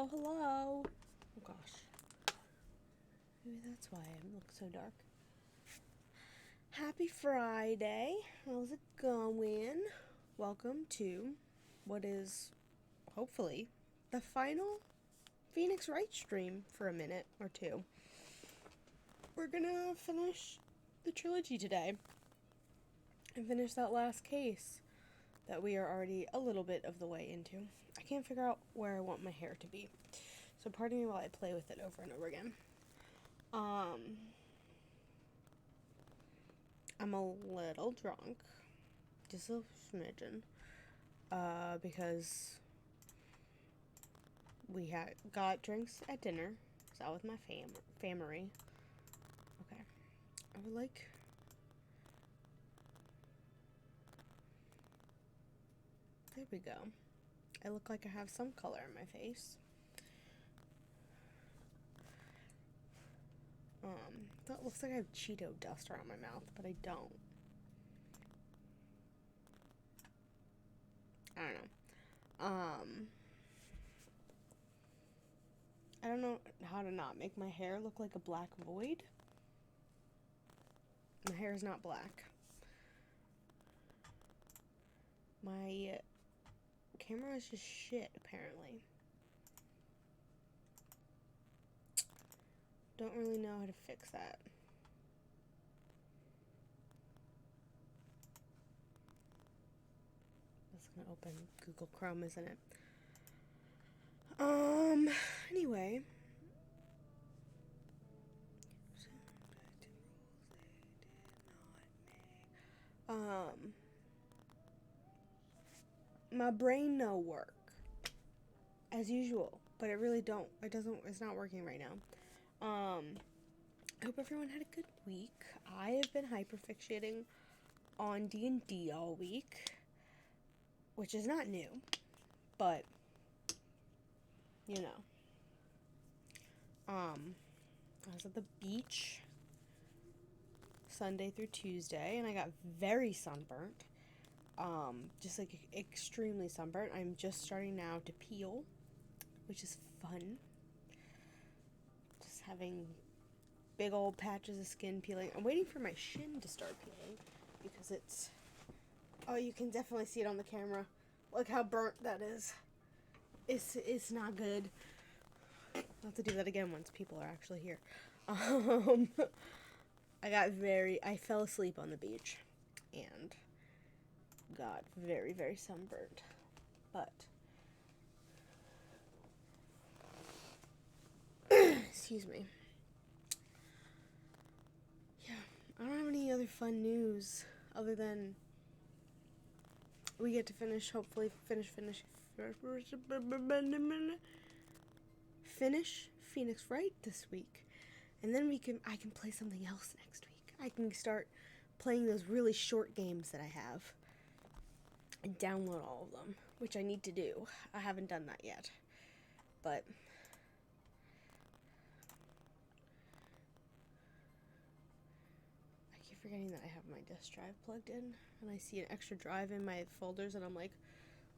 Hello, hello. Oh gosh. Maybe that's why I look so dark. Happy Friday. How's it going? Welcome to what is, hopefully, the final Phoenix Wright stream for a minute or two. We're gonna finish the trilogy today and finish that last case that we are already a little bit of the way into. I can't figure out where I want my hair to be, so pardon me while I play with it over and over again. I'm a little drunk, just a smidgen, because we got drinks at dinner. I was out with my family. Okay, I would like. There we go. I look like I have some color in my face. That looks like I have Cheeto dust around my mouth, but I don't. I don't know. I don't know how to not make my hair look like a black void. My hair is not black. My camera is just shit, apparently. Don't really know how to fix that. That's gonna open Google Chrome, isn't it? Anyway. My brain no work. As usual. But it really don't. It's not working right now. I hope everyone had a good week. I have been hyperfixating on D&D all week, which is not new, but you know. I was at the beach Sunday through Tuesday, and I got very sunburnt. Just like extremely sunburnt. I'm just starting now to peel, which is fun. Just having big old patches of skin peeling. I'm waiting for my shin to start peeling because it's... Oh, you can definitely see it on the camera. Look how burnt that is. It's not good. I'll have to do that again once people are actually here. I fell asleep on the beach and got very, very sunburned. But excuse me. Yeah, I don't have any other fun news other than we get to hopefully finish Phoenix Wright this week. And then I can play something else next week. I can start playing those really short games that I have and download all of them, which I need to do. I haven't done that yet. But I keep forgetting that I have my disk drive plugged in, and I see an extra drive in my folders, and I'm like,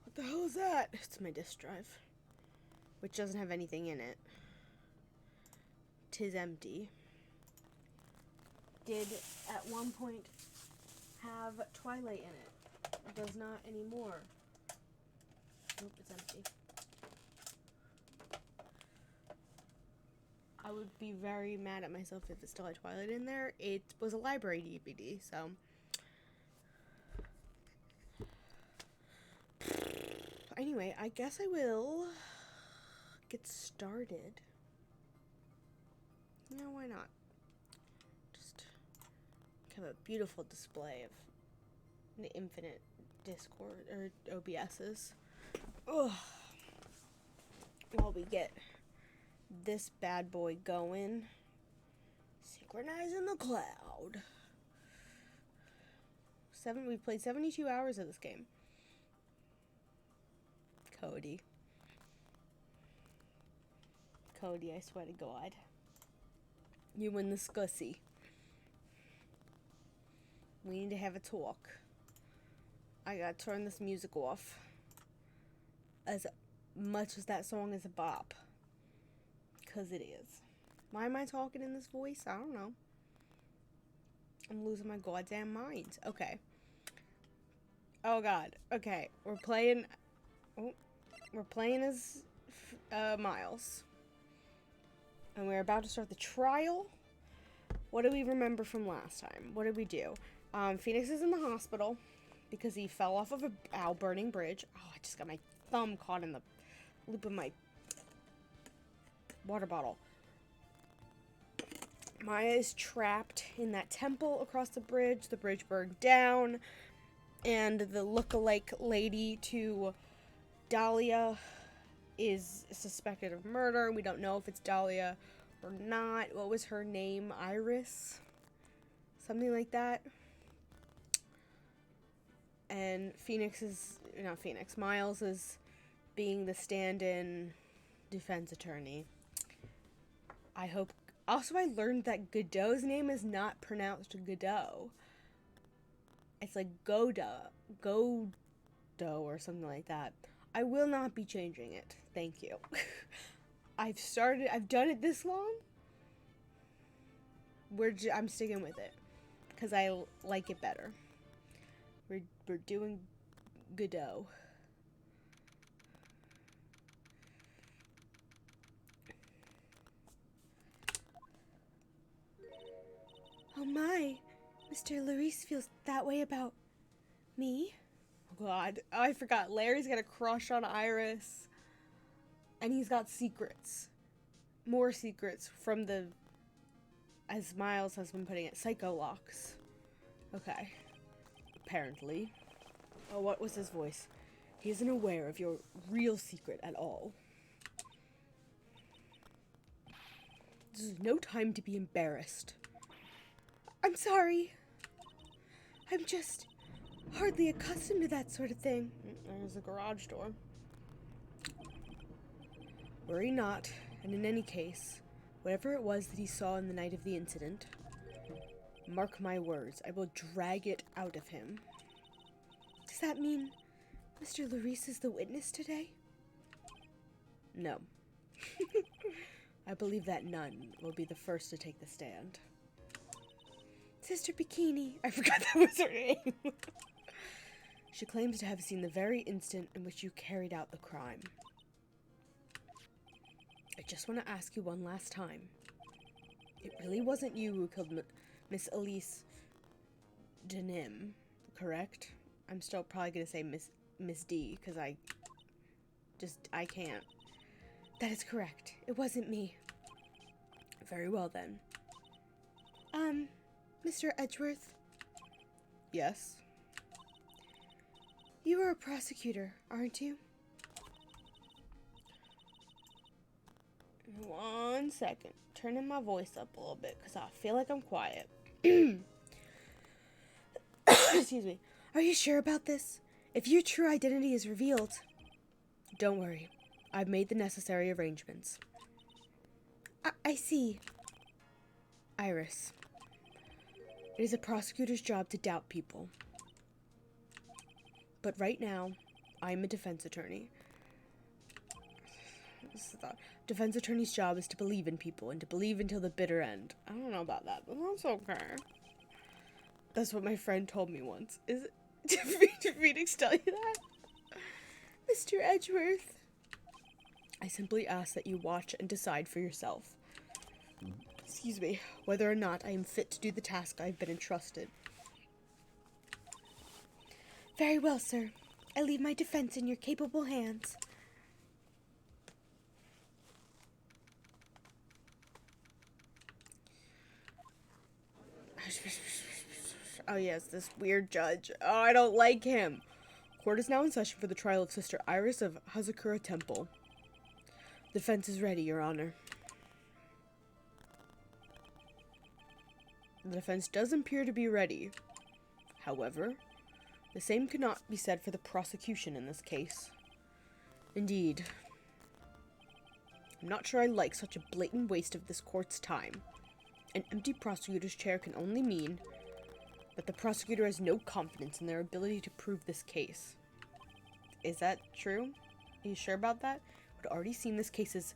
what the hell is that? It's my disk drive, which doesn't have anything in it. 'Tis empty. Did at one point have Twilight in it. It does not anymore. Nope, it's empty. I would be very mad at myself if it still had Twilight in there. It was a library DVD, so... Anyway, I guess I will get started. Yeah, why not? Just have a beautiful display of the infinite Discord or OBSs. Ugh. While we get this bad boy going. Synchronizing the cloud. We played 72 hours of this game. Cody, I swear to God. You and the Scussy. We need to have a talk. I gotta turn this music off. As much as that song is a bop. because it is. Why am I talking in this voice? I don't know. I'm losing my goddamn mind. Okay. Oh god. Okay. We're playing as Miles. And we're about to start the trial. What do we remember from last time? What did we do? Phoenix is in the hospital because he fell off of a burning bridge. Oh, I just got my thumb caught in the loop of my water bottle. Maya is trapped in that temple across the bridge. The bridge burned down. And the look-alike lady to Dahlia is suspected of murder. We don't know if it's Dahlia or not. What was her name? Iris? Something like that. And Miles is being the stand-in defense attorney. Also, I learned that Godot's name is not pronounced Godot. It's like Godo or something like that. I will not be changing it. Thank you. I've done it this long. I'm sticking with it because I like it better. We're doing Godot. Oh my, Mr. Larice feels that way about me? Oh god, I forgot. Larry's got a crush on Iris. And he's got secrets. More secrets from as Miles has been putting it, psycho locks. Okay. Apparently. Oh, what was his voice? He isn't aware of your real secret at all. This is no time to be embarrassed. I'm sorry. I'm just hardly accustomed to that sort of thing. There's a garage door. Worry not, and in any case, whatever it was that he saw in the night of the incident, mark my words, I will drag it out of him. Does that mean Mr. Larice is the witness today? No. I believe that none will be the first to take the stand. Sister Bikini. I forgot that was her name. She claims to have seen the very instant in which you carried out the crime. I just want to ask you one last time. It really wasn't you who killed Miss Elise Denim, correct? I'm still probably going to say Miss D, because I can't. That is correct. It wasn't me. Very well, then. Mr. Edgeworth? Yes? You are a prosecutor, aren't you? One second. Turning my voice up a little bit, because I feel like I'm quiet. Excuse me. Are you sure about this? If your true identity is revealed... Don't worry. I've made the necessary arrangements. I see. Iris. It is a prosecutor's job to doubt people. But right now, I'm a defense attorney. Defense attorney's job is to believe in people and to believe until the bitter end. I don't know about that, but that's okay. That's what my friend told me once. Is it? Did Phoenix tell you that? Mr. Edgeworth. I simply ask that you watch and decide for yourself. Excuse me, whether or not I am fit to do the task I've been entrusted. Very well, sir. I leave my defense in your capable hands. Oh yes, this weird judge. Oh, I don't like him. Court is now in session for the trial of Sister Iris of Hazakura Temple. Defense is ready, Your Honor. The defense does appear to be ready. However, the same cannot be said for the prosecution in this case. Indeed. I'm not sure I like such a blatant waste of this court's time. An empty prosecutor's chair can only mean that the prosecutor has no confidence in their ability to prove this case. Is that true? Are you sure about that? We've already seen this case is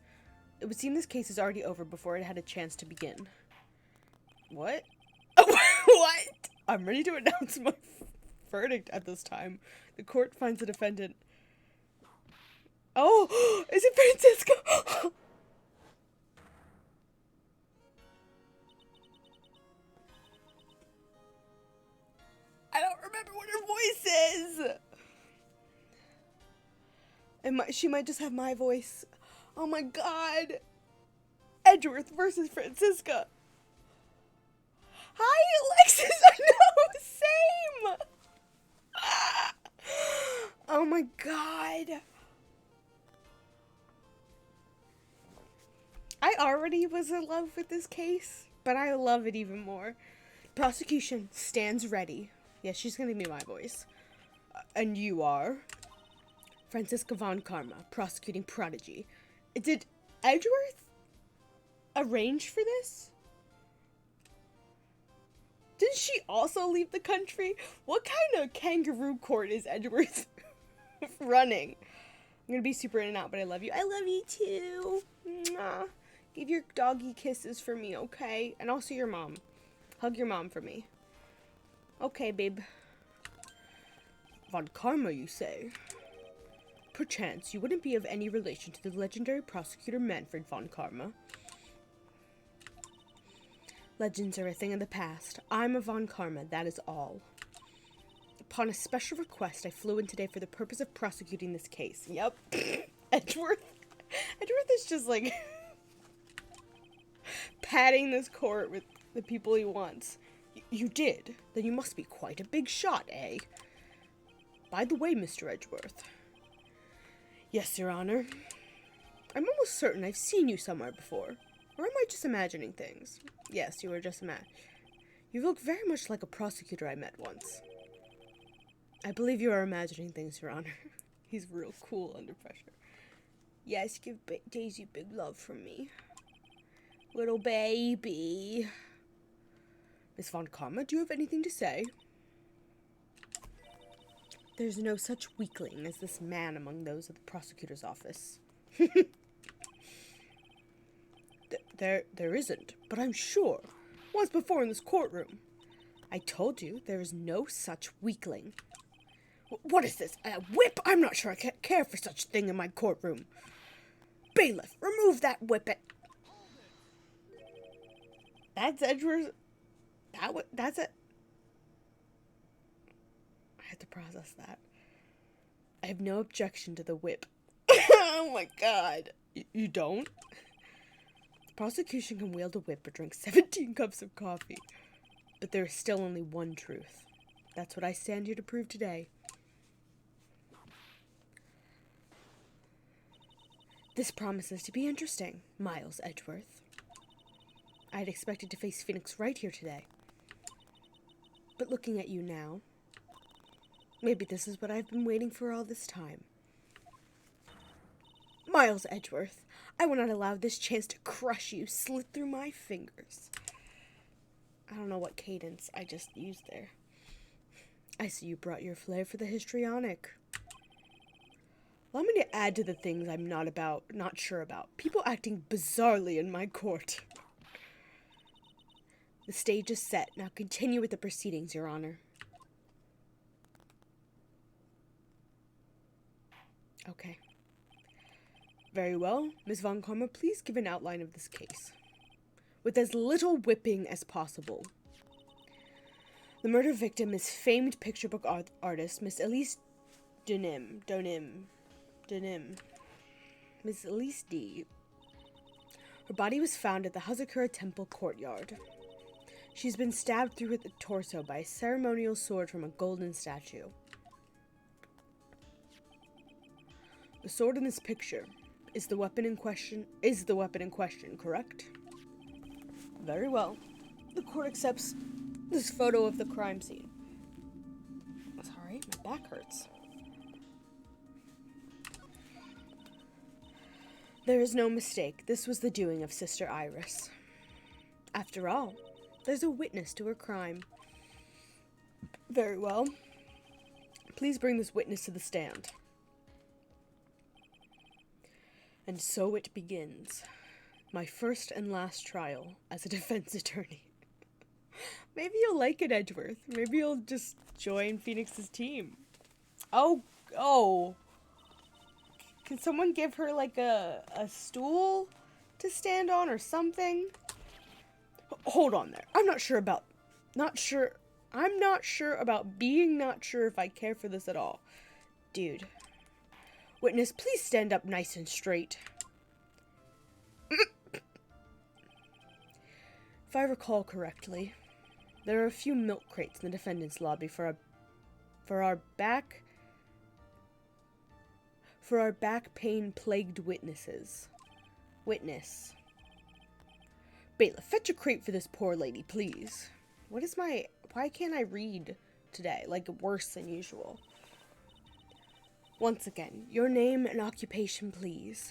It would seem this case is already over before it had a chance to begin. What? What? I'm ready to announce my verdict at this time. The court finds the defendant. Oh, is it Francisco? I don't remember what her voice is. She might just have my voice. Oh my god. Edgeworth versus Francisca. Hi, Alexis. I know, same. Oh my god. I already was in love with this case, but I love it even more. Prosecution stands ready. Yes, she's gonna be my voice. And you are? Francisca von Karma, prosecuting prodigy. Did Edgeworth arrange for this? Didn't she also leave the country? What kind of kangaroo court is Edgeworth running? I'm gonna be super in and out, but I love you. I love you too. Mwah. Give your doggy kisses for me, okay? And also your mom. Hug your mom for me. Okay, babe. Von Karma, you say? Perchance you wouldn't be of any relation to the legendary prosecutor Manfred von Karma. Legends are a thing of the past. I'm a von Karma, that is all. Upon a special request, I flew in today for the purpose of prosecuting this case. Yep. Edgeworth is just like patting this court with the people he wants. You did? Then you must be quite a big shot, eh? By the way, Mr. Edgeworth. Yes, Your Honor. I'm almost certain I've seen you somewhere before. Or am I just imagining things? Yes, you were just You look very much like a prosecutor I met once. I believe you are imagining things, Your Honor. He's real cool under pressure. Yes, give Daisy big love from me. Little baby. Miss von Karma, do you have anything to say? There's no such weakling as this man among those of the prosecutor's office. There isn't, but I'm sure. Once before in this courtroom. I told you there is no such weakling. What is this? A whip? I'm not sure I care for such a thing in my courtroom. Bailiff, remove that whippet. That's Edgeworth. That's it. I had to process that. I have no objection to the whip. Oh my god. You don't? The prosecution can wield a whip or drink 17 cups of coffee. But there is still only one truth. That's what I stand here to prove today. This promises to be interesting, Miles Edgeworth. I had expected to face Phoenix Wright here today. But looking at you now, maybe this is what I've been waiting for all this time. Miles Edgeworth, I will not allow this chance to crush you slip through my fingers. I don't know what cadence I just used there. I see you brought your flair for the histrionic. Allow me to add to the things I'm not sure about. People acting bizarrely in my court. The stage is set. Now continue with the proceedings, Your Honor. Okay. Very well. Ms. von Karma, please give an outline of this case. With as little whipping as possible. The murder victim is famed picture book artist Miss Elise Denim. Miss Elise D. Her body was found at the Hazakura Temple courtyard. She's been stabbed through the torso by a ceremonial sword from a golden statue. The sword in this picture is the weapon in question, correct? Very well. The court accepts this photo of the crime scene. Sorry, my back hurts. There is no mistake. This was the doing of Sister Iris. After all, there's a witness to her crime. Very well. Please bring this witness to the stand. And so it begins. My first and last trial as a defense attorney. Maybe you'll like it, Edgeworth. Maybe you'll just join Phoenix's team. Oh. Can someone give her like a stool to stand on or something? Hold on there. I'm not sure about being not sure if I care for this at all. Dude. Witness, please stand up nice and straight. If I recall correctly, there are a few milk crates in the defendant's lobby for our back pain plagued witnesses. Witness. Bailiff, fetch a crate for this poor lady, please. Why can't I read today? Like, worse than usual. Once again, your name and occupation, please.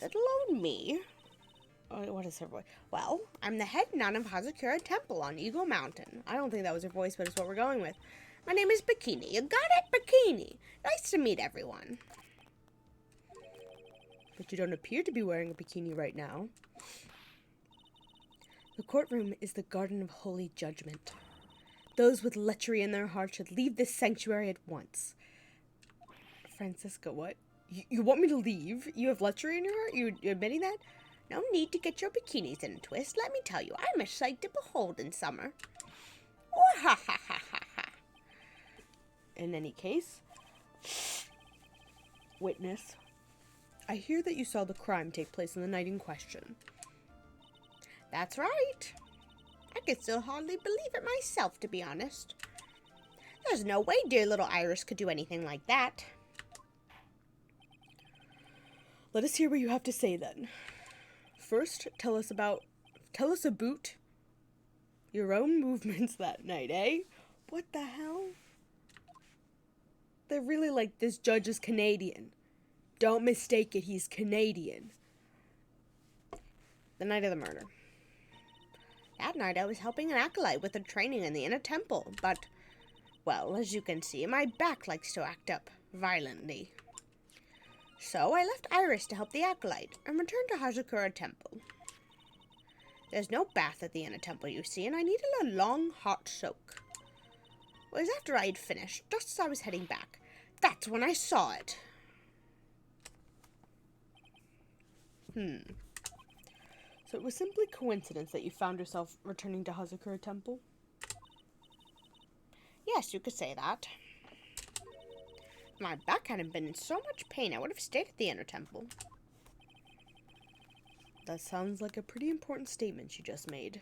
Little old me. Oh, what is her voice? Well, I'm the head nun of Hazakura Temple on Eagle Mountain. I don't think that was her voice, but it's what we're going with. My name is Bikini. You got it, Bikini. Nice to meet everyone. But you don't appear to be wearing a bikini right now. The courtroom is the garden of holy judgment. Those with lechery in their hearts should leave this sanctuary at once. Francisca, what? You want me to leave? You have lechery in your heart? You admitting that? No need to get your bikinis in a twist. Let me tell you, I'm a sight to behold in summer. Oh, ha ha ha ha ha. In any case, witness, I hear that you saw the crime take place on the night in question. That's right. I can still hardly believe it myself, to be honest. There's no way dear little Iris could do anything like that. Let us hear what you have to say, then. First, tell us about your own movements that night, eh? What the hell? They're really like, this judge is Canadian. Don't mistake it, he's Canadian. The night of the murder. That night I was helping an acolyte with her training in the inner temple, but, well, as you can see, my back likes to act up violently. So I left Iris to help the acolyte and returned to Hazakura Temple. There's no bath at the inner temple, you see, and I needed a long, hot soak. It was after I had finished, just as I was heading back. That's when I saw it. So it was simply coincidence that you found yourself returning to Hazakura Temple? Yes, you could say that. If my back hadn't been in so much pain, I would have stayed at the inner temple. That sounds like a pretty important statement you just made.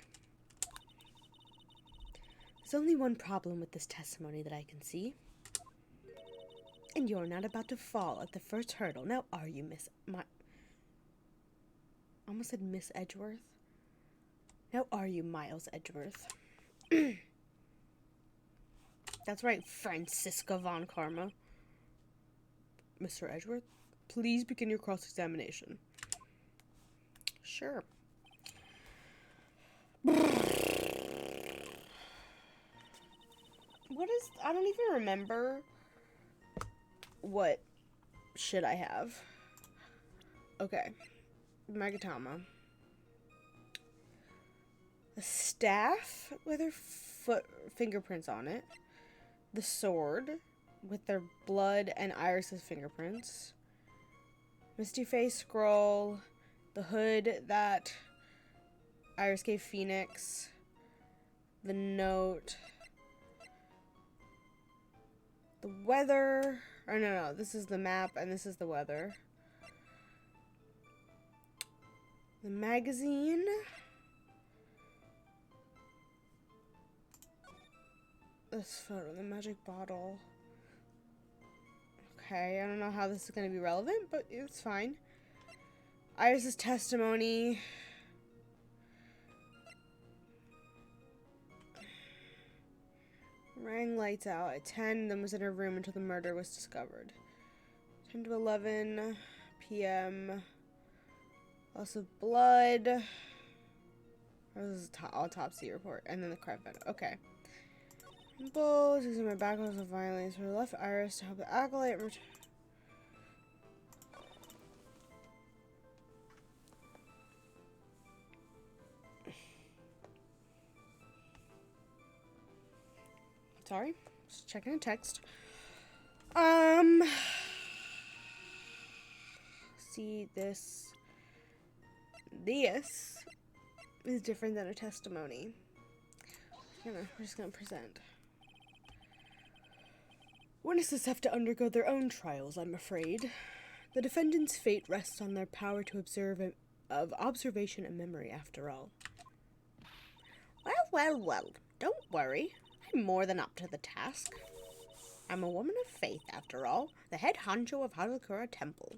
There's only one problem with this testimony that I can see. And you're not about to fall at the first hurdle. Now are you, I almost said Miss Edgeworth. Now are you, Miles Edgeworth? That's right, Francisca Von Karma. Mr. Edgeworth, please begin your cross-examination. Sure. I don't even remember what shit I have. Okay. Magatama. A staff with her fingerprints on it. The sword with their blood and Iris's fingerprints. Misty Face scroll. The hood that Iris gave Phoenix. The note. The weather. Oh, no. This is the map and this is the weather. The magazine. This photo, the magic bottle. Okay, I don't know how this is going to be relevant, but it's fine. Iris's testimony. Rang lights out at 10, then was in her room until the murder was discovered. 10 to 11 p.m. Loss of blood. This is autopsy report. And then the crime photo. Okay. Bulls using my back was of violence. We left Iris to help the acolyte. Sorry, just checking a text. See, this is different than a testimony. We're just gonna present. Witnesses have to undergo their own trials, I'm afraid. The defendant's fate rests on their power to observe of observation and memory, after all. Well, don't worry. I'm more than up to the task. I'm a woman of faith, after all, the head honcho of Hazakura Temple.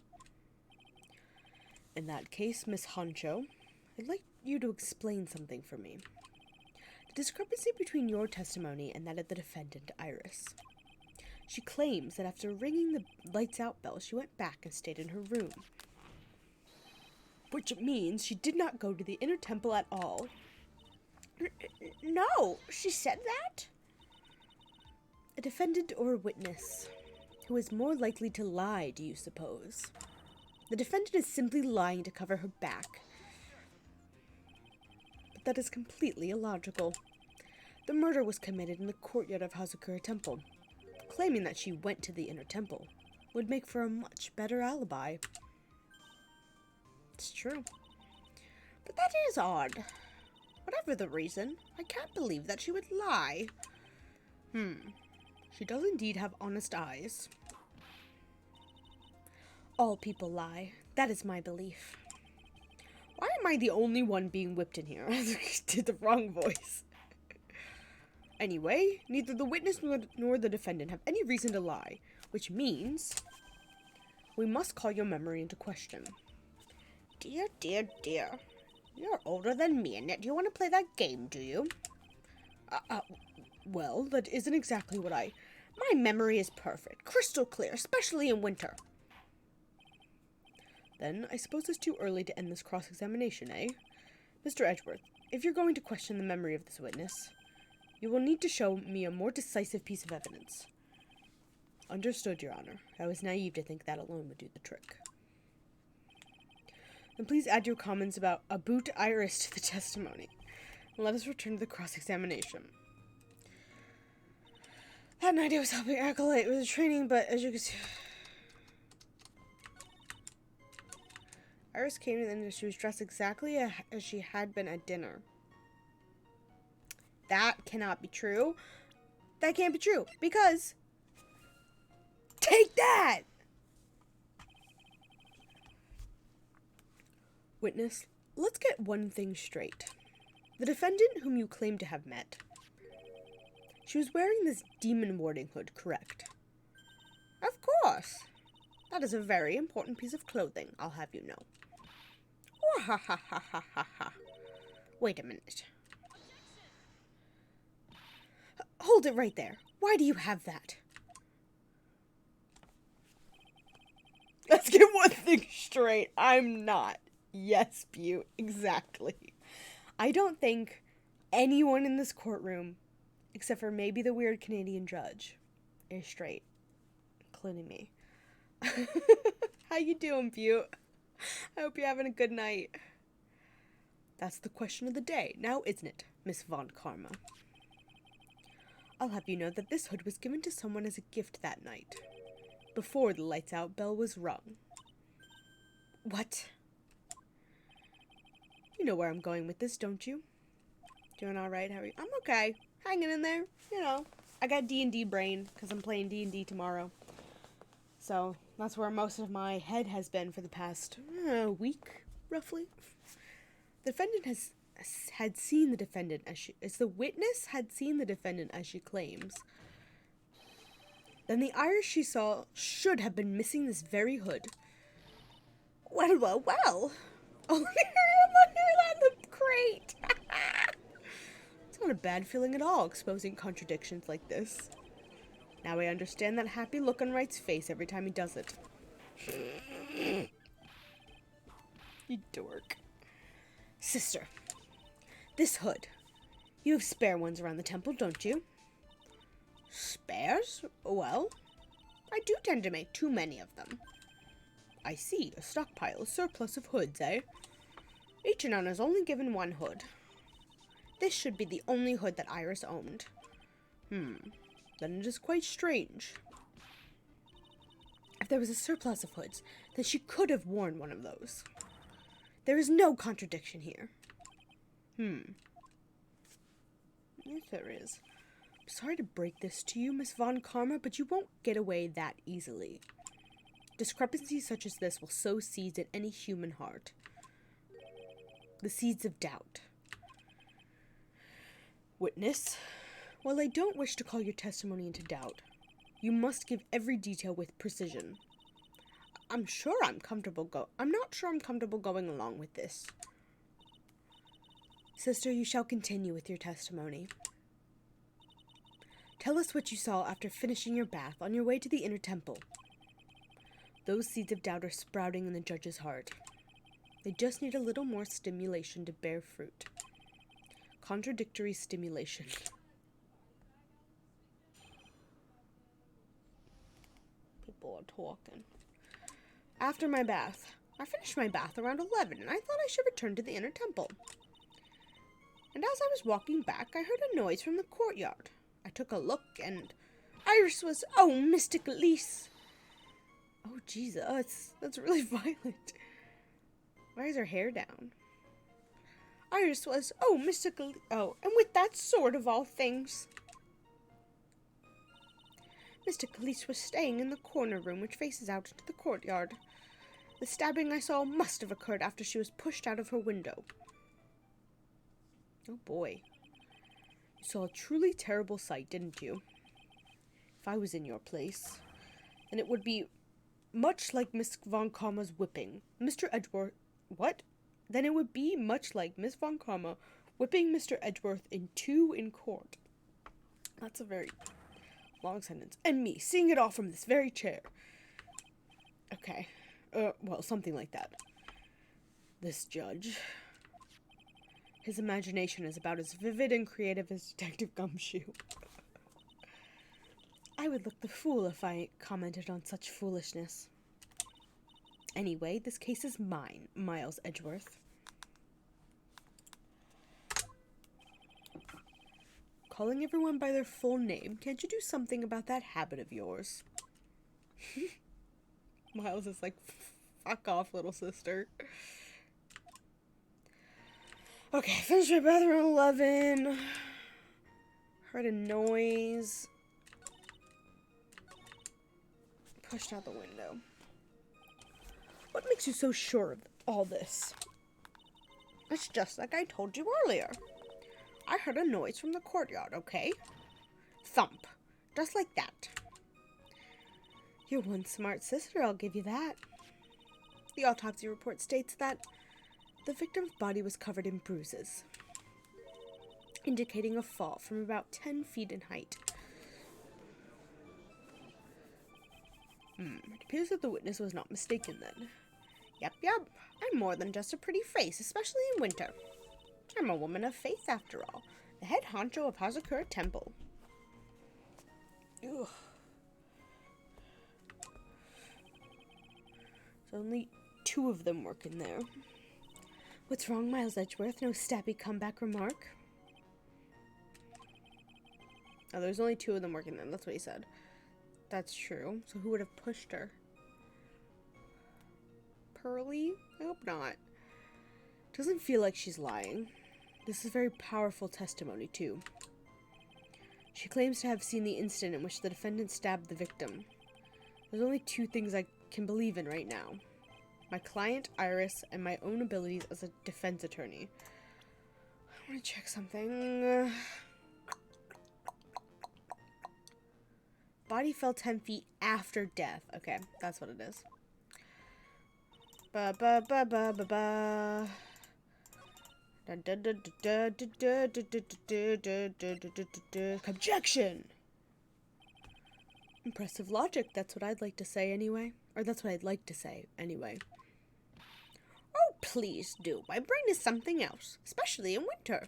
In that case, Miss Honcho, I'd like you to explain something for me. The discrepancy between your testimony and that of the defendant, Iris. She claims that after ringing the lights-out bell, she went back and stayed in her room. Which means she did not go to the inner temple at all. No, she said that? A defendant or a witness? Who is more likely to lie, do you suppose? The defendant is simply lying to cover her back. But that is completely illogical. The murder was committed in the courtyard of Hazakura Temple. Claiming that she went to the inner temple would make for a much better alibi. It's true. But that is odd. Whatever the reason, I can't believe that she would lie. She does indeed have honest eyes. All people lie. That is my belief. Why am I the only one being whipped in here? I did the wrong voice. Anyway, neither the witness nor the defendant have any reason to lie, which means we must call your memory into question. Dear. You're older than me, and yet you want to play that game, do you? Well, that isn't exactly what My memory is perfect, crystal clear, especially in winter. Then, I suppose it's too early to end this cross-examination, eh? Mr. Edgeworth, if you're going to question the memory of this witness, you will need to show me a more decisive piece of evidence. Understood, Your Honor. I was naive to think that alone would do the trick. Then please add your comments about Aboot Iris to the testimony. And let us return to the cross-examination. That night I was helping Acolyte with the training, but as you can see... Iris came in and she was dressed exactly as she had been at dinner. That cannot be true. That can't be true, because... Take that! Witness, let's get one thing straight. The defendant whom you claim to have met, she was wearing this demon warding hood, correct? Of course. That is a very important piece of clothing, I'll have you know. Oh, ha ha ha ha ha ha. Wait a minute. Hold it right there. Why do you have that? Let's get one thing straight. I'm not. Yes, Butte. Exactly. I don't think anyone in this courtroom, except for maybe the weird Canadian judge, is straight. Including me. How you doing, Butte? I hope you're having a good night. That's the question of the day, now isn't it, Miss Von Karma? I'll have you know that this hood was given to someone as a gift that night, before the lights-out bell was rung. What? You know where I'm going with this, don't you? Doing alright, how are you? I'm okay. Hanging in there, you know. I got D&D brain, because I'm playing D&D tomorrow. So, that's where most of my head has been for the past week, roughly. The defendant had seen the defendant as the witness had seen the defendant as she claims. Then the Irish she saw should have been missing this very hood. Well. Oh, look at the crate. It's not a bad feeling at all, exposing contradictions like this. Now I understand that happy look on Wright's face every time he does it. You dork. Sister, this hood. You have spare ones around the temple, don't you? Spares? Well, I do tend to make too many of them. I see, a stockpile, a surplus of hoods, eh? Each nun is only given one hood. This should be the only hood that Iris owned. then it is quite strange. If there was a surplus of hoods, then she could have worn one of those. There is no contradiction here. Yes, there is. I'm sorry to break this to you, Miss Von Karma, but you won't get away that easily. Discrepancies such as this will sow seeds in any human heart. The seeds of doubt. Witness, while I don't wish to call your testimony into doubt, you must give every detail with precision. I'm not sure I'm comfortable going along with this. Sister, you shall continue with your testimony. Tell us what you saw after finishing your bath on your way to the inner temple. Those seeds of doubt are sprouting in the judge's heart. They just need a little more stimulation to bear fruit. Contradictory stimulation. People are talking. After my bath. I finished my bath around 11, and I thought I should return to the inner temple. And as I was walking back, I heard a noise from the courtyard. I took a look, and Iris was... Oh, Mystic Elise! Oh, Jesus. That's really violent. Why is her hair down? Iris was... Oh, Mystic Elise... Oh, and with that sword of all things. Mystic Elise was staying in the corner room which faces out into the courtyard. The stabbing I saw must have occurred after she was pushed out of her window. Oh boy. You saw a truly terrible sight, didn't you? If I was in your place, then it would be much like Miss Von Karma's whipping. Mr. Edgeworth... What? Then it would be much like Miss Von Karma whipping Mr. Edgeworth in two in court. That's a very long sentence. And me seeing it all from this very chair. Okay. Well, something like that. This judge... His imagination is about as vivid and creative as Detective Gumshoe. I would look the fool if I commented on such foolishness. Anyway, this case is mine, Miles Edgeworth. Calling everyone by their full name, can't you do something about that habit of yours? Miles is like, fuck off, little sister. Okay, finished my bath around 11. Heard a noise. Pushed out the window. What makes you so sure of all this? It's just like I told you earlier. I heard a noise from the courtyard, okay? Thump. Just like that. You're one smart sister, I'll give you that. The autopsy report states that the victim's body was covered in bruises, indicating a fall from about 10 feet in height. It appears that the witness was not mistaken then. Yep. I'm more than just a pretty face, especially in winter. I'm a woman of faith, after all. The head honcho of Hazakura Temple. Ugh. There's only 2 of them working there. What's wrong, Miles Edgeworth? No stabby comeback remark? Oh, there's only 2 of them working there. That's what he said. That's true. So who would have pushed her? Pearly? I hope not. Doesn't feel like she's lying. This is very powerful testimony, too. She claims to have seen the incident in which the defendant stabbed the victim. There's only 2 things I can believe in right now. My client, Iris, and my own abilities as a defense attorney. I want to check something. Body fell 10 feet after death. Okay, that's what it is. Objection! Impressive logic, that's what I'd like to say anyway. Or that's what I'd like to say anyway. Oh, please do. My brain is something else, especially in winter.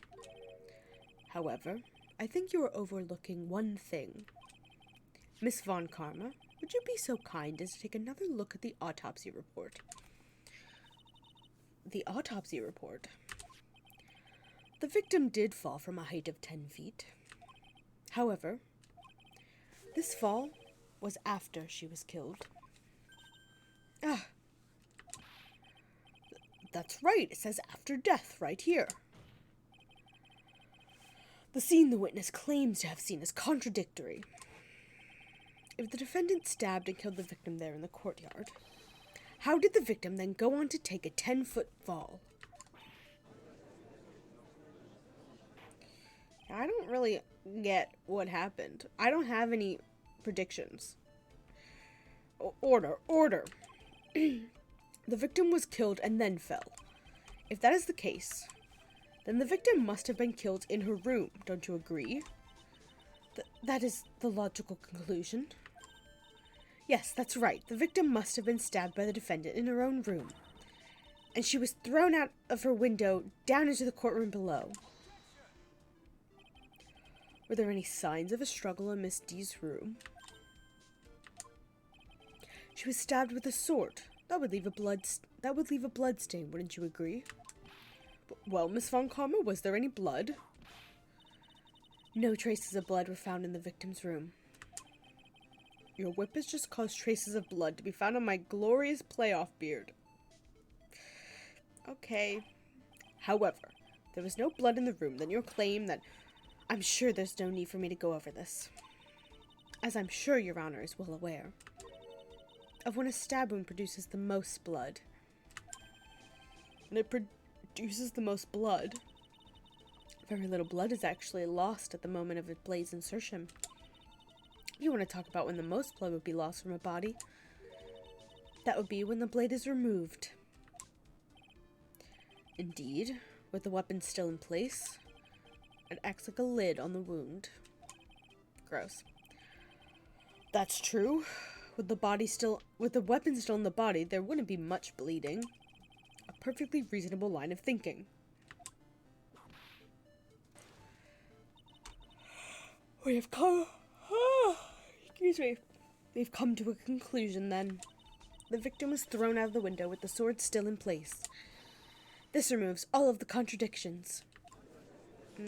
However, I think you are overlooking one thing. Miss Von Karma, would you be so kind as to take another look at the autopsy report? The autopsy report. The victim did fall from a height of 10 feet. However, This fall was after she was killed. Ah. That's right, it says after death right here. The scene the witness claims to have seen is contradictory. If the defendant stabbed and killed the victim there in the courtyard, how did the victim then go on to take a 10-foot fall? I don't really get what happened. I don't have any predictions. Order. The victim was killed and then fell. If that is the case, then the victim must have been killed in her room, don't you agree? That is the logical conclusion. Yes, that's right. The victim must have been stabbed by the defendant in her own room. And she was thrown out of her window down into the courtroom below. Were there any signs of a struggle in Miss D's room? She was stabbed with a sword. That would leave a blood stain, wouldn't you agree? Well, Miss Von Karma, was there any blood? No traces of blood were found in the victim's room. Your whip has just caused traces of blood to be found on my glorious playoff beard. Okay. However, there was no blood in the room, then your claim that... I'm sure there's no need for me to go over this. As I'm sure your honor is well aware of when a stab wound produces the most blood. When it produces the most blood, very little blood is actually lost at the moment of a blade's insertion. If you want to talk about when the most blood would be lost from a body, that would be when the blade is removed. Indeed, with the weapon still in place, it acts like a lid on the wound. Gross. That's true. With the weapon still in the body, there wouldn't be much bleeding. A perfectly reasonable line of thinking. We have come... excuse me. We've come to a conclusion, then. The victim was thrown out of the window with the sword still in place. This removes all of the contradictions. I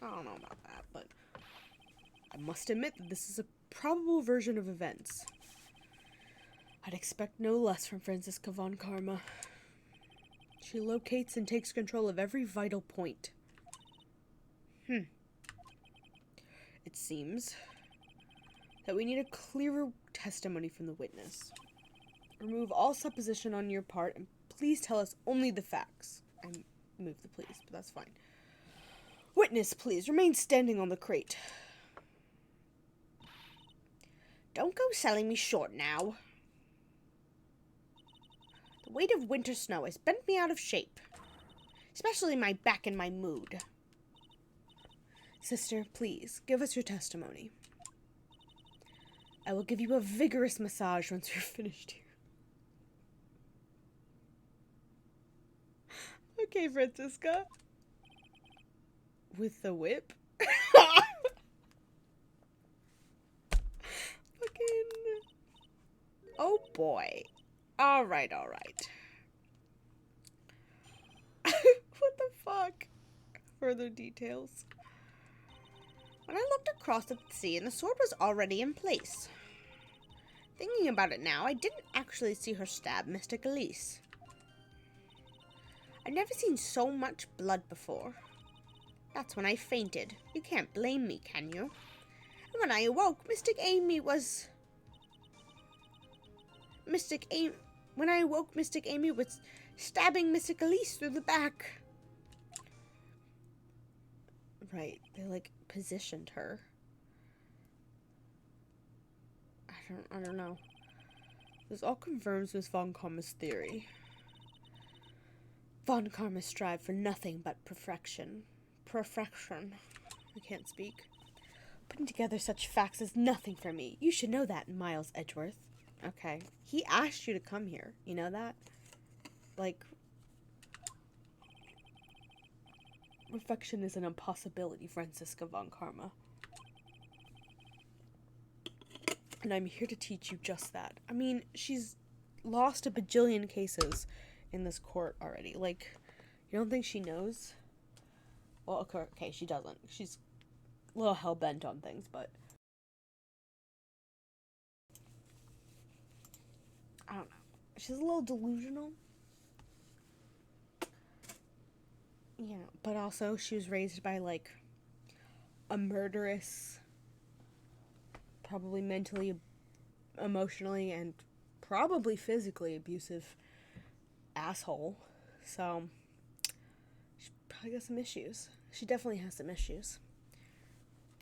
don't know about that, but... I must admit that this is a probable version of events. I'd expect no less from Franziska von Karma. She locates and takes control of every vital point. It seems that we need a clearer testimony from the witness. Remove all supposition on your part and please tell us only the facts. I move the please, but that's fine. Witness, please, remain standing on the crate. Don't go selling me short now. The weight of winter snow has bent me out of shape. Especially my back and my mood. Sister, please, give us your testimony. I will give you a vigorous massage once you're finished here. Okay, Franziska. With the whip? Oh boy. Alright. What the fuck? Further details. When I looked across at the sea and the sword was already in place. Thinking about it now, I didn't actually see her stab Mystic Elise. I'd never seen so much blood before. That's when I fainted. You can't blame me, can you? And when I awoke, Mystic Amy was stabbing Mystic Elise through the back. Right, they like positioned her. I don't know. This all confirms Miss Von Karma's theory. Von Karma strive for nothing but perfection. I can't speak. Putting together such facts is nothing for me. You should know that, Miles Edgeworth. Okay. He asked you to come here. You know that? Like, perfection is an impossibility, Franziska von Karma. And I'm here to teach you just that. I mean, she's lost a bajillion cases in this court already. Like, you don't think she knows? Well, okay, she doesn't. She's a little hell-bent on things, but I don't know. She's a little delusional. Yeah, but also she was raised by, like, a murderous, probably mentally, emotionally, and probably physically abusive asshole. So, she probably got some issues. She definitely has some issues.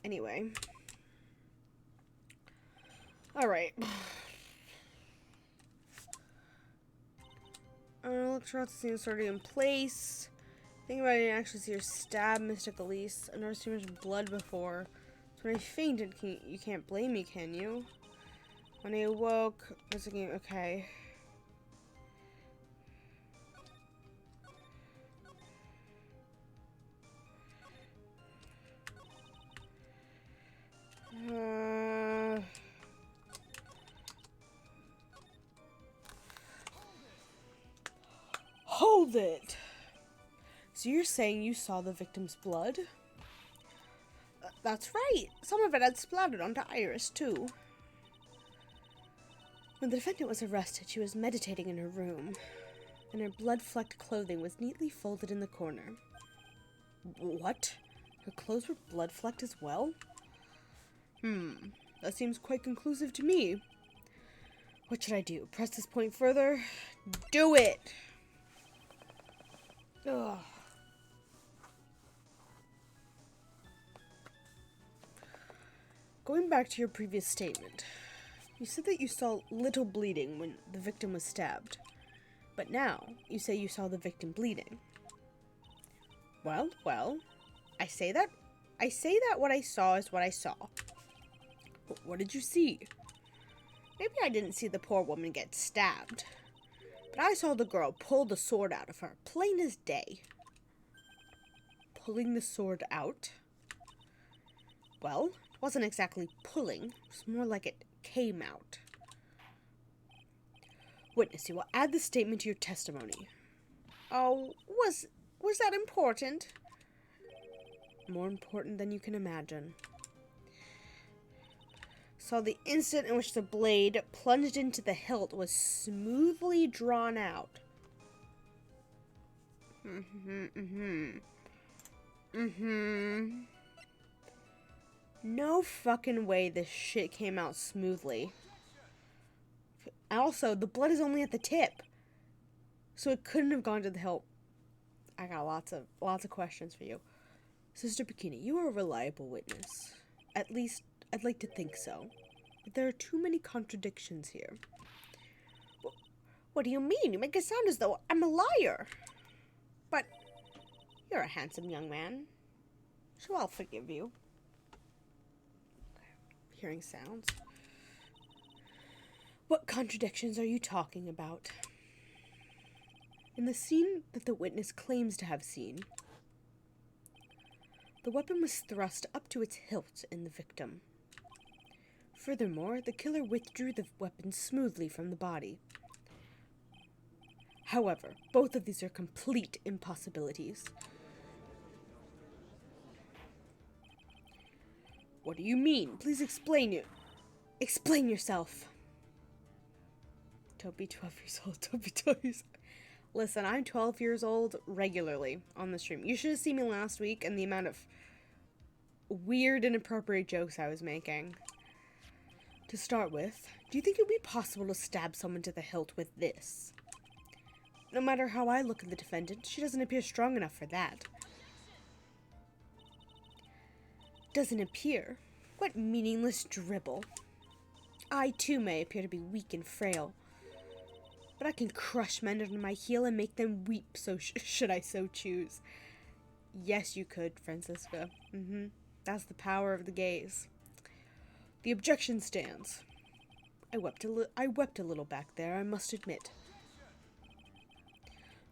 Anyway. Alright. Electrolytes seems already in place. Think about it, I didn't actually see her stab Mystic Elise. I've never seen much blood before. So when I fainted, you can't blame me, can you? When I awoke, I was thinking, okay. Hold it! So you're saying you saw the victim's blood? That's right. Some of it had splattered onto Iris, too. When the defendant was arrested, she was meditating in her room, and her blood-flecked clothing was neatly folded in the corner. What? Her clothes were blood-flecked as well? That seems quite conclusive to me. What should I do? Press this point further? Do it! Ugh. Going back to your previous statement, you said that you saw little bleeding when the victim was stabbed, but now you say you saw the victim bleeding. Well, I say that what I saw is what I saw. But what did you see? Maybe I didn't see the poor woman get stabbed, but I saw the girl pull the sword out of her, plain as day. Pulling the sword out? Well, it wasn't exactly pulling, it was more like it came out. Witness, you will add the statement to your testimony. Oh, was that important? More important than you can imagine. So the instant in which the blade plunged into the hilt was smoothly drawn out. No fucking way this shit came out smoothly. Also, the blood is only at the tip, so it couldn't have gone to the hilt. I got lots of questions for you. Sister Bikini, you are a reliable witness. At least, I'd like to think so. But there are too many contradictions here. What do you mean? You make it sound as though I'm a liar. But you're a handsome young man, so I'll forgive you. Hearing sounds. What contradictions are you talking about? In the scene that the witness claims to have seen, the weapon was thrust up to its hilt in the victim. Furthermore, the killer withdrew the weapon smoothly from the body. However, both of these are complete impossibilities. What do you mean? Please explain yourself. Don't be 12 years old. Don't be 12 years old. Listen, I'm 12 years old regularly on the stream. You should have seen me last week and the amount of weird, inappropriate jokes I was making. To start with, do you think it would be possible to stab someone to the hilt with this? No matter how I look at the defendant, she doesn't appear strong enough for that. Doesn't appear? What meaningless dribble. I, too, may appear to be weak and frail, but I can crush men under my heel and make them weep, so should I so choose. Yes, you could, Francisca. That's the power of the gaze. The objection stands. I wept a little back there, I must admit.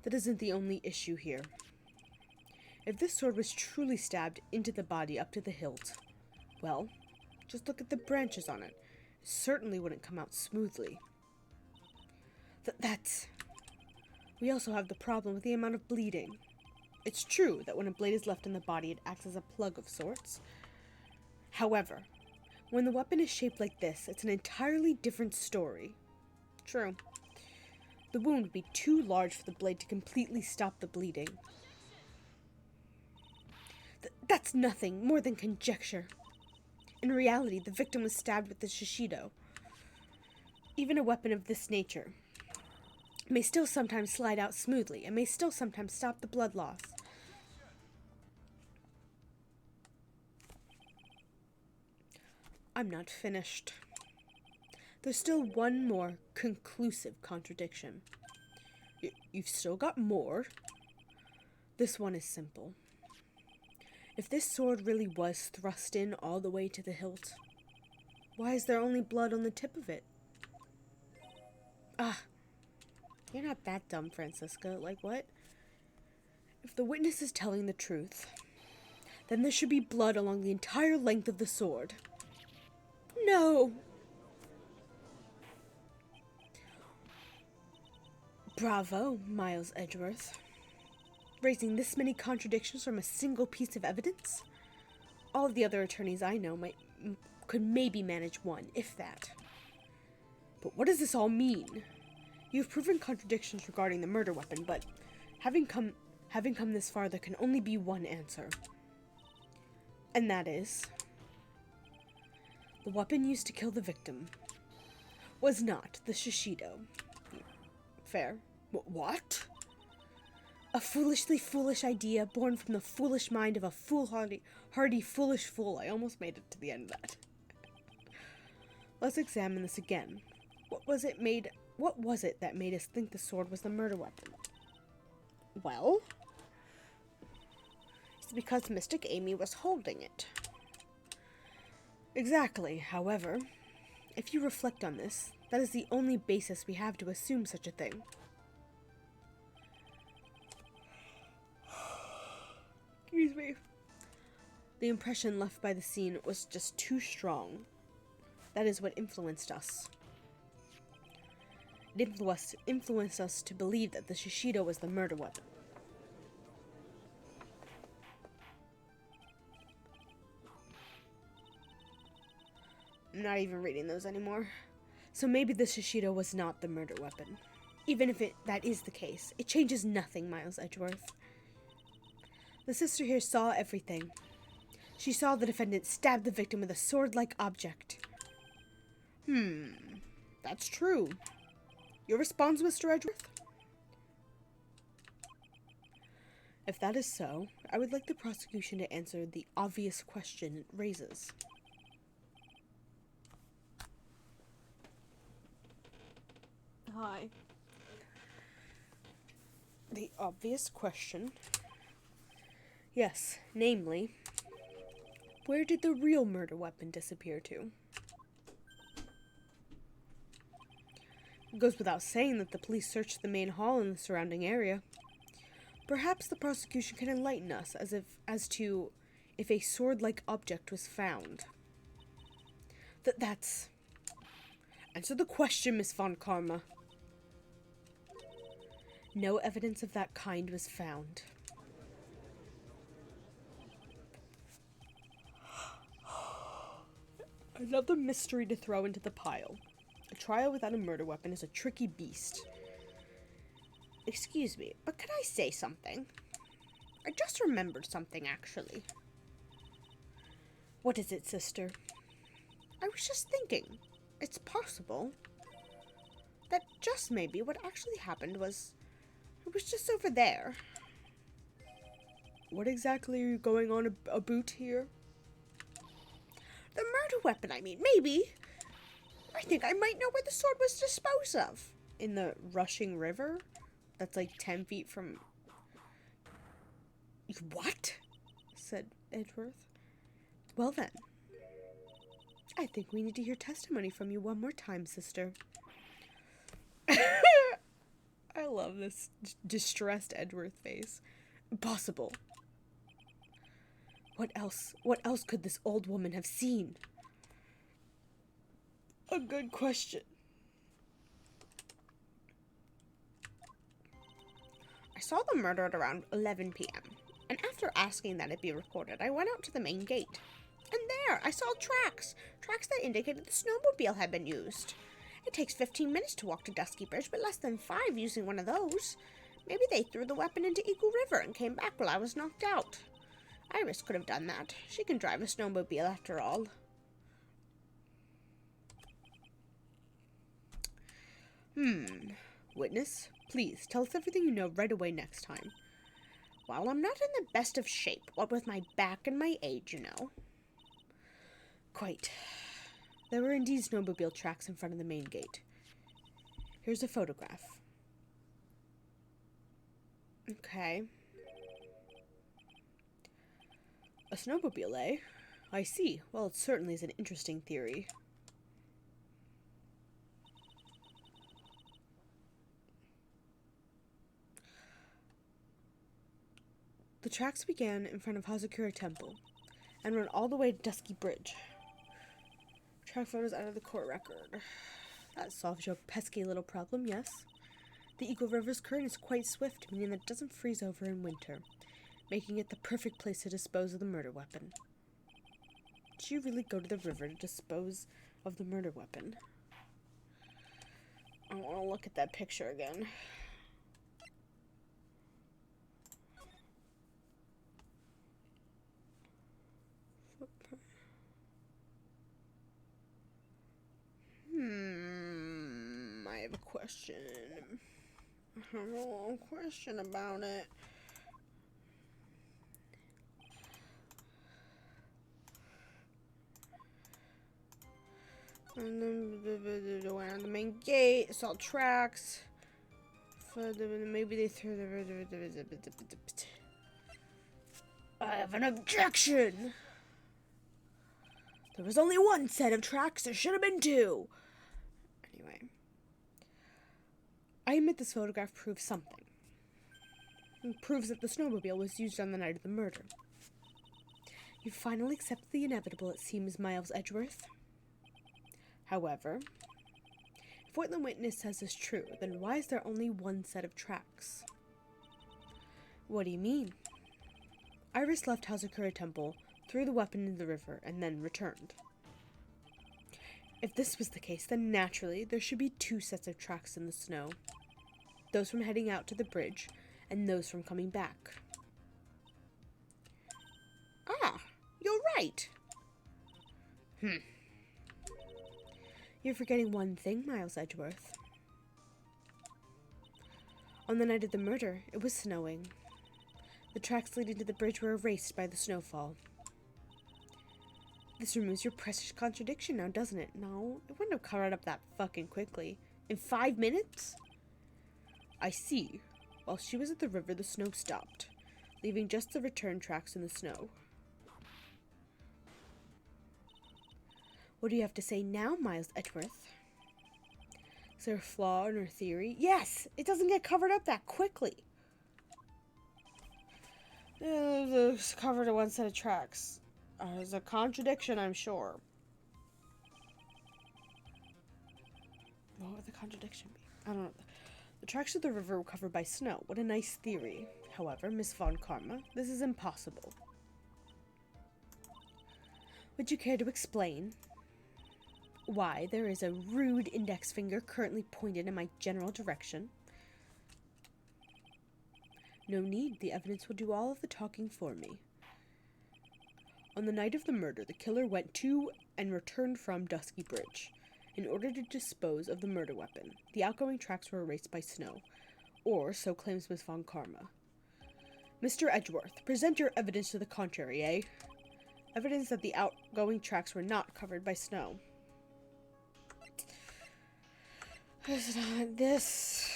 That isn't the only issue here. If this sword was truly stabbed into the body up to the hilt, well, just look at the branches on it. It certainly wouldn't come out smoothly. We also have the problem with the amount of bleeding. It's true that when a blade is left in the body, it acts as a plug of sorts. However, when the weapon is shaped like this, it's an entirely different story. True. The wound would be too large for the blade to completely stop the bleeding. That's nothing more than conjecture. In reality, the victim was stabbed with the Shishido. Even a weapon of this nature may still sometimes slide out smoothly, and may still sometimes stop the blood loss. I'm not finished. There's still one more conclusive contradiction. You've still got more. This one is simple. If this sword really was thrust in all the way to the hilt, why is there only blood on the tip of it? Ah, you're not that dumb, Francisca. Like, what? If the witness is telling the truth, then there should be blood along the entire length of the sword. No! Bravo, Miles Edgeworth. Raising this many contradictions from a single piece of evidence? All of the other attorneys I know could maybe manage one, if that. But what does this all mean? You've proven contradictions regarding the murder weapon, but having come this far, there can only be one answer. And that is, the weapon used to kill the victim was not the Shishido. Fair. What? A foolishly foolish idea born from the foolish mind of a foolhardy, foolish fool. I almost made it to the end of that. Let's examine this again. What was it that made us think the sword was the murder weapon? Well, it's because Mystic Amy was holding it. Exactly. However, if you reflect on this, that is the only basis we have to assume such a thing. Excuse me. The impression left by the scene was just too strong. That is what influenced us. It influenced us to believe that the Shishido was the murder weapon. I'm not even reading those anymore. So maybe the Shishido was not the murder weapon. Even if that is the case, it changes nothing, Miles Edgeworth. The sister here saw everything. She saw the defendant stab the victim with a sword-like object. That's true. Your response, Mr. Edgeworth? If that is so, I would like the prosecution to answer the obvious question it raises. Hi. The obvious question? Yes, namely, where did the real murder weapon disappear to? It goes without saying that the police searched the main hall and the surrounding area. Perhaps the prosecution can enlighten us as to if a sword-like object was found. That's... Answer the question, Miss Von Karma. No evidence of that kind was found. Another mystery to throw into the pile. A trial without a murder weapon is a tricky beast. Excuse me, but could I say something? I just remembered something, actually. What is it, sister? I was just thinking. It's possible that just maybe what actually happened was... It was just over there. What exactly are you going on about here? The murder weapon, I mean. Maybe. I think I might know where the sword was disposed of. In the rushing river? That's like 10 feet from... What? Said Edgeworth. Well then. I think we need to hear testimony from you one more time, sister. I love this distressed Edgeworth face. Impossible. What else could this old woman have seen? A good question. I saw the murder at around 11 p.m. And after asking that it be recorded, I went out to the main gate. And there! I saw tracks! Tracks that indicated the snowmobile had been used. It takes 15 minutes to walk to Dusky Bridge, but less than 5 using one of those. Maybe they threw the weapon into Eagle River and came back while I was knocked out. Iris could have done that. She can drive a snowmobile after all. Witness, please tell us everything you know right away next time. Well, I'm not in the best of shape, what with my back and my age, you know. Quite. There were indeed snowmobile tracks in front of the main gate. Here's a photograph. Okay. A snowmobile, eh? I see. Well, it certainly is an interesting theory. The tracks began in front of Hazakura Temple and run all the way to Dusky Bridge. Track photos out of the court record. That solves your pesky little problem, yes? The Eagle River's current is quite swift, meaning that it doesn't freeze over in winter, making it the perfect place to dispose of the murder weapon. Did you really go to the river to dispose of the murder weapon? I want to look at that picture again. I have a question. I have a little question about it. And then went on the main gate, saw tracks. Maybe they threw the. I have an objection! There was only one set of tracks, there should have been two! Anyway. I admit this photograph proves something. It proves that the snowmobile was used on the night of the murder. You finally accept the inevitable, it seems, Miles Edgeworth. However, if what the witness says is true, then why is there only one set of tracks? What do you mean? Iris left Hazakura Temple, threw the weapon into the river, and then returned. If this was the case, then naturally there should be two sets of tracks in the snow. Those from heading out to the bridge, and those from coming back. Ah, you're right. You're forgetting one thing, Miles Edgeworth. On the night of the murder, it was snowing. The tracks leading to the bridge were erased by the snowfall. This removes your precious contradiction now, doesn't it? No, it wouldn't have covered up that fucking quickly. In 5 minutes? I see. While she was at the river, the snow stopped, leaving just the return tracks in the snow. What do you have to say now, Miles Edgeworth? Is there a flaw in her theory? Yes! It doesn't get covered up that quickly. It's covered in one set of tracks. There's a contradiction, I'm sure. What would the contradiction be? I don't know. The tracks of the river were covered by snow. What a nice theory. However, Miss Von Karma, this is impossible. Would you care to explain why there is a rude index finger currently pointed in my general direction? No need. The evidence will do all of the talking for me. On the night of the murder, the killer went to and returned from Dusky Bridge in order to dispose of the murder weapon. The outgoing tracks were erased by snow, or so claims Miss Von Karma. Mr. Edgeworth, present your evidence to the contrary, eh? Evidence that the outgoing tracks were not covered by snow. It's not this.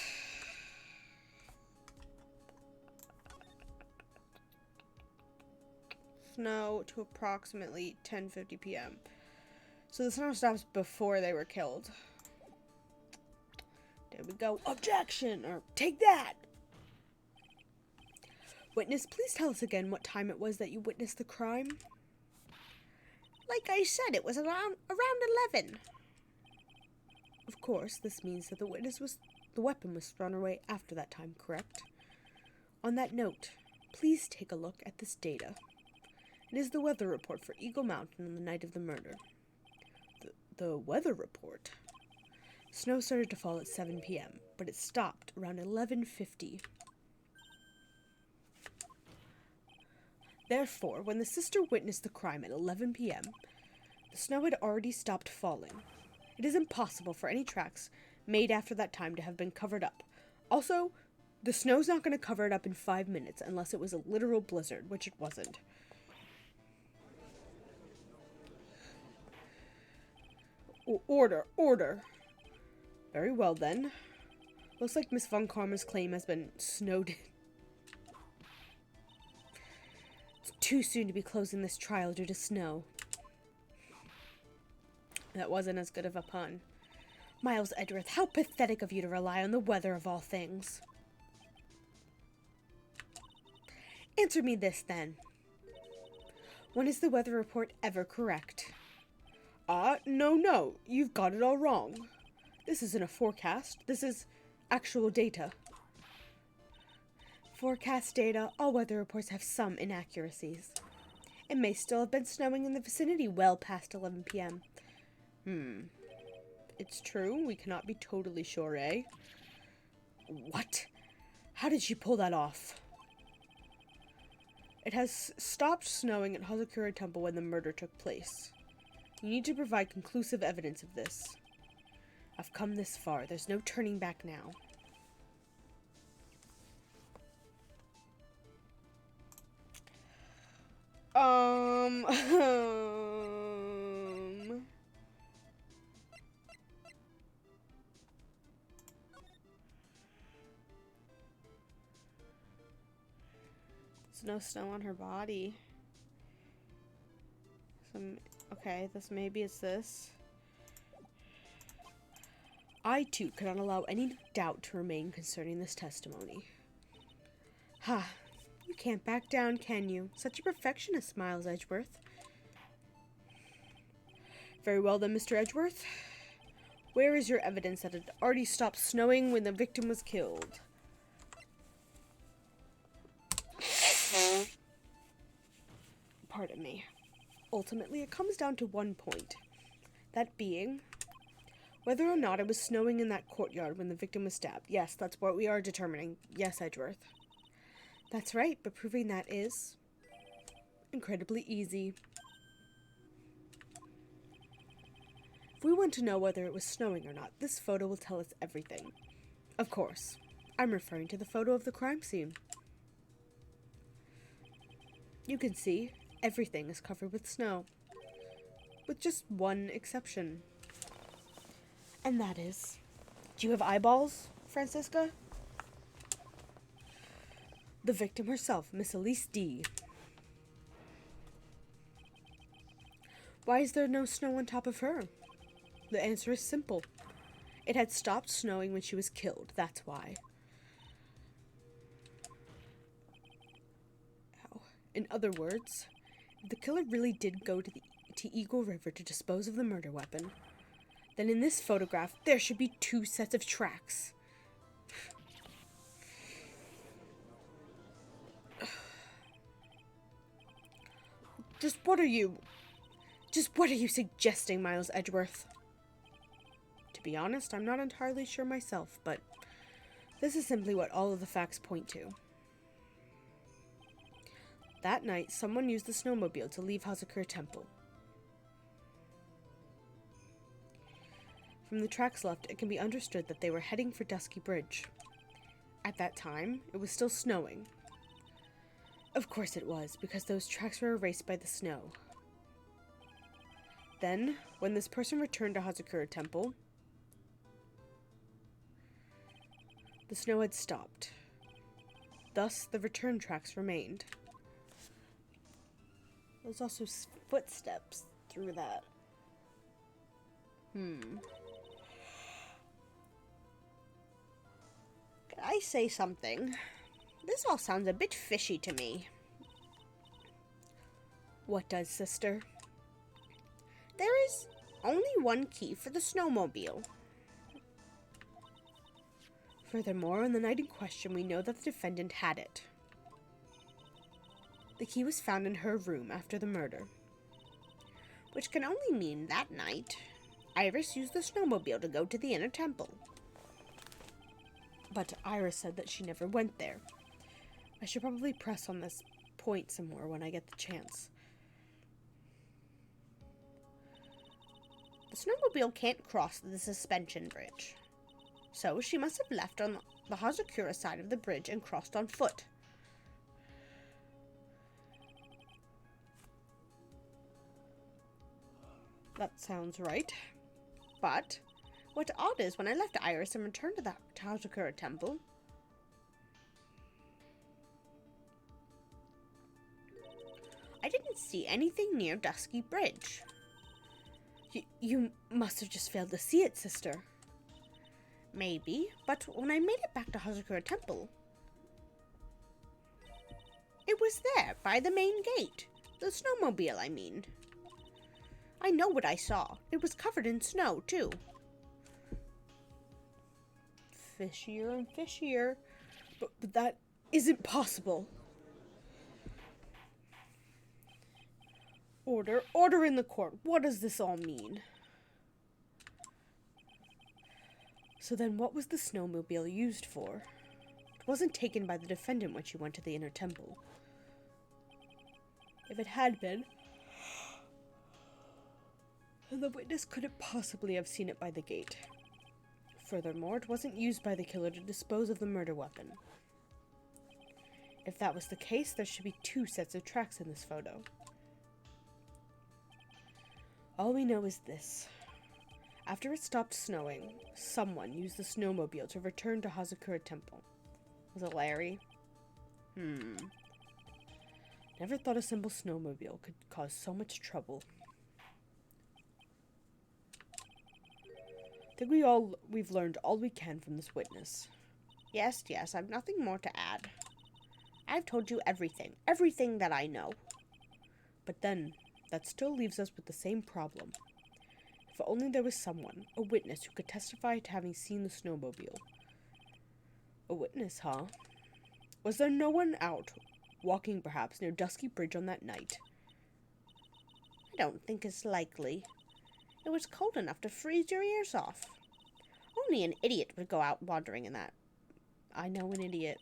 Snow to approximately 10:50 p.m. So the snow stops before they were killed. There we go. Objection! Or take that! Witness, please tell us again what time it was that you witnessed the crime. Like I said, it was around 11. Of course, this means that the weapon was thrown away after that time, correct? On that note, please take a look at this data. It is the weather report for Eagle Mountain on the night of the murder. The weather report? Snow started to fall at 7 p.m., but it stopped around 11:50. Therefore, when the sister witnessed the crime at 11 p.m., the snow had already stopped falling. It is impossible for any tracks made after that time to have been covered up. Also, the snow's not going to cover it up in 5 minutes unless it was a literal blizzard, which it wasn't. Order. Very well, then. Looks like Miss Von Karma's claim has been snowed in. It's too soon to be closing this trial due to snow. That wasn't as good of a pun. Miles Edgeworth, how pathetic of you to rely on the weather of all things. Answer me this, then. When is the weather report ever correct? No, you've got it all wrong. This isn't a forecast, this is actual data. Forecast data, all weather reports have some inaccuracies. It may still have been snowing in the vicinity well past 11 p.m. It's true, we cannot be totally sure, eh? What? How did she pull that off? It has stopped snowing at Hazakura Temple when the murder took place. You need to provide conclusive evidence of this. I've come this far. There's no turning back now. There's no snow on her body. Okay, maybe it's this. I, too, cannot allow any doubt to remain concerning this testimony. You can't back down, can you? Such a perfectionist, Miles Edgeworth. Very well then, Mr. Edgeworth. Where is your evidence that it already stopped snowing when the victim was killed? Pardon me. Ultimately, it comes down to one point. That being, whether or not it was snowing in that courtyard when the victim was stabbed. Yes, that's what we are determining. Yes, Edgeworth. That's right, but proving that is incredibly easy. If we want to know whether it was snowing or not, this photo will tell us everything. Of course, I'm referring to the photo of the crime scene. You can see, everything is covered with snow. With just one exception. And that is... Do you have eyeballs, Francisca? The victim herself, Miss Elise D. Why is there no snow on top of her? The answer is simple. It had stopped snowing when she was killed, that's why. In other words, if the killer really did go to Eagle River to dispose of the murder weapon, then in this photograph, there should be 2 sets of tracks. Just what are you suggesting, Miles Edgeworth? To be honest, I'm not entirely sure myself, but this is simply what all of the facts point to. That night, someone used the snowmobile to leave Hazakura Temple. From the tracks left, it can be understood that they were heading for Dusky Bridge. At that time, it was still snowing. Of course it was, because those tracks were erased by the snow. Then, when this person returned to Hazakura Temple, the snow had stopped. Thus, the return tracks remained. There's also footsteps through that. Can I say something? This all sounds a bit fishy to me. What does, sister? There is only one key for the snowmobile. Furthermore, on the night in question, we know that the defendant had it. The key was found in her room after the murder. Which can only mean that night, Iris used the snowmobile to go to the inner temple. But Iris said that she never went there. I should probably press on this point some more when I get the chance. The snowmobile can't cross the suspension bridge. So she must have left on the Hazakura side of the bridge and crossed on foot. That sounds right. But what's odd is when I left Iris and returned to the Hazakura temple, I didn't see anything near Dusky Bridge. You must have just failed to see it, sister. Maybe, but when I made it back to Hazakura Temple, it was there, by the main gate. The snowmobile, I mean. I know what I saw. It was covered in snow, too. Fishier and fishier. But that isn't possible. Order in the court. What does this all mean? So then what was the snowmobile used for? It wasn't taken by the defendant when she went to the inner temple. If it had been, the witness couldn't possibly have seen it by the gate. Furthermore, it wasn't used by the killer to dispose of the murder weapon. If that was the case, there should be 2 sets of tracks in this photo. All we know is this. After it stopped snowing, someone used the snowmobile to return to Hazakura Temple. Was it Larry? Never thought a simple snowmobile could cause so much trouble. I think we've learned all we can from this witness. Yes, I've nothing more to add. I've told you everything that I know. But then, that still leaves us with the same problem. If only there was someone, a witness, who could testify to having seen the snowmobile. A witness, huh? Was there no one out, walking perhaps near Dusky Bridge on that night? I don't think it's likely. It was cold enough to freeze your ears off. Only an idiot would go out wandering in that. I know an idiot.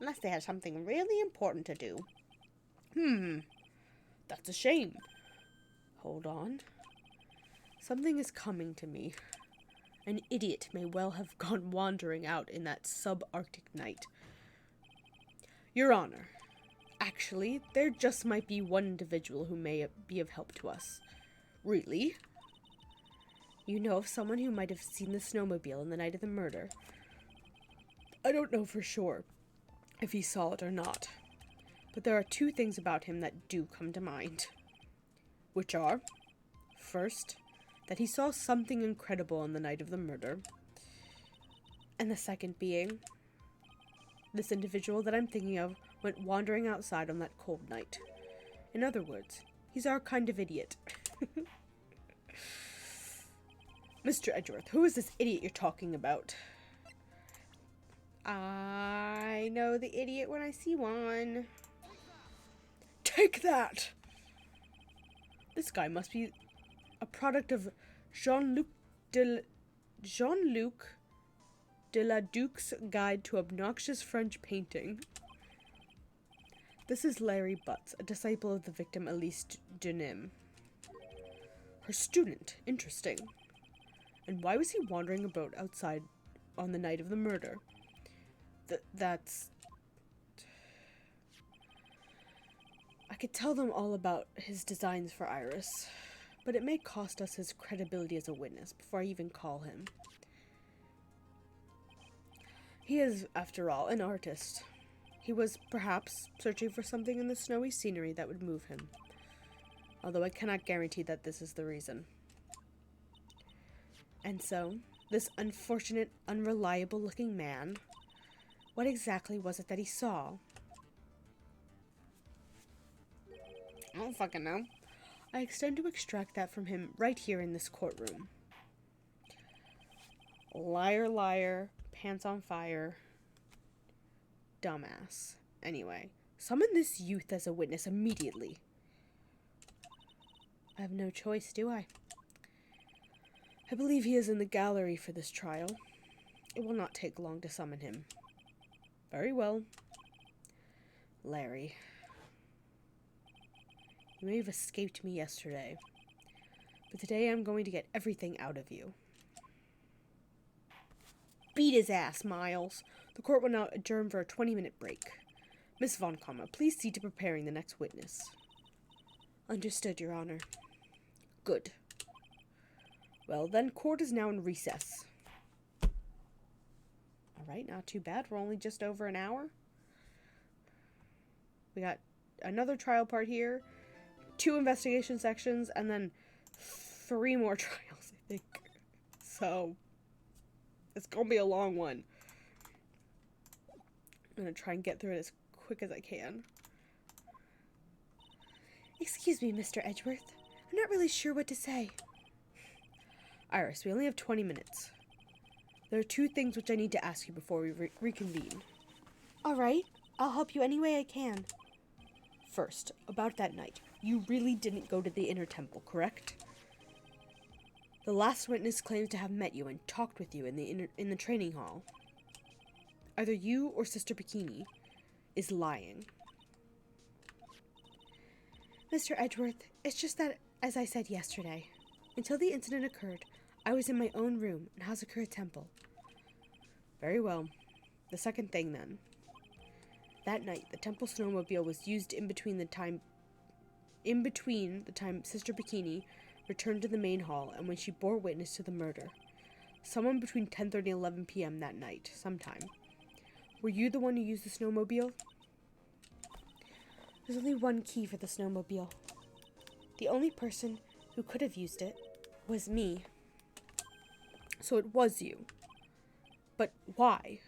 Unless they had something really important to do. That's a shame. Hold on. Something is coming to me. An idiot may well have gone wandering out in that subarctic night. Your Honor, actually, there just might be one individual who may be of help to us. Really? You know of someone who might have seen the snowmobile on the night of the murder? I don't know for sure if he saw it or not, but there are 2 things about him that do come to mind. Which are, first, that he saw something incredible on the night of the murder, and the second being, this individual that I'm thinking of went wandering outside on that cold night. In other words, he's our kind of idiot. Mr. Edgeworth, who is this idiot you're talking about? I know the idiot when I see one. Take that! This guy must be a product of Jean-Luc Deladuc's Guide to Obnoxious French Painting. This is Larry Butts, a disciple of the victim Elise Denim. Her student. Interesting. And why was he wandering about outside on the night of the murder? That's... I could tell them all about his designs for Iris, but it may cost us his credibility as a witness before I even call him. He is, after all, an artist. He was, perhaps, searching for something in the snowy scenery that would move him. Although I cannot guarantee that this is the reason. And so, this unfortunate, unreliable-looking man, what exactly was it that he saw? I don't fucking know. I extend to extract that from him right here in this courtroom. Liar, liar, pants on fire, dumbass. Anyway, Summon this youth as a witness immediately. I have no choice, do I? I believe he is in the gallery for this trial. It will not take long to summon him. Very well. Larry. You may have escaped me yesterday, but today I'm going to get everything out of you. Beat his ass, Miles. The court will now adjourn for a 20-minute break. Miss Von Kamma, please see to preparing the next witness. Understood, Your Honor. Good. Well, then, court is now in recess. Alright, not too bad. We're only just over an hour. We got another trial part here, 2 investigation sections, and then 3 more trials, I think. So, it's gonna be a long one. I'm gonna try and get through it as quick as I can. Excuse me, Mr. Edgeworth. I'm not really sure what to say. Iris, we only have 20 minutes. There are 2 things which I need to ask you before we reconvene. Alright, I'll help you any way I can. First, about that night. You really didn't go to the inner temple, correct? The last witness claims to have met you and talked with you in the training hall. Either you or Sister Bikini is lying. Mr. Edgeworth, it's just that, as I said yesterday, until the incident occurred, I was in my own room in Hazakura Temple. Very well. The second thing, then. That night, the temple snowmobile was used in between the time Sister Bikini returned to the main hall and when she bore witness to the murder. Someone between 10:30 and 11 p.m. that night, sometime. Were you the one who used the snowmobile? There's only one key for the snowmobile. The only person who could have used it was me. So it was you. But why?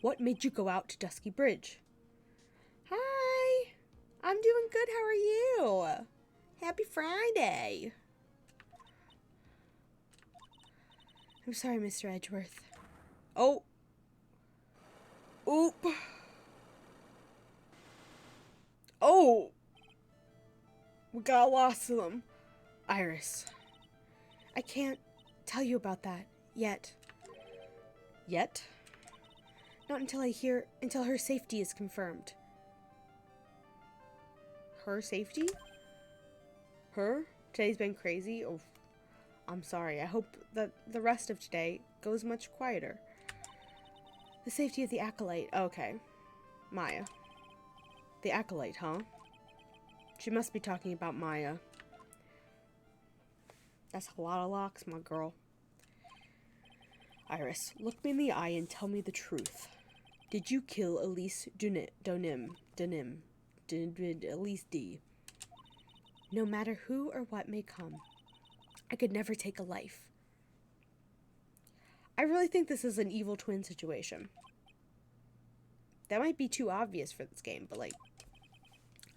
What made you go out to Dusky Bridge? Hi! I'm doing good, how are you? Happy Friday! I'm sorry, Mr. Edgeworth. Oh! Oop! Oh! We got lost of them. Iris. I can't tell you about that yet. Yet? Not until her safety is confirmed. Her safety? Her? Today's been crazy? Oh, I'm sorry. I hope that the rest of today goes much quieter. The safety of the Acolyte. Okay. Maya. The Acolyte, huh? She must be talking about Maya. That's a lot of locks, my girl. Iris, look me in the eye and tell me the truth. Did you kill Elise Elise D? No matter who or what may come, I could never take a life. I really think this is an evil twin situation. That might be too obvious for this game, but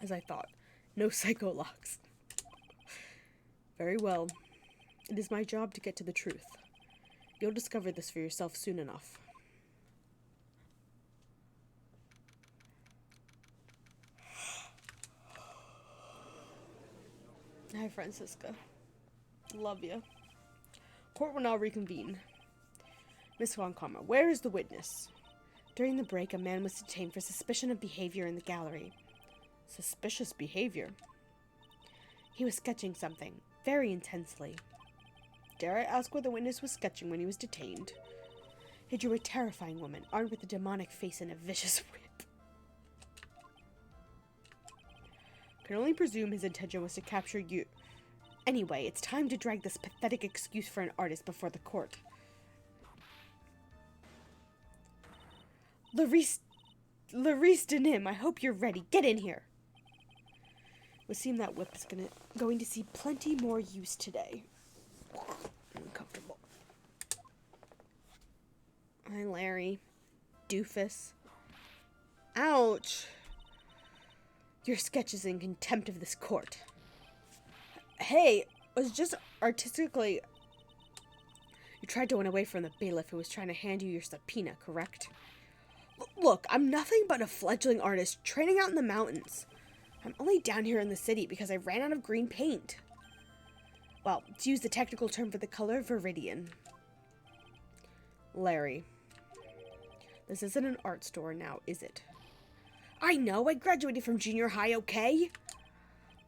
as I thought, no psycho locks. Very well. It is my job to get to the truth. You'll discover this for yourself soon enough. Hi, Francisca. Love you. Court will now reconvene. Miss Von Kamma, where is the witness? During the break, a man was detained for suspicion of behavior in the gallery. Suspicious behavior? He was sketching something, very intensely. Dare I ask what the witness was sketching when he was detained? He drew a terrifying woman, armed with a demonic face and a vicious whip. Can only presume his intention was to capture you. Anyway, it's time to drag this pathetic excuse for an artist before the court. Larice Denim, I hope you're ready. Get in here. It would seem that whip is going to see plenty more use today. Uncomfortable. Hi, Larry. Doofus. Ouch. Your sketch is in contempt of this court. Hey, it was just artistically... You tried to run away from the bailiff who was trying to hand you your subpoena, correct? Look, I'm nothing but a fledgling artist training out in the mountains. I'm only down here in the city because I ran out of green paint. Well, to use the technical term for the color, viridian. Larry. This isn't an art store now, is it? I know, I graduated from junior high, okay?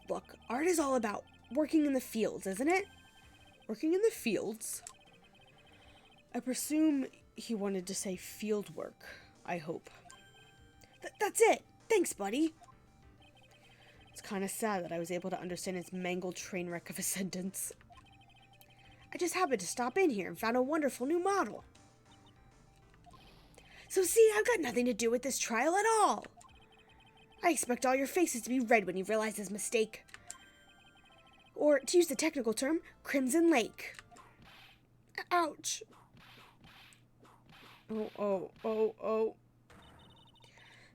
Look, art is all about working in the fields, isn't it? Working in the fields? I presume he wanted to say field work, I hope. That's it! Thanks, buddy! It's kind of sad that I was able to understand his mangled train wreck of a sentence. I just happened to stop in here and found a wonderful new model. So see, I've got nothing to do with this trial at all. I expect all your faces to be red when you realize this mistake. Or, to use the technical term, Crimson Lake. Ouch. Oh.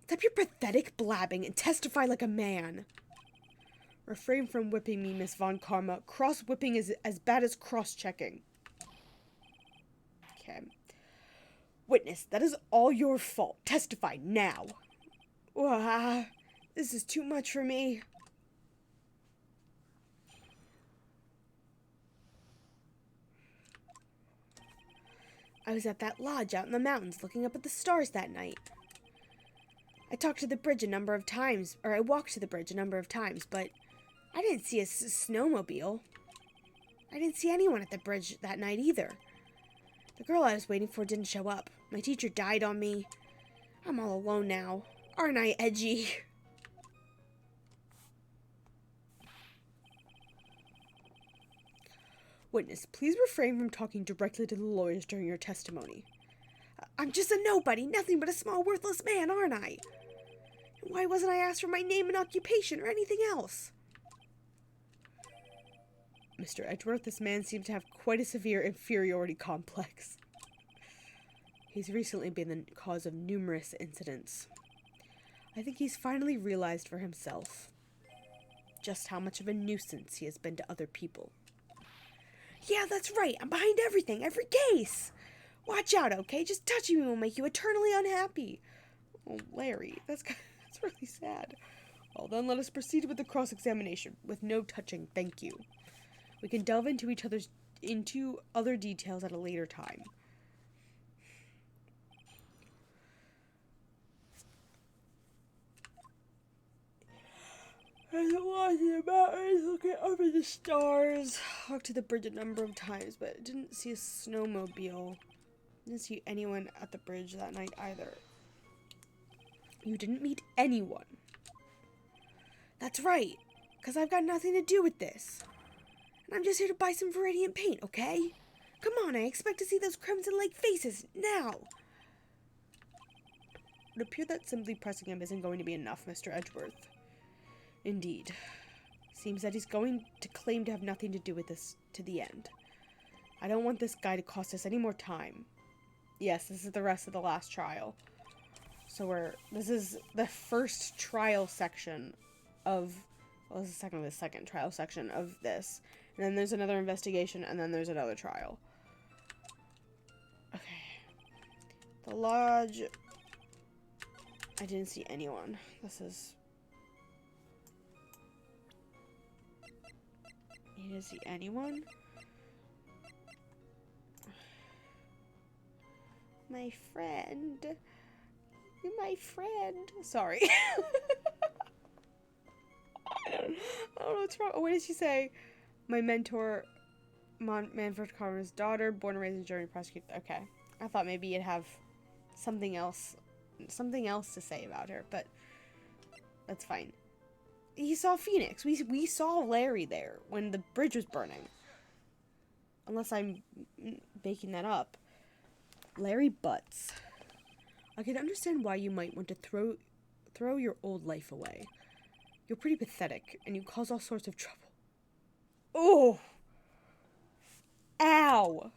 Stop your pathetic blabbing and testify like a man. Refrain from whipping me, Miss Von Karma. Cross-whipping is as bad as cross-checking. Okay. Witness, that is all your fault. Testify now. This is too much for me. I was at that lodge out in the mountains looking up at the stars that night. I walked to the bridge a number of times, but I didn't see a snowmobile. I didn't see anyone at the bridge that night either. The girl I was waiting for didn't show up. My teacher died on me. I'm all alone now. Aren't I edgy? Witness, please refrain from talking directly to the lawyers during your testimony. I'm just a nobody, nothing but a small worthless man, aren't I? Why wasn't I asked for my name and occupation or anything else? Mr. Edgeworth, this man seems to have quite a severe inferiority complex. He's recently been the cause of numerous incidents. I think he's finally realized for himself just how much of a nuisance he has been to other people. Yeah, that's right. I'm behind everything, every case. Watch out, okay? Just touching me will make you eternally unhappy. Oh, Larry, that's really sad. Well, then let us proceed with the cross-examination, with no touching, thank you. We can delve into other details at a later time. I was walking the mountains, looking up at the stars. Walked to the bridge a number of times, but didn't see a snowmobile. Didn't see anyone at the bridge that night either. You didn't meet anyone. That's right, because I've got nothing to do with this. And I'm just here to buy some Viridian paint, okay? Come on, I expect to see those Crimson Lake faces, now! It would appear that simply pressing him isn't going to be enough, Mr. Edgeworth. Indeed. Seems that he's going to claim to have nothing to do with this to the end. I don't want this guy to cost us any more time. Yes, this is the rest of the last trial. So this is the first trial section of, well, this is the second trial section of this. And then there's another investigation, and then there's another trial. Okay. The lodge. I didn't see anyone. You didn't see anyone? My friend. You're my friend. Sorry. I don't know what's wrong. Oh, what did she say? My mentor, Manfred Carver's daughter, born and raised in Germany, prosecuted. Okay. I thought maybe you'd have something else to say about her, but that's fine. He saw Phoenix. We saw Larry there when the bridge was burning. Unless I'm making that up. Larry Butts. I can understand why you might want to throw your old life away. You're pretty pathetic, and you cause all sorts of trouble. Oh! Ow!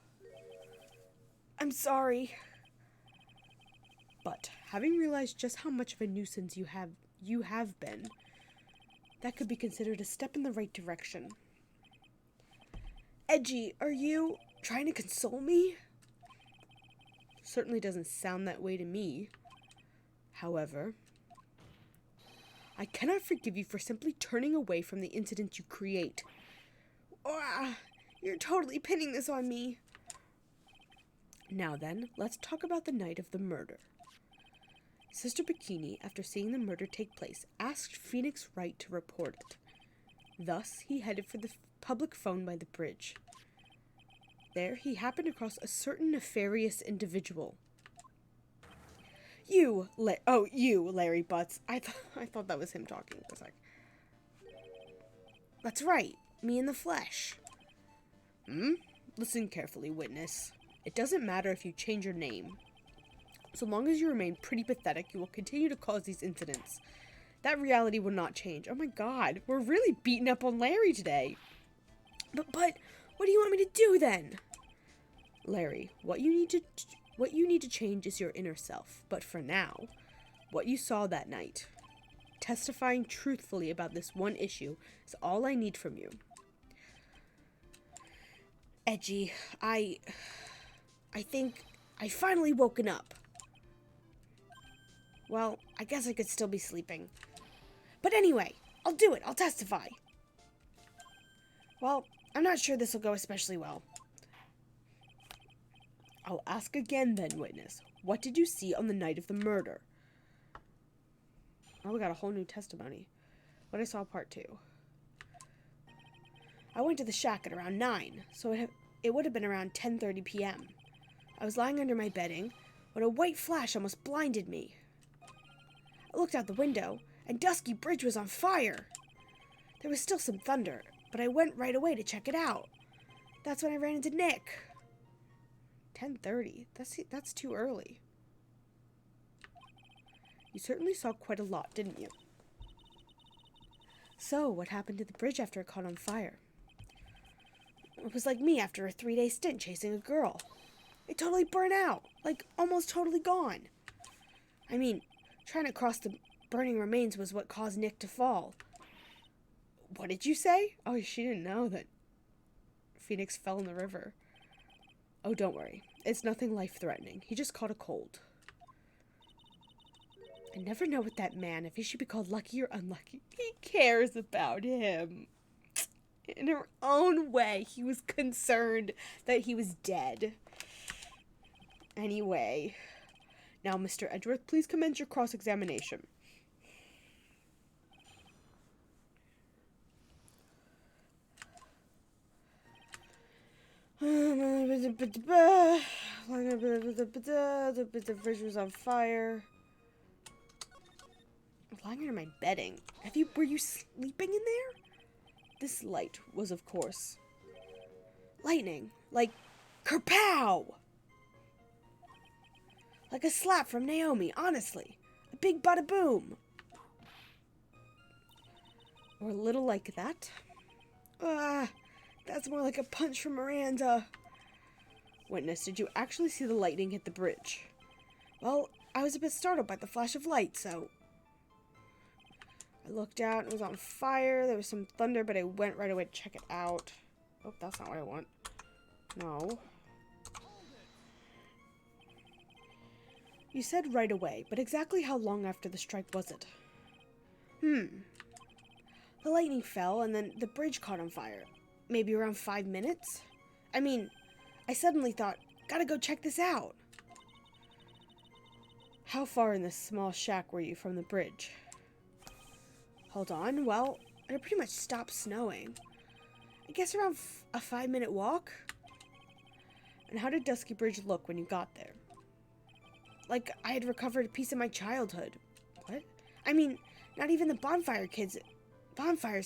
I'm sorry. But, having realized just how much of a nuisance you have been, that could be considered a step in the right direction. Edgy, are you trying to console me? Certainly doesn't sound that way to me. However, I cannot forgive you for simply turning away from the incident you create. You're totally pinning this on me. Now then, let's talk about the night of the murder. Sister Bikini, after seeing the murder take place, asked Phoenix Wright to report it. Thus, he headed for the public phone by the bridge. There, he happened across a certain nefarious individual. You, Larry Butts. I thought that was him talking for a sec. That's right, me in the flesh. Listen carefully, witness. It doesn't matter if you change your name. So long as you remain pretty pathetic, you will continue to cause these incidents. That reality will not change. Oh my god, we're really beating up on Larry today. But, what do you want me to do then? Larry, what you need to change is your inner self. But for now, what you saw that night, testifying truthfully about this one issue, is all I need from you. Edgy, I think I finally woken up. Well, I guess I could still be sleeping. But anyway, I'll do it. I'll testify. Well, I'm not sure this will go especially well. I'll ask again then, witness. What did you see on the night of the murder? Oh, we got a whole new testimony. What I saw part 2. I went to the shack at around 9, so it would have been around 10:30 p.m. I was lying under my bedding when a white flash almost blinded me. I looked out the window, and Dusky Bridge was on fire. There was still some thunder, but I went right away to check it out. That's when I ran into Nick. 10:30? That's too early. You certainly saw quite a lot, didn't you? So, what happened to the bridge after it caught on fire? It was like me after a 3-day stint chasing a girl. It totally burned out, like almost totally gone. I mean, trying to cross the burning remains was what caused Nick to fall. What did you say? Oh, she didn't know that Phoenix fell in the river. Oh, don't worry. It's nothing life-threatening. He just caught a cold. I never know with that man if he should be called lucky or unlucky. He cares about him. In her own way, he was concerned that he was dead. Anyway. Now, Mr. Edgeworth, please commence your cross-examination. The fridge was on fire. Lying under my bedding. Were you sleeping in there? This light was, of course, lightning. Like, kerpow! Like a slap from Naomi, honestly. A big bada boom. Or a little like that. That's more like a punch from Miranda. Witness, did you actually see the lightning hit the bridge? Well, I was a bit startled by the flash of light, so I looked out, it was on fire, there was some thunder, but I went right away to check it out. Oh, that's not what I want. No. You said right away, but exactly how long after the strike was it? The lightning fell, and then the bridge caught on fire. Maybe around 5 minutes? I mean, I suddenly thought, gotta go check this out. How far in this small shack were you from the bridge? Hold on, well, it had pretty much stopped snowing. I guess around a 5-minute walk? And how did Dusky Bridge look when you got there? Like I had recovered a piece of my childhood. What? I mean, not even the bonfires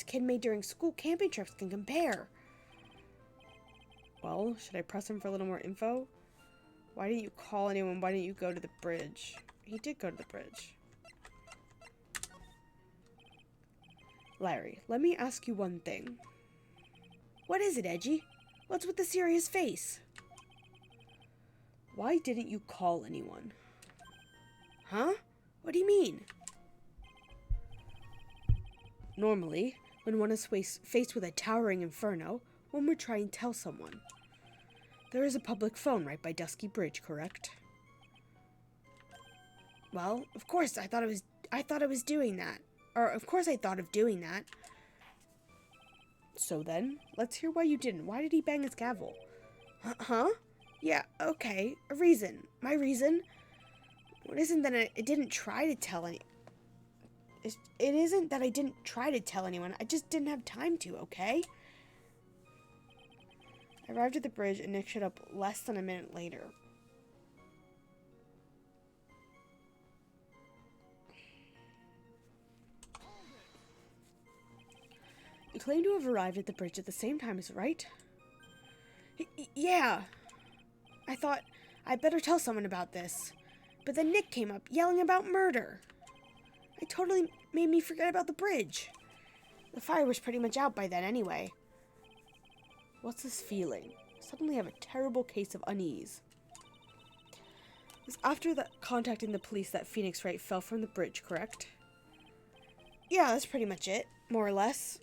kid made during school camping trips can compare. Well, should I press him for a little more info? Why didn't you call anyone? Why didn't you go to the bridge? He did go to the bridge. Larry, let me ask you one thing. What is it, Edgy? What's with the serious face? Why didn't you call anyone? Huh? What do you mean? Normally, when one is faced with a towering inferno, one would try and tell someone. There is a public phone right by Dusky Bridge, correct? Well, of course I thought I was doing that. Or, of course I thought of doing that. So then, let's hear why you didn't. Why did he bang his gavel? Huh? Yeah, okay. A reason. My reason? It isn't that I didn't try to tell any... It isn't that I didn't try to tell anyone. I just didn't have time to, okay? I arrived at the bridge and Nick showed up less than a minute later. You claim to have arrived at the bridge at the same time as Wright? Yeah. I thought I'd better tell someone about this. But then Nick came up yelling about murder. It totally made me forget about the bridge. The fire was pretty much out by then anyway. What's this feeling? Suddenly I have a terrible case of unease. It was after contacting the police that Phoenix Wright fell from the bridge, correct? Yeah, that's pretty much it. More or less.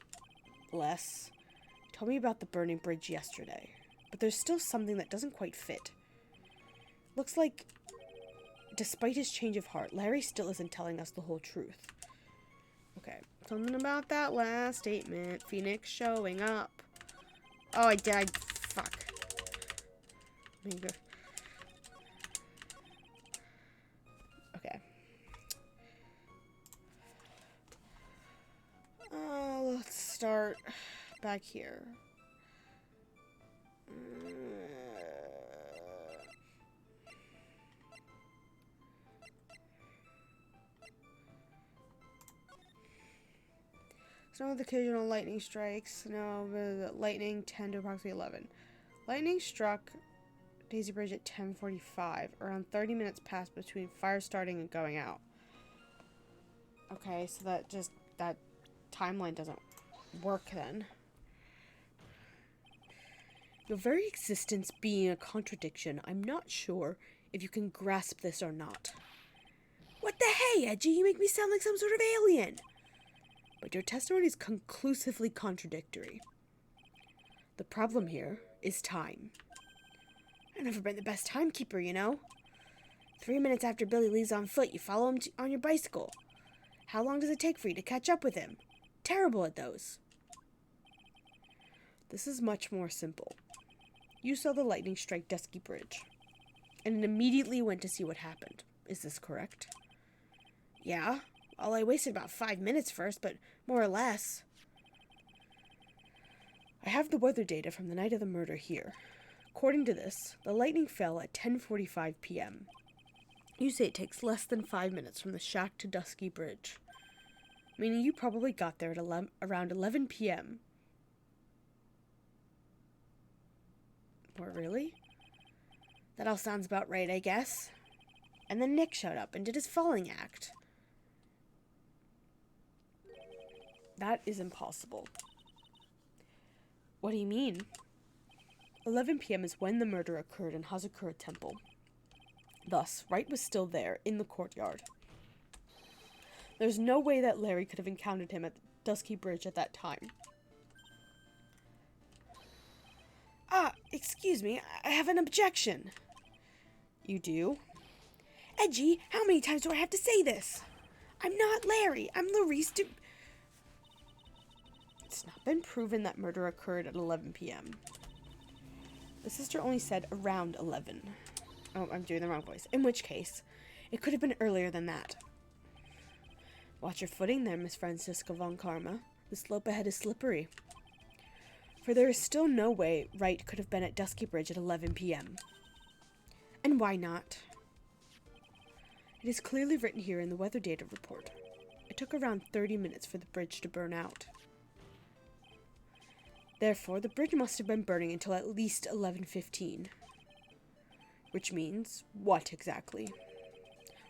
Less. He told me about the burning bridge yesterday. But there's still something that doesn't quite fit. Looks like, despite his change of heart, Larry still isn't telling us the whole truth. Okay, something about that last statement. Phoenix showing up. Oh, I died. Fuck. Okay. Let's start back here. Snow with occasional lightning strikes. Snow with lightning 10 to approximately 11. Lightning struck Daisy Bridge at 10:45. Around 30 minutes passed between fire starting and going out. Okay, so that timeline doesn't work then. Your very existence being a contradiction, I'm not sure if you can grasp this or not. What the hey, Edgy? You make me sound like some sort of alien. But your testimony is conclusively contradictory. The problem here is time. I've never been the best timekeeper, you know. 3 minutes after Billy leaves on foot, you follow him on your bicycle. How long does it take for you to catch up with him? Terrible at those. This is much more simple. You saw the lightning strike Dusky Bridge, and immediately went to see what happened. Is this correct? Yeah. Well, I wasted about 5 minutes first, but more or less. I have the weather data from the night of the murder here. According to this, the lightning fell at 10:45 p.m. You say it takes less than 5 minutes from the shack to Dusky Bridge, meaning you probably got there at around 11 p.m. Or really? That all sounds about right, I guess. And then Nick showed up and did his falling act. That is impossible. What do you mean? 11 p.m. is when the murder occurred in Hazakura Temple. Thus, Wright was still there, in the courtyard. There's no way that Larry could have encountered him at the Dusky Bridge at that time. Excuse me, I have an objection. You do? Edgy, how many times do I have to say this? I'm not Larry, I'm Larice It's not been proven that murder occurred at 11 p.m. The sister only said around 11. Oh, I'm doing the wrong voice. In which case, it could have been earlier than that. Watch your footing there, Miss Francisca von Karma. The slope ahead is slippery. For there is still no way Wright could have been at Dusky Bridge at 11 p.m. And why not? It is clearly written here in the weather data report. It took around 30 minutes for the bridge to burn out. Therefore, the bridge must have been burning until at least 11:15. Which means, what exactly?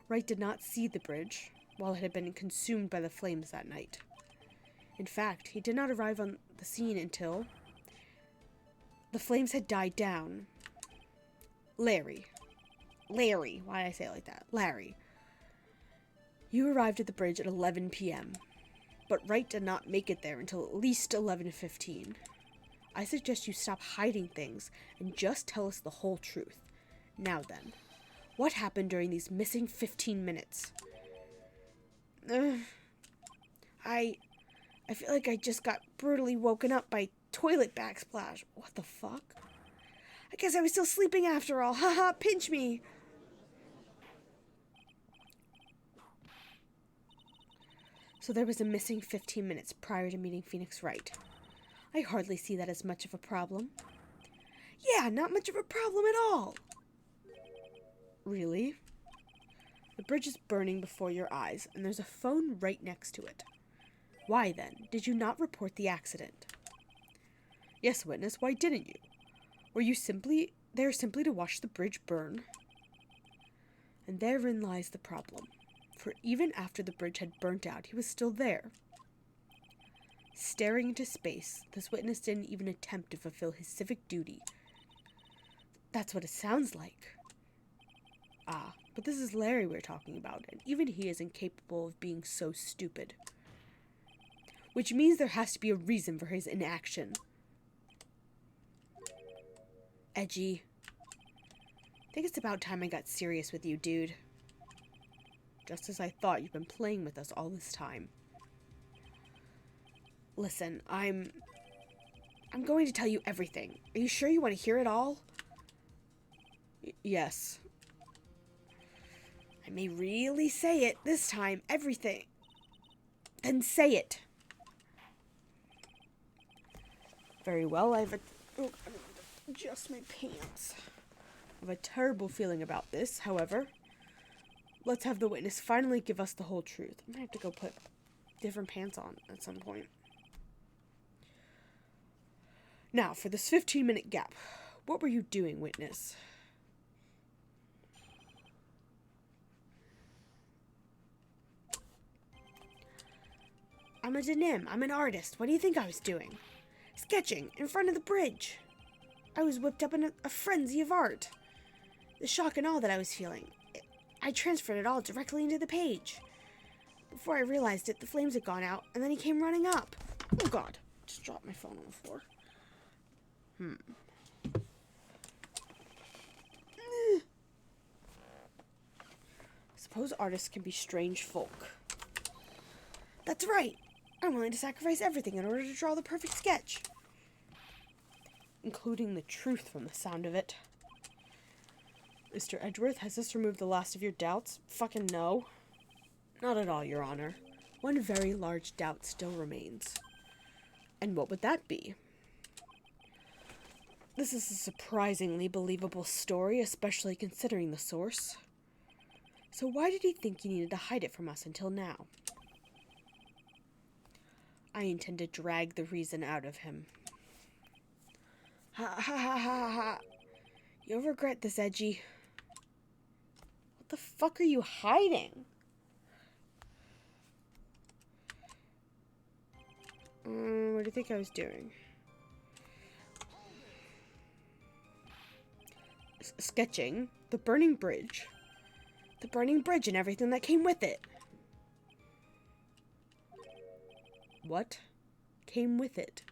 Wright did not see the bridge, while it had been consumed by the flames that night. In fact, he did not arrive on the scene until the flames had died down. Larry, why did I say it like that? Larry. You arrived at the bridge at 11 p.m., but Wright did not make it there until at least 11:15. I suggest you stop hiding things and just tell us the whole truth. Now then, What happened during these missing 15 minutes? I feel like I just got brutally woken up by toilet backsplash. What the fuck? I guess I was still sleeping after all. Haha, pinch me. So there was a missing 15 minutes prior to meeting Phoenix Wright. I hardly see that as much of a problem. Yeah, not much of a problem at all. Really? The bridge is burning before your eyes, and there's a phone right next to it. Why, then, did you not report the accident? Yes, witness, why didn't you? Were you there simply to watch the bridge burn? And therein lies the problem. For even after the bridge had burnt out, he was still there. Staring into space, this witness didn't even attempt to fulfill his civic duty. That's what it sounds like. Ah, but this is Larry we're talking about, and even he is incapable of being so stupid. Which means there has to be a reason for his inaction. Edgy. I think it's about time I got serious with you, dude. Just as I thought, you've been playing with us all this time. Listen, I'm going to tell you everything. Are you sure you want to hear it all? Yes. I may really say it this time, everything. Then say it. Very well, I'm gonna adjust my pants. I have a terrible feeling about this, however. Let's have the witness finally give us the whole truth. I might have to go put different pants on at some point. Now, for this 15-minute gap, what were you doing, witness? I'm a denim. I'm an artist. What do you think I was doing? Sketching in front of the bridge. I was whipped up in a frenzy of art. The shock and awe that I was feeling, I transferred it all directly into the page. Before I realized it, the flames had gone out, and then he came running up. Oh god, just dropped my phone on the floor. Suppose artists can be strange folk. That's right. I'm willing to sacrifice everything in order to draw the perfect sketch. Including the truth from the sound of it. Mr. Edgeworth, has this removed the last of your doubts? Fucking no. Not at all, Your Honor. One very large doubt still remains. And what would that be? This is a surprisingly believable story, especially considering the source. So why did he think he needed to hide it from us until now? I intend to drag the reason out of him. Ha ha ha ha ha. You'll regret this, Edgy. What the fuck are you hiding? What do you think I was doing? Sketching the burning bridge. The burning bridge and everything that came with it. What came with it?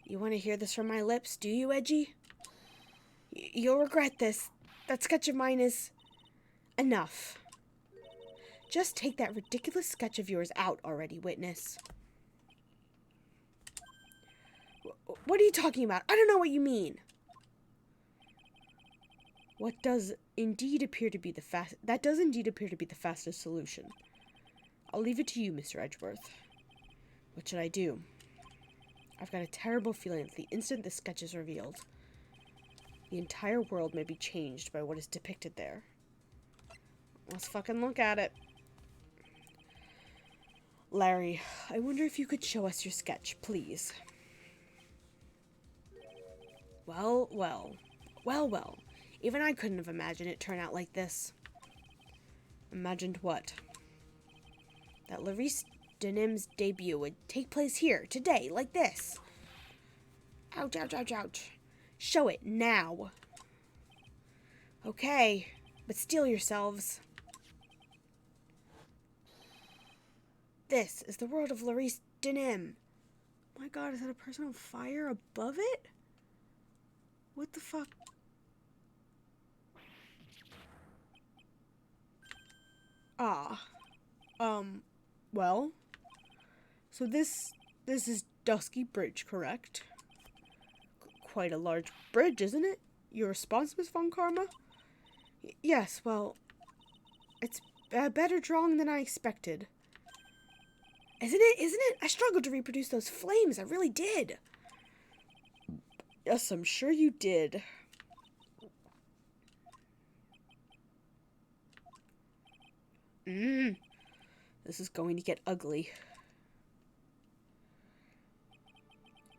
You want to hear this from my lips, do you, Edgy? You'll regret this. That sketch of mine is enough. Just take that ridiculous sketch of yours out already, witness. What are you talking about? I don't know what you mean. That does indeed appear to be the fastest solution. I'll leave it to you, Mr. Edgeworth. What should I do? I've got a terrible feeling that the instant this sketch is revealed, the entire world may be changed by what is depicted there. Let's fucking look at it. Larry, I wonder if you could show us your sketch, please. Well. Even I couldn't have imagined it turn out like this. Imagined what? That Larice Denim's debut would take place here, today, like this. Ouch, ouch, ouch, ouch. Show it, now. Okay, but steel yourselves. This is the world of Larice Denim. My god, is that a person on fire above it? What the fuck? Ah. Well. So this is Dusky Bridge, correct? Quite a large bridge, isn't it? Your response, Miss Von Karma? Yes, well, it's a better drawing than I expected. Isn't it? I struggled to reproduce those flames, I really did. Yes, I'm sure you did. This is going to get ugly.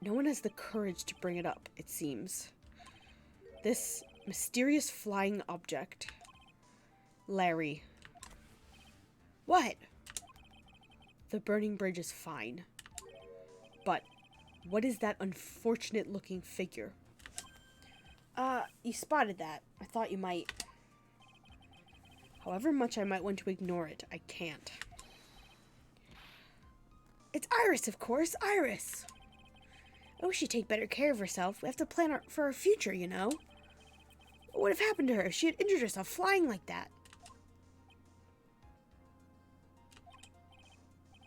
No one has the courage to bring it up, it seems. This mysterious flying object. Larry. What? The burning bridge is fine. But what is that unfortunate looking figure? You spotted that. I thought you might. However much I might want to ignore it, I can't. It's Iris, of course, Iris! Oh, she'd take better care of herself. We have to plan for our future, you know? What would have happened to her if she had injured herself flying like that?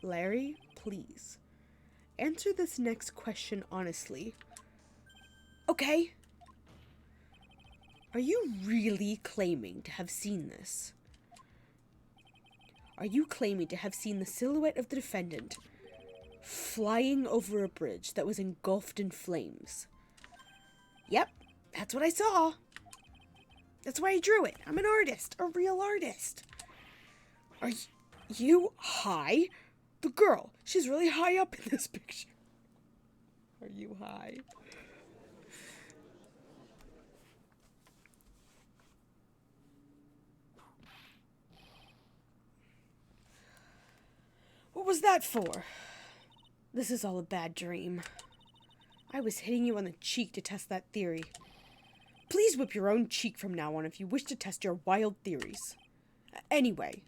Larry, please. Answer this next question honestly. Okay. Are you really claiming to have seen this? Are you claiming to have seen the silhouette of the defendant flying over a bridge that was engulfed in flames? Yep, that's what I saw. That's why I drew it. I'm an artist, a real artist. Are you high? The girl, she's really high up in this picture. Are you high? What was that for? This is all a bad dream. I was hitting you on the cheek to test that theory. Please whip your own cheek from now on if you wish to test your wild theories. Anyway,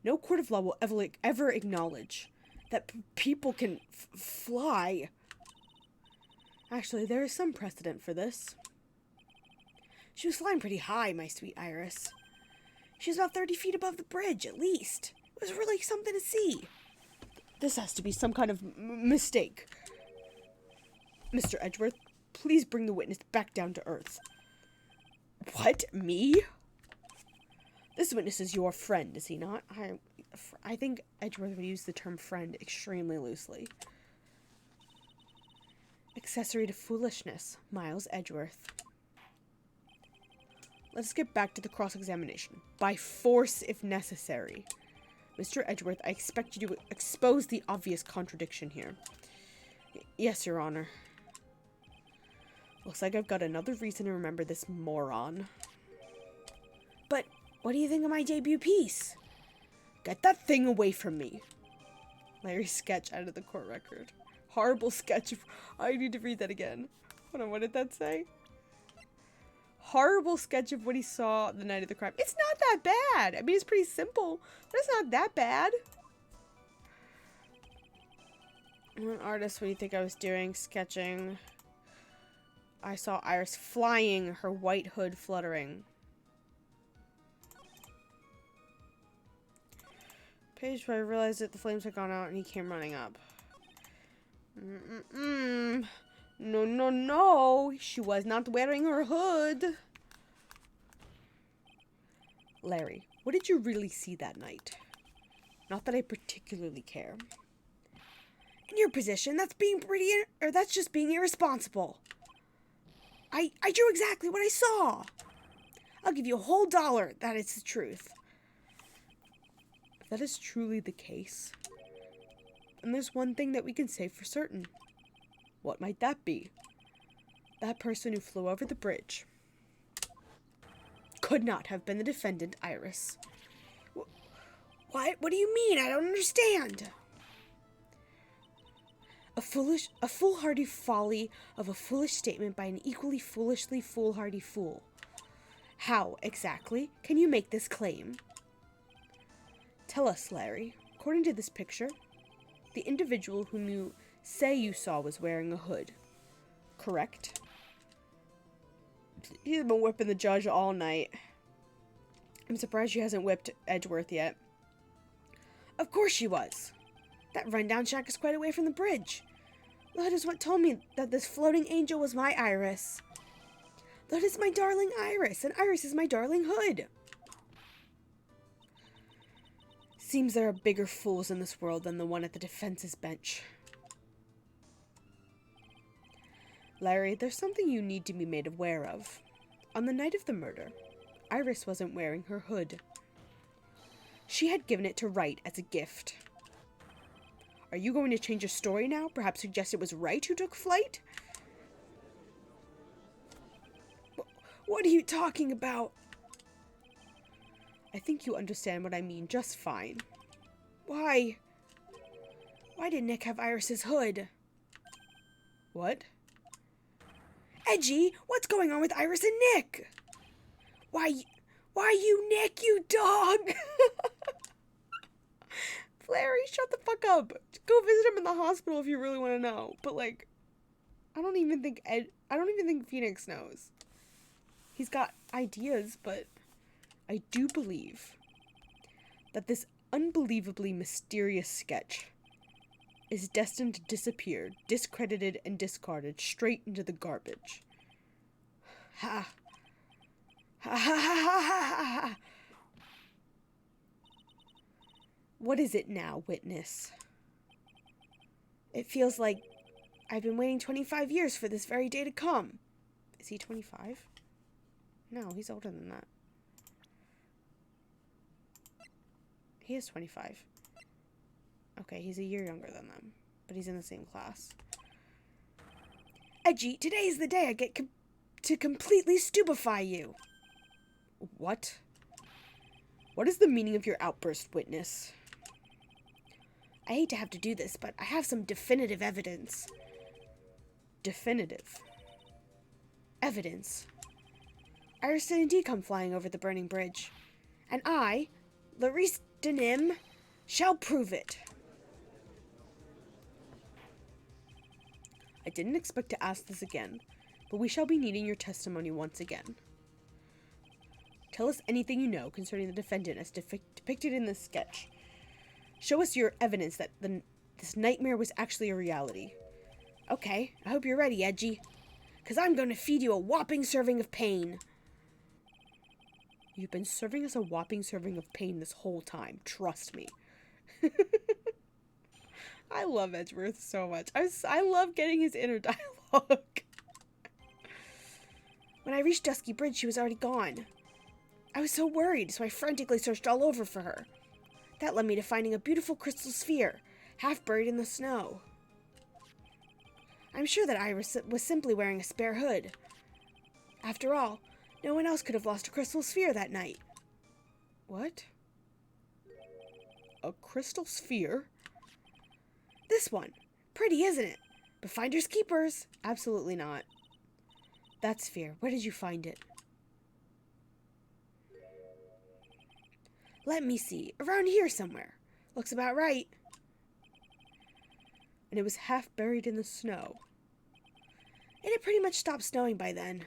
no court of law will ever acknowledge that people can fly. Actually, there is some precedent for this. She was flying pretty high, my sweet Iris. She was about 30 feet above the bridge, at least. It was really something to see. This has to be some kind of mistake. Mr. Edgeworth, please bring the witness back down to earth. What? Me? This witness is your friend, is he not? I think Edgeworth would use the term friend extremely loosely. Accessory to foolishness, Miles Edgeworth. Let's get back to the cross-examination. By force, if necessary. Mr. Edgeworth, I expect you to expose the obvious contradiction here. Yes, Your Honor. Looks like I've got another reason to remember this moron. But what do you think of my debut piece? Get that thing away from me. Larry's sketch out of the court record. Horrible sketch. I need to read that again. Hold on, what did that say? Horrible sketch of what he saw the night of the crime. It's not that bad. I mean, it's pretty simple, but it's not that bad. I'm an artist. What do you think I was doing? Sketching. I saw Iris flying, her white hood fluttering. Page where I realized that the flames had gone out and he came running up. No, no, no. She was not wearing her hood. Larry, what did you really see that night? Not that I particularly care. In your position, that's just being irresponsible. I drew exactly what I saw. I'll give you a whole $1 that it's the truth. If that is truly the case, then there's one thing that we can say for certain. What might that be? That person who flew over the bridge could not have been the defendant, Iris. What? What do you mean? I don't understand. A foolhardy folly of a foolish statement by an equally foolishly foolhardy fool. How, exactly, can you make this claim? Tell us, Larry. According to this picture, the individual whom you say you saw was wearing a hood. Correct? He's been whipping the judge all night. I'm surprised she hasn't whipped Edgeworth yet. Of course she was. That rundown shack is quite away from the bridge. The hood is what told me that this floating angel was my Iris. The hood is my darling Iris, and Iris is my darling hood. Seems there are bigger fools in this world than the one at the defense's bench. Larry, there's something you need to be made aware of. On the night of the murder, Iris wasn't wearing her hood. She had given it to Wright as a gift. Are you going to change your story now? Perhaps suggest it was Wright who took flight? What are you talking about? I think you understand what I mean just fine. Why? Why did Nick have Iris's hood? What? Edgy, what's going on with Iris and Nick? Why you, Nick, you dog? Larry, shut the fuck up. Go visit him in the hospital if you really want to know. But like, I don't even think Phoenix knows. He's got ideas, but I do believe that this unbelievably mysterious sketch is destined to disappear, discredited and discarded straight into the garbage. Ha. Ha ha ha ha ha ha. What is it now, witness? It feels like I've been waiting 25 years for this very day to come. Is he 25? No, he's older than that. He is 25. Okay, he's a year younger than them, but he's in the same class. Edgy, today is the day I get to completely stupefy you. What? What is the meaning of your outburst, witness? I hate to have to do this, but I have some definitive evidence. Definitive evidence. Iris did indeed come flying over the burning bridge, and I, Larice Denim, shall prove it. I didn't expect to ask this again, but we shall be needing your testimony once again. Tell us anything you know concerning the defendant as depicted in this sketch. Show us your evidence that this nightmare was actually a reality. Okay, I hope you're ready, Edgy. Because I'm going to feed you a whopping serving of pain. You've been serving us a whopping serving of pain this whole time. Trust me. I love Edgeworth so much. I love getting his inner dialogue. When I reached Dusky Bridge, she was already gone. I was so worried, so I frantically searched all over for her. That led me to finding a beautiful crystal sphere, half buried in the snow. I'm sure that Iris was simply wearing a spare hood. After all, no one else could have lost a crystal sphere that night. What? A crystal sphere? This one. Pretty, isn't it? But finders keepers. Absolutely not. That sphere, where did you find it? Let me see. Around here somewhere. Looks about right. And it was half buried in the snow. It had pretty much stopped snowing by then.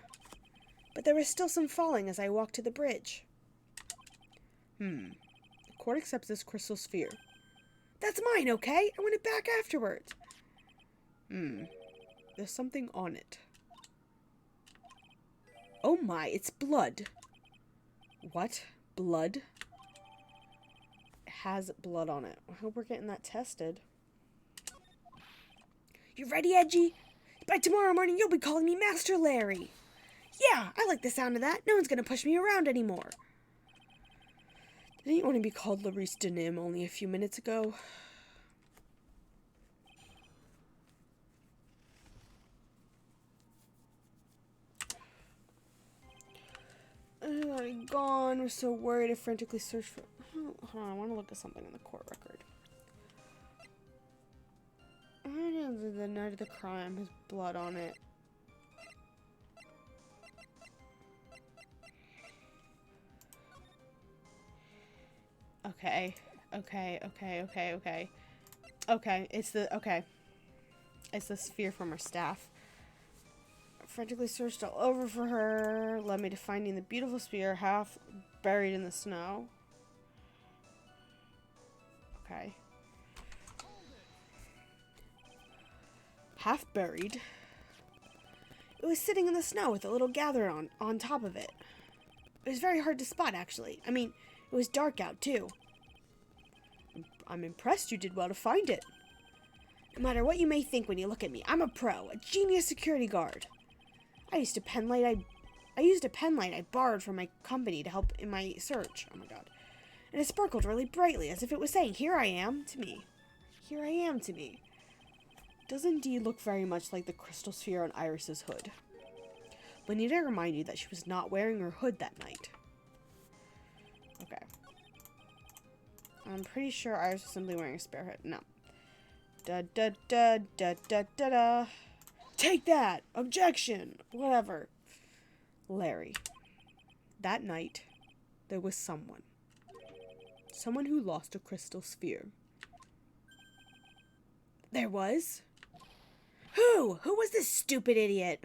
But there was still some falling as I walked to the bridge. The court accepts this crystal sphere. That's mine, okay? I want it back afterwards. There's something on it. Oh my, it's blood. What? Blood? It has blood on it. I hope we're getting that tested. You ready, Edgy? By tomorrow morning, you'll be calling me Master Larry. Yeah, I like the sound of that. No one's gonna push me around anymore. Didn't you want to be called Larice Denim only a few minutes ago? I'm gone. We're so worried. I frantically searched for... Hold on, I want to look at something in the court record. The night of the crime has blood on it. Okay, it's the sphere from her staff. I frantically searched all over for her, led me to finding the beautiful sphere half buried in the snow. Okay. half buried. It was sitting in the snow with a little gathering on top of it. It was very hard to spot, actually. I mean, it was dark out, too. I'm impressed you did well to find it. No matter what you may think when you look at me, I'm a pro, a genius security guard. I used a pen light I borrowed from my company to help in my search. Oh my god. And it sparkled really brightly, as if it was saying, "Here I am," to me. Here I am to me. It does indeed look very much like the crystal sphere on Iris's hood. But need I remind you that she was not wearing her hood that night? Okay. I'm pretty sure Iris was simply wearing a spare hood. No. Da da da da da da da. Take that! Objection! Whatever. Larry. That night, there was someone. Someone who lost a crystal sphere. There was? Who? Who was this stupid idiot?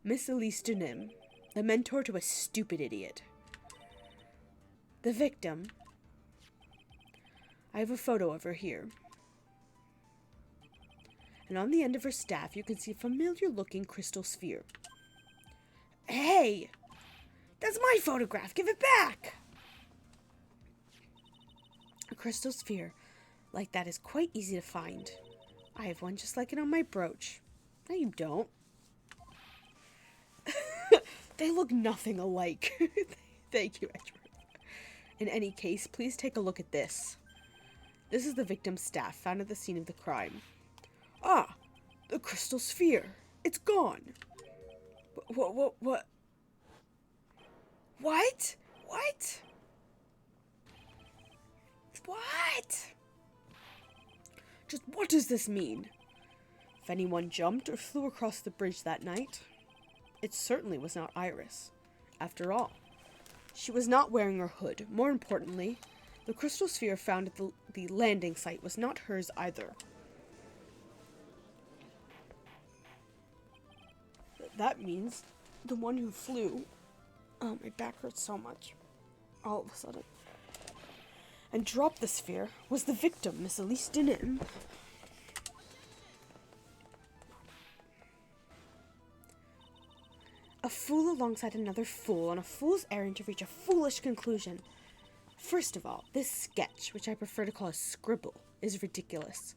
Miss Elise Denim, the mentor to a stupid idiot. The victim. I have a photo of her here. And on the end of her staff, you can see a familiar-looking crystal sphere. Hey! That's my photograph! Give it back! A crystal sphere like that is quite easy to find. I have one just like it on my brooch. No, you don't. They look nothing alike. Thank you, Edward. In any case, please take a look at this. This is the victim's staff found at the scene of the crime. Ah, the crystal sphere. It's gone. What? What? What? Just what does this mean? If anyone jumped or flew across the bridge that night, it certainly was not Iris. After all, she was not wearing her hood. More importantly, the crystal sphere found at the landing site was not hers either. That means the one who flew... Oh, my back hurts so much. All of a sudden. And dropped the sphere was the victim, Miss Elise Denim. A fool alongside another fool on a fool's errand to reach a foolish conclusion. First of all, this sketch, which I prefer to call a scribble, is ridiculous.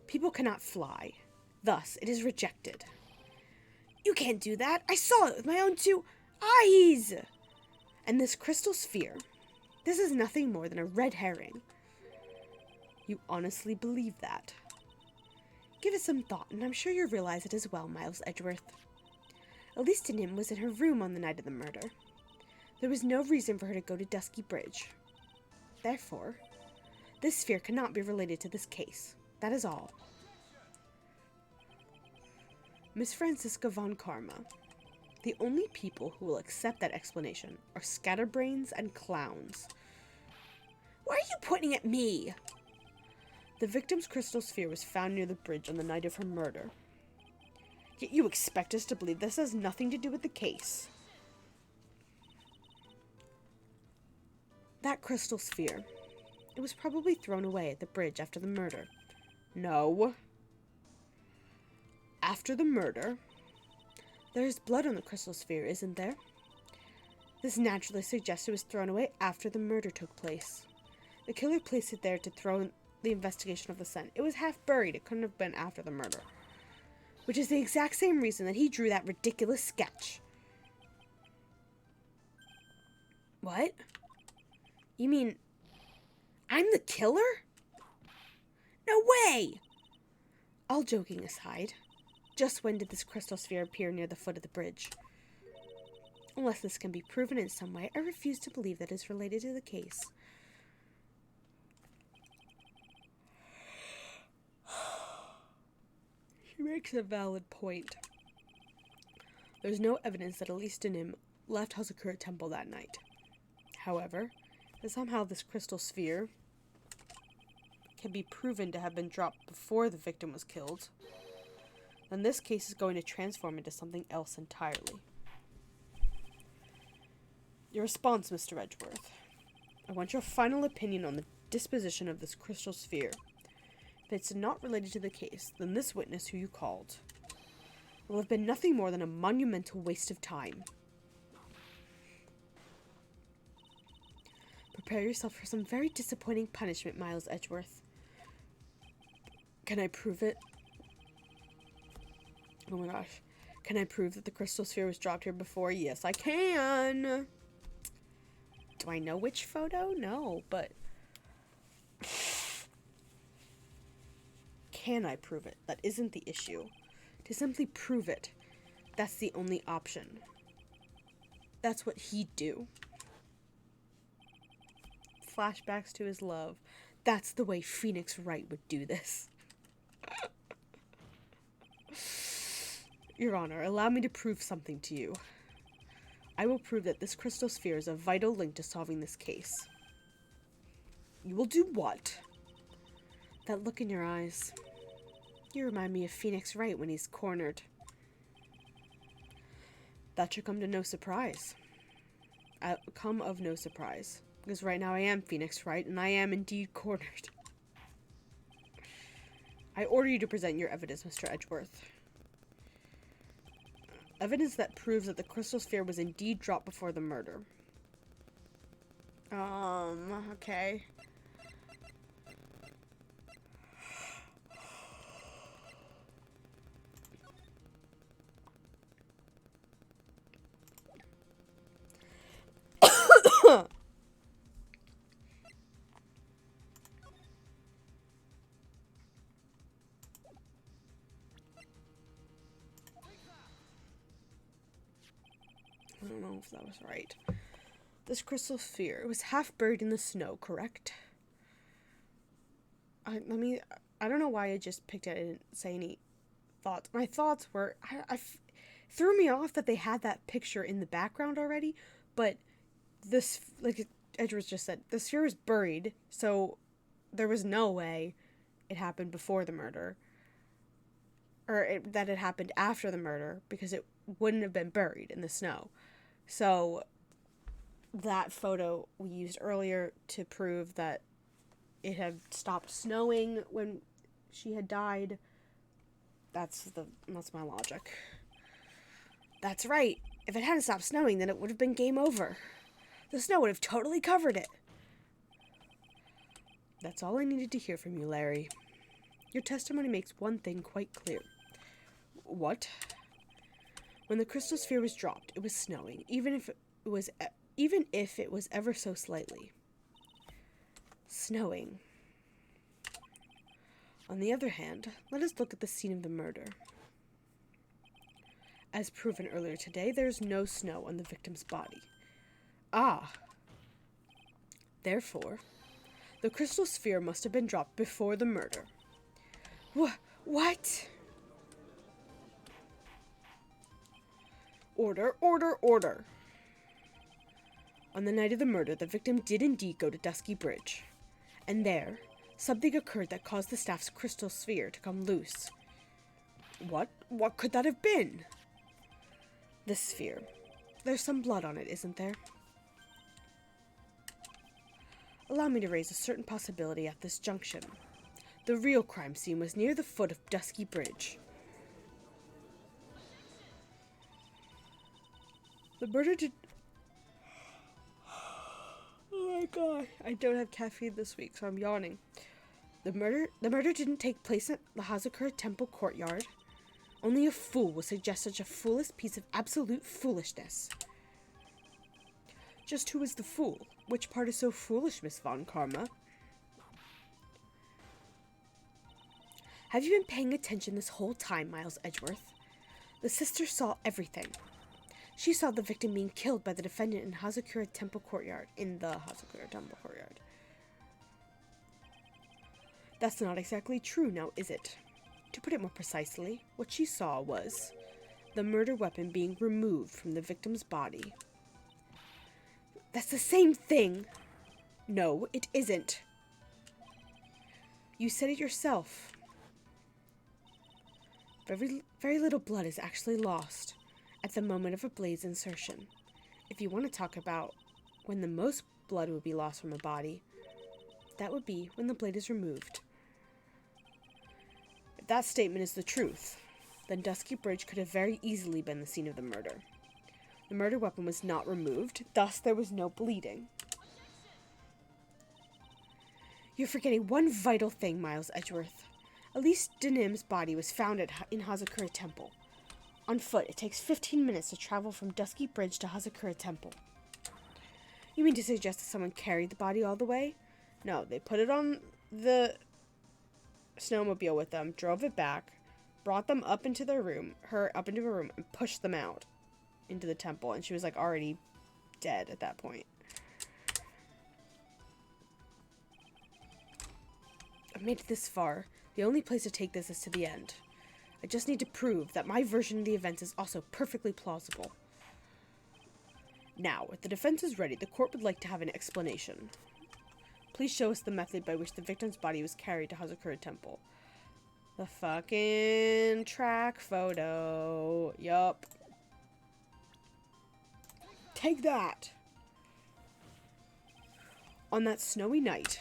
People cannot fly. Thus, it is rejected. You can't do that. I saw it with my own two eyes. And this crystal sphere, this is nothing more than a red herring. You honestly believe that? Give it some thought, and I'm sure you'll realize it as well, Miles Edgeworth. Elise Denim was in her room on the night of the murder. There was no reason for her to go to Dusky Bridge. Therefore, this sphere cannot be related to this case. That is all. Miss Franziska von Karma. The only people who will accept that explanation are scatterbrains and clowns. Why are you pointing at me? The victim's crystal sphere was found near the bridge on the night of her murder. Yet you expect us to believe this has nothing to do with the case. That crystal sphere. It was probably thrown away at the bridge after the murder. No. After the murder, there is blood on the crystal sphere, isn't there? This naturally suggests it was thrown away after the murder took place. The killer placed it there to throw in the investigation of the scent. It was half buried. It couldn't have been after the murder. Which is the exact same reason that he drew that ridiculous sketch. What? You mean, I'm the killer? No way! All joking aside, just when did this crystal sphere appear near the foot of the bridge? Unless this can be proven in some way, I refuse to believe that it is related to the case. She makes a valid point. There's no evidence that Elise Denim left Hazakura Temple that night. However, if somehow this crystal sphere can be proven to have been dropped before the victim was killed, then this case is going to transform into something else entirely. Your response, Mr. Edgeworth. I want your final opinion on the disposition of this crystal sphere. If it's not related to the case, then this witness who you called will have been nothing more than a monumental waste of time. Prepare yourself for some very disappointing punishment, Miles Edgeworth. Can I prove it? Oh my gosh. Can I prove that the crystal sphere was dropped here before? Yes, I can. Do I know which photo? No, but... Can I prove it? That isn't the issue. To simply prove it, that's the only option. That's what he'd do. Flashbacks to his love. That's the way Phoenix Wright would do this. Your Honor, allow me to prove something to you. I will prove that this crystal sphere is a vital link to solving this case. You will do what? That look in your eyes. You remind me of Phoenix Wright when he's cornered. That should come to no surprise. Come of no surprise. Because right now I am Phoenix Wright, and I am indeed cornered. I order you to present your evidence, Mr. Edgeworth. Evidence that proves that the crystal sphere was indeed dropped before the murder. Okay. I don't know if that was right. This crystal sphere was half buried in the snow, correct? I don't know why I just picked it. I didn't say any thoughts. My thoughts were, threw me off that they had that picture in the background already, but this, like Edgeworth just said, the sphere was buried, so there was no way it happened before the murder. Or that it happened after the murder, because it wouldn't have been buried in the snow. So that photo we used earlier to prove that it had stopped snowing when she had died. That's my logic. That's right. If it hadn't stopped snowing, then it would have been game over. The snow would have totally covered it. That's all I needed to hear from you, Larry. Your testimony makes one thing quite clear. What? When the crystal sphere was dropped, it was snowing, even if it was ever so slightly. Snowing. On the other hand, let us look at the scene of the murder. As proven earlier today, there is no snow on the victim's body. Ah. Therefore, the crystal sphere must have been dropped before the murder. What? Order, order, order. On the night of the murder, the victim did indeed go to Dusky Bridge. And there, something occurred that caused the staff's crystal sphere to come loose. What? What could that have been? The sphere. There's some blood on it, isn't there? Allow me to raise a certain possibility at this junction. The real crime scene was near the foot of Dusky Bridge. The murder did... Oh my god. I don't have caffeine this week, so I'm yawning. The murder didn't take place at the Hazakura Temple courtyard. Only a fool would suggest such a foolish piece of absolute foolishness. Just who is the fool? Which part is so foolish, Miss Von Karma? Have you been paying attention this whole time, Miles Edgeworth? The sister saw everything. She saw the victim being killed by the defendant in Hazakura Temple courtyard. That's not exactly true now, is it? To put it more precisely, what she saw was the murder weapon being removed from the victim's body. That's the same thing! No, it isn't. You said it yourself. Very little blood is actually lost at the moment of a blade's insertion. If you want to talk about when the most blood would be lost from a body, that would be when the blade is removed. that statement is the truth, then Dusky Bridge could have very easily been the scene of the murder. The murder weapon was not removed, thus there was no bleeding. You're forgetting one vital thing, Miles Edgeworth. Elise Denim's body was found in Hazakura Temple. On foot, it takes 15 minutes to travel from Dusky Bridge to Hazakura Temple. You mean to suggest that someone carried the body all the way? No, they put it on the snowmobile with them, drove it back, brought them up into her room, and pushed them out into the temple, and she was, like, already dead at that point. I've made it this far. The only place to take this is to the end. I just need to prove that my version of the events is also perfectly plausible. Now, if the defense is ready, the court would like to have an explanation. Please show us the method by which the victim's body was carried to Hazakura Temple. The fucking track photo. Yup. Take that! On that snowy night,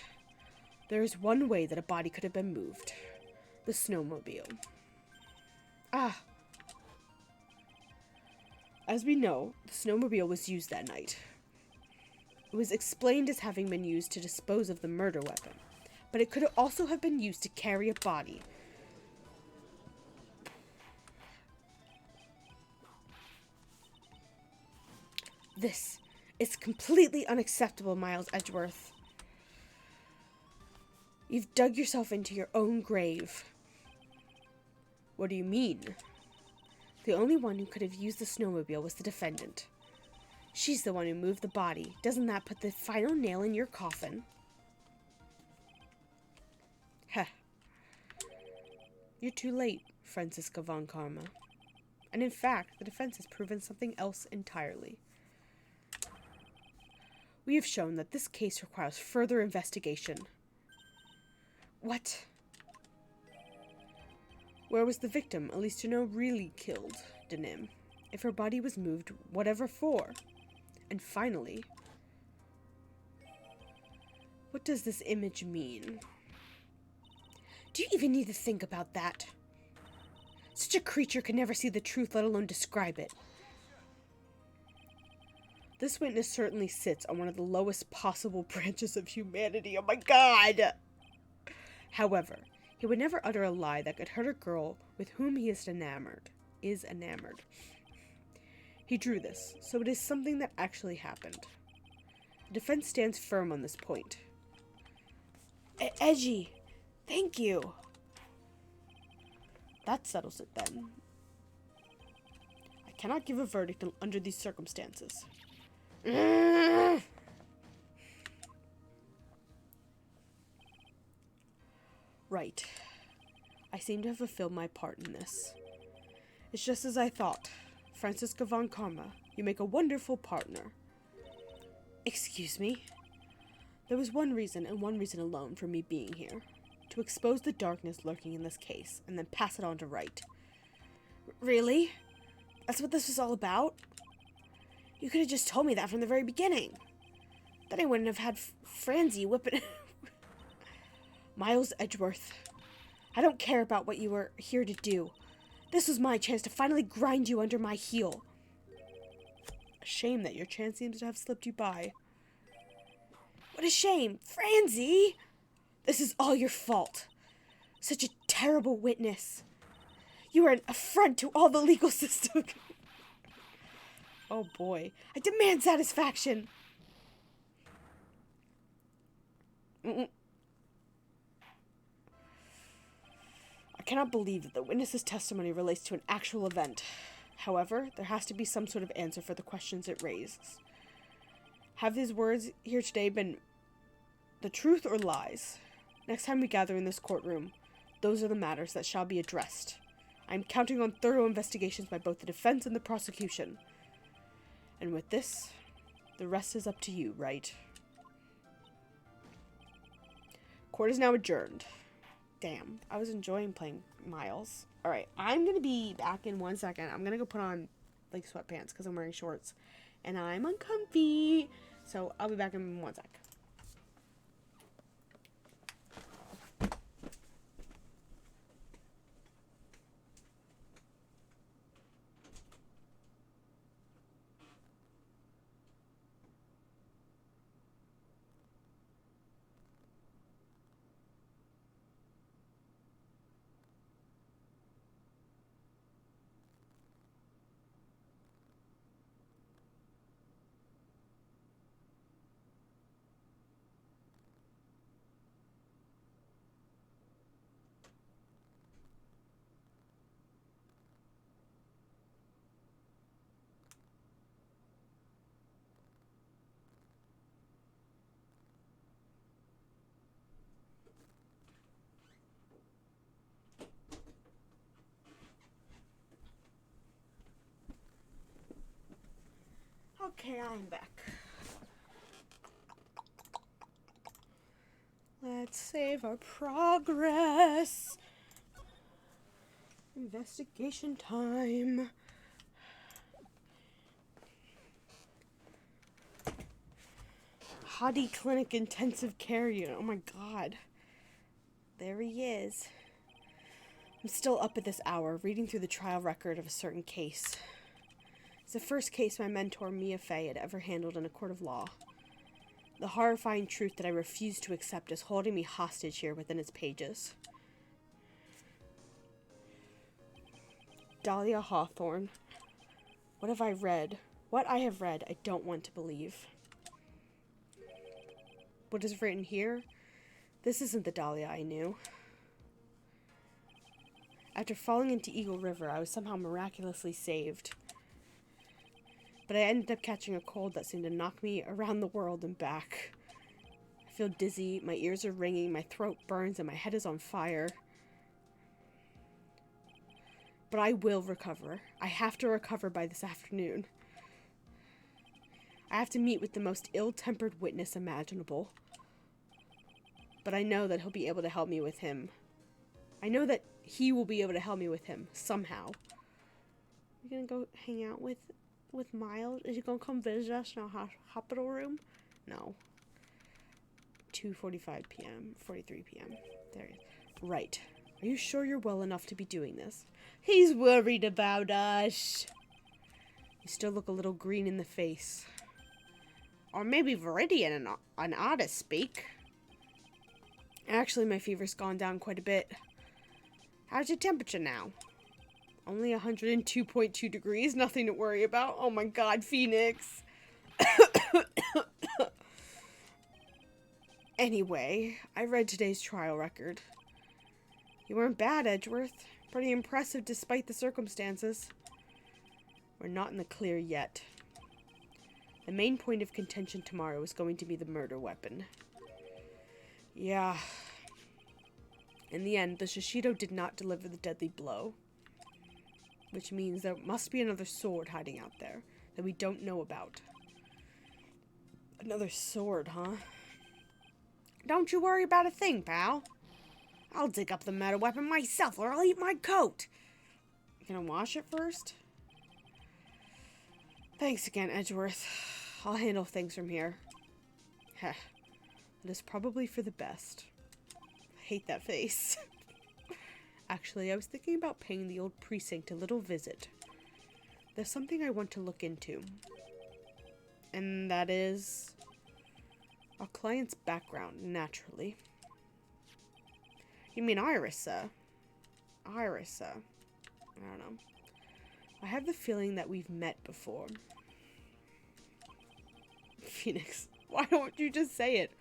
there is one way that a body could have been moved. The snowmobile. Ah! As we know, the snowmobile was used that night. It was explained as having been used to dispose of the murder weapon, but it could also have been used to carry a body. This is completely unacceptable, Miles Edgeworth. You've dug yourself into your own grave. What do you mean? The only one who could have used the snowmobile was the defendant. She's the one who moved the body. Doesn't that put the final nail in your coffin? Heh. You're too late, Franziska von Karma. And in fact, the defense has proven something else entirely. We have shown that this case requires further investigation. What? Where was the victim Elise Deneau really killed Denim? If her body was moved, whatever for? And finally, what does this image mean? Do you even need to think about that? Such a creature can never see the truth, let alone describe it. This witness certainly sits on one of the lowest possible branches of humanity. Oh my god! However, he would never utter a lie that could hurt a girl with whom he is enamored. He drew this, so it is something that actually happened. The defense stands firm on this point. Edgy, thank you. That settles it then. I cannot give a verdict under these circumstances. Right. I seem to have fulfilled my part in this. It's just as I thought. Franziska von Karma, you make a wonderful partner. Excuse me? There was one reason, and one reason alone, for me being here. To expose the darkness lurking in this case, and then pass it on to Wright. Really? That's what this was all about? You could have just told me that from the very beginning. Then I wouldn't have had Franzi whipping... Miles Edgeworth, I don't care about what you were here to do. This was my chance to finally grind you under my heel. A shame that your chance seems to have slipped you by. What a shame, Franzi! This is all your fault. Such a terrible witness. You are an affront to all the legal system. Oh boy. I demand satisfaction. I cannot believe that the witness's testimony relates to an actual event. However, there has to be some sort of answer for the questions it raises. Have these words here today been the truth or lies? Next time we gather in this courtroom, those are the matters that shall be addressed. I am counting on thorough investigations by both the defense and the prosecution. And with this, the rest is up to you, Wright? Court is now adjourned. Damn, I was enjoying playing Miles. Alright, I'm gonna be back in 1 second. I'm gonna go put on, like, sweatpants because I'm wearing shorts. And I'm uncomfy. So, I'll be back in 1 sec. Okay, I'm back. Let's save our progress. Investigation time. Hottie Clinic Intensive Care Unit. Oh my god. There he is. I'm still up at this hour, reading through the trial record of a certain case. It's the first case my mentor, Mia Fey, had ever handled in a court of law. The horrifying truth that I refuse to accept is holding me hostage here within its pages. Dahlia Hawthorne. What have I read? What I have read, I don't want to believe. What is written here? This isn't the Dahlia I knew. After falling into Eagle River, I was somehow miraculously saved. But I ended up catching a cold that seemed to knock me around the world and back. I feel dizzy, my ears are ringing, my throat burns, and my head is on fire. But I will recover. I have to recover by this afternoon. I have to meet with the most ill-tempered witness imaginable. But I know that he'll be able to help me with him. I know that he will be able to help me with him, somehow. You gonna go hang out with Miles? Is he gonna come visit us in our hospital room? No. 2:45 p.m., 43 p.m. There he is. Right. Are you sure you're well enough to be doing this? He's worried about us. You still look a little green in the face. Or maybe Viridian and Otis speak. Actually, my fever's gone down quite a bit. How's your temperature now? Only 102.2 degrees, nothing to worry about. Oh my god, Phoenix. Anyway, I read today's trial record. You weren't bad, Edgeworth. Pretty impressive despite the circumstances. We're not in the clear yet. The main point of contention tomorrow is going to be the murder weapon. Yeah. In the end, the Shishido did not deliver the deadly blow. Which means there must be another sword hiding out there that we don't know about. Another sword, huh? Don't you worry about a thing, pal. I'll dig up the murder weapon myself, or I'll eat my coat. You gonna wash it first? Thanks again, Edgeworth. I'll handle things from here. Heh. It is probably for the best. I hate that face. Actually, I was thinking about paying the old precinct a little visit. There's something I want to look into. And that is our client's background, naturally. You mean Iris, Iris, I don't know. I have the feeling that we've met before. Phoenix, why don't you just say it?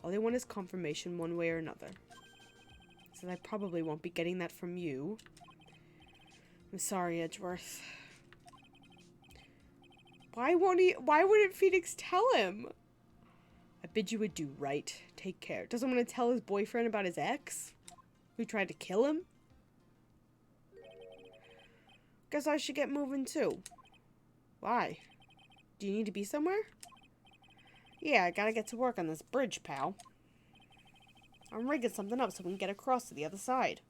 All I want is confirmation one way or another. So I probably won't be getting that from you. I'm sorry, Edgeworth. Why wouldn't Phoenix tell him? I bid you adieu, right? Take care. Doesn't want to tell his boyfriend about his ex? Who tried to kill him? Guess I should get moving too. Why? Do you need to be somewhere? Yeah, I gotta get to work on this bridge, pal. I'm rigging something up so we can get across to the other side.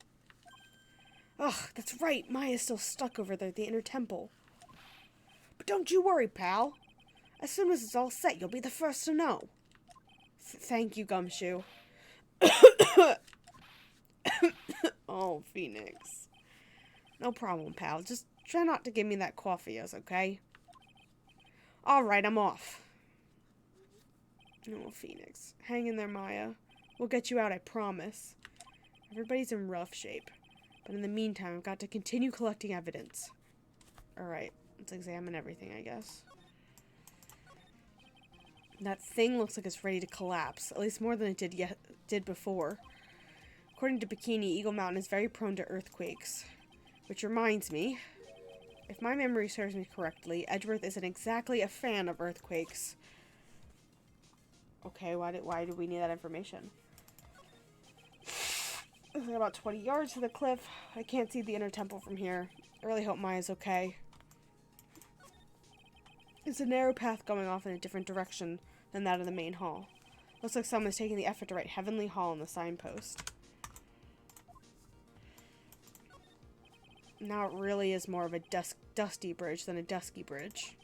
Ugh, that's right. Maya's still stuck over there at the inner temple. But don't you worry, pal. As soon as it's all set, you'll be the first to know. Thank you, Gumshoe. Oh, Phoenix. No problem, pal. Just try not to give me that coffee, okay? Alright, I'm off. Oh, Phoenix. Hang in there, Maya. We'll get you out, I promise. Everybody's in rough shape. But in the meantime, I've got to continue collecting evidence. Alright, let's examine everything, I guess. That thing looks like it's ready to collapse. At least more than it did before. According to Bikini, Eagle Mountain is very prone to earthquakes. Which reminds me, if my memory serves me correctly, Edgeworth isn't exactly a fan of earthquakes. Okay, why do we need that information? It's like about 20 yards to the cliff. I can't see the inner temple from here. I really hope Maya's okay. It's a narrow path going off in a different direction than that of the main hall. Looks like someone's taking the effort to write Heavenly Hall on the signpost. Now it really is more of a dusty bridge than a dusky bridge.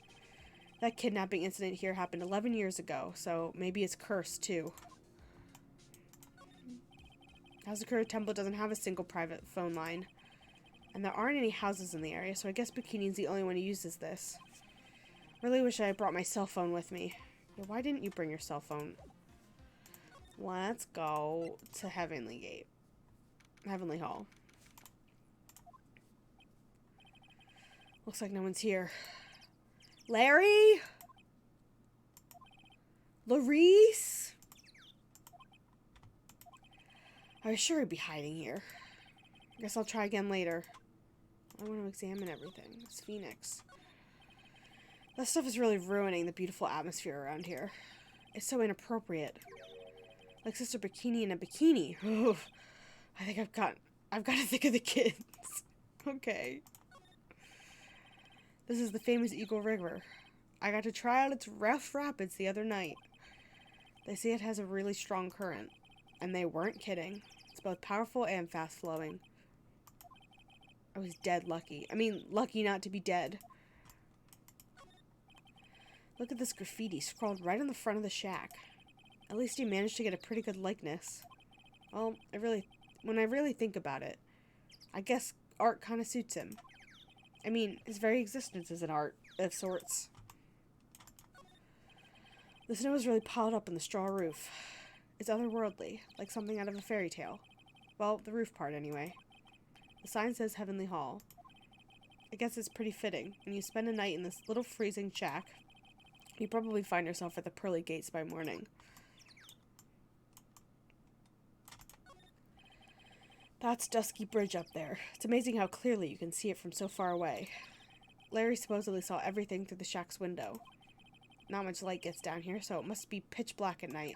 That kidnapping incident here happened 11 years ago, so maybe it's cursed too. Hazakura Temple doesn't have a single private phone line. And there aren't any houses in the area, so I guess Bikini's the only one who uses this. Really wish I had brought my cell phone with me. Why didn't you bring your cell phone? Let's go to Heavenly Hall. Looks like no one's here. Larry? Larice? I was sure he'd be hiding here. Guess I'll try again later. I want to examine everything. It's Phoenix. That stuff is really ruining the beautiful atmosphere around here. It's so inappropriate. Like Sister Bikini in a bikini. Oof. I think I've got to think of the kids. Okay. This is the famous Eagle River. I got to try out its rough rapids the other night. They say it has a really strong current. And they weren't kidding. It's both powerful and fast-flowing. I was dead lucky. I mean, lucky not to be dead. Look at this graffiti scrawled right on the front of the shack. At least he managed to get a pretty good likeness. Well, when I really think about it, I guess art kind of suits him. I mean, his very existence is an art of sorts. The snow is really piled up on the straw roof. It's otherworldly, like something out of a fairy tale. Well, the roof part anyway. The sign says Heavenly Hall. I guess it's pretty fitting. When you spend a night in this little freezing shack, you probably find yourself at the pearly gates by morning. That's Dusky Bridge up there. It's amazing how clearly you can see it from so far away. Larry supposedly saw everything through the shack's window. Not much light gets down here, so it must be pitch black at night.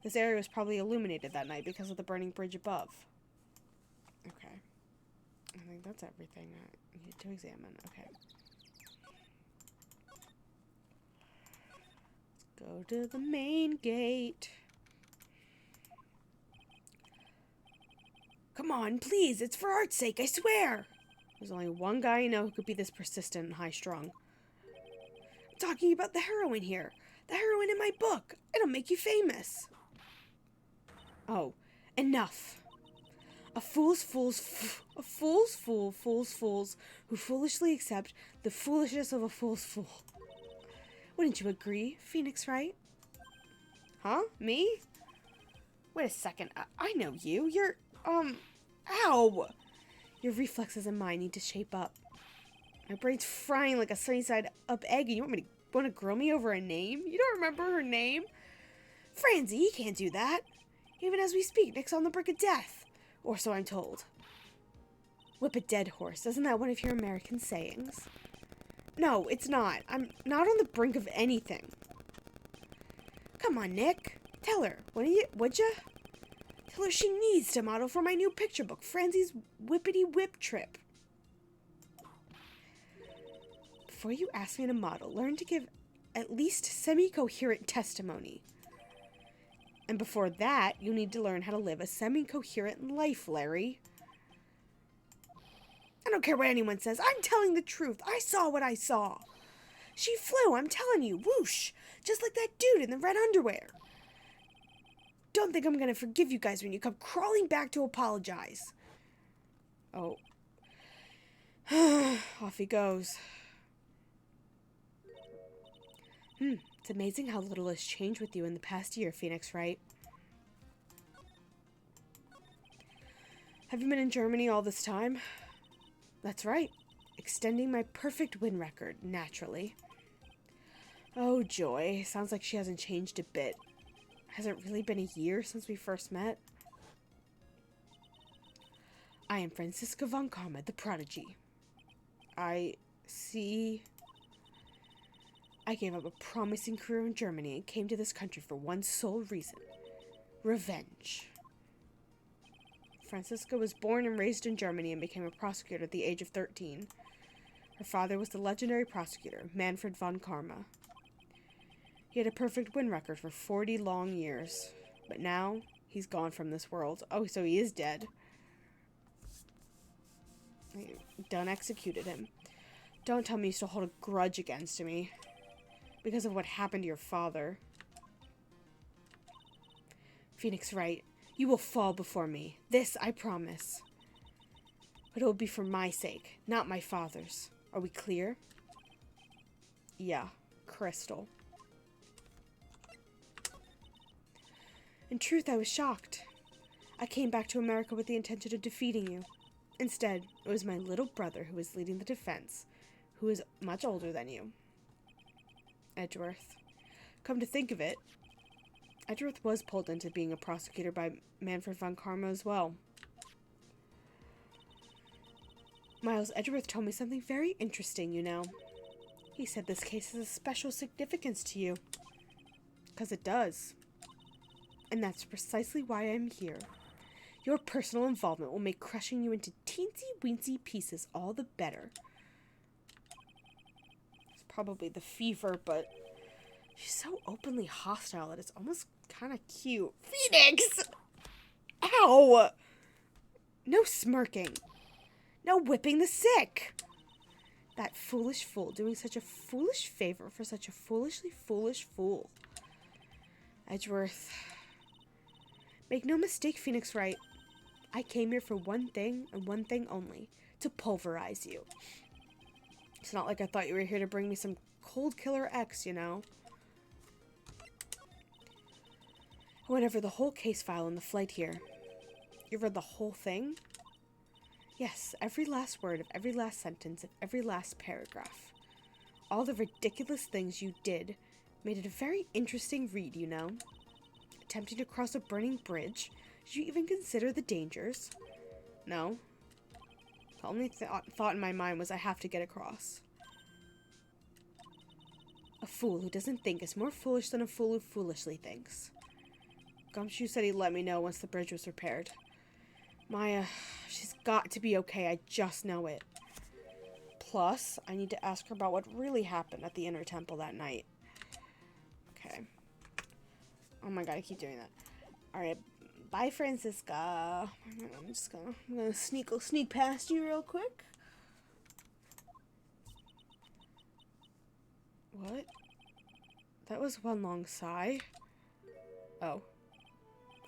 This area was probably illuminated that night because of the burning bridge above. Okay. I think that's everything I need to examine. Okay. Let's go to the main gate. Come on, please. It's for art's sake, I swear. There's only one guy I know who could be this persistent and high-strung. I'm talking about the heroine here. The heroine in my book. It'll make you famous. Oh, enough. A fool's fool who foolishly accept the foolishness of a fool's fool. Wouldn't you agree, Phoenix Wright? Huh? Me? Wait a second. I know you. You're, ow! Your reflexes and mine need to shape up. My brain's frying like a sunny-side-up egg, and you want to grill me over a name? You don't remember her name? Francie, he can't do that. Even as we speak, Nick's on the brink of death. Or so I'm told. Whip a dead horse. Isn't that one of your American sayings? No, it's not. I'm not on the brink of anything. Come on, Nick. Tell her. Would ya? Tell her she needs to model for my new picture book, Francie's Whippity Whip Trip. Before you ask me to model, learn to give at least semi-coherent testimony. And before that, you need to learn how to live a semi-coherent life, Larry. I don't care what anyone says. I'm telling the truth. I saw what I saw. She flew, I'm telling you. Whoosh. Just like that dude in the red underwear. Don't think I'm going to forgive you guys when you come crawling back to apologize. Oh. Off he goes. It's amazing how little has changed with you in the past year, Phoenix Wright. Have you been in Germany all this time? That's right. Extending my perfect win record, naturally. Oh, joy. Sounds like she hasn't changed a bit. Has it really been a year since we first met? I am Franziska von Karma, the prodigy. I see... I gave up a promising career in Germany and came to this country for one sole reason. Revenge. Franziska was born and raised in Germany and became a prosecutor at the age of 13. Her father was the legendary prosecutor, Manfred von Karma. He had a perfect win record for 40 long years, but now he's gone from this world. Oh, so he is dead. Done executed him. Don't tell me you still hold a grudge against me because of what happened to your father. Phoenix Wright, you will fall before me. This I promise. But it will be for my sake, not my father's. Are we clear? Yeah, Crystal. In truth, I was shocked. I came back to America with the intention of defeating you. Instead, it was my little brother who was leading the defense, who is much older than you. Edgeworth. Come to think of it, Edgeworth was pulled into being a prosecutor by Manfred von Karma as well. Miles, Edgeworth told me something very interesting, you know. He said this case has a special significance to you. 'Cause it does. And that's precisely why I'm here. Your personal involvement will make crushing you into teensy-weensy pieces all the better. It's probably the fever, but she's so openly hostile that it's almost kind of cute. Phoenix! Ow! No smirking. No whipping the sick. That foolish fool doing such a foolish favor for such a foolishly foolish fool. Edgeworth. Make no mistake, Phoenix Wright. I came here for one thing and one thing only. To pulverize you. It's not like I thought you were here to bring me some cold killer X, you know. I went over the whole case file on the flight here. You read the whole thing? Yes, every last word of every last sentence of every last paragraph. All the ridiculous things you did made it a very interesting read, you know. Attempting to cross a burning bridge. Did you even consider the dangers? No. The only thought in my mind was I have to get across. A fool who doesn't think is more foolish than a fool who foolishly thinks. Gumshoe said he'd let me know once the bridge was repaired. Maya, she's got to be okay, I just know it. Plus, I need to ask her about what really happened at the Inner Temple that night. Okay. Oh my god, I keep doing that. Alright, bye Francisca. I'm gonna sneak past you real quick. What? That was one long sigh. Oh.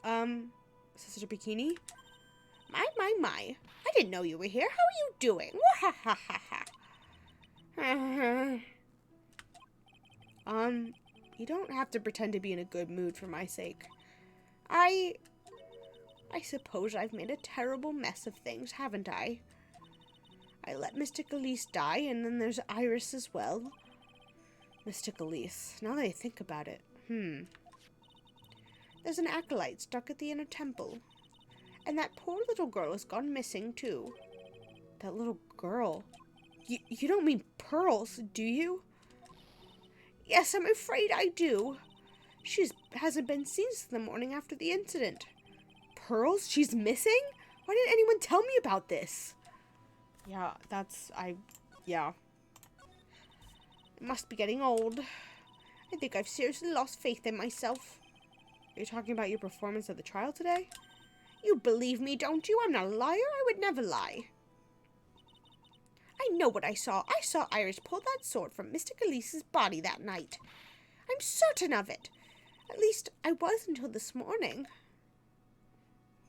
Is this a bikini? My. I didn't know you were here. How are you doing? You don't have to pretend to be in a good mood for my sake. I suppose I've made a terrible mess of things, haven't I? I let Mystic Elise die, and then there's Iris as well. Mystic Elise. Now that I think about it. There's an acolyte stuck at the Inner Temple. And that poor little girl has gone missing, too. That little girl? You don't mean Pearls, do you? Yes, I'm afraid I do. She hasn't been seen since the morning after the incident. Pearls? She's missing? Why didn't anyone tell me about this? Yeah, yeah. I must be getting old. I think I've seriously lost faith in myself. Are you talking about your performance at the trial today? You believe me, don't you? I'm not a liar. I would never lie. I know what I saw. I saw Iris pull that sword from Mystic Elise's body that night. I'm certain of it. At least, I was until this morning.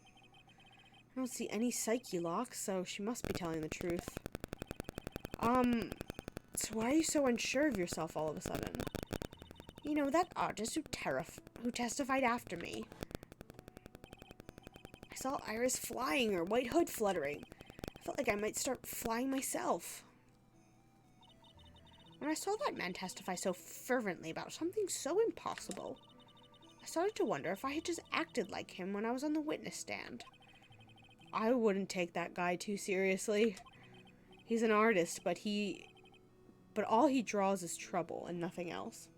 I don't see any psyche locks, so she must be telling the truth. So why are you so unsure of yourself all of a sudden? You know, that artist who testified after me. I saw Iris flying, her white hood fluttering. I felt like I might start flying myself. When I saw that man testify so fervently about something so impossible, I started to wonder if I had just acted like him when I was on the witness stand. I wouldn't take that guy too seriously. He's an artist, but all he draws is trouble and nothing else.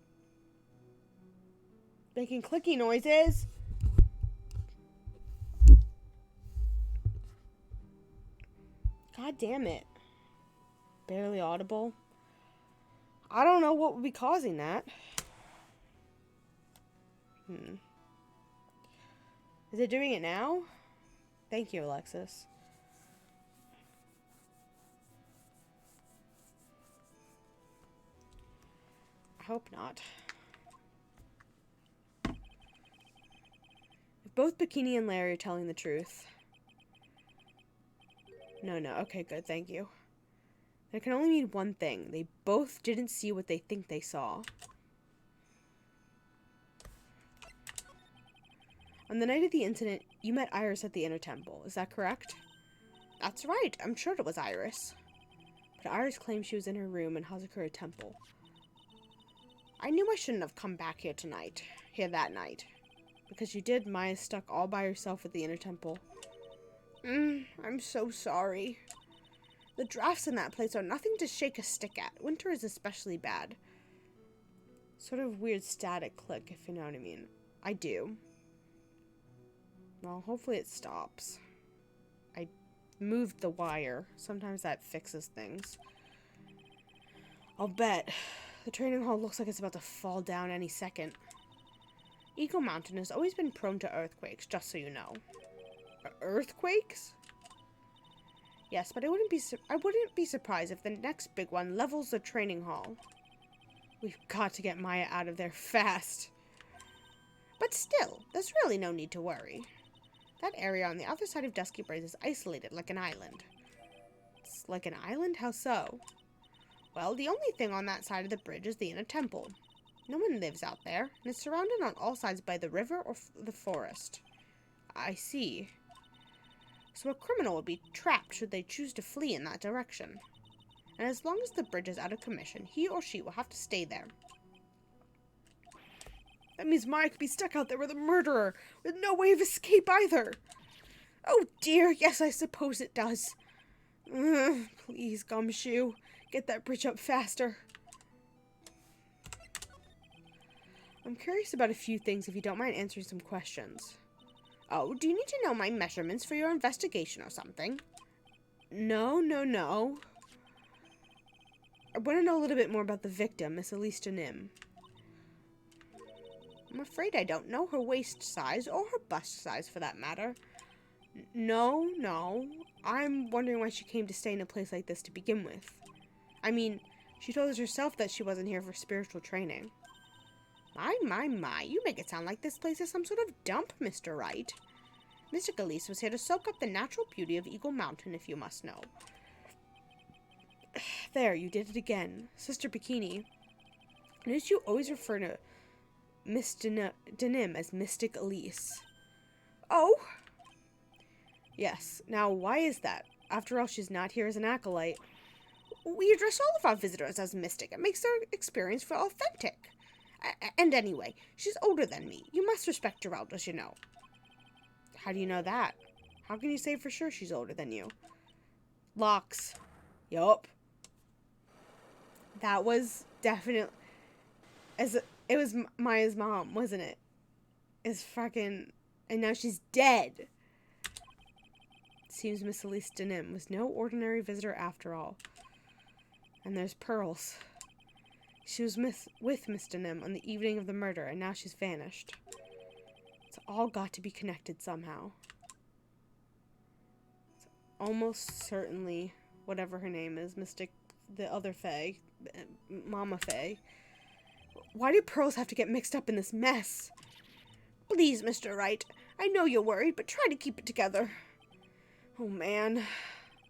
Making clicky noises. God damn it. Barely audible. I don't know what would be causing that. Is it doing it now? Thank you, Alexis. I hope not. If both Bikini and Larry are telling the truth. No. Okay, good. Thank you. There can only mean one thing. They both didn't see what they think they saw. On the night of the incident, you met Iris at the Inner Temple. Is that correct? That's right. I'm sure it was Iris. But Iris claims she was in her room in Hazakura Temple. I knew I shouldn't have come back here that night. Because you did, Maya stuck all by herself at the Inner Temple. I'm so sorry. The drafts in that place are nothing to shake a stick at. Winter is especially bad. Sort of weird static click, if you know what I mean. I do. Well, hopefully it stops. I moved the wire. Sometimes that fixes things. I'll bet. The training hall looks like it's about to fall down any second. Eagle Mountain has always been prone to earthquakes, just so you know. Earthquakes? Yes, but I wouldn't be surprised if the next big one levels the training hall. We've got to get Maya out of there fast. But still, there's really no need to worry. That area on the other side of Dusky Braes is isolated like an island. It's like an island? How so? Well, the only thing on that side of the bridge is the Inner Temple. No one lives out there, and it's surrounded on all sides by the river or the forest. I see. So a criminal would be trapped should they choose to flee in that direction. And as long as the bridge is out of commission, he or she will have to stay there. That means Maya could be stuck out there with a murderer, with no way of escape either. Oh dear, yes, I suppose it does. Please, Gumshoe, get that bridge up faster. I'm curious about a few things if you don't mind answering some questions. Oh, do you need to know my measurements for your investigation or something? No. I want to know a little bit more about the victim, Miss Elise Nim. I'm afraid I don't know her waist size, or her bust size for that matter. No. I'm wondering why she came to stay in a place like this to begin with. I mean, she told us herself that she wasn't here for spiritual training. My, you make it sound like this place is some sort of dump, Mr. Wright. Mr. Elise was here to soak up the natural beauty of Eagle Mountain, if you must know. There, you did it again. Sister Bikini. Notice you always refer to Miss Denim as Mystic Elise. Oh! Yes, now why is that? After all, she's not here as an acolyte. We address all of our visitors as mystic. It makes their experience feel authentic. And anyway, she's older than me. You must respect your elders, you know. How do you know that? How can you say for sure she's older than you? Locks. Yup. That was definitely... It was Maya's mom, wasn't it? It's fucking... And now she's dead. Seems Miss Elise Denim was no ordinary visitor after all. And there's Pearls. She was with Miss Denim on the evening of the murder, and now she's vanished. It's all got to be connected somehow. It's almost certainly, whatever her name is, Mystic, the other Fae, Mama Fae. Why do Pearls have to get mixed up in this mess? Please, Mr. Wright, I know you're worried, but try to keep it together. Oh man,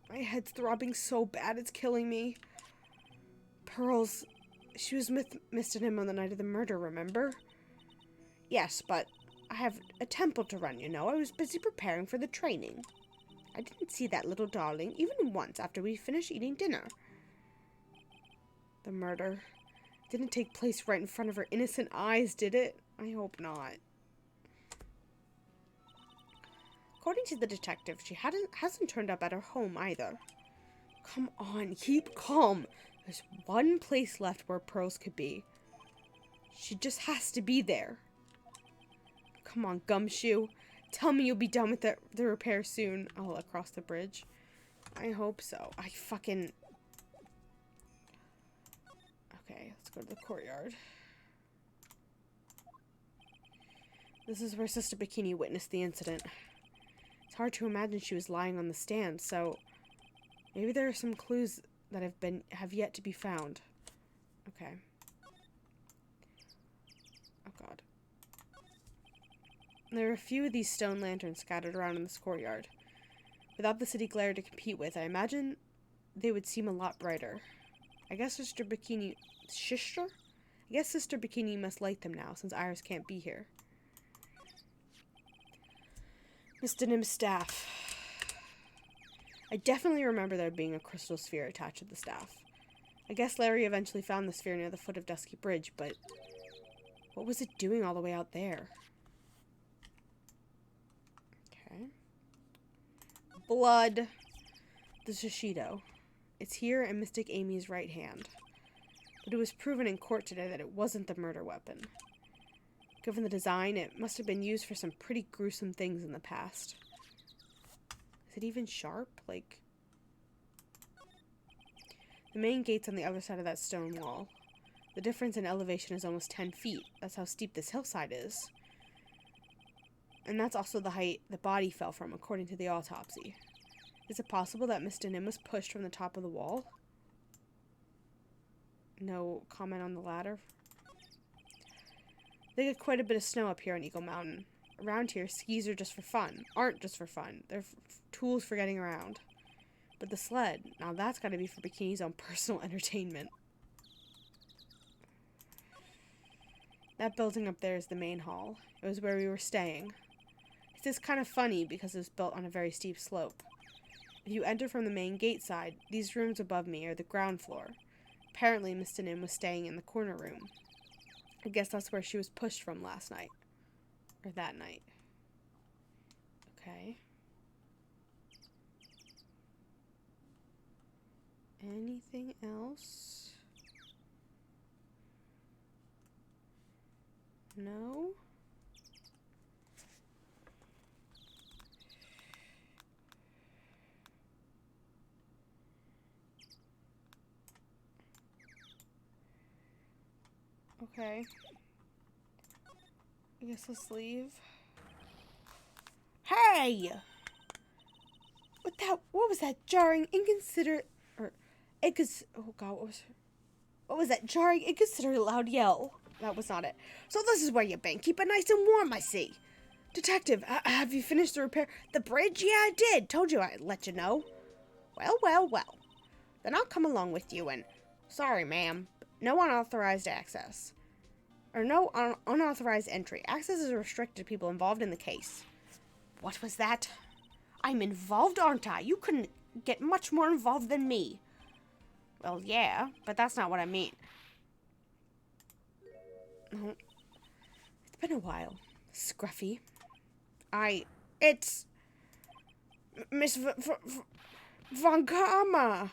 my head's throbbing so bad it's killing me. Pearls... She was with Mr. Nim on the night of the murder, remember? Yes, but I have a temple to run, you know. I was busy preparing for the training. I didn't see that little darling even once after we finished eating dinner. The murder didn't take place right in front of her innocent eyes, did it? I hope not. According to the detective, she hasn't turned up at her home either. Come on, keep calm. There's one place left where Pearls could be. She just has to be there. Come on, Gumshoe. Tell me you'll be done with the repair soon. Oh, across the bridge. I hope so. go to the courtyard. This is where Sister Bikini witnessed the incident. It's hard to imagine she was lying on the stand, so maybe there are some clues that have yet to be found. Okay. Oh god. There are a few of these stone lanterns scattered around in this courtyard. Without the city glare to compete with, I imagine they would seem a lot brighter. I guess Sister Bikini must light them now, since Iris can't be here. Mr. Nim's staff. I definitely remember there being a crystal sphere attached to the staff. I guess Larry eventually found the sphere near the foot of Dusky Bridge, but what was it doing all the way out there? Okay. Blood. The Shishido. It's here in Mystic Amy's right hand. But it was proven in court today that it wasn't the murder weapon. Given the design, it must have been used for some pretty gruesome things in the past. Is it even sharp? Like, the main gate's on the other side of that stone wall. The difference in elevation is almost 10 feet. That's how steep this hillside is. And that's also the height the body fell from, according to the autopsy. Is it possible that Mr. Nim was pushed from the top of the wall? No comment on the ladder. They get quite a bit of snow up here on Eagle Mountain. Around here, skis are just for fun. Aren't just for fun. They're tools for getting around. But the sled, now that's got to be for Bikini's own personal entertainment. That building up there is the main hall. It was where we were staying. It is kind of funny because it was built on a very steep slope. If you enter from the main gate side, these rooms above me are the ground floor. Apparently, Mr. Nim was staying in the corner room. I guess that's where she was pushed from last night. Or that night. Okay. Anything else? No? Okay. I guess let's leave. Hey! What was that jarring, inconsiderate, what was that jarring, inconsiderate loud yell? That was not it. So this is where you've been. Keep it nice and warm, I see. Detective, have you finished the repair? The bridge? Yeah, I did. Told you I'd let you know. Well, well, well. Then I'll come along with you and... Sorry, ma'am. No unauthorized access. Or no unauthorized entry. Access is restricted to people involved in the case. What was that? I'm involved, aren't I? You couldn't get much more involved than me. Well, yeah, but that's not what I mean. No. It's been a while. Scruffy. It's... Miss Von Karma.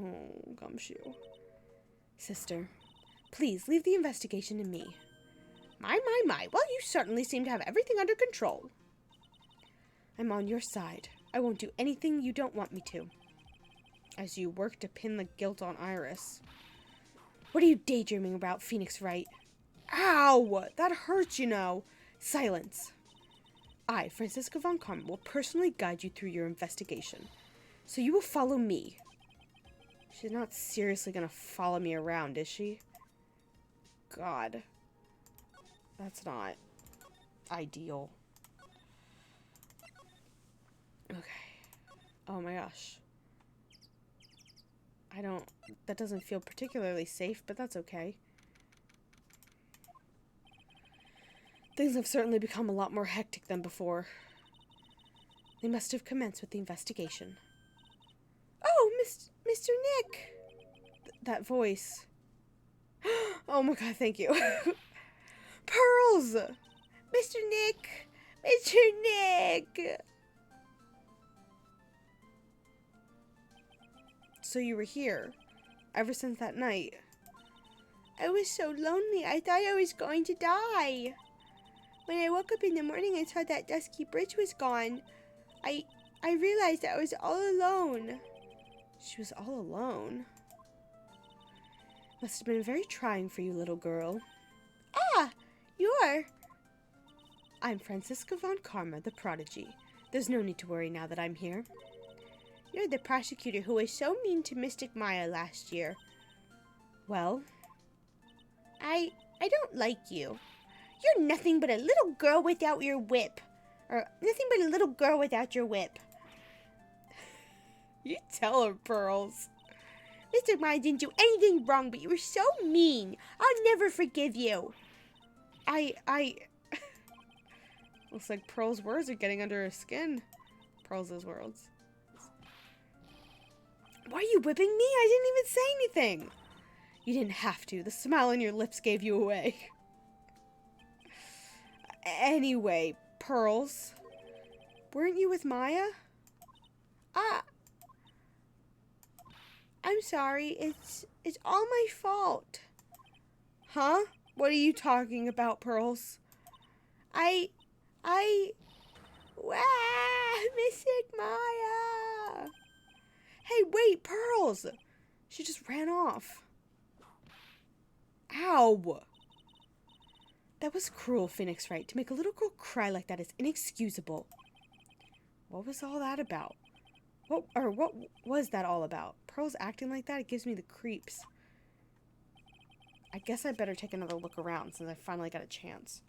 Oh, Gumshoe. Sister, please leave the investigation to me. My. Well, you certainly seem to have everything under control. I'm on your side. I won't do anything you don't want me to. As you work to pin the guilt on Iris. What are you daydreaming about, Phoenix Wright? Ow! That hurts, you know. Silence. I, Francisca Von Karma, will personally guide you through your investigation. So you will follow me. She's not seriously gonna follow me around, is she? God. That's not ideal. Okay. Oh my gosh. That doesn't feel particularly safe, but that's okay. Things have certainly become a lot more hectic than before. They must have commenced with the investigation. Oh, Mr. Nick! That voice. Oh my god, thank you. Pearls! Mr. Nick! Mr. Nick! So you were here, ever since that night. I was so lonely, I thought I was going to die. When I woke up in the morning and saw that Dusky Bridge was gone, I realized I was all alone. She was all alone? Must have been very trying for you, little girl. Ah! You're... I'm Franziska von Karma, the prodigy. There's no need to worry now that I'm here. You're the prosecutor who was so mean to Mystic Maya last year. Well, I don't like you. You're nothing but a little girl without your whip. Or nothing but a little girl without your whip. You tell her, Pearls. Mr. Maya didn't do anything wrong, but you were so mean. I'll never forgive you. Looks like Pearl's words are getting under her skin. Pearl's words. Why are you whipping me? I didn't even say anything. You didn't have to. The smile on your lips gave you away. Anyway, Pearls. Weren't you with Maya? I'm sorry. It's all my fault. Huh? What are you talking about, Pearls? Mystic Maya! Hey, wait, Pearls! She just ran off. Ow! That was cruel, Phoenix Wright. To make a little girl cry like that is inexcusable. What was all that about? What was that all about? Pearl's acting like that? It gives me the creeps. I guess I better take another look around since I finally got a chance.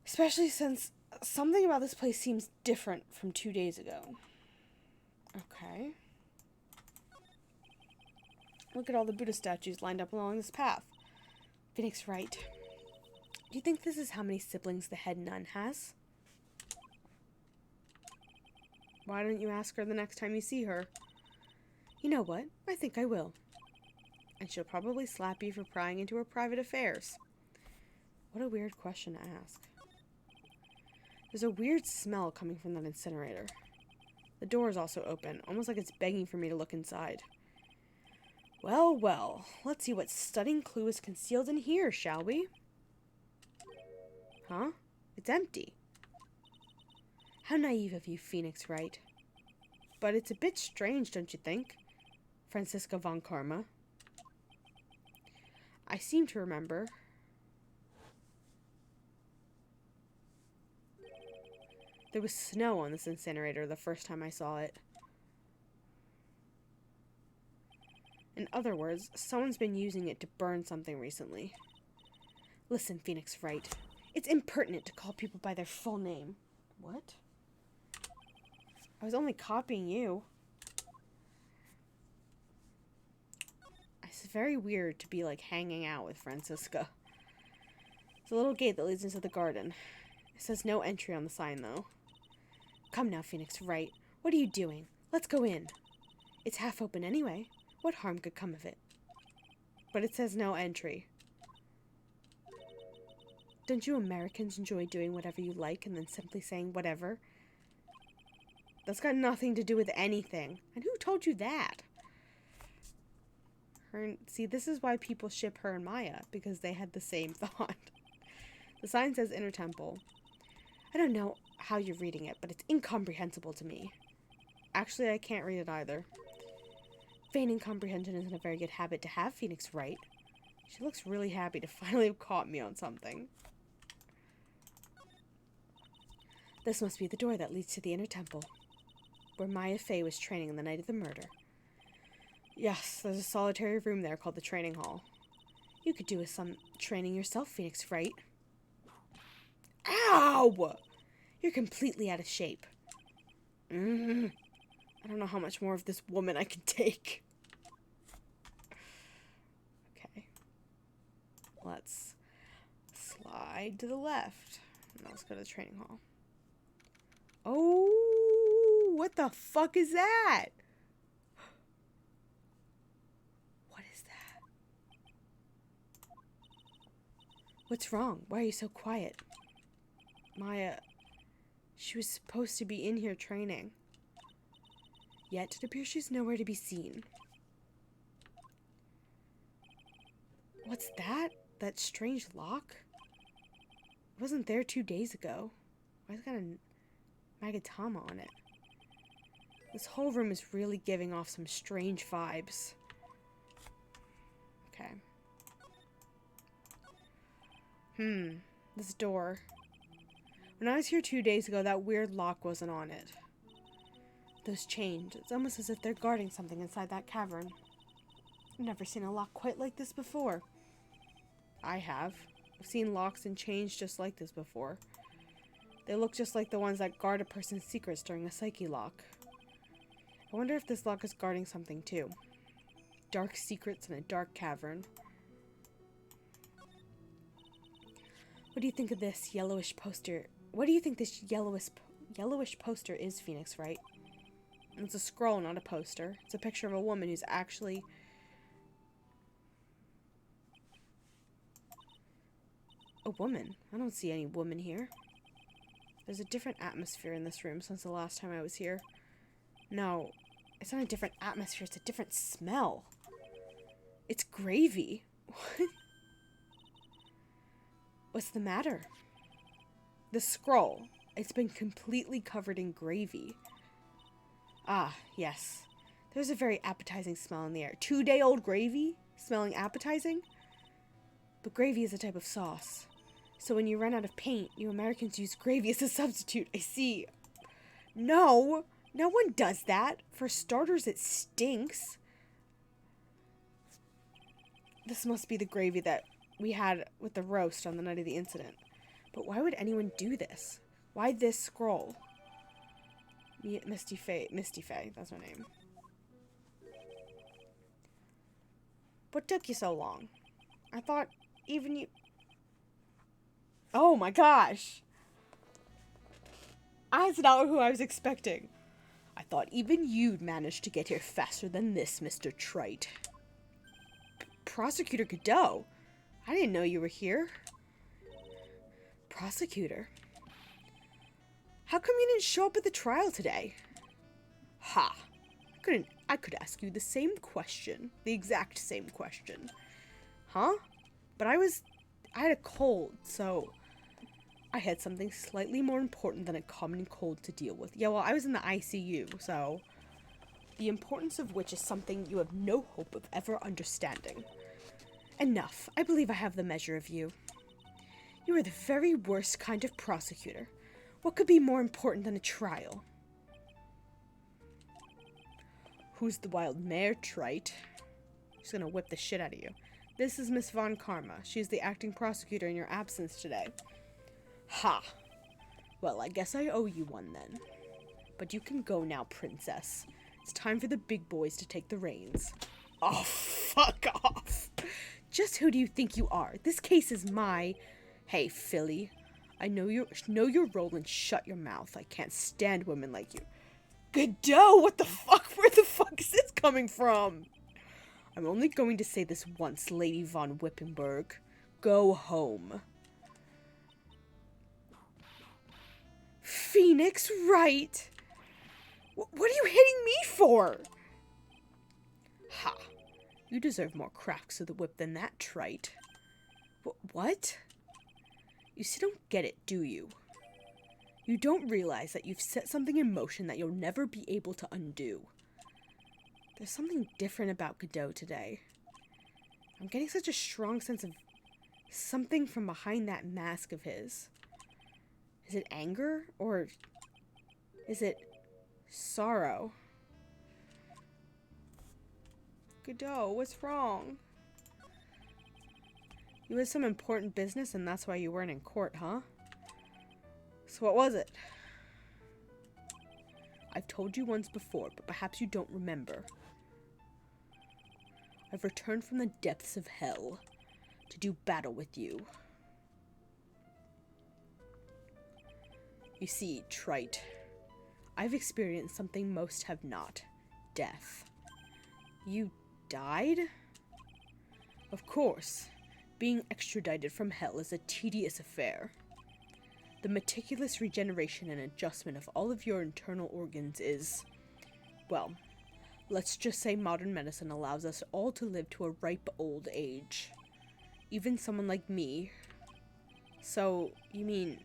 Especially since something about this place seems different from 2 days ago. Okay. Look at all the Buddha statues lined up along this path. Phoenix Wright. Do you think this is how many siblings the head nun has? Why don't you ask her the next time you see her? You know what? I think I will. And she'll probably slap you for prying into her private affairs. What a weird question to ask. There's a weird smell coming from that incinerator. The door is also open, almost like it's begging for me to look inside. Well, well, let's see what stunning clue is concealed in here, shall we? Huh? It's empty. How naive of you, Phoenix Wright. But it's a bit strange, don't you think? Franziska von Karma. I seem to remember. There was snow on this incinerator the first time I saw it. In other words, someone's been using it to burn something recently. Listen, Phoenix Wright. It's impertinent to call people by their full name. What? I was only copying you. It's very weird to be, like, hanging out with Franziska. There's a little gate that leads into the garden. It says no entry on the sign, though. Come now, Phoenix Wright. What are you doing? Let's go in. It's half open anyway. What harm could come of it? But it says no entry. Don't you Americans enjoy doing whatever you like and then simply saying whatever? That's got nothing to do with anything. And who told you that? See, this is why people ship her and Maya, because they had the same thought. The sign says Inner Temple. I don't know how you're reading it, but it's incomprehensible to me. Actually, I can't read it either. Feigning comprehension isn't a very good habit to have, Phoenix Wright. She looks really happy to finally have caught me on something. This must be the door that leads to the Inner Temple, where Maya Fey was training on the night of the murder. Yes, there's a solitary room there called the training hall. You could do with some training yourself, Phoenix Wright. Ow! You're completely out of shape. I don't know how much more of this woman I can take. Okay. Let's slide to the left. Now let's go to the training hall. Oh, what the fuck is that? What is that? What's wrong? Why are you so quiet? Maya, she was supposed to be in here training. Yet it appears she's nowhere to be seen. What's that? That strange lock? It wasn't there 2 days ago. Why's it got a Magatama on it? This whole room is really giving off some strange vibes. Okay. This door. When I was here 2 days ago, that weird lock wasn't on it. Those chains. It's almost as if they're guarding something inside that cavern. I've never seen a lock quite like this before. I have. I've seen locks and chains just like this before. They look just like the ones that guard a person's secrets during a psyche lock. I wonder if this lock is guarding something too. Dark secrets in a dark cavern. What do you think of this yellowish poster? What do you think this yellowish poster is, Phoenix Wright? It's a scroll, not a poster. It's a picture of a woman who's actually... a woman. I don't see any woman here. There's a different atmosphere in this room since the last time I was here. No, it's not a different atmosphere, it's a different smell. It's gravy. What? What's the matter? The scroll. It's been completely covered in gravy. Ah, yes. There's a very appetizing smell in the air. 2-day-old gravy? Smelling appetizing? But gravy is a type of sauce. So when you run out of paint, you Americans use gravy as a substitute. I see. No! No one does that. For starters, it stinks. This must be the gravy that we had with the roast on the night of the incident. But why would anyone do this? Why this scroll? Misty Faye, that's her name. What took you so long? I thought even you... Oh my gosh! That's not who I was expecting. I thought even you'd manage to get here faster than this, Mr. Trite. Prosecutor Godot? I didn't know you were here. Prosecutor? How come you didn't show up at the trial today? Ha! I could ask you the same question. The exact same question. Huh? But I had a cold, so I had something slightly more important than a common cold to deal with. Yeah, well, I was in the ICU, so the importance of which is something you have no hope of ever understanding. Enough. I believe I have the measure of you. You are the very worst kind of prosecutor. What could be more important than a trial? Who's the wild mare, Trite? She's gonna whip the shit out of you. This is Miss Von Karma. She's the acting prosecutor in your absence today. Ha! Well, I guess I owe you one then. But you can go now, princess. It's time for the big boys to take the reins. Oh, fuck off! Just who do you think you are? This case is my... Hey, filly. I know your role and shut your mouth. I can't stand women like you. Godot, what the fuck? Where the fuck is this coming from? I'm only going to say this once, Lady Von Wippenberg. Go home. Phoenix Wright! What are you hitting me for? Ha! You deserve more cracks of the whip than that, Trite. What? You still don't get it, do you? You don't realize that you've set something in motion that you'll never be able to undo. There's something different about Godot today. I'm getting such a strong sense of something from behind that mask of his. Is it anger? Or is it sorrow? Godot, what's wrong? You had some important business and that's why you weren't in court, huh? So what was it? I've told you once before, but perhaps you don't remember. I've returned from the depths of hell to do battle with you. You see, Trite, I've experienced something most have not. Death. You died? Of course. Being extradited from hell is a tedious affair. The meticulous regeneration and adjustment of all of your internal organs is, well, let's just say modern medicine allows us all to live to a ripe old age. Even someone like me. So, you mean,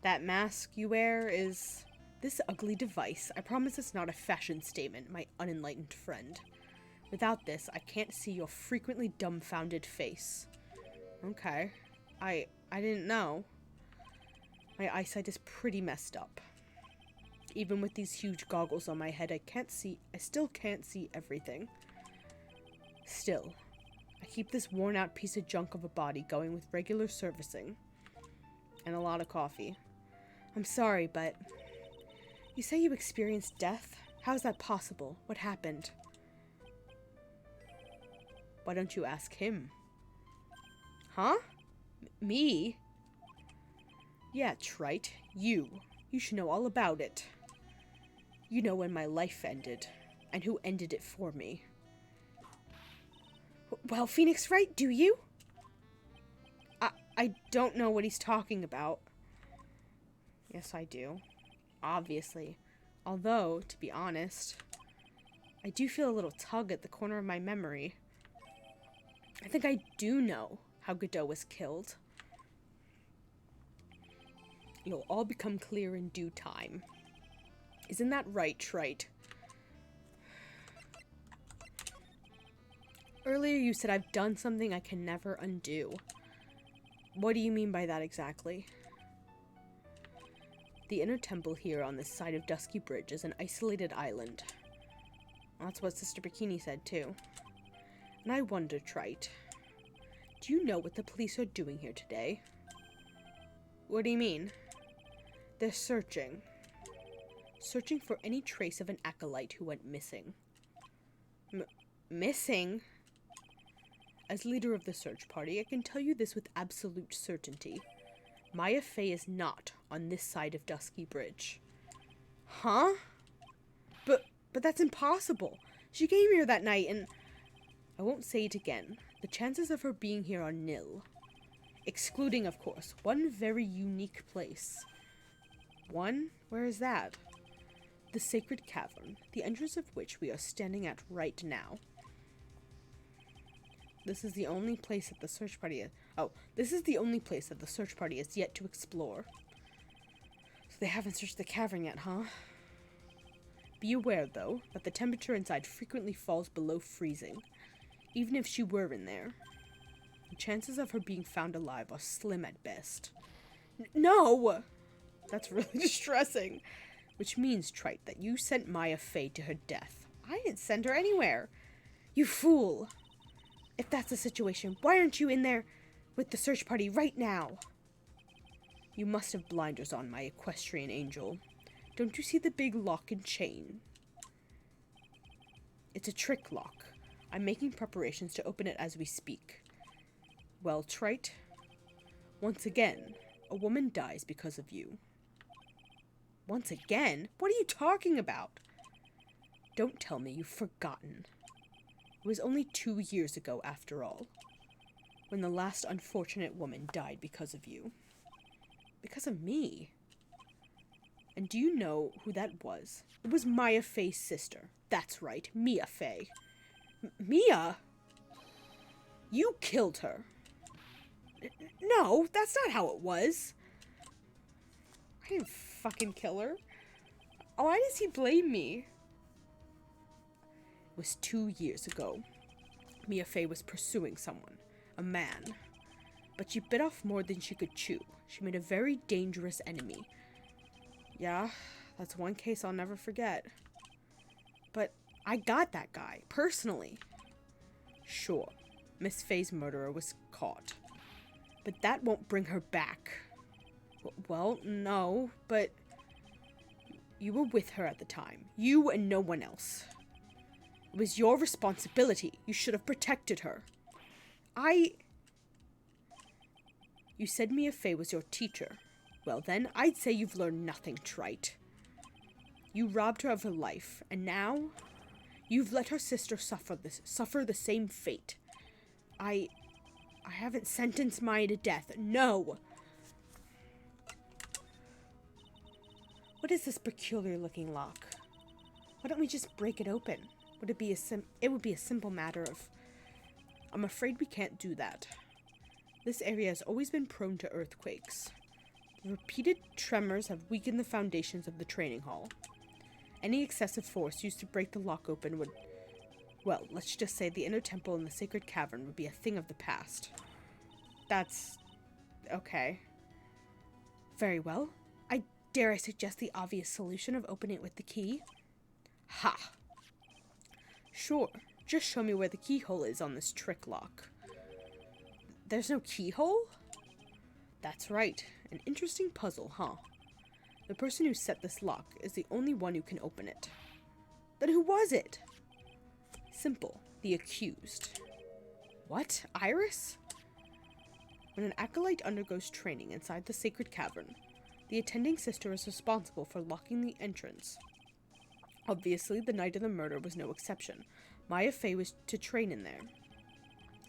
that mask you wear is This ugly device. I promise it's not a fashion statement, my unenlightened friend. Without this, I can't see your frequently dumbfounded face. Okay. I didn't know. My eyesight is pretty messed up. Even with these huge goggles on my head, I still can't see everything. Still, I keep this worn-out piece of junk of a body going with regular servicing. And a lot of coffee. I'm sorry, but... You say you experienced death? How's that possible? What happened? Why don't you ask him? Huh? Me? Yeah, trite. You. You should know all about it. You know when my life ended, and who ended it for me. Well, Phoenix Wright, do you? I don't know what he's talking about. Yes, I do. Obviously. Although, to be honest, I do feel a little tug at the corner of my memory. I think I do know how Godot was killed. It'll all become clear in due time. Isn't that right, Trite? Earlier you said I've done something I can never undo. What do you mean by that exactly? The inner temple here on this side of Dusky Bridge is an isolated island. That's what Sister Bikini said too. And I wonder, Trite, do you know what the police are doing here today? What do you mean? They're searching. Searching for any trace of an acolyte who went missing. Missing? As leader of the search party, I can tell you this with absolute certainty. Maya Fey is not on this side of Dusky Bridge. Huh? But that's impossible. She came here that night and... I won't say it again. The chances of her being here are nil. Excluding, of course, one very unique place. One? Where is that? The Sacred Cavern, the entrance of which we are standing at right now. This is the only place that the search party has yet to explore. So they haven't searched the cavern yet, huh? Be aware, though, that the temperature inside frequently falls below freezing, even if she were in there. The chances of her being found alive are slim at best. No! That's really distressing. Which means, Trite, that you sent Maya Fey to her death. I didn't send her anywhere. You fool! If that's the situation, why aren't you in there with the search party right now? You must have blinders on, my equestrian angel. Don't you see the big lock and chain? It's a trick lock. I'm making preparations to open it as we speak. Well, Trite, once again, a woman dies because of you. Once again? What are you talking about? Don't tell me you've forgotten. It was only 2 years ago, after all, when the last unfortunate woman died because of you. Because of me? And do you know who that was? It was Maya Fey's sister. That's right, Mia Fey. Mia? You killed her. No, that's not how it was. I didn't fucking kill her. Why does he blame me? It was 2 years ago. Mia Fey was pursuing someone, a man. But she bit off more than she could chew. She made a very dangerous enemy. Yeah, that's one case I'll never forget. But I got that guy, personally. Sure, Miss Fey's murderer was caught. But that won't bring her back. Well, no, but you were with her at the time. You and no one else. It was your responsibility. You should have protected her. You said Mia Fey was your teacher. Well then, I'd say you've learned nothing, Trite. You robbed her of her life, and now you've let her sister suffer the same fate. I haven't sentenced Maya to death. No! What is this peculiar-looking lock? Why don't we just break it open? It would be a simple matter of... I'm afraid we can't do that. This area has always been prone to earthquakes. Repeated tremors have weakened the foundations of the training hall. Any excessive force used to break the lock open would... Well, let's just say the inner temple and the sacred cavern would be a thing of the past. That's... okay. Very well. Dare I suggest the obvious solution of opening it with the key? Ha! Sure. Just show me where the keyhole is on this trick lock. There's no keyhole? That's right. An interesting puzzle, huh? The person who set this lock is the only one who can open it. Then who was it? Simple. The accused. What? Iris? When an acolyte undergoes training inside the sacred cavern, the attending sister is responsible for locking the entrance. Obviously, the night of the murder was no exception. Maya Fey was to train in there.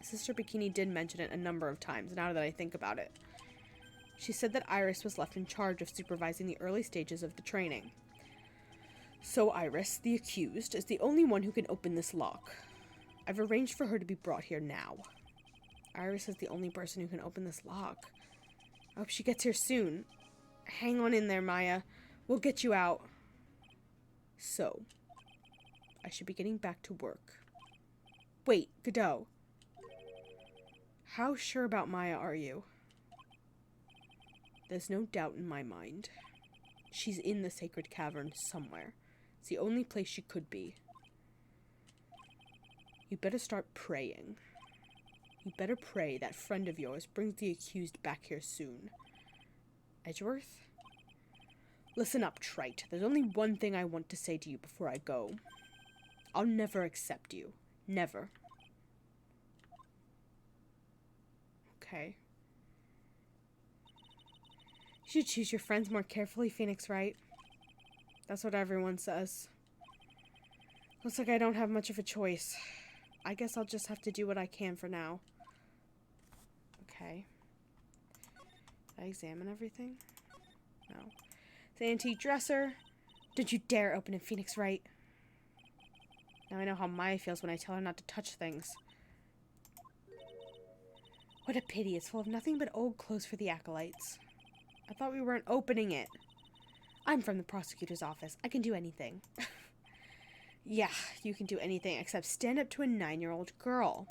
Sister Bikini did mention it a number of times, now that I think about it. She said that Iris was left in charge of supervising the early stages of the training. So Iris, the accused, is the only one who can open this lock. I've arranged for her to be brought here now. Iris is the only person who can open this lock. I hope she gets here soon. Hang on in there, Maya. We'll get you out. So, I should be getting back to work. Wait, Godot. How sure about Maya are you? There's no doubt in my mind. She's in the sacred cavern somewhere. It's the only place she could be. You better start praying. You better pray that friend of yours brings the accused back here soon. Edgeworth? Listen up, Trite. There's only one thing I want to say to you before I go. I'll never accept you. Never. Okay. You should choose your friends more carefully, Phoenix Wright. That's what everyone says. Looks like I don't have much of a choice. I guess I'll just have to do what I can for now. Okay. Did I examine everything? No. The antique dresser. Don't you dare open it, Phoenix Wright. Now I know how Maya feels when I tell her not to touch things. What a pity. It's full of nothing but old clothes for the acolytes. I thought we weren't opening it. I'm from the prosecutor's office. I can do anything. Yeah, you can do anything except stand up to a 9-year-old girl.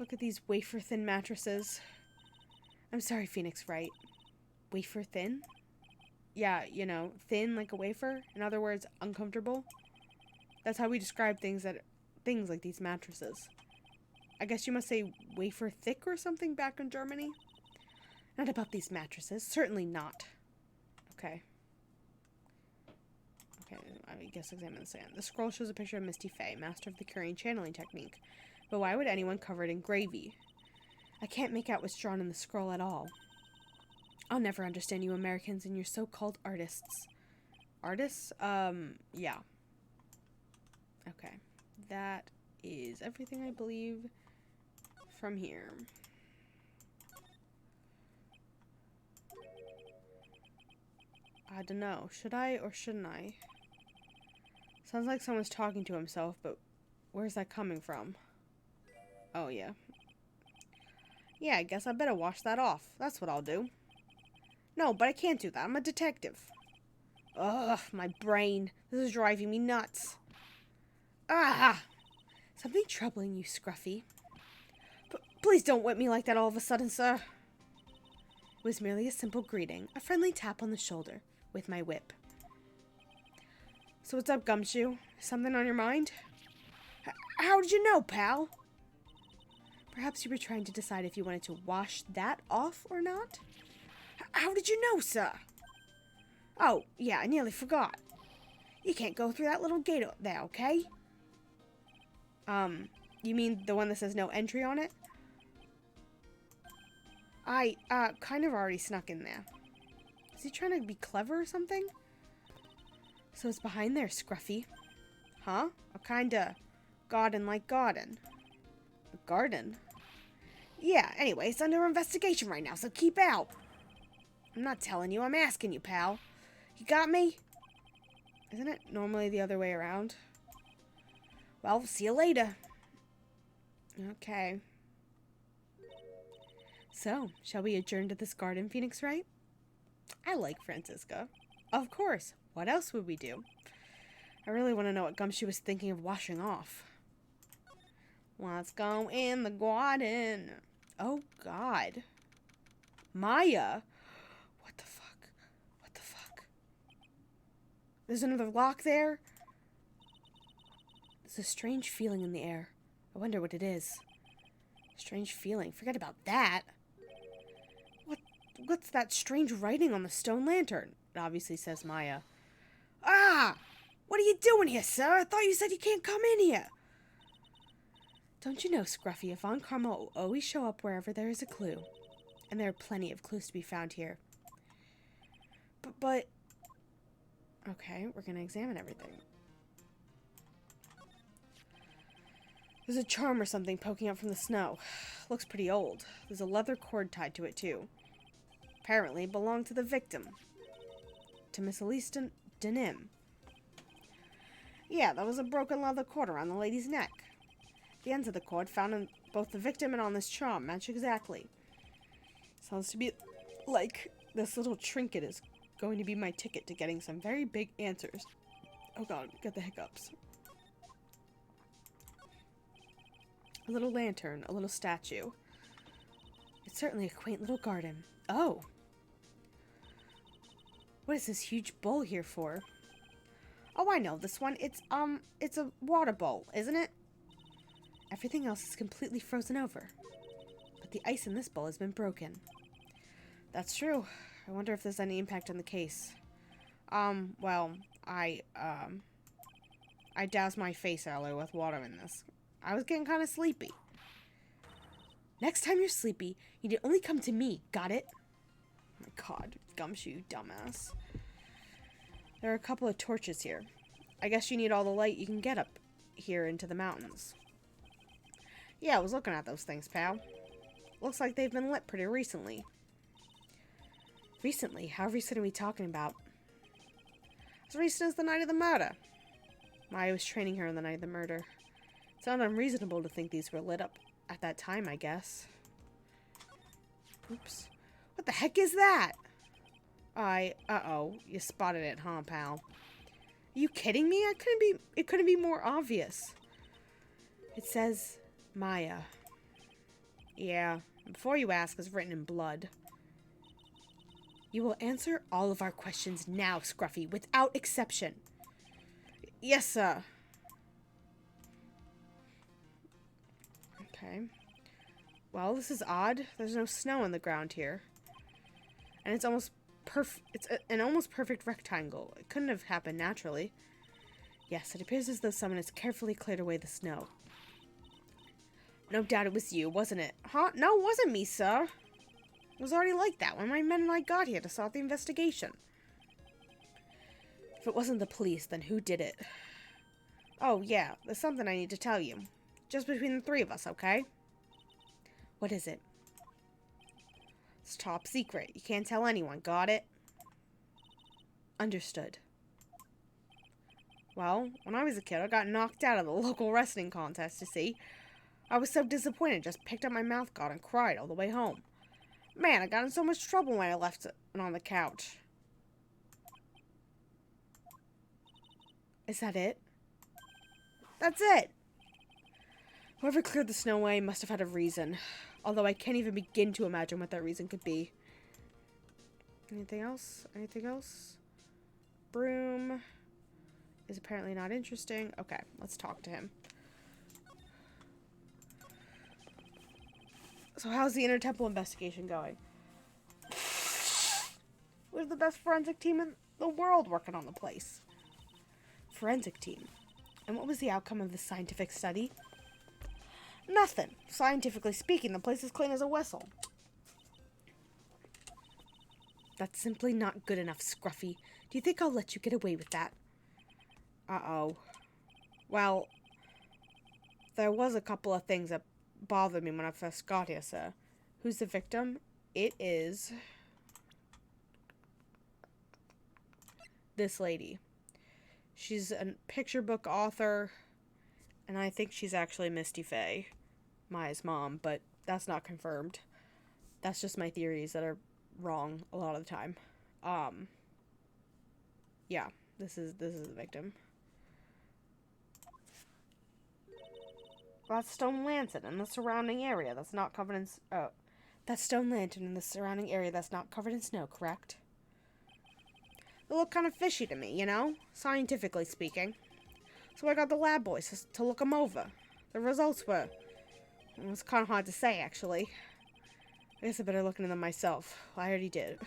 Look at these wafer-thin mattresses. I'm sorry, Phoenix Wright. Wafer-thin? Yeah, you know, thin like a wafer. In other words, uncomfortable. That's how we describe things like these mattresses. I guess you must say wafer-thick or something back in Germany? Not about these mattresses. Certainly not. Okay. Okay, I guess examine the sand. The scroll shows a picture of Misty Fey, master of the curing channeling technique. But why would anyone cover it in gravy? I can't make out what's drawn in the scroll at all. I'll never understand you Americans and your so-called artists. Artists? Yeah. Okay. That is everything I believe from here. I don't know. Should I or shouldn't I? Sounds like someone's talking to himself, but where's that coming from? Oh, yeah. Yeah, I guess I better wash that off. That's what I'll do. No, but I can't do that. I'm a detective. Ugh, my brain. This is driving me nuts. Ah! Something troubling you, Scruffy. Please don't whip me like that all of a sudden, sir. It was merely a simple greeting, a friendly tap on the shoulder, with my whip. So what's up, Gumshoe? Something on your mind? How did you know, pal? Perhaps you were trying to decide if you wanted to wash that off or not? How did you know, sir? Oh, yeah, I nearly forgot. You can't go through that little gate there, okay? You mean the one that says no entry on it? I, kind of already snuck in there. Is he trying to be clever or something? So it's behind there, Scruffy. Huh? A kinda garden-like garden. A garden? Yeah, anyway, it's under investigation right now, so keep out. I'm not telling you, I'm asking you, pal. You got me? Isn't it normally the other way around? Well, see you later. Okay. So, shall we adjourn to this garden, Phoenix Wright? I like Francisca. Of course. What else would we do? I really want to know what Gumshoe was thinking of washing off. Let's go in the garden. Oh, God. Maya? What the fuck? What the fuck? There's another lock there? There's a strange feeling in the air. I wonder what it is. Strange feeling. Forget about that. What's that strange writing on the stone lantern? It obviously says Maya. Ah! What are you doing here, sir? I thought you said you can't come in here. Don't you know, Scruffy, Von Karma will always show up wherever there is a clue. And there are plenty of clues to be found here. But... Okay, we're gonna examine everything. There's a charm or something poking up from the snow. Looks pretty old. There's a leather cord tied to it, too. Apparently it belonged to the victim. To Miss Elise Denim. Yeah, that was a broken leather cord around the lady's neck. The ends of the cord found in both the victim and on this charm match exactly. Sounds to be like this little trinket is going to be my ticket to getting some very big answers. Oh god, get the hiccups. A little lantern, a little statue. It's certainly a quaint little garden. Oh! What is this huge bowl here for? Oh, I know this one. It's a water bowl, isn't it? Everything else is completely frozen over. But the ice in this bowl has been broken. That's true. I wonder if there's any impact on the case. Well, I doused my face earlier with water in this. I was getting kind of sleepy. Next time you're sleepy, you need to only come to me. Got it? Oh my god, Gumshoe, you dumbass. There are a couple of torches here. I guess you need all the light you can get up here into the mountains. Yeah, I was looking at those things, pal. Looks like they've been lit pretty recently. Recently? How recent are we talking about? As recent as the night of the murder. Maya was training her on the night of the murder. It's not unreasonable to think these were lit up at that time, I guess. Oops. What the heck is that? Uh-oh. You spotted it, huh, pal? Are you kidding me? It couldn't be more obvious. It says Maya. Yeah. Before you ask, it's written in blood. You will answer all of our questions now, Scruffy, without exception. Yes, sir. Okay. Well, this is odd. There's no snow on the ground here. And it's almost an almost perfect rectangle. It couldn't have happened naturally. Yes, it appears as though someone has carefully cleared away the snow. No doubt it was you, wasn't it? Huh? No, it wasn't me, sir. It was already like that when my men and I got here to start the investigation. If it wasn't the police, then who did it? Oh, yeah, there's something I need to tell you. Just between the three of us, okay? What is it? It's top secret. You can't tell anyone, got it? Understood. Well, when I was a kid, I got knocked out of the local wrestling contest, you see. I was so disappointed, just picked up my mouth guard and cried all the way home. Man, I got in so much trouble when I left it on the couch. Is that it? That's it! Whoever cleared the snow away must have had a reason. Although I can't even begin to imagine what that reason could be. Anything else? Anything else? Broom is apparently not interesting. Okay, let's talk to him. So how's the Intertemple investigation going? We're the best forensic team in the world working on the place. Forensic team? And what was the outcome of the scientific study? Nothing. Scientifically speaking, the place is clean as a whistle. That's simply not good enough, Scruffy. Do you think I'll let you get away with that? Uh-oh. Well, there was a couple of things that bothered me when I first got here, sir. Who's the victim? It is this lady. She's a picture book author, and I think she's actually Misty Faye, Maya's mom, but that's not confirmed. That's just my theories that are wrong a lot of the time. Yeah, this is the victim. That stone lantern in the surrounding area that's not covered in... that stone lantern in the surrounding area that's not covered in snow, correct? They look kind of fishy to me, you know? Scientifically speaking. So I got the lab boys to look them over. The results were... It was kind of hard to say, actually. I guess I better look into them myself. I already did.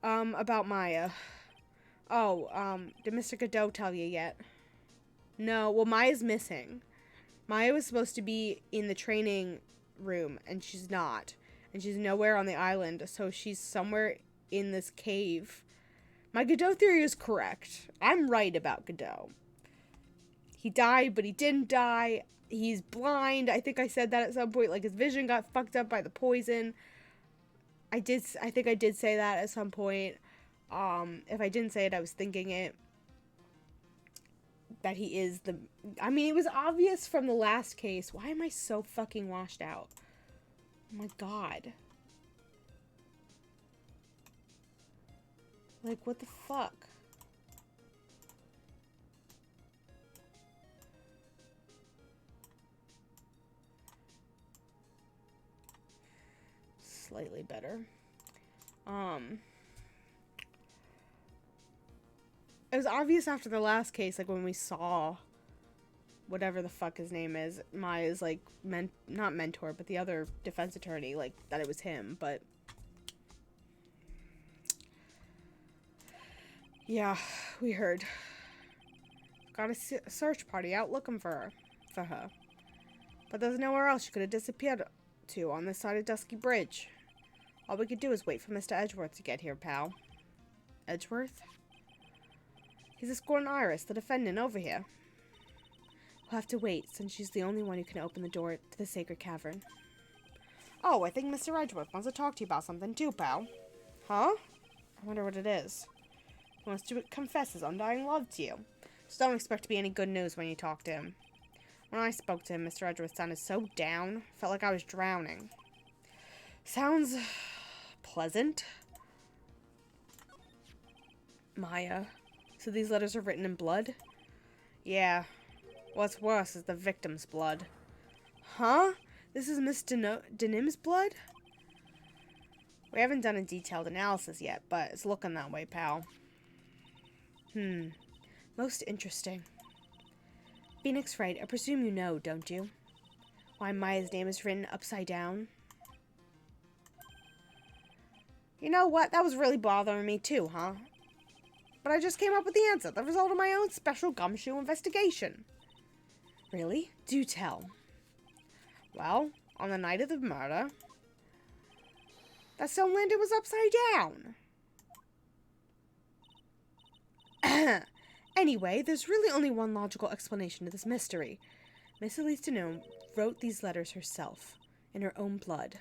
About Maya. Did Mr. Godot tell you yet? No, well, Maya's missing. Maya was supposed to be in the training room, and she's not. And she's nowhere on the island, so she's somewhere in this cave. My Godot theory is correct. I'm right about Godot. He died, but he didn't die. He's blind. I think I said that at some point. Like, his vision got fucked up by the poison. I think I did say that at some point. If I didn't say it, I was thinking it. That he is the... I mean, it was obvious from the last case. Why am I so fucking washed out? Oh my god. Like, what the fuck? Slightly better. It was obvious after the last case, like, when we saw whatever the fuck his name is, Maya's, like, not mentor, but the other defense attorney, like, that it was him, but... Yeah, we heard. Got a search party out looking for her. But there's nowhere else she could have disappeared to on this side of Dusky Bridge. All we could do is wait for Mr. Edgeworth to get here, pal. Edgeworth? He's escorting Iris, the defendant, over here. We'll have to wait, since she's the only one who can open the door to the sacred cavern. Oh, I think Mr. Edgeworth wants to talk to you about something too, pal. Huh? I wonder what it is. He wants to confess his undying love to you. Just don't expect to be any good news when you talk to him. When I spoke to him, Mr. Edgeworth sounded so down. Felt like I was drowning. Sounds... pleasant. Maya. So these letters are written in blood? Yeah. What's worse is the victim's blood. Huh? This is Miss Denim's blood? We haven't done a detailed analysis yet, but it's looking that way, pal. Most interesting. Phoenix Wright, I presume you know, don't you? Why Maya's name is written upside down? You know what? That was really bothering me too, huh? But I just came up with the answer, the result of my own special gumshoe investigation. Really? Do tell. Well, on the night of the murder, that stone lantern was upside down. Anyway, there's really only one logical explanation to this mystery. Miss Elise Deneau wrote these letters herself, in her own blood.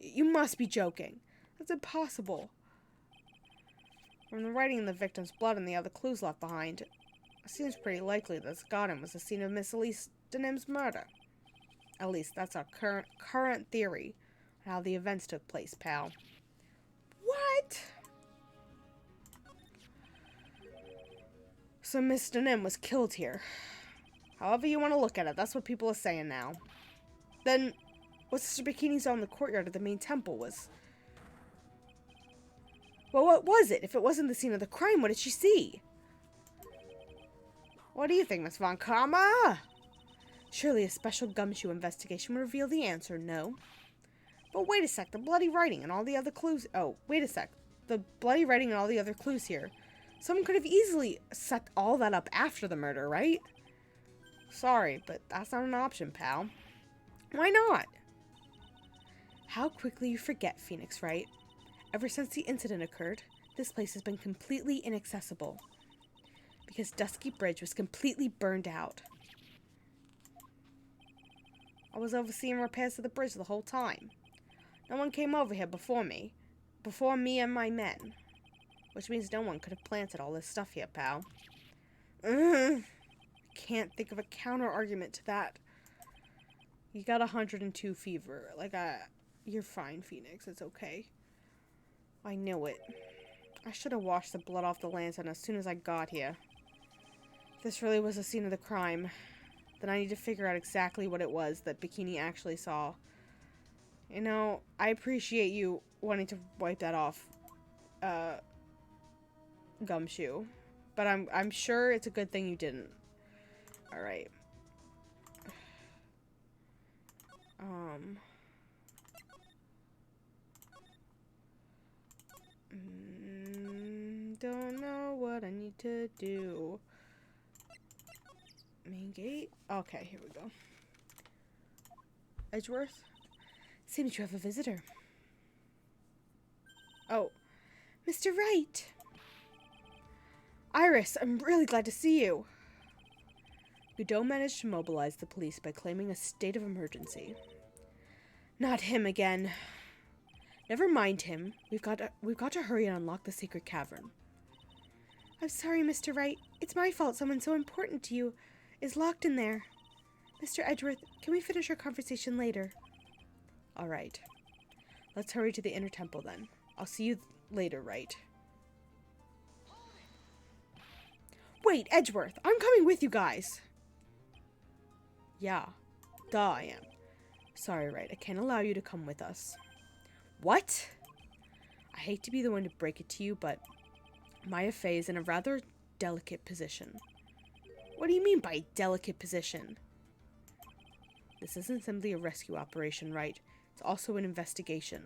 You must be joking. That's impossible. From the writing in the victim's blood and the other clues left behind, it seems pretty likely that this garden was the scene of Miss Elise Deneau's murder. At least that's our current theory on how the events took place, pal. What? So Miss Deneau was killed here. However you want to look at it, that's what people are saying now. Then, what Sister Bikini saw in the courtyard of the main temple was... Well, what was it? If it wasn't the scene of the crime, what did she see? What do you think, Miss Von Karma? Surely a special gumshoe investigation would reveal the answer, no? But wait a sec, the bloody writing and all the other clues... Oh, wait a sec. The bloody writing and all the other clues here. Someone could have easily set all that up after the murder, right? Sorry, but that's not an option, pal. Why not? How quickly you forget, Phoenix Wright. Ever since the incident occurred, this place has been completely inaccessible. Because Dusky Bridge was completely burned out. I was overseeing repairs to the bridge the whole time. No one came over here before me. Before me and my men. Which means no one could have planted all this stuff here, pal. Can't think of a counter-argument to that. You got 102 fever. Like, you're fine, Phoenix. It's okay. I knew it. I should have washed the blood off the lantern as soon as I got here. If this really was the scene of the crime, then I need to figure out exactly what it was that Bikini actually saw. You know, I appreciate you wanting to wipe that off, Gumshoe. But I'm sure it's a good thing you didn't. Alright. Don't know what I need to do. Main gate? Okay, here we go. Edgeworth? Seems you have a visitor. Oh, Mr. Wright! Iris, I'm really glad to see you. Godot managed to mobilize the police by claiming a state of emergency. Not him again. Never mind him. We've got to hurry and unlock the secret cavern. I'm sorry, Mr. Wright. It's my fault someone so important to you is locked in there. Mr. Edgeworth, can we finish our conversation later? All right. Let's hurry to the inner temple then. I'll see you later, Wright. Wait, Edgeworth, I'm coming with you guys. Yeah, duh I am. Sorry, Wright, I can't allow you to come with us. What? I hate to be the one to break it to you, but Maya Fey is in a rather delicate position. What do you mean by delicate position? This isn't simply a rescue operation, Wright. It's also an investigation.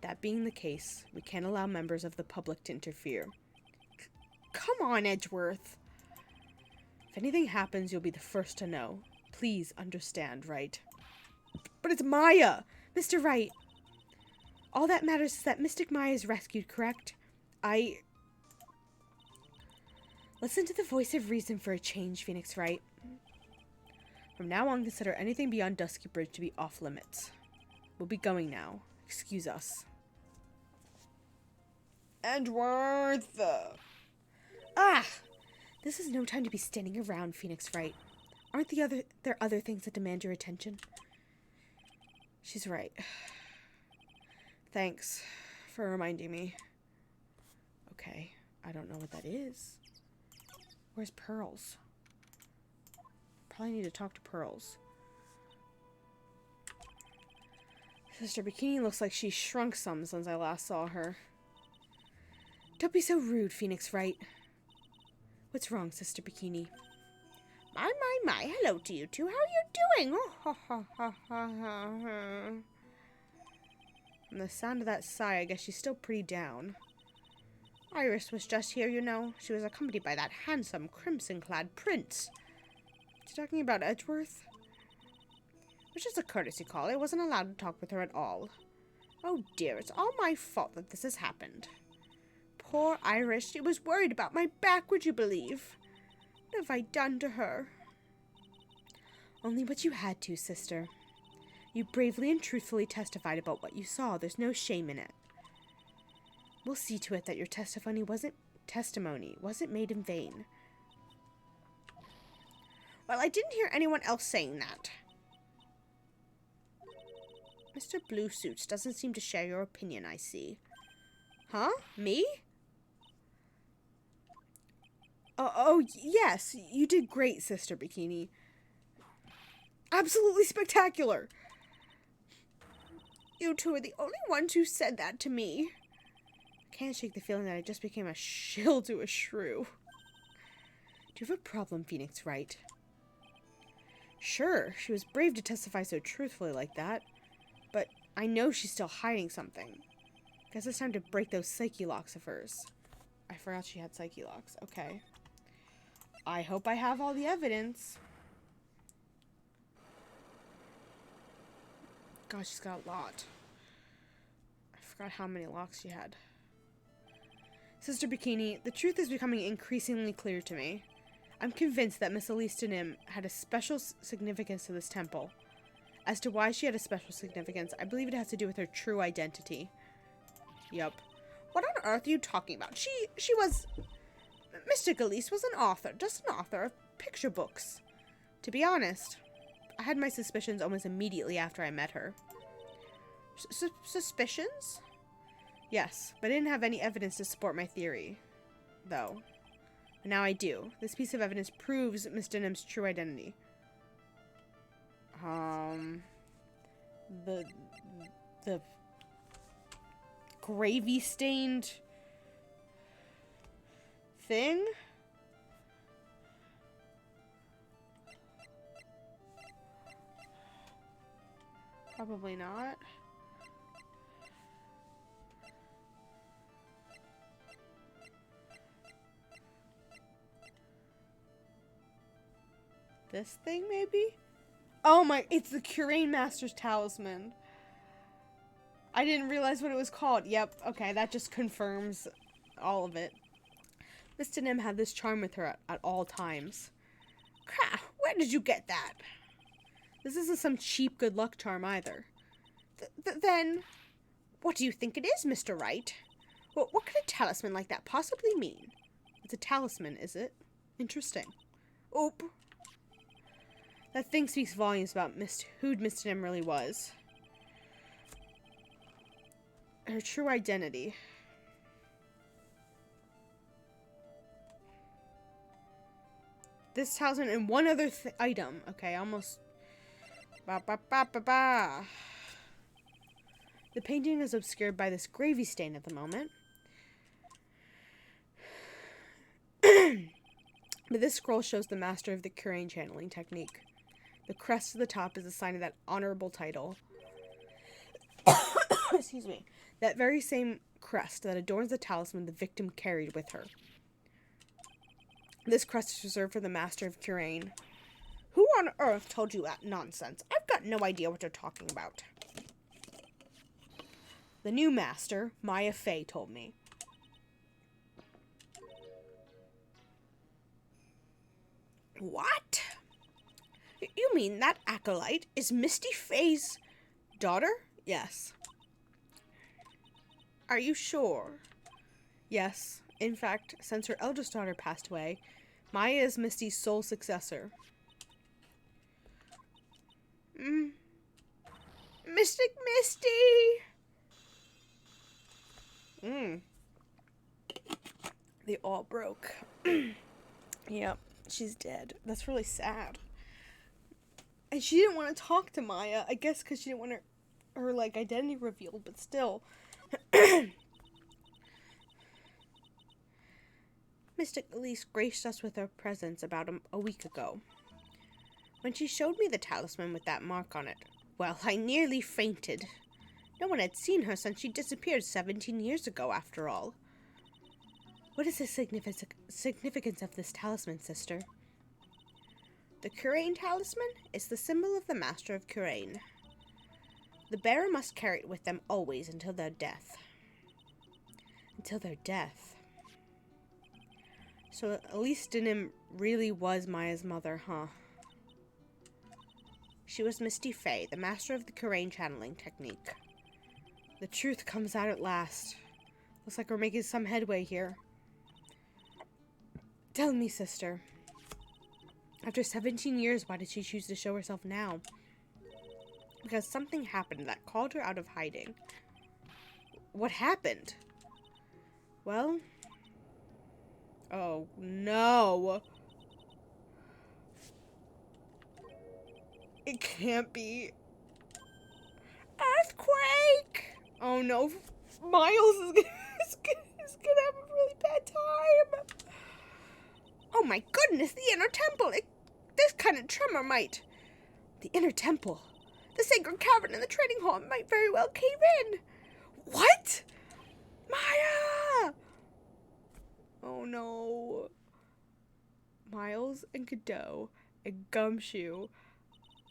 That being the case, we can't allow members of the public to interfere. Come on, Edgeworth. If anything happens, you'll be the first to know. Please understand, Wright. But it's Maya! Mr. Wright! All that matters is that Mystic Maya is rescued, correct? Listen to the voice of reason for a change, Phoenix Wright. From now on, consider anything beyond Dusky Bridge to be off limits. We'll be going now. Excuse us. Edgeworth! This is no time to be standing around, Phoenix Wright. Aren't there other things that demand your attention? She's right. Thanks for reminding me. Okay, I don't know what that is. Where's Pearls? Probably need to talk to Pearls. Sister Bikini looks like she shrunk some since I last saw her. Don't be so rude, Phoenix Wright. What's wrong, Sister Bikini? My, hello to you two. How are you doing? Oh, ha, ha, ha, ha, ha. From the sound of that sigh, I guess she's still pretty down. Iris was just here, you know. She was accompanied by that handsome, crimson-clad prince. You talking about Edgeworth? It was just a courtesy call. I wasn't allowed to talk with her at all. Oh dear, it's all my fault that this has happened. Poor Iris, she was worried about my back, would you believe? What have I done to her? Only what you had to, sister. You bravely and truthfully testified about what you saw. There's no shame in it. We'll see to it that your testimony wasn't made in vain. Well, I didn't hear anyone else saying that. Mr. Blue Suits doesn't seem to share your opinion, I see. Huh? Me? Oh, yes. You did great, Sister Bikini. Absolutely spectacular. You two are the only ones who said that to me. I can't shake the feeling that I just became a shill to a shrew. Do you have a problem, Phoenix Wright? Sure, she was brave to testify so truthfully like that. But I know she's still hiding something. Guess it's time to break those psyche locks of hers. I forgot she had psyche locks. Okay. I hope I have all the evidence. God, she's got a lot. I forgot how many locks she had. Sister Bikini, the truth is becoming increasingly clear to me. I'm convinced that Miss Elise Denim had a special significance to this temple. As to why she had a special significance, I believe it has to do with her true identity. Yup. What on earth are you talking about? She was... Mr. Galeese was an author, just an author of picture books. To be honest, I had my suspicions almost immediately after I met her. Suspicions? Yes, but I didn't have any evidence to support my theory, though. And now I do. This piece of evidence proves Miss Denham's true identity. The gravy-stained thing? Probably not. This thing, maybe? Oh my, it's the Curain Master's Talisman. I didn't realize what it was called. Yep, okay, that just confirms all of it. Miss Denham had this charm with her at all times. Crap, where did you get that? This isn't some cheap good luck charm either. Then, what do you think it is, Mr. Wright? What could a talisman like that possibly mean? It's a talisman, is it? Interesting. Oop. That thing speaks volumes about who Miss Denham really was. Her true identity. This talisman and one other item. Okay, almost. The painting is obscured by this gravy stain at the moment. But this scroll shows the master of the Curain channeling technique. The crest at the top is a sign of that honorable title. Excuse me. That very same crest that adorns the talisman the victim carried with her. This crest is reserved for the master of Curain. Who on earth told you that nonsense? I've got no idea what you're talking about. The new master, Maya Fey, told me. What? You mean that acolyte is Misty Fey's daughter? Yes. Are you sure? Yes. In fact, since her eldest daughter passed away, Maya is Misty's sole successor. Mystic Misty! They all broke. Yep, she's dead. That's really sad. And she didn't want to talk to Maya, I guess because she didn't want her like, identity revealed, but still. Mystic Elise graced us with her presence about a week ago. When she showed me the talisman with that mark on it, well, I nearly fainted. No one had seen her since she disappeared 17 years ago, after all. What is the significance of this talisman, sister? The Curain talisman is the symbol of the Master of Curain. The bearer must carry it with them always until their death. Until their death. So Elise Denham really was Maya's mother, huh? She was Misty Fey, the master of the Curain channeling technique. The truth comes out at last. Looks like we're making some headway here. Tell me, sister. After 17 years, why did she choose to show herself now? Because something happened that called her out of hiding. What happened? Well... Oh, no. It can't be. Earthquake! Oh, no. Miles is gonna have a really bad time. Oh, my goodness. The inner temple. This kind of tremor might... The inner temple. The sacred cavern in the trading hall might very well cave in. What? Maya! Oh no. Miles and Godot and Gumshoe.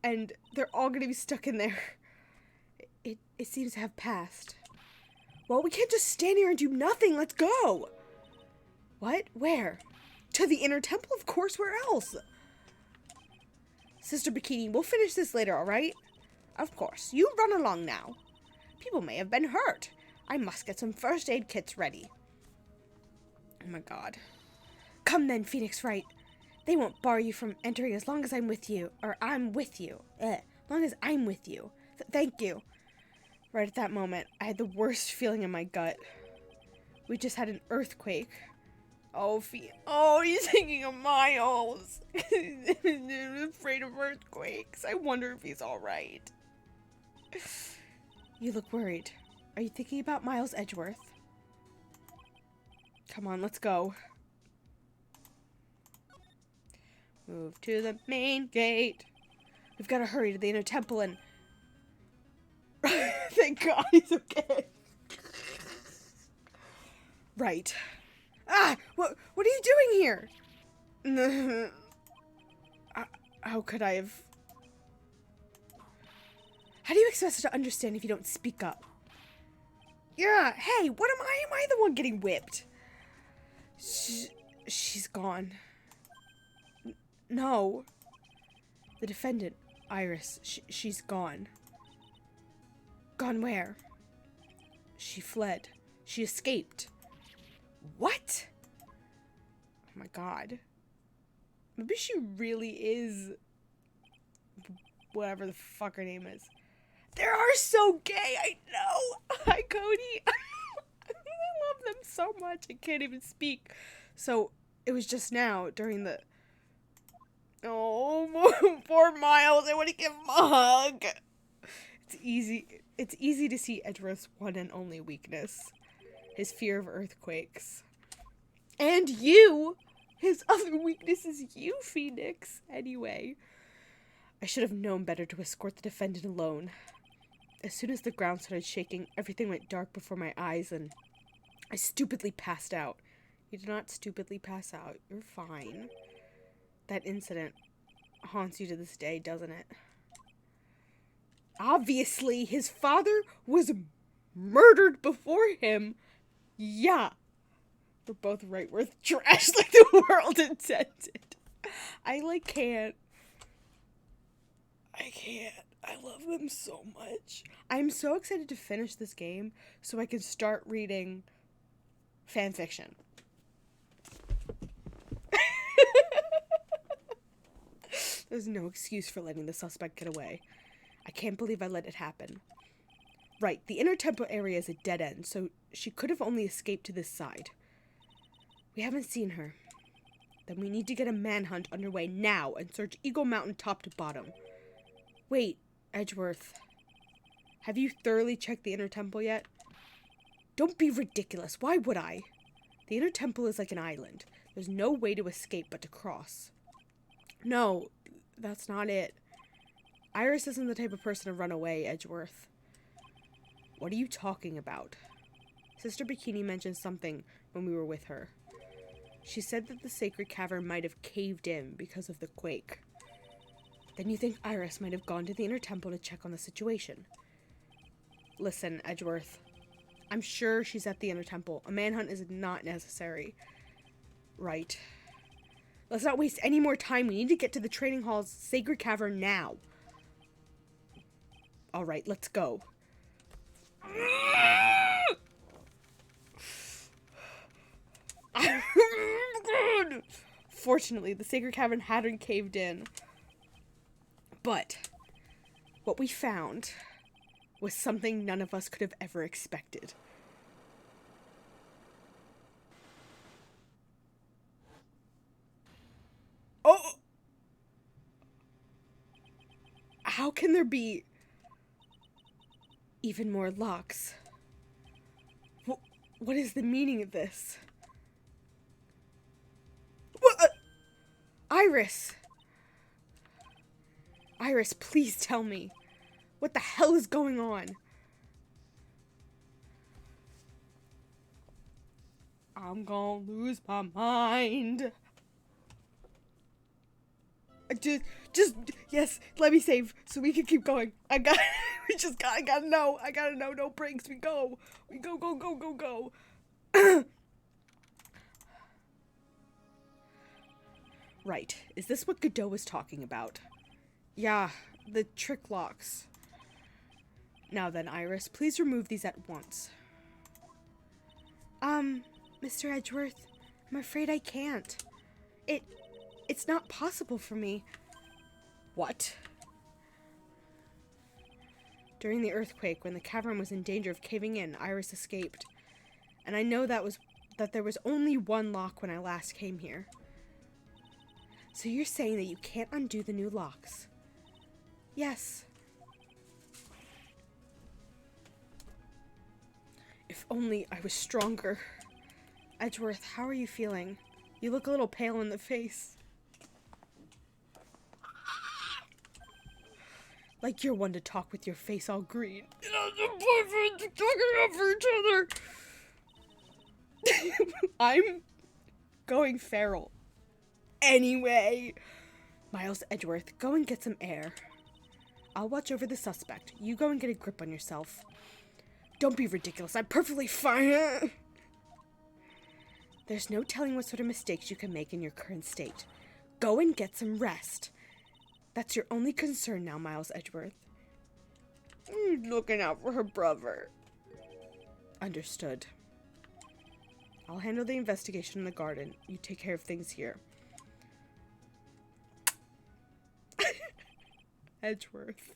And they're all gonna be stuck in there. It seems to have passed. Well, we can't just stand here and do nothing. Let's go. What? Where? To the inner temple, of course. Where else? Sister Bikini, we'll finish this later, alright? Of course. You run along now. People may have been hurt. I must get some first aid kits ready. Oh my god. Come then, Phoenix Wright. They won't bar you from entering as long as I'm with you. Or I'm with you. As long as I'm with you. Thank you. Right at that moment, I had the worst feeling in my gut. We just had an earthquake. Oh, he's thinking of Miles. I'm afraid of earthquakes. I wonder if he's alright. You look worried. Are you thinking about Miles Edgeworth? Come on, let's go. Move to the main gate. We've got to hurry to the inner temple and... Thank God he's okay. Right. Ah! What are you doing here? How could I have... How do you expect us to understand if you don't speak up? Yeah, hey, what am I? Am I the one getting whipped? She's gone. No. The defendant, Iris, she's gone. Gone where? She fled. She escaped. What? Oh my God. Maybe she really is whatever the fuck her name is. They are so gay, I know. Hi, Cody. I love them so much. I can't even speak. So, it was just now during the... Oh, poor Miles. I want to give him a hug. It's easy to see Edgeworth's one and only weakness. His fear of earthquakes. And you! His other weakness is you, Phoenix. Anyway. I should have known better to escort the defendant alone. As soon as the ground started shaking, everything went dark before my eyes and I stupidly passed out. You did not stupidly pass out. You're fine. That incident haunts you to this day, doesn't it? Obviously, his father was murdered before him. Yeah. We're both right worth trash like the world intended. I can't. I love them so much. I'm so excited to finish this game so I can start reading fan fiction. There's no excuse for letting the suspect get away. I can't believe I let it happen. Right, the inner temple area is a dead end, so she could have only escaped to this side. We haven't seen her. Then we need to get a manhunt underway now and search Eagle Mountain top to bottom. Wait, Edgeworth. Have you thoroughly checked the inner temple yet? Don't be ridiculous. Why would I? The inner temple is like an island. There's no way to escape but to cross. No, that's not it. Iris isn't the type of person to run away, Edgeworth. What are you talking about? Sister Bikini mentioned something when we were with her. She said that the sacred cavern might have caved in because of the quake. Then you think Iris might have gone to the inner temple to check on the situation. Listen, Edgeworth. I'm sure she's at the inner temple. A manhunt is not necessary. Right. Let's not waste any more time. We need to get to the training hall's sacred cavern now. Alright, let's go. Fortunately, the sacred cavern hadn't caved in. But what we found was something none of us could have ever expected. Oh! How can there be even more locks? What is the meaning of this? What? Iris! Iris, please tell me. What the hell is going on? I'm gonna lose my mind. Yes, let me save so we can keep going. I gotta know. I gotta know, no breaks. We go. Go. Right. Is this what Godot was talking about? Yeah, the trick locks. Now then, Iris, please remove these at once. Mr. Edgeworth, I'm afraid I can't. It's not possible for me. What? During the earthquake, when the cavern was in danger of caving in, Iris escaped. And I know that there was only one lock when I last came here. So you're saying that you can't undo the new locks? Yes. If only I was stronger. Edgeworth, how are you feeling? You look a little pale in the face. Like you're one to talk with your face all green. The boyfriends talking out for each other. I'm going feral. Anyway. Miles Edgeworth, go and get some air. I'll watch over the suspect. You go and get a grip on yourself. Don't be ridiculous. I'm perfectly fine. There's no telling what sort of mistakes you can make in your current state. Go and get some rest. That's your only concern now, Miles Edgeworth. Looking out for her brother. Understood. I'll handle the investigation in the garden. You take care of things here. Edgeworth.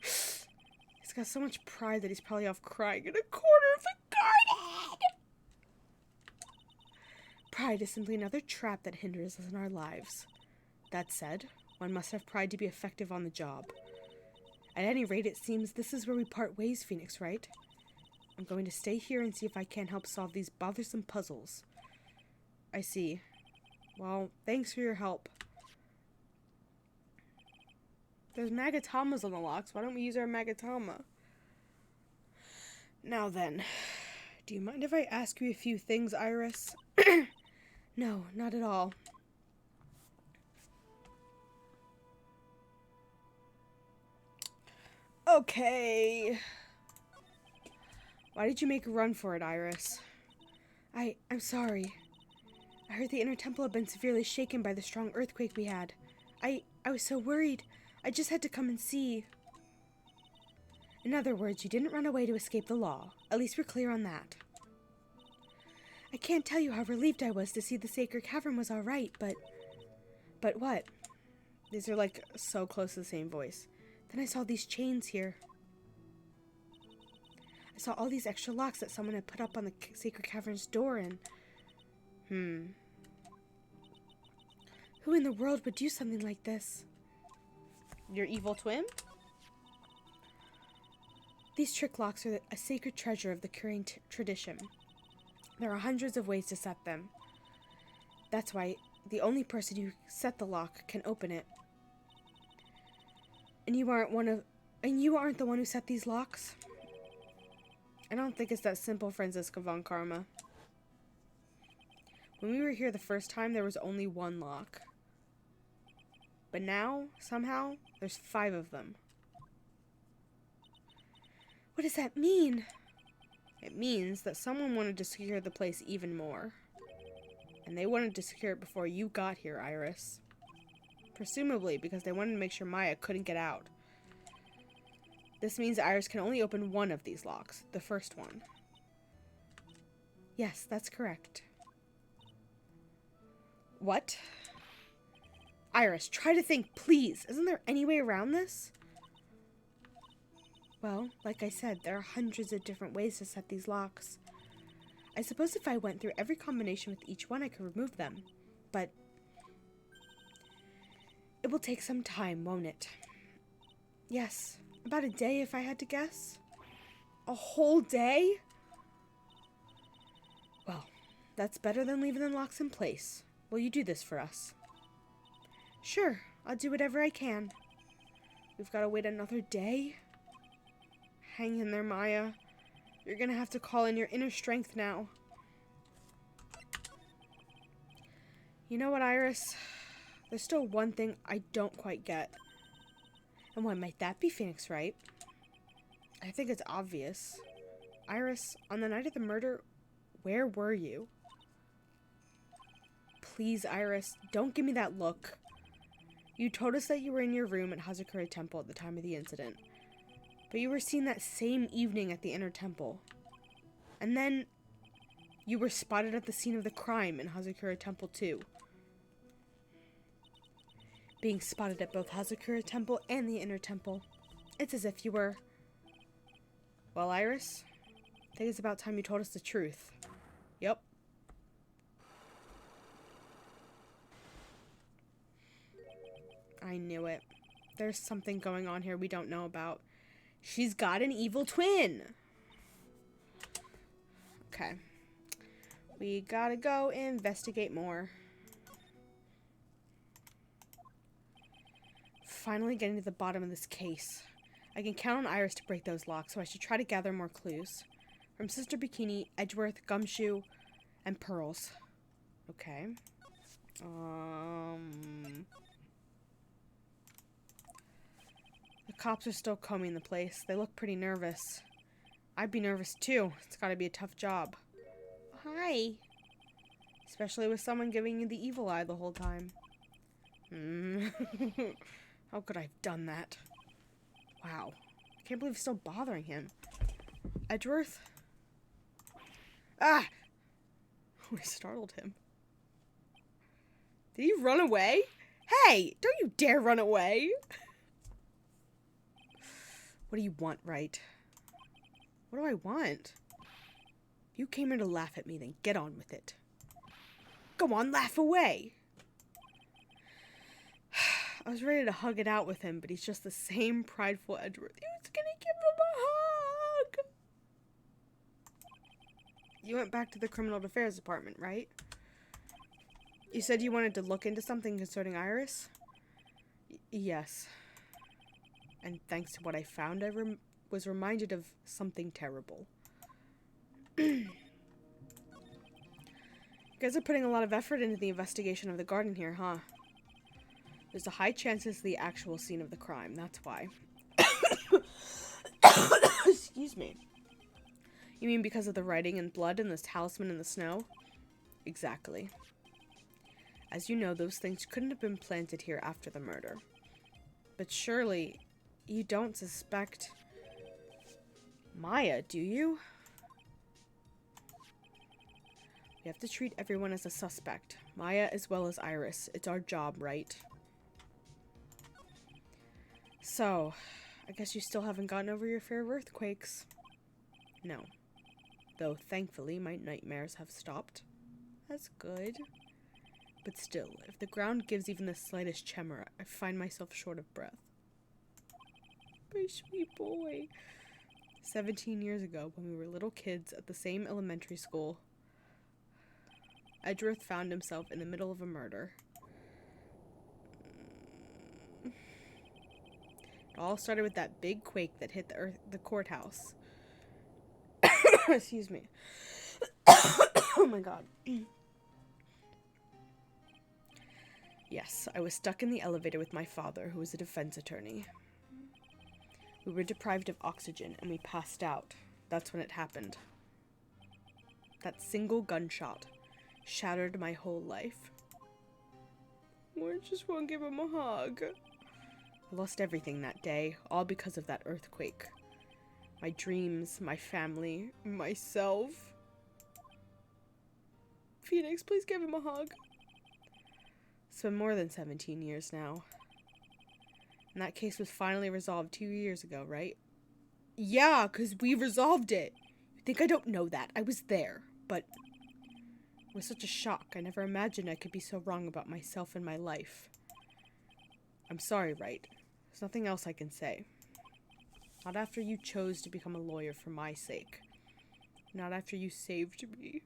He's got so much pride that he's probably off crying in a corner of the garden. Pride is simply another trap that hinders us in our lives. That said, one must have pride to be effective on the job. At any rate, it seems this is where we part ways, Phoenix Wright. I'm going to stay here and see if I can help solve these bothersome puzzles. I see. Well, thanks for your help. There's magatamas on the locks. Why don't we use our magatama? Now then, do you mind if I ask you a few things, Iris? No, not at all. Okay. Why did you make a run for it, Iris? I'm sorry. I heard the inner temple had been severely shaken by the strong earthquake we had. I was so worried. I just had to come and see. In other words, you didn't run away to escape the law. At least we're clear on that. I can't tell you how relieved I was to see the sacred cavern was all right, but... But what? These are like so close to the same voice. Then I saw these chains here. I saw all these extra locks that someone had put up on the sacred cavern's door and... Who in the world would do something like this? Your evil twin? These trick locks are a sacred treasure of the curing tradition. There are hundreds of ways to set them. That's why the only person who set the lock can open it. And you aren't the one who set these locks? I don't think it's that simple, Franziska von Karma. When we were here the first time, there was only one lock. But now, somehow, there's 5 of them. What does that mean? It means that someone wanted to secure the place even more. And they wanted to secure it before you got here, Iris. Presumably because they wanted to make sure Maya couldn't get out. This means Iris can only open one of these locks, the first one. Yes, that's correct. What? Iris, try to think, please. Isn't there any way around this? Well, like I said, there are hundreds of different ways to set these locks. I suppose if I went through every combination with each one, I could remove them. But it will take some time, won't it? Yes, about a day if I had to guess. A whole day? Well, that's better than leaving the locks in place. Will you do this for us? Sure, I'll do whatever I can. We've got to wait another day? Hang in there, Maya. You're gonna have to call in your inner strength now. You know what, Iris? There's still one thing I don't quite get. And what might that be, Phoenix Wright? I think it's obvious. Iris, on the night of the murder, where were you? Please, Iris, don't give me that look. You told us that you were in your room at Hazakura Temple at the time of the incident. But you were seen that same evening at the Inner Temple. And then you were spotted at the scene of the crime in Hazakura Temple too. being spotted at both Hazakura Temple and the Inner Temple. It's as if you were... Well, Iris, I think it's about time you told us the truth. Yep. I knew it. There's something going on here we don't know about. She's got an evil twin! Okay. We gotta go investigate more. Finally getting to the bottom of this case. I can count on Iris to break those locks, so I should try to gather more clues. From Sister Bikini, Edgeworth, Gumshoe, and Pearls. Okay. The cops are still combing the place. They look pretty nervous. I'd be nervous too. It's gotta be a tough job. Hi. Especially with someone giving you the evil eye the whole time. How could I have done that? Wow. I can't believe it's still bothering him. Edgeworth? Ah! We startled him. Did he run away? Hey! Don't you dare run away! What do you want, Wright? What do I want? If you came here to laugh at me, then get on with it. Go on, laugh away! I was ready to hug it out with him, but he's just the same prideful Edgeworth. He was gonna give him a hug! You went back to the Criminal Affairs Department, right? You said you wanted to look into something concerning Iris? Yes. And thanks to what I found, I was reminded of something terrible. You guys are putting a lot of effort into the investigation of the garden here, huh? There's a high chance it's the actual scene of the crime, that's why. Excuse me. You mean because of the writing and blood and this talisman in the snow? Exactly. As you know, those things couldn't have been planted here after the murder. But surely, you don't suspect Maya, do you? We have to treat everyone as a suspect. Maya as well as Iris. It's our job, right? So, I guess you still haven't gotten over your fear of earthquakes. No. Though, thankfully, my nightmares have stopped. That's good. But still, if the ground gives even the slightest tremor, I find myself short of breath. My sweet boy. 17 years ago, when we were little kids at the same elementary school, Edgeworth found himself in the middle of a murder. It all started with that big quake that hit the courthouse. Excuse me. Oh my god. Yes, I was stuck in the elevator with my father, who was a defense attorney. We were deprived of oxygen, and we passed out. That's when it happened. That single gunshot shattered my whole life. I just want to give him a hug. I lost everything that day, all because of that earthquake. My dreams, my family, myself. Phoenix, please give him a hug. It's been more than 17 years now. And that case was finally resolved 2 years ago, right? Yeah, because we resolved it. You think I don't know that? I was there, but it was such a shock. I never imagined I could be so wrong about myself and my life. I'm sorry, Wright. There's nothing else I can say. Not after you chose to become a lawyer for my sake. Not after you saved me.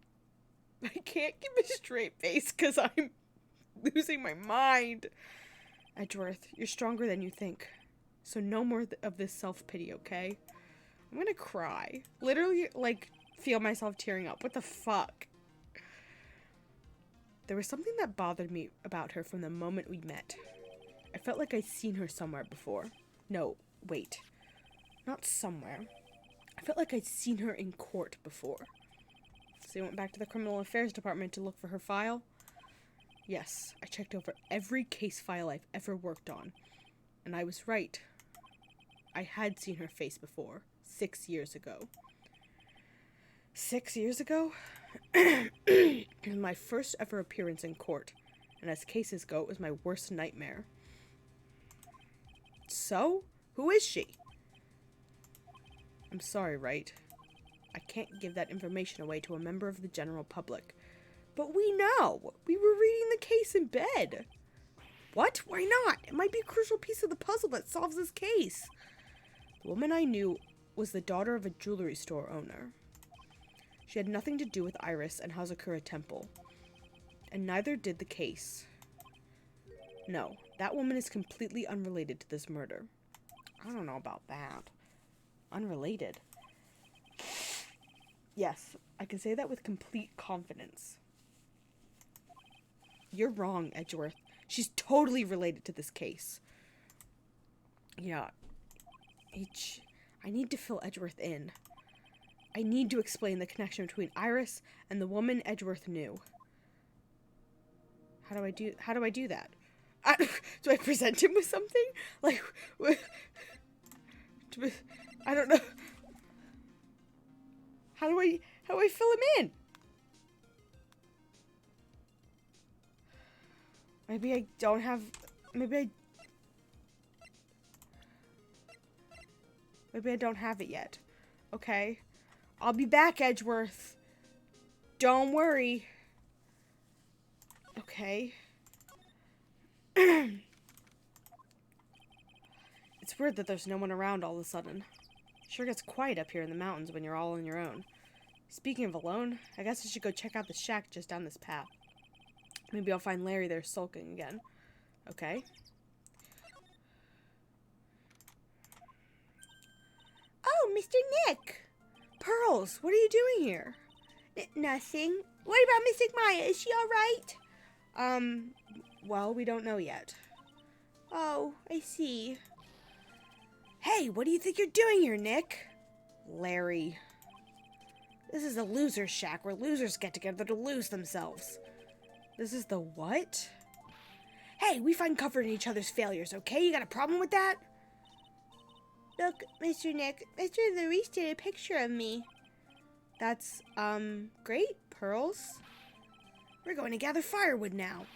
I can't keep a straight face because I'm losing my mind. Edgeworth, you're stronger than you think. So no more of this self-pity, okay? I'm gonna cry. Literally, like, feel myself tearing up. What the fuck? There was something that bothered me about her from the moment we met. I felt like I'd seen her somewhere before. No, wait. Not somewhere. I felt like I'd seen her in court before. So you went back to the Criminal Affairs Department to look for her file? Yes, I checked over every case file I've ever worked on. And I was right. I had seen her face before, 6 years ago. 6 years ago? My first ever appearance in court. And as cases go, it was my worst nightmare. so? Who is she? I'm sorry, Wright. I can't give that information away to a member of the general public. But we know. We were reading the case in bed. What? Why not? It might be a crucial piece of the puzzle that solves this case. The woman I knew was the daughter of a jewelry store owner. She had nothing to do with Iris and Hazakura Temple. And neither did the case. No, that woman is completely unrelated to this murder. I don't know about that. Unrelated. Yes, I can say that with complete confidence. You're wrong, Edgeworth. She's totally related to this case. Yeah. I need to fill Edgeworth in. I need to explain the connection between Iris and the woman Edgeworth knew. How do I do that? Do I present him with something? Like, I don't know. How do I fill him in? Maybe I don't have, maybe I don't have it yet. Okay. I'll be back, Edgeworth. Don't worry. Okay. It's weird that there's no one around all of a sudden. Sure gets quiet up here in the mountains when you're all on your own. Speaking of alone, I guess I should go check out the shack just down this path. Maybe I'll find Larry there sulking again. Okay. Oh, Mr. Nick! Pearls, what are you doing here? Nothing. What about Miss Maya? Is she alright? Well, we don't know yet. Oh, I see. Hey, what do you think you're doing here, Nick? Larry. This is a loser's shack where losers get together to lose themselves. This is the what? Hey, we find comfort in each other's failures, okay? You got a problem with that? Look, Mr. Nick, Mr. Luis did a picture of me. That's, great, Pearls. We're going to gather firewood now.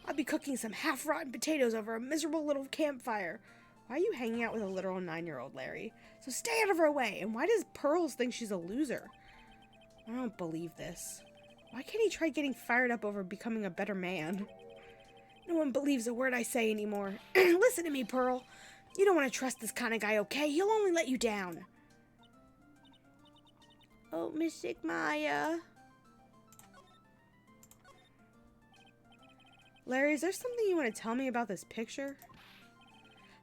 I'll be cooking some half-rotten potatoes over a miserable little campfire. Why are you hanging out with a literal 9-year-old, Larry? So stay out of her way. And why does Pearls think she's a loser? I don't believe this. Why can't he try getting fired up over becoming a better man? No one believes a word I say anymore. Listen to me, Pearl. You don't want to trust this kind of guy, okay? He'll only let you down. Oh, Miss Maya. Larry, is there something you want to tell me about this picture?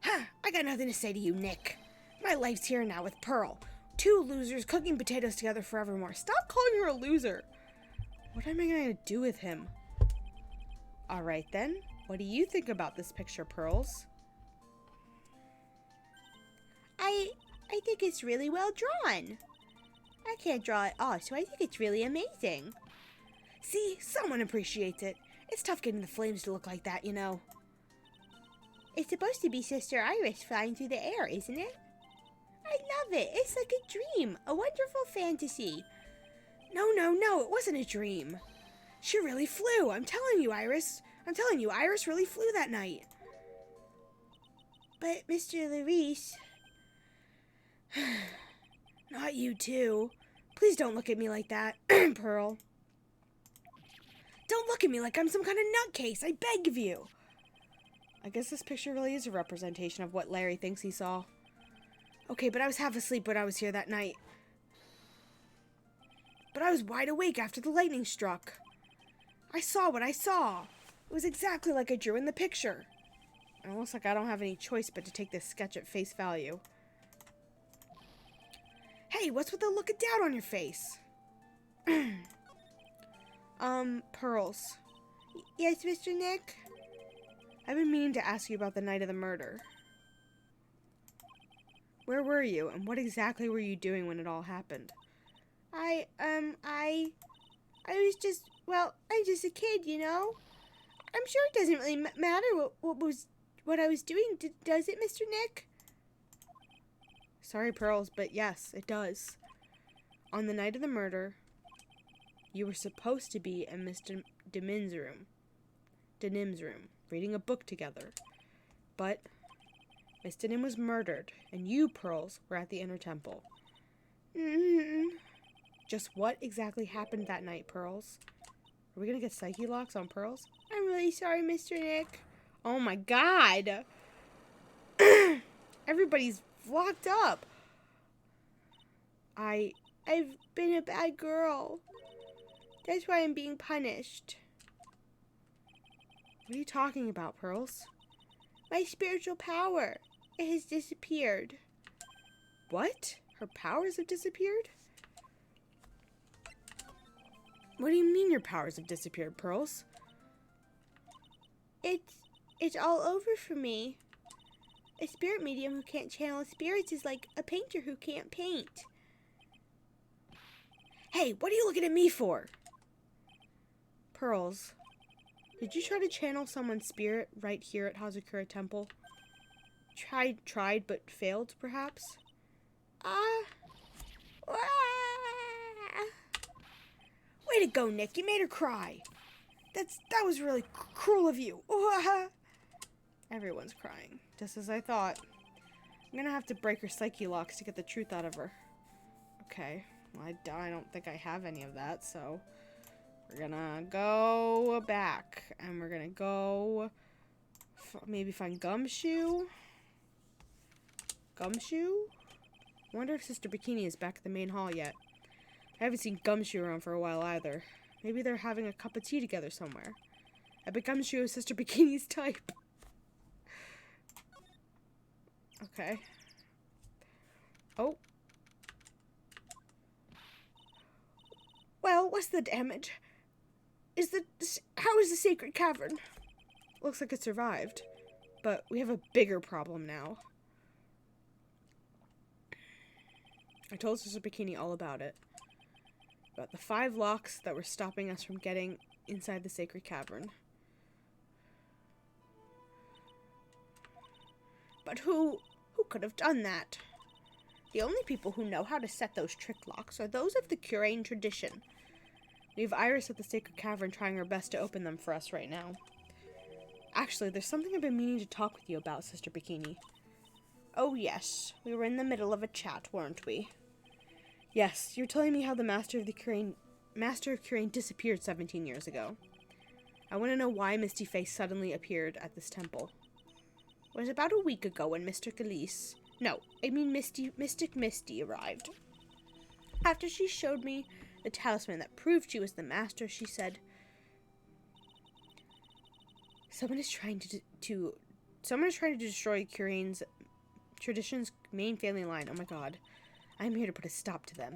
Ha! I got nothing to say to you, Nick. My life's here now with Pearl. 2 losers cooking potatoes together forevermore. Stop calling her a loser. What am I going to do with him? Alright then. What do you think about this picture, Pearls? I think it's really well drawn. I can't draw at all, so I think it's really amazing. See? Someone appreciates it. It's tough getting the flames to look like that, you know. It's supposed to be Sister Iris flying through the air, isn't it? I love it. It's like a dream. A wonderful fantasy. No, it wasn't a dream. She really flew. I'm telling you, Iris. Iris really flew that night. But, Mr. Luis... Not you, too. Please don't look at me like that, Pearl. Don't look at me like I'm some kind of nutcase. I beg of you. I guess this picture really is a representation of what Larry thinks he saw. Okay, but I was half asleep when I was here that night. But I was wide awake after the lightning struck. I saw what I saw. It was exactly like I drew in the picture. It looks like I don't have any choice but to take this sketch at face value. Hey, what's with the look of doubt on your face? Pearls. Yes, Mr. Nick? I've been meaning to ask you about the night of the murder. Where were you, and what exactly were you doing when it all happened? I was just, well, I'm just a kid, you know? I'm sure it doesn't really matter what I was doing, does it, Mr. Nick? Sorry, Pearls, but yes, it does. On the night of the murder, you were supposed to be in Mr. Denim's room, reading a book together. But Miss Denim was murdered, and you, Pearls, were at the inner temple. Just what exactly happened that night, Pearls? Are we gonna get psyche locks on Pearls? I'm really sorry, Mr. Nick. Oh my god! Everybody's locked up. I've been a bad girl. That's why I'm being punished. What are you talking about, Pearls? My spiritual power. It has disappeared. What? Her powers have disappeared? What do you mean your powers have disappeared, Pearls? It's all over for me. A spirit medium who can't channel spirits is like a painter who can't paint. Hey, what are you looking at me for? Pearls, did you try to channel someone's spirit right here at Hazakura Temple? Tried, but failed, perhaps? Way to go, Nick. You made her cry. That was really cruel of you. Everyone's crying, just as I thought. I'm gonna have to break her psyche locks to get the truth out of her. Okay, well, I don't think I have any of that, so we're gonna go back, and we're gonna go maybe find Gumshoe. Gumshoe? I wonder if Sister Bikini is back at the main hall yet. I haven't seen Gumshoe around for a while either. Maybe they're having a cup of tea together somewhere. I bet Gumshoe is Sister Bikini's type. Okay. Oh. Well, what's the damage? How is the sacred cavern? Looks like it survived. But we have a bigger problem now. I told Sister Bikini all about it. About the 5 locks that were stopping us from getting inside the sacred cavern. But who could have done that? The only people who know how to set those trick locks are those of the Curain tradition. We have Iris at the sacred cavern trying her best to open them for us right now. Actually, there's something I've been meaning to talk with you about, Sister Bikini. Oh yes, we were in the middle of a chat, weren't we? Yes, you're telling me how the Master of Curain disappeared 17 years ago. I want to know why Misty Face suddenly appeared at this temple. It was about a week ago when Mystic Misty arrived. After she showed me the talisman that proved she was the Master, she said, Someone is trying to destroy Curain's tradition's main family line. Oh my god. I'm here to put a stop to them.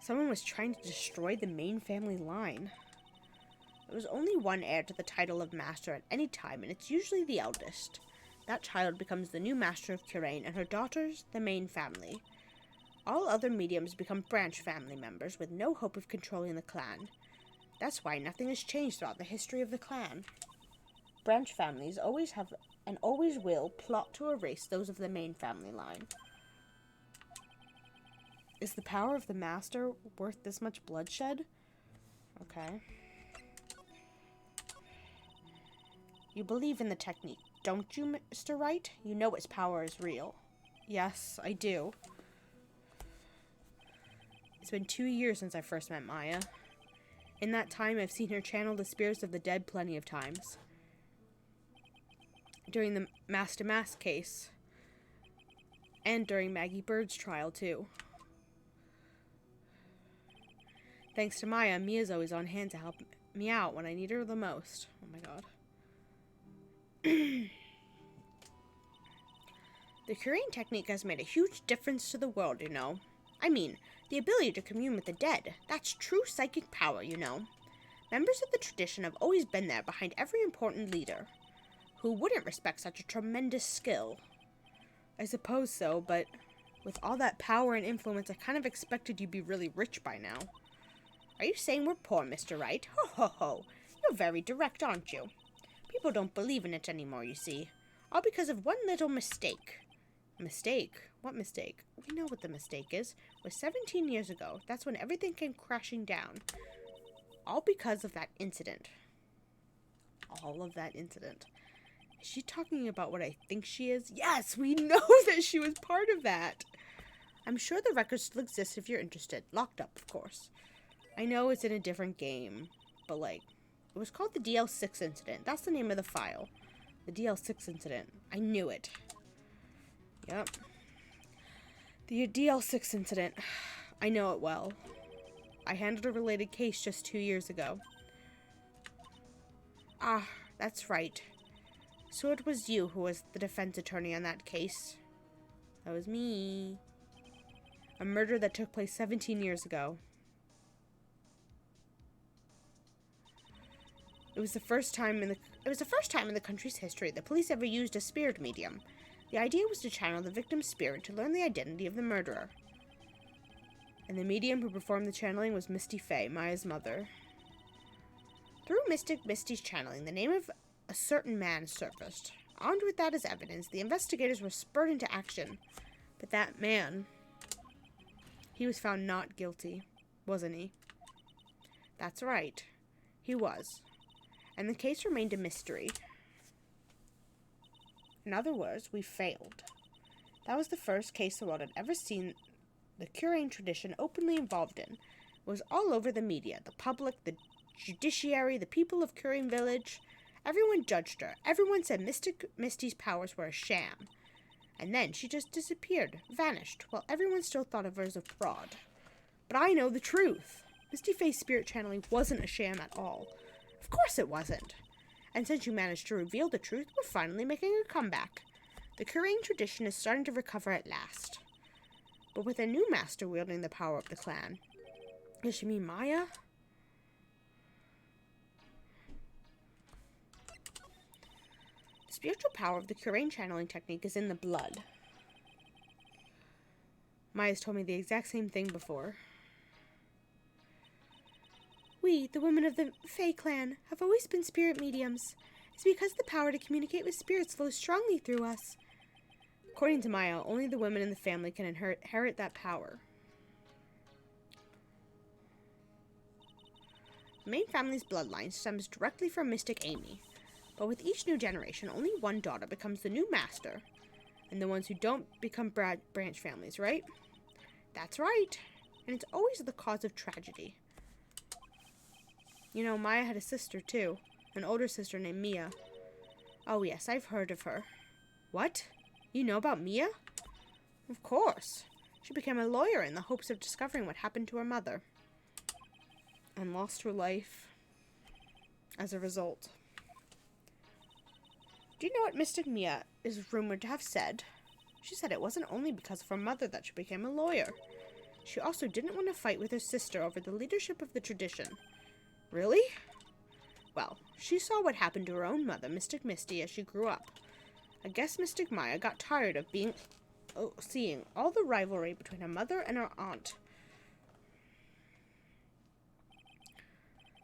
Someone was trying to destroy the main family line. There was only one heir to the title of Master at any time, and it's usually the eldest. That child becomes the new Master of Curain, and her daughters, the main family. All other mediums become branch family members with no hope of controlling the clan. That's why nothing has changed throughout the history of the clan. Branch families always have and always will plot to erase those of the main family line. Is the power of the Master worth this much bloodshed? Okay. You believe in the technique, don't you, Mr. Wright? You know its power is real. Yes, I do. It's been 2 years since I first met Maya. In that time, I've seen her channel the spirits of the dead plenty of times. During the Master case. And during Maggie Bird's trial, too. Thanks to Maya, Mia's always on hand to help me out when I need her the most. Oh my god. The Curain technique has made a huge difference to the world, you know. I mean, the ability to commune with the dead. That's true psychic power, you know. Members of the tradition have always been there behind every important leader. Who wouldn't respect such a tremendous skill? I suppose so, but with all that power and influence, I kind of expected you'd be really rich by now. Are you saying we're poor, Mr. Wright? Ho ho ho. You're very direct, aren't you? People don't believe in it anymore, you see. All because of one little mistake. Mistake? What mistake? We know what the mistake is. It was 17 years ago. That's when everything came crashing down. All because of that incident. all of that incident. Is she talking about what I think she is? Yes, we know that she was part of that. I'm sure the record still exists if you're interested. Locked up, of course. I know it's in a different game, but like, it was called the DL6 incident. That's the name of the file. The DL6 incident. I knew it. Yep. The DL6 incident. I know it well. I handled a related case just 2 years ago. Ah, that's right. So it was you who was the defense attorney on that case. That was me. A murder that took place 17 years ago. It was the first time in the country's history the police ever used a spirit medium. The idea was to channel the victim's spirit to learn the identity of the murderer. And the medium who performed the channeling was Misty Faye, Maya's mother. Through Misty's channeling, the name of a certain man surfaced. Armed with that as evidence, the investigators were spurred into action. But that man, he was found not guilty, wasn't he? That's right. He was. And the case remained a mystery. In other words, we failed. That was the first case the world had ever seen the Curain tradition openly involved in. It was all over the media, the public, the judiciary, the people of Curain Village. Everyone judged her. Everyone said Misty's powers were a sham. And then she just disappeared, vanished, while everyone still thought of her as a fraud. But I know the truth. Misty Faye's spirit channeling wasn't a sham at all. Of course it wasn't. And since you managed to reveal the truth, we're finally making a comeback. The Curain tradition is starting to recover at last. But with a new master wielding the power of the clan. Does she mean Maya? The spiritual power of the Curain channeling technique is in the blood. Maya's told me the exact same thing before. We, the women of the Fae clan, have always been spirit mediums. It's because the power to communicate with spirits flows strongly through us. According to Maya, only the women in the family can inherit that power. The main family's bloodline stems directly from Mystic Amy. But with each new generation, only one daughter becomes the new master. And the ones who don't become branch families, right? That's right. And it's always the cause of tragedy. You know, Maya had a sister, too. An older sister named Mia. Oh, yes, I've heard of her. What? You know about Mia? Of course. She became a lawyer in the hopes of discovering what happened to her mother. And lost her life as a result. Do you know what Mystic Mia is rumored to have said? She said it wasn't only because of her mother that she became a lawyer. She also didn't want to fight with her sister over the leadership of the tradition. Really? Well, she saw what happened to her own mother, Mystic Misty, as she grew up. I guess Mystic Maya got tired of seeing all the rivalry between her mother and her aunt.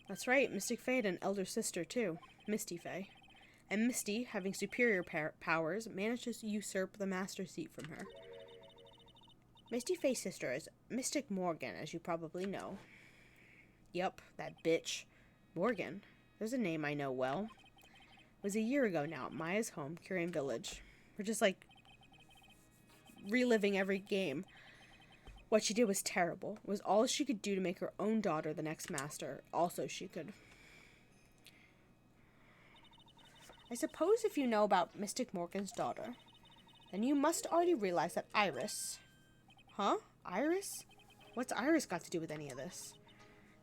That's right, Mystic Faye had an elder sister too, Misty Faye. And Misty, having superior powers, managed to usurp the master seat from her. Misty Faye's sister is Mystic Morgan, as you probably know. Yep, that bitch. Morgan. There's a name I know well. It was a year ago now at Maya's home, Curain Village. We're just like reliving every game. What she did was terrible. It was all she could do to make her own daughter the next master. Also, she could. I suppose if you know about Mystic Morgan's daughter, then you must already realize that Iris... Huh? Iris? What's Iris got to do with any of this?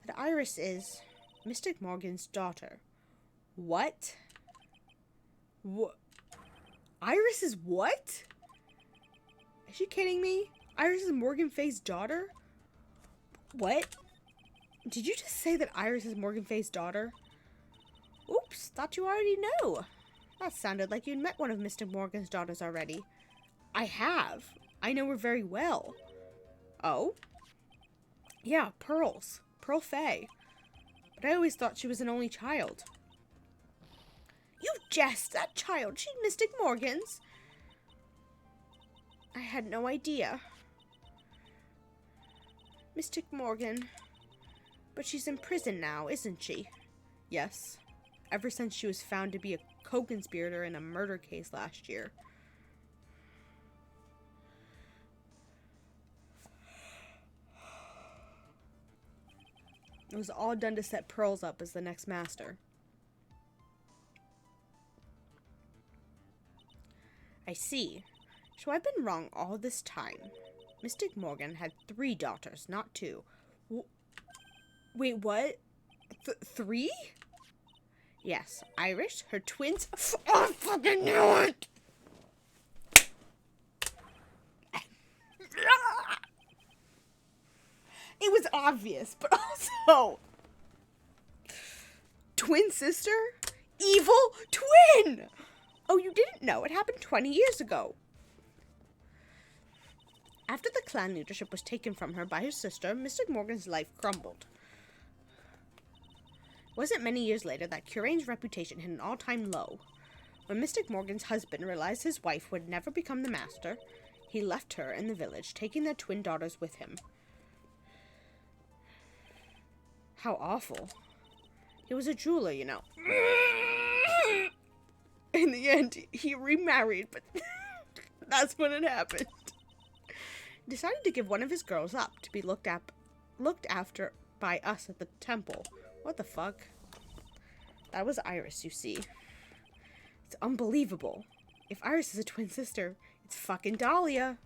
That Iris is Mystic Morgan's daughter. What? What? Iris is what? Is she kidding me? Iris is Morgan Faye's daughter? What? Did you just say that Iris is Morgan Faye's daughter? Oops, thought you already knew. That sounded like you'd met one of Mr. Morgan's daughters already. I have. I know her very well. Oh? Yeah, Pearls. Pearl Faye. But I always thought she was an only child. You jest! That child, she's Mystic Morgan's. I had no idea. Mystic Morgan. But she's in prison now, isn't she? Yes. ever since she was found to be a co-conspirator in a murder case last year. It was all done to set Pearls up as the next master. I see. So I've been wrong all this time. Mystic Morgan had 3 daughters, not 2. Wait, what? 3? Yes, Iris, her twins. Oh, I fucking knew it! It was obvious, but also... Twin sister? Evil twin! Oh, you didn't know. It happened 20 years ago. After the clan leadership was taken from her by her sister, Mystic Morgan's life crumbled. It wasn't many years later that Curane's reputation hit an all-time low. When Mystic Morgan's husband realized his wife would never become the master, he left her in the village, taking their twin daughters with him. How awful. He was a jeweler, you know. In the end, he remarried, but that's when it happened. He decided to give one of his girls up to be looked after by us at the temple. What the fuck? That was Iris, you see. It's unbelievable. If Iris is a twin sister, it's fucking Dahlia.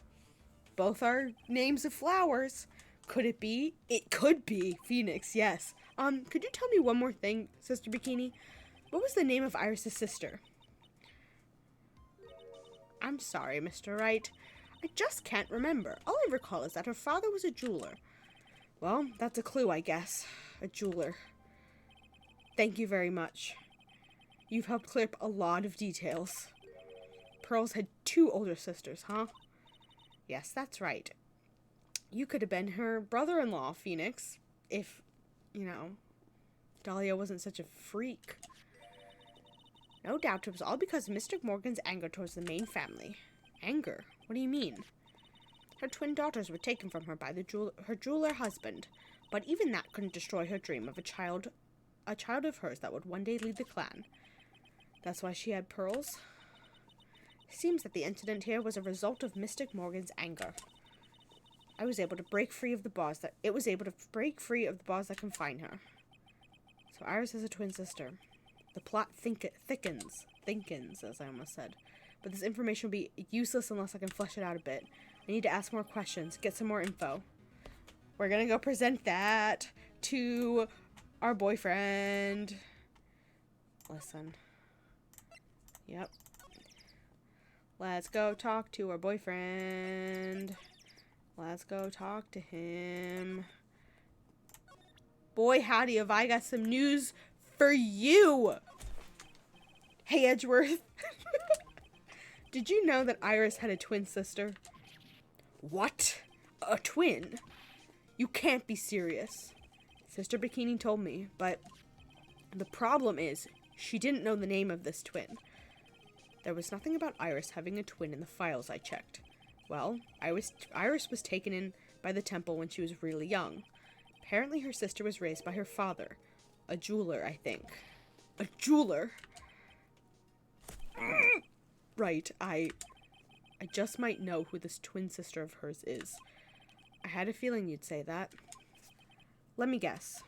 Both are names of flowers. Could it be? It could be. Phoenix, yes. Could you tell me one more thing, Sister Bikini? What was the name of Iris' sister? I'm sorry, Mr. Wright. I just can't remember. All I recall is that her father was a jeweler. Well, that's a clue, I guess. A jeweler. Thank you very much. You've helped clear up a lot of details. Pearls had 2 older sisters, huh? Yes, that's right. You could have been her brother-in-law, Phoenix, if, you know, Dahlia wasn't such a freak. No doubt it was all because of Mystic Morgan's anger towards the main family. Anger? What do you mean? Her twin daughters were taken from her by her jeweler husband, but even that couldn't destroy her dream of a child of hers that would one day lead the clan. That's why she had pearls? It seems that the incident here was a result of Mystic Morgan's anger. It was able to break free of the bars that confine her. So Iris is a twin sister. The plot thickens, as I almost said. But this information will be useless unless I can flesh it out a bit. I need to ask more questions, get some more info. We're gonna go present that to our boyfriend. Listen. Yep. Let's go talk to our boyfriend. Let's go talk to him. Boy, howdy, have I got some news for you. Hey, Edgeworth. Did you know that Iris had a twin sister? What? A twin? You can't be serious. Sister Bikini told me, but the problem is she didn't know the name of this twin. There was nothing about Iris having a twin in the files I checked. Well, Iris was taken in by the temple when she was really young. Apparently her sister was raised by her father. A jeweler, I think. A jeweler? Right, I just might know who this twin sister of hers is. I had a feeling you'd say that. Let me guess.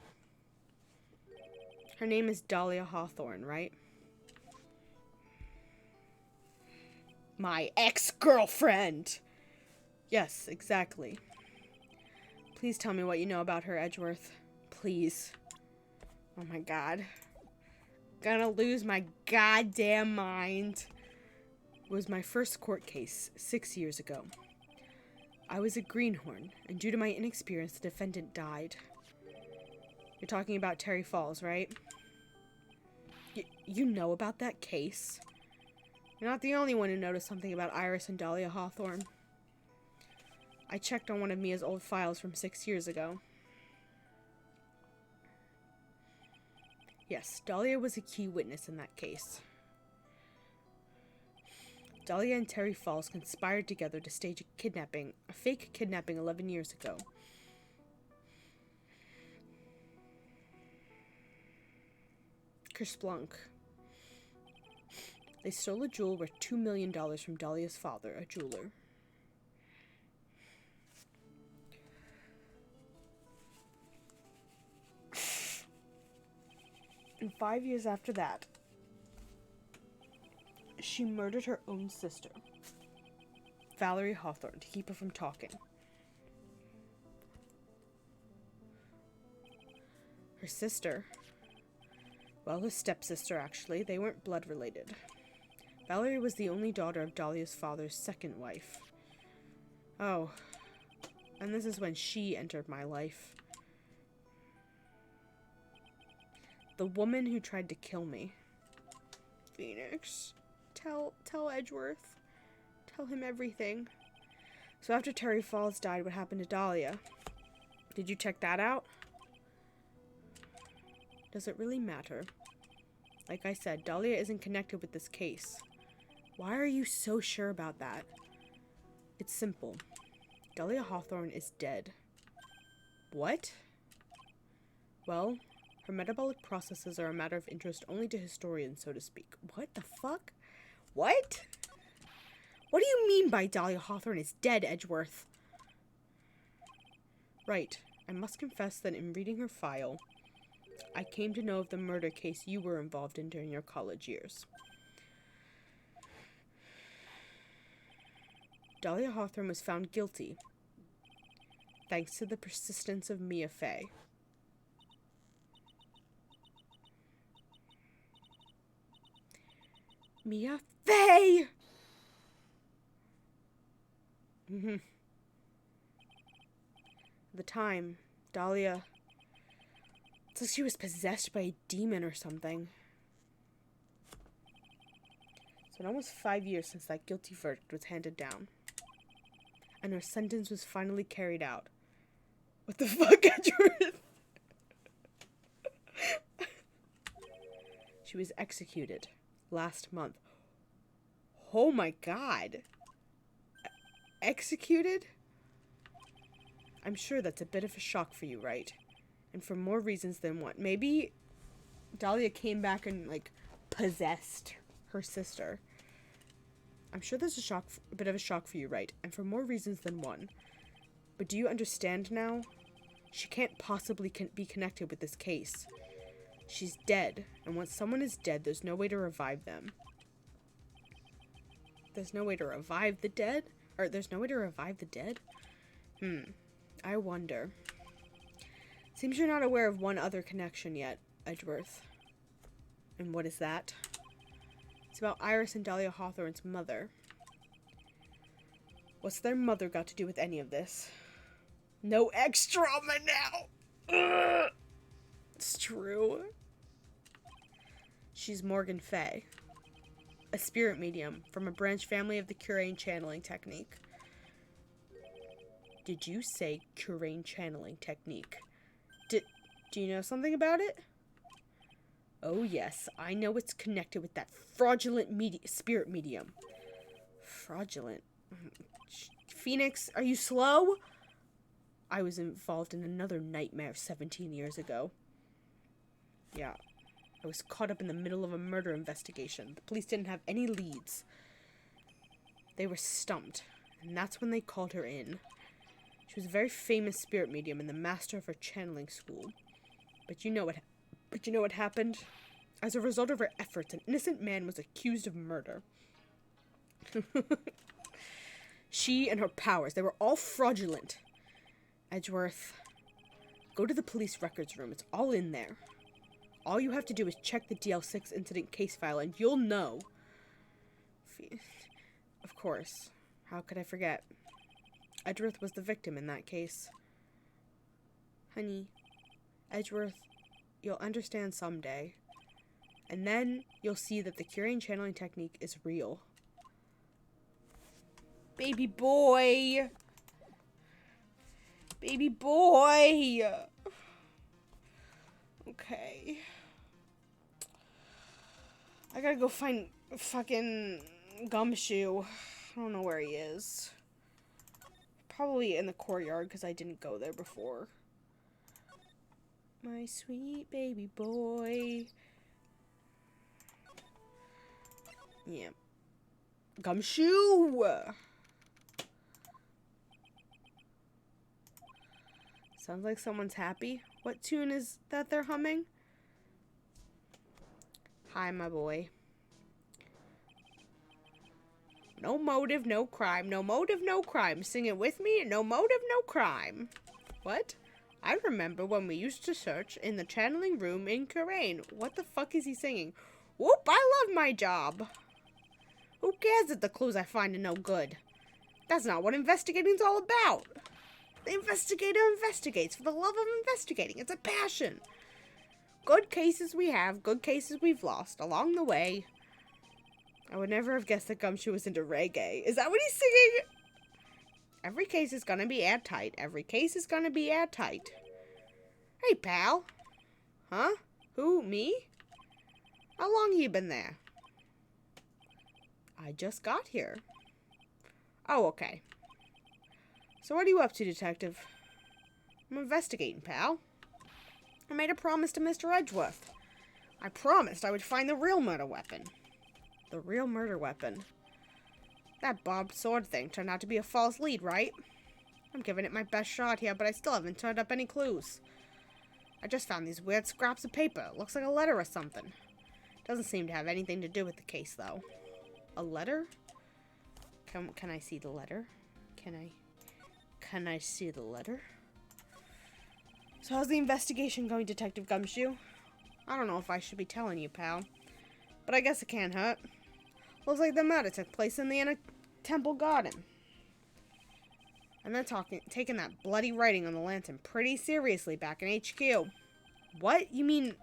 Her name is Dahlia Hawthorne, right? My ex-girlfriend! Yes, exactly. Please tell me what you know about her, Edgeworth. Please. Oh my god. Gonna lose my goddamn mind. It was my first court case 6 years ago. I was a greenhorn, and due to my inexperience, the defendant died. You're talking about Terry Falls, right? You know about that case? You're not the only one who noticed something about Iris and Dahlia Hawthorne. I checked on one of Mia's old files from 6 years ago. Yes, Dahlia was a key witness in that case. Dahlia and Terry Falls conspired together to stage a fake kidnapping 11 years ago. Kersplunk. They stole a jewel worth $2 million from Dahlia's father, a jeweler. And 5 years after that, she murdered her own sister, Valerie Hawthorne, to keep her from talking. Her sister, well, his stepsister actually, they weren't blood related. Valerie was the only daughter of Dahlia's father's second wife. Oh, and this is when she entered my life. The woman who tried to kill me. Phoenix, tell Edgeworth. Tell him everything. So after Terry Falls died, what happened to Dahlia? Did you check that out? Does it really matter? Like I said, Dahlia isn't connected with this case. Why are you so sure about that? It's simple. Dahlia Hawthorne is dead. What? Well, her metabolic processes are a matter of interest only to historians, so to speak. What the fuck? What? What do you mean by Dahlia Hawthorne is dead, Edgeworth? Right. I must confess that in reading her file, I came to know of the murder case you were involved in during your college years. Dahlia Hawthorne was found guilty, thanks to the persistence of Mia Fey. Mia Fey! At the time, Dahlia... It's like she was possessed by a demon or something. It's been almost 5 years since that guilty verdict was handed down. And her sentence was finally carried out. What the fuck, Edgeworth? She was executed last month. Oh my god. Executed? I'm sure that's a bit of a shock for you, right? And for more reasons than one. Maybe Dahlia came back and, like, possessed her sister. I'm sure there's a bit of a shock for you, right? And for more reasons than one. But do you understand now? She can't possibly be connected with this case. She's dead. And once someone is dead, there's no way to revive them. There's no way to revive the dead? Or there's no way to revive the dead? I wonder. Seems you're not aware of one other connection yet, Edgeworth. And what is that? It's about Iris and Dahlia Hawthorne's mother. What's their mother got to do with any of this? No X-drama now! Ugh. It's true. She's Morgan Fey, a spirit medium from a branch family of the Curane channeling technique. Did you say Curane channeling technique? Do you know something about it? Oh yes, I know it's connected with that fraudulent spirit medium. Fraudulent? Phoenix, are you slow? I was involved in another nightmare 17 years ago. Yeah, I was caught up in the middle of a murder investigation. The police didn't have any leads. They were stumped, and that's when they called her in. She was a very famous spirit medium and the master of her channeling school. But you know what happened? As a result of her efforts, an innocent man was accused of murder. She and her powers, they were all fraudulent. Edgeworth, go to the police records room. It's all in there. All you have to do is check the DL6 incident case file and you'll know. Of course. How could I forget? Edgeworth was the victim in that case. Honey, Edgeworth, you'll understand someday. And then you'll see that the Curane channeling technique is real. Baby boy! Baby boy! Okay. I gotta go find fucking Gumshoe. I don't know where he is. Probably in the courtyard because I didn't go there before. My sweet baby boy. Yeah. Gumshoe! Sounds like someone's happy. What tune is that they're humming? Hi, my boy. No motive, no crime. No motive, no crime. Sing it with me. No motive, no crime. What? I remember when we used to search in the channeling room in Karain. What the fuck is he singing? Whoop, I love my job. Who cares if the clues I find are no good? That's not what investigating's all about. The investigator investigates for the love of investigating. It's a passion. Good cases we have, good cases we've lost along the way. I would never have guessed that Gumshoe was into reggae. Is that what he's singing? Every case is gonna be airtight. Every case is gonna be airtight. Hey, pal. Huh? Who, me? How long you been there? I just got here. Oh, okay. So what are you up to, detective? I'm investigating, pal. I made a promise to Mr. Edgeworth. I promised I would find the real murder weapon. The real murder weapon. That barbed sword thing turned out to be a false lead, right? I'm giving it my best shot here, but I still haven't turned up any clues. I just found these weird scraps of paper. It looks like a letter or something. Doesn't seem to have anything to do with the case, though. A letter? Can I see the letter? Can I see the letter? So how's the investigation going, Detective Gumshoe? I don't know if I should be telling you, pal. But I guess it can't hurt. Looks like the murder took place in the inner temple garden. And they're taking that bloody writing on the lantern pretty seriously back in HQ. What? You mean...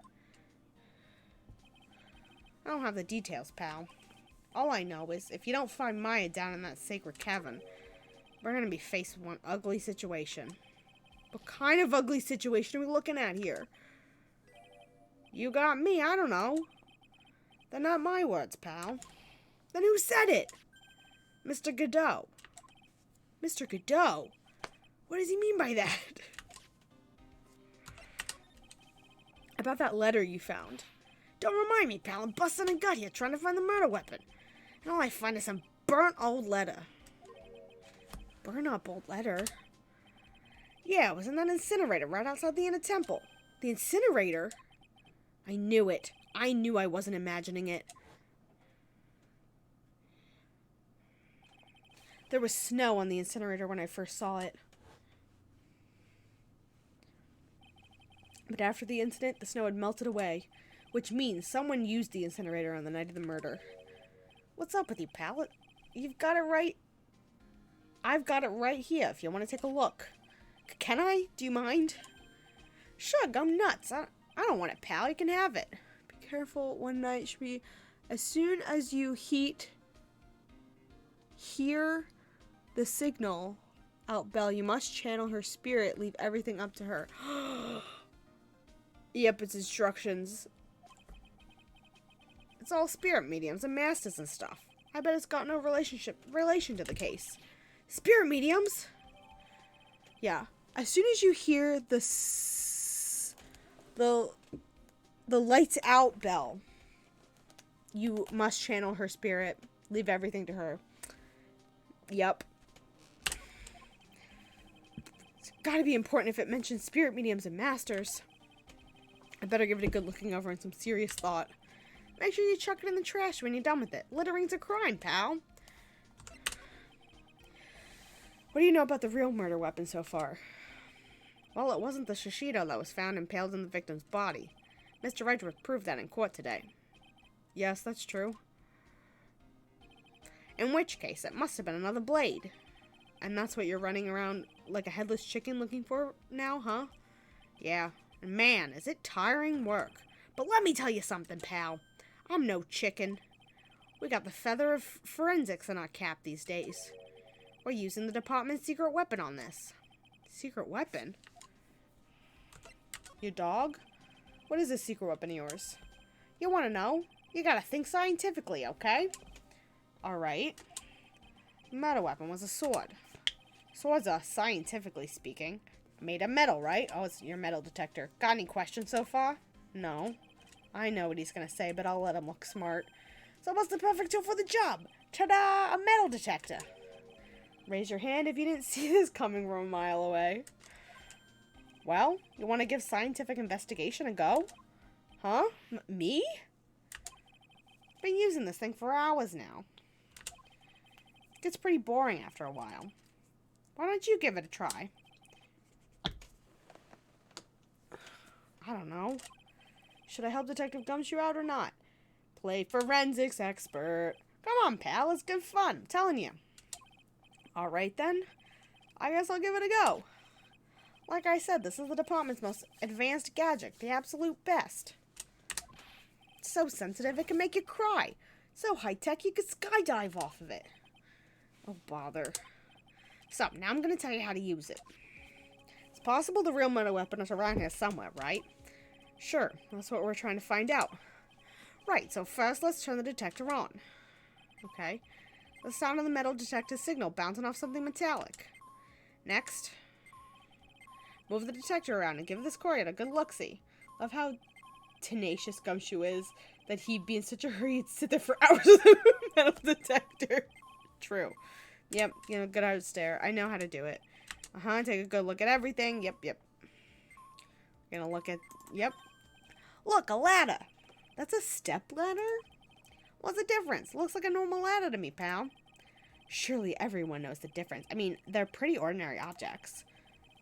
I don't have the details, pal. All I know is, if you don't find Maya down in that sacred cavern, we're gonna be faced with one ugly situation. What kind of ugly situation are we looking at here? You got me, I don't know. They're not my words, pal. Then who said it? Mr. Godot. Mr. Godot? What does he mean by that? About that letter you found. Don't remind me, pal. I'm busting a gut here trying to find the murder weapon. And all I find is some burnt old letter. Burnt up old letter? Yeah, it was in that incinerator right outside the inner temple. The incinerator? I knew it. I knew I wasn't imagining it. There was snow on the incinerator when I first saw it. But after the incident, the snow had melted away, which means someone used the incinerator on the night of the murder. What's up with you, pal? You've got it right. I've got it right here if you want to take a look. Can I? Do you mind? Sure, go nuts. I don't want it, pal. You can have it. Be careful. One night should be... As soon as you hear the signal out bell, you must channel her spirit. Leave everything up to her. Yep, it's instructions. It's all spirit mediums and masters and stuff. I bet it's got no relation to the case. Spirit mediums? Yeah. As soon as you hear the lights out bell, you must channel her spirit. Leave everything to her. Yep. It's gotta be important if it mentions spirit mediums and masters. I better give it a good looking over and some serious thought. Make sure you chuck it in the trash when you're done with it. Littering's a crime, pal. What do you know about the real murder weapon so far? Well, it wasn't the Shishido that was found impaled in the victim's body. Mr. Edgeworth proved that in court today. Yes, that's true. In which case, it must have been another blade. And that's what you're running around like a headless chicken looking for now, huh? Yeah. And man, is it tiring work. But let me tell you something, pal. I'm no chicken. We got the feather of forensics in our cap these days. We're using the department's secret weapon on this. Secret weapon? Your dog? What is this secret weapon of yours? You want to know? You gotta think scientifically, okay? Alright. The murder weapon was a sword. Swords are, scientifically speaking, made of metal, right? Oh, it's your metal detector. Got any questions so far? No. I know what he's gonna say, but I'll let him look smart. So what's the perfect tool for the job? Ta-da! A metal detector. Raise your hand if you didn't see this coming from a mile away. Well, you want to give scientific investigation a go? Huh? Me? Been using this thing for hours now. It gets pretty boring after a while. Why don't you give it a try? I don't know. Should I help Detective Gumshoe out or not? Play forensics expert. Come on, pal. It's good fun. I'm telling you. Alright then. I guess I'll give it a go. Like I said, this is the department's most advanced gadget. The absolute best. It's so sensitive it can make you cry. So high-tech you could skydive off of it. Oh, bother. So, now I'm going to tell you how to use it. It's possible the real murder weapon is around here somewhere, right? Sure, that's what we're trying to find out. Right, so first let's turn the detector on. Okay. The sound of the metal detector signal bouncing off something metallic. Next, move the detector around and give this cord a good look-see. Love how tenacious Gumshoe is, that he'd be in such a hurry he'd sit there for hours with a metal detector. True. Yep, you know, good hard stare. I know how to do it. Take a good look at everything. Yep. Gonna look at, yep. Look, a ladder. That's a step ladder? What's the difference? Looks like a normal ladder to me, pal. Surely everyone knows the difference. I mean, they're pretty ordinary objects.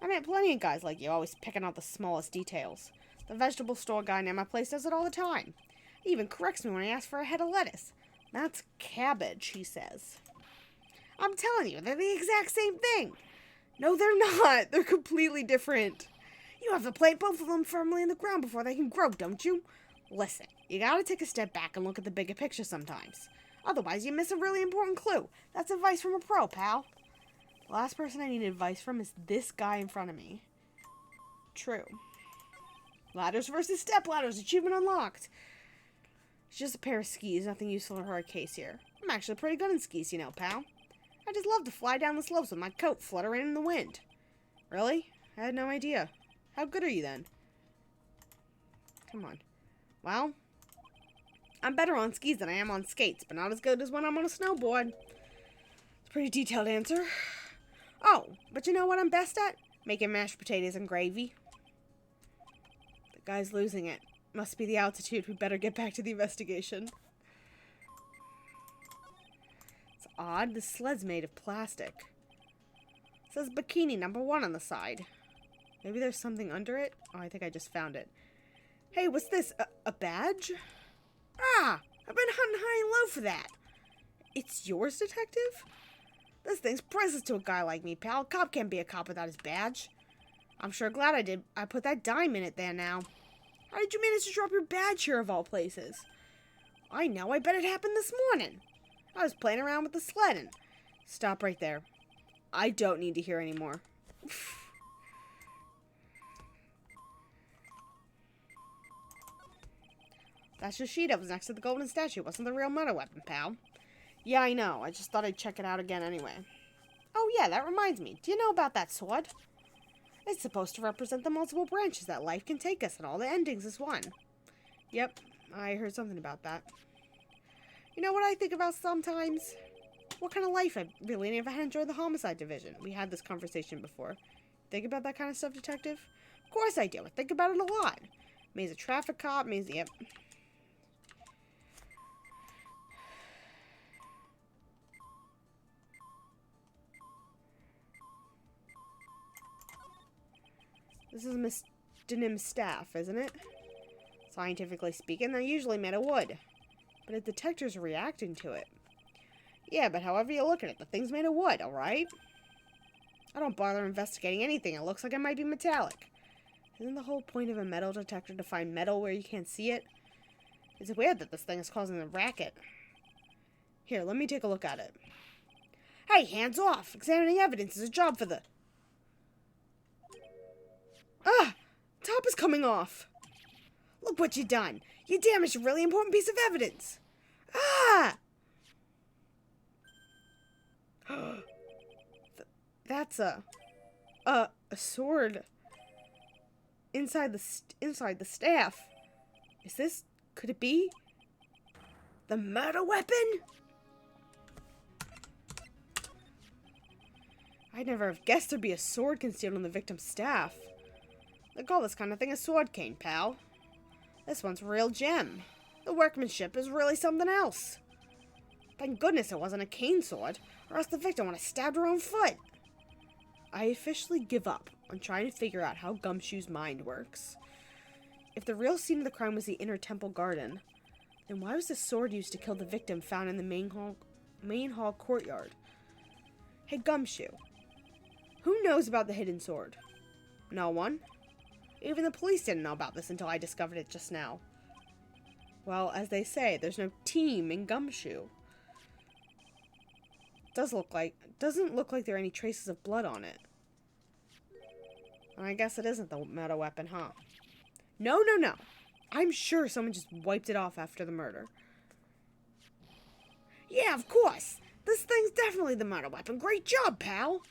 I met plenty of guys like you, always picking out the smallest details. The vegetable store guy near my place does it all the time. He even corrects me when I ask for a head of lettuce. That's cabbage, he says. I'm telling you, they're the exact same thing. No, they're not. They're completely different. You have to plant both of them firmly in the ground before they can grow, don't you? Listen, you gotta take a step back and look at the bigger picture sometimes. Otherwise, you miss a really important clue. That's advice from a pro, pal. The last person I need advice from is this guy in front of me. True. Ladders versus step ladders. Achievement unlocked. It's just a pair of skis. Nothing useful for our case here. I'm actually pretty good in skis, you know, pal. I just love to fly down the slopes with my coat fluttering in the wind. Really? I had no idea. How good are you then? Come on. Well, I'm better on skis than I am on skates, but not as good as when I'm on a snowboard. It's a pretty detailed answer. Oh, but you know what I'm best at? Making mashed potatoes and gravy. The guy's losing it. Must be the altitude. We better get back to the investigation. It's odd. This sled's made of plastic. It says bikini #1 on the side. Maybe there's something under it? Oh, I think I just found it. Hey, what's this? A badge? Ah! I've been hunting high and low for that. It's yours, detective? This thing's priceless to a guy like me, pal. A cop can't be a cop without his badge. I'm sure glad I put that dime in it there now. How did you manage to drop your badge here of all places? I know, I bet it happened this morning. I was playing around with the sled and... Stop right there. I don't need to hear any more. That's the sheet that was next to the golden statue. Wasn't the real murder weapon, pal. Yeah, I know. I just thought I'd check it out again anyway. Oh yeah, that reminds me. Do you know about that sword? It's supposed to represent the multiple branches that life can take us and all the endings as one. Yep, I heard something about that. You know what I think about sometimes? What kind of life I'd really need if I had enjoyed the homicide division. We had this conversation before. Think about that kind of stuff, detective? Of course I do. I think about it a lot. Me's a traffic cop, me's... Yep. This is Miss Denim's staff, isn't it? Scientifically speaking, they're usually made of wood. But a detector's reacting to it. Yeah, but however you look at it, the thing's made of wood, alright? I don't bother investigating anything. It looks like it might be metallic. Isn't the whole point of a metal detector to find metal where you can't see it? It's weird that this thing is causing a racket. Here, let me take a look at it. Hey, hands off! Examining evidence is a job for the... Ah! Top is coming off! Look what you done! You damaged a really important piece of evidence! Ah! That's a sword inside the staff. Is this... Could it be? The murder weapon? I'd never have guessed there'd be a sword concealed on the victim's staff. They call this kind of thing a sword cane, pal. This one's a real gem. The workmanship is really something else. Thank goodness it wasn't a cane sword, or else the victim would have stabbed her own foot. I officially give up on trying to figure out how Gumshoe's mind works. If the real scene of the crime was the inner temple garden, then why was the sword used to kill the victim found in the main hall courtyard? Hey Gumshoe, who knows about the hidden sword? No one? Even the police didn't know about this until I discovered it just now. Well, as they say, there's no team in Gumshoe. Doesn't look like there are any traces of blood on it. I guess it isn't the murder weapon, huh? No. I'm sure someone just wiped it off after the murder. Yeah, of course. This thing's definitely the murder weapon. Great job, pal.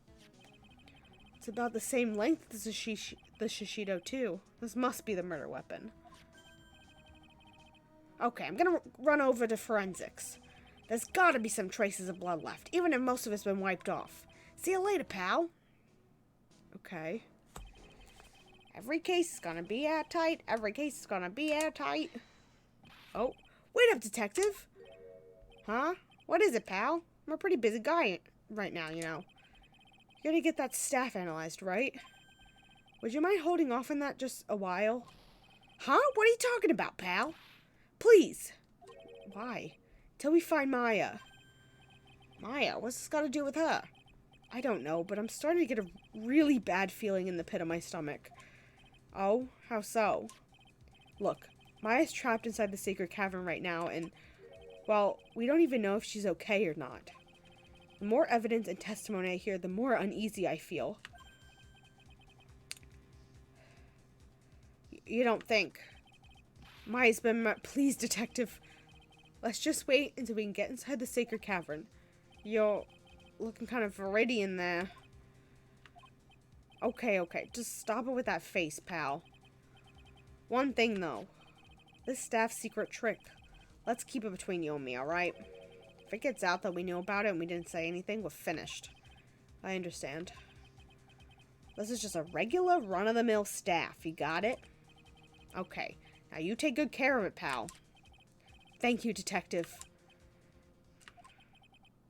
It's about the same length as the Shishido, too. This must be the murder weapon. Okay, I'm gonna run over to forensics. There's gotta be some traces of blood left, even if most of it's been wiped off. See you later, pal. Okay. Every case is gonna be airtight. Every case is gonna be airtight. Oh, wait up, detective. Huh? What is it, pal? I'm a pretty busy guy right now, you know. You're gonna get that staff analyzed, right? Would you mind holding off on that just a while? Huh? What are you talking about, pal? Please. Why? Till we find Maya. Maya? What's this got to do with her? I don't know, but I'm starting to get a really bad feeling in the pit of my stomach. Oh? How so? Look, Maya's trapped inside the sacred cavern right now, and, well, we don't even know if she's okay or not. The more evidence and testimony I hear, the more uneasy I feel. You don't think? Maya's been please, detective. Let's just wait until we can get inside the sacred cavern. You're looking kind of viridian there. Okay. Just stop it with that face, pal. One thing, though. This staff's secret trick. Let's keep it between you and me, alright? If it gets out that we knew about it and we didn't say anything, we're finished. I understand. This is just a regular run-of-the-mill staff. You got it? Okay. Now you take good care of it, pal. Thank you, detective.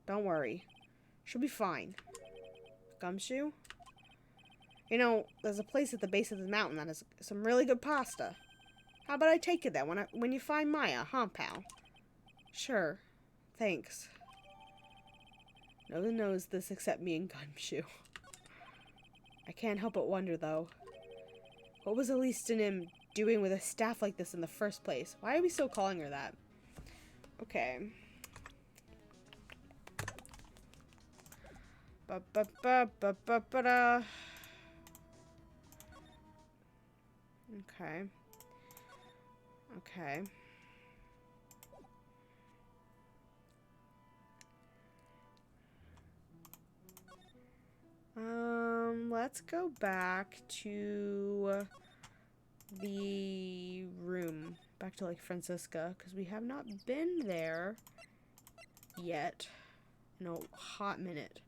Don't worry. She'll be fine. Gumshoe? You know, there's a place at the base of the mountain that has some really good pasta. How about I take you there when you find Maya, huh, pal? Sure. Thanks. No one knows this except me and Gumshoe. I can't help but wonder, though. What was Elise and him doing with a staff like this in the first place? Why are we still calling her that? Okay. Ba-ba-ba-ba-ba-ba-da. Okay. Let's go back to the room. Back to, like, Francisca, because we have not been there yet in a hot minute.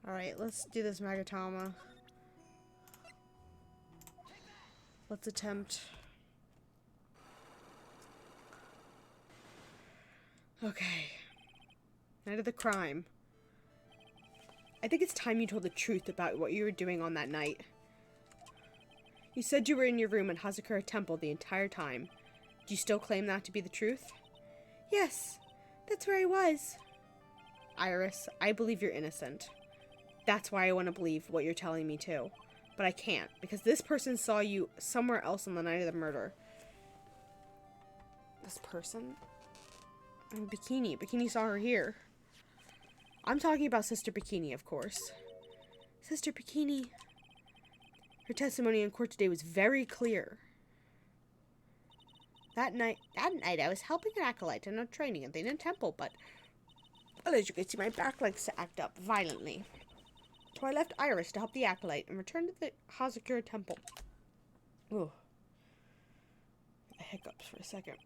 Alright, let's do this Magatama. Let's attempt. Okay. Night of the crime. I think it's time you told the truth about what you were doing on that night. You said you were in your room at Hazakura Temple the entire time. Do you still claim that to be the truth? Yes, that's where I was. Iris, I believe you're innocent. That's why I want to believe what you're telling me too. But I can't, because this person saw you somewhere else on the night of the murder. This person? Bikini. Bikini saw her here. I'm talking about Sister Bikini, of course. Sister Bikini. Her testimony in court today was very clear. That night I was helping an acolyte in a training at the inner temple, but Well, as you can see, my back likes to act up violently. So I left Iris to help the acolyte and returned to the Hazakura temple. Ooh. Hiccups for a second.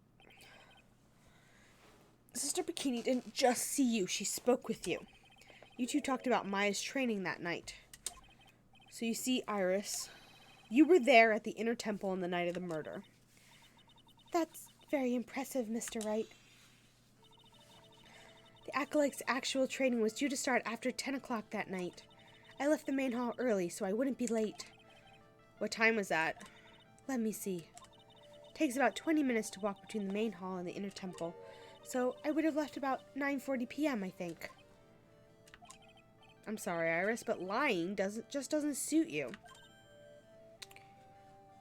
Sister Bikini didn't just see you, she spoke with you. You two talked about Maya's training that night. So you see, Iris, you were there at the inner temple on the night of the murder. That's very impressive, Mr. Wright. The acolyte's actual training was due to start after 10 o'clock that night. I left the main hall early so I wouldn't be late. What time was that? Let me see. It takes about 20 minutes to walk between the main hall and the inner temple, so I would have left about 9:40 p.m., I think. I'm sorry, Iris, but lying just doesn't suit you.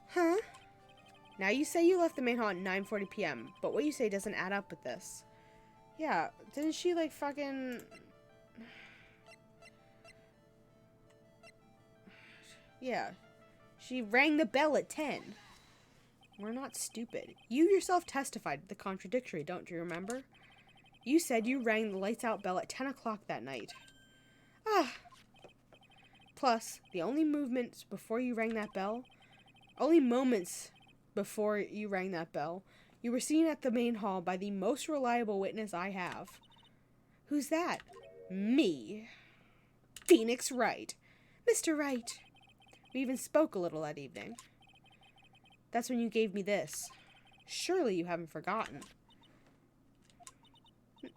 Huh? Now you say you left the main hall at 9:40 p.m., but what you say doesn't add up with this. Yeah, didn't she like fucking... Yeah, she rang the bell at 10. We're not stupid. You yourself testified to the contradictory, don't you remember? You said you rang the lights out bell at 10 o'clock that night. Ah. Plus, the only moments before you rang that bell, you were seen at the main hall by the most reliable witness I have. Who's that? Me. Phoenix Wright. Mr. Wright. We even spoke a little that evening. That's when you gave me this. Surely you haven't forgotten.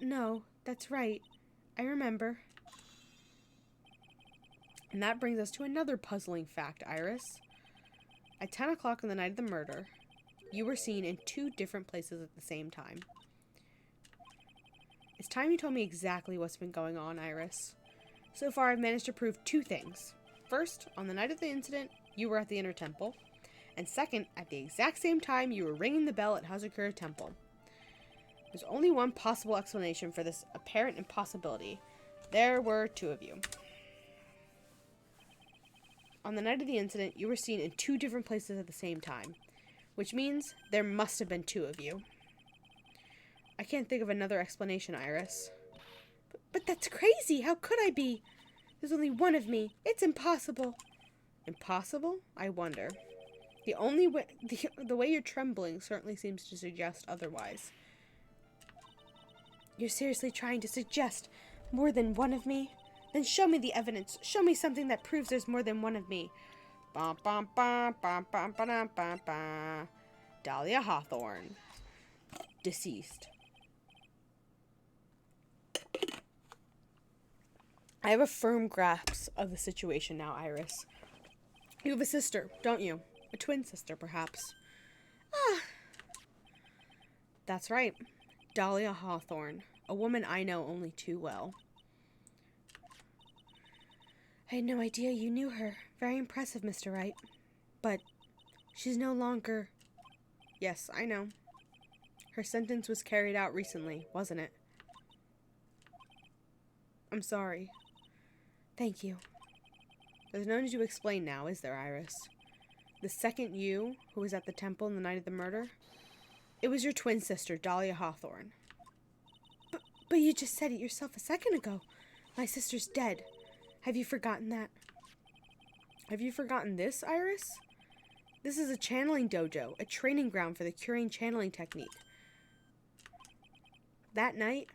No, that's right. I remember. And that brings us to another puzzling fact, Iris. At 10 o'clock on the night of the murder, you were seen in 2 different places at the same time. It's time you told me exactly what's been going on, Iris. So far, I've managed to prove 2 things. First, on the night of the incident, you were at the inner temple. And second, at the exact same time, you were ringing the bell at Hazakura Temple. There's only one possible explanation for this apparent impossibility. There were 2 of you. On the night of the incident, you were seen in 2 different places at the same time, which means there must have been 2 of you. I can't think of another explanation, Iris. But that's crazy! How could I be? There's only 1 of me. It's impossible. Impossible? I wonder. The way you're trembling certainly seems to suggest otherwise. You're seriously trying to suggest more than 1 of me? Then show me the evidence. Show me something that proves there's more than 1 of me. Bum, bum, bum, bum, bum, bum, bum, bum. Dahlia Hawthorne. Deceased. I have a firm grasp of the situation now, Iris. You have a sister, don't you? A twin sister, perhaps. Ah. That's right. Dahlia Hawthorne. A woman I know only too well. I had no idea you knew her. Very impressive, Mr. Wright. But she's no longer... Yes, I know. Her sentence was carried out recently, wasn't it? I'm sorry. Thank you. There's no need to explain now, is there, Iris? The second you, who was at the temple on the night of the murder, it was your twin sister, Dahlia Hawthorne. But you just said it yourself a second ago. My sister's dead. Have you forgotten that? Have you forgotten this, Iris? This is a channeling dojo, a training ground for the curing channeling technique. That night,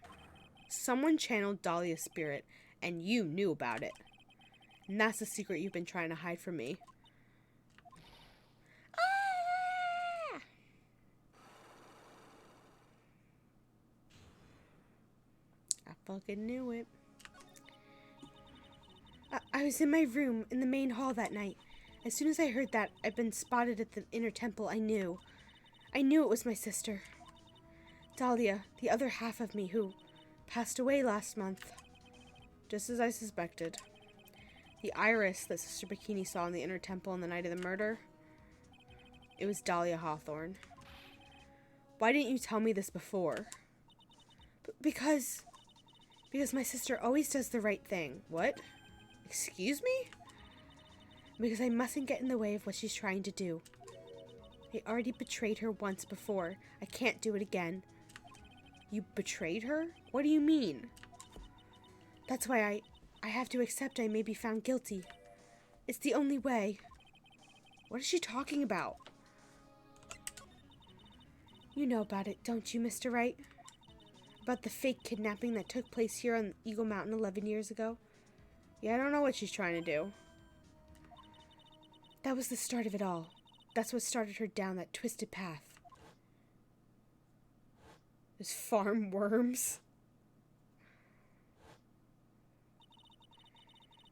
someone channeled Dahlia's spirit, and you knew about it. And that's the secret you've been trying to hide from me. Ah! I fucking knew it. I was in my room in the main hall that night. As soon as I heard that I'd been spotted at the inner temple, I knew. I knew it was my sister. Dahlia, the other half of me, who passed away last month. Just as I suspected. The Iris that Sister Bikini saw in the inner temple on the night of the murder, it was Dahlia Hawthorne. Why didn't you tell me this before? Because my sister always does the right thing. What? Excuse me? Because I mustn't get in the way of what she's trying to do. I already betrayed her once before. I can't do it again. You betrayed her? What do you mean? That's why I have to accept I may be found guilty. It's the only way. What is she talking about? You know about it, don't you, Mr. Wright? About the fake kidnapping that took place here on Eagle Mountain 11 years ago? Yeah, I don't know what she's trying to do. That was the start of it all. That's what started her down that twisted path. Those farm worms.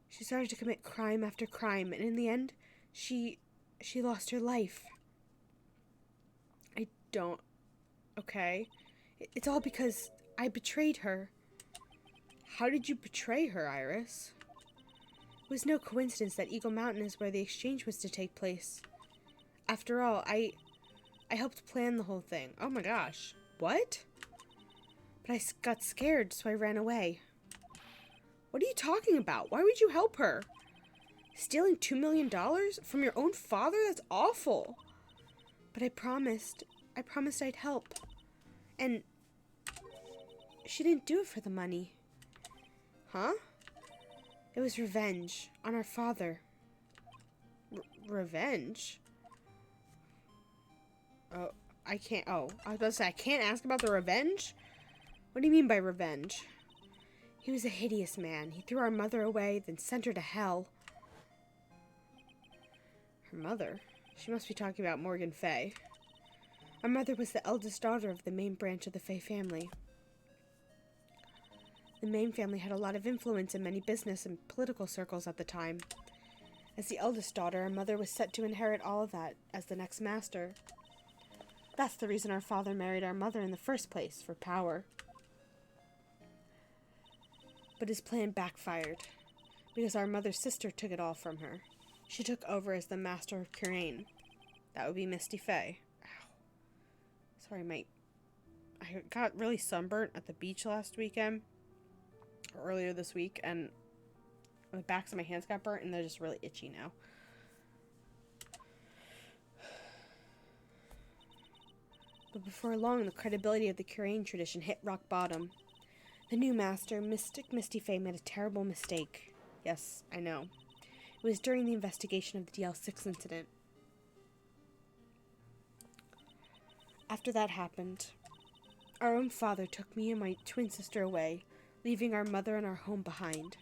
She started to commit crime after crime, and in the end, she lost her life. I don't... Okay. It's all because I betrayed her. How did you betray her, Iris? It was no coincidence that Eagle Mountain is where the exchange was to take place. After all, I helped plan the whole thing. Oh my gosh. What? But I got scared, so I ran away. What are you talking about? Why would you help her? Stealing $2 million from your own father? That's awful. But I promised I'd help. And she didn't do it for the money. Huh? It was revenge on our father. Revenge? Oh, I can't. Oh, I was about to say, I can't ask about the revenge? What do you mean by revenge? He was a hideous man. He threw our mother away, then sent her to hell. Her mother? She must be talking about Morgan Fay. Our mother was the eldest daughter of the main branch of the Fay family. The main family had a lot of influence in many business and political circles at the time. As the eldest daughter, our mother was set to inherit all of that as the next master. That's the reason our father married our mother in the first place, for power. But his plan backfired, because our mother's sister took it all from her. She took over as the master of Kurain. That would be Misty Fay. Ow. Sorry, I got really sunburnt at the beach last weekend, or earlier this week, and the backs of my hands got burnt, and they're just really itchy now. But before long, the credibility of the Kurain tradition hit rock bottom. The new master, Mystic Misty Fay, made a terrible mistake. Yes, I know. It was during the investigation of the DL6 incident. After that happened, our own father took me and my twin sister away, leaving our mother and our home behind.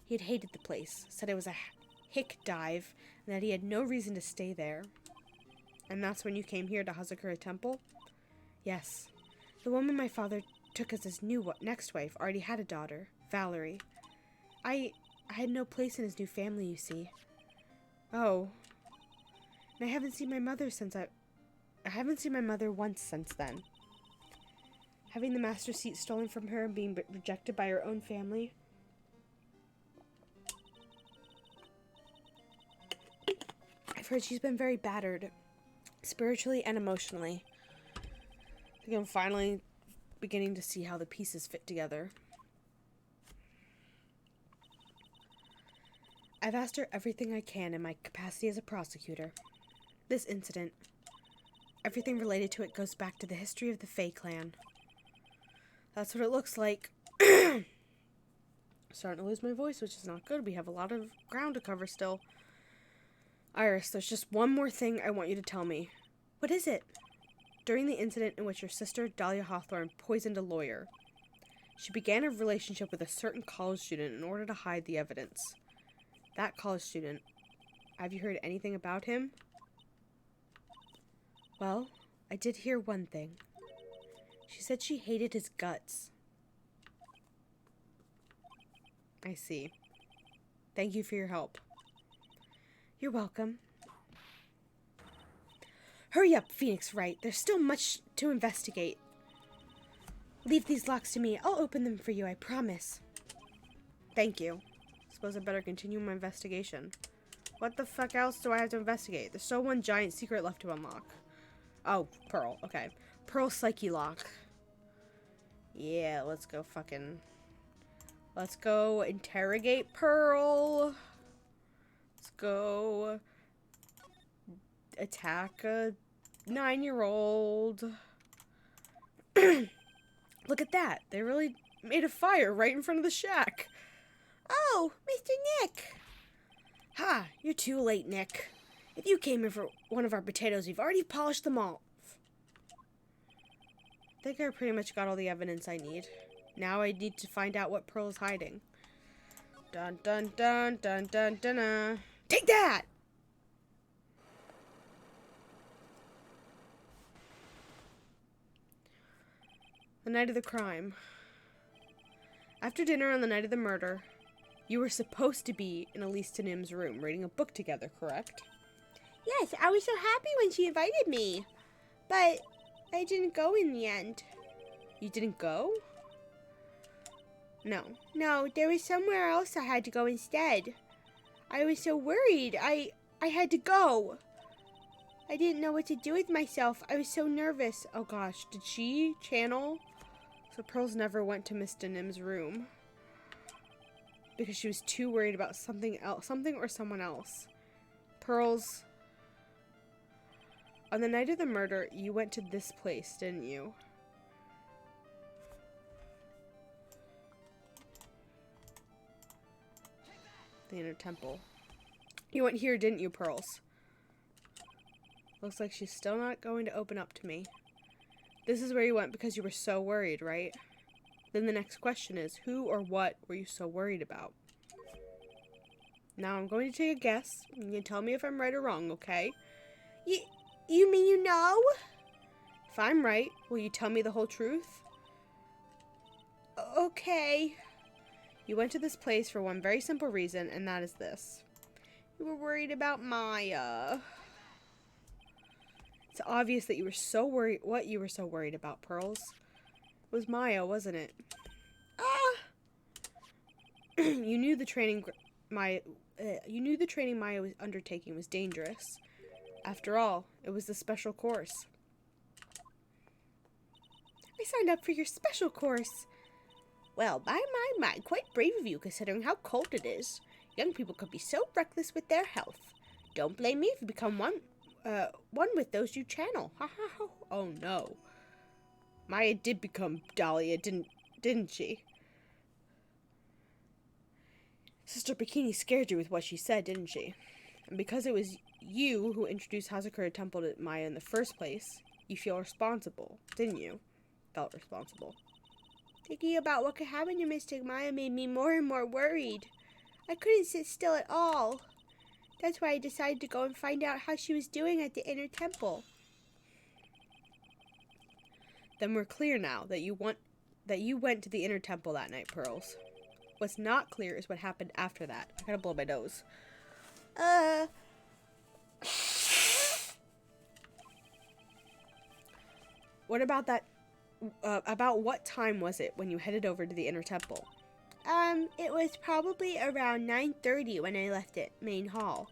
He had hated the place, said it was a hick dive, and that he had no reason to stay there. And that's when you came here to Hazakura Temple? Yes. The woman my father took as his next wife already had a daughter, Valerie. I had no place in his new family, you see. Oh. And I haven't seen my mother once since then. Having the master seat stolen from her and being rejected by her own family. I've heard she's been very battered, spiritually and emotionally. I think I'm finally beginning to see how the pieces fit together. I've asked her everything I can in my capacity as a prosecutor. This incident, everything related to it goes back to the history of the Fay clan. That's what it looks like. Starting to lose my voice, which is not good. We have a lot of ground to cover still. Iris, there's just one more thing I want you to tell me. What is it? During the incident in which your sister, Dahlia Hawthorne, poisoned a lawyer, she began a relationship with a certain college student in order to hide the evidence. That college student, have you heard anything about him? Well, I did hear one thing. She said she hated his guts. I see. Thank you for your help. You're welcome. Hurry up, Phoenix Wright. There's still much to investigate. Leave these locks to me. I'll open them for you, I promise. Thank you. Suppose I better continue my investigation. What the fuck else do I have to investigate? There's still one giant secret left to unlock. Oh, Pearl. Okay. Pearl Psyche Lock. Yeah, let's go interrogate Pearl. Let's go attack a 9-year-old. Look at that. They really made a fire right in front of the shack. Oh, Mr. Nick. Ha! You're too late, Nick. If you came here for one of our potatoes, we've already polished them all. I think I pretty much got all the evidence I need. Now I need to find out what Pearl is hiding. Dun dun dun dun dun dun dun. Take that! The night of the crime. After dinner on the night of the murder, you were supposed to be in Elise Nim's room reading a book together, correct? Yes, I was so happy when she invited me. But I didn't go in the end. You didn't go? No. No, there was somewhere else I had to go instead. I was so worried. I had to go. I didn't know what to do with myself. I was so nervous. Oh gosh, did she channel? So Pearls never went to Mr. Nim's room because she was too worried about something else, something or someone else. Pearls, on the night of the murder, you went to this place, didn't you? The inner temple. You went here, didn't you, Pearls? Looks like she's still not going to open up to me. This is where you went because you were so worried, right? Then the next question is, who or what were you so worried about? Now I'm going to take a guess. You can tell me if I'm right or wrong, okay? You mean you know? If I'm right, will you tell me the whole truth? Okay. You went to this place for one very simple reason, and that is this. You were worried about Maya. It's obvious that you were so worried. What you were so worried about, Pearls? It was Maya, wasn't it? You knew the training Maya was undertaking was dangerous. After all, it was the special course. I signed up for your special course. Well, by my, quite brave of you considering how cold it is. Young people could be so reckless with their health. Don't blame me if you become one with those you channel. Ha ha ha. Oh no. Maya did become Dahlia, didn't she? Sister Bikini scared you with what she said, didn't she? And because it was you who introduced Hazakura Temple to Maya in the first place, you feel responsible, didn't you? Felt responsible. Thinking about what could happen to Mystic Maya made me more and more worried. I couldn't sit still at all. That's why I decided to go and find out how she was doing at the inner temple. Then we're clear now that you went to the inner temple that night, Pearls. What's not clear is what happened after that. I gotta blow my nose. What about that? About what time was it when you headed over to the inner temple? It was probably around 9:30 when I left it, main hall.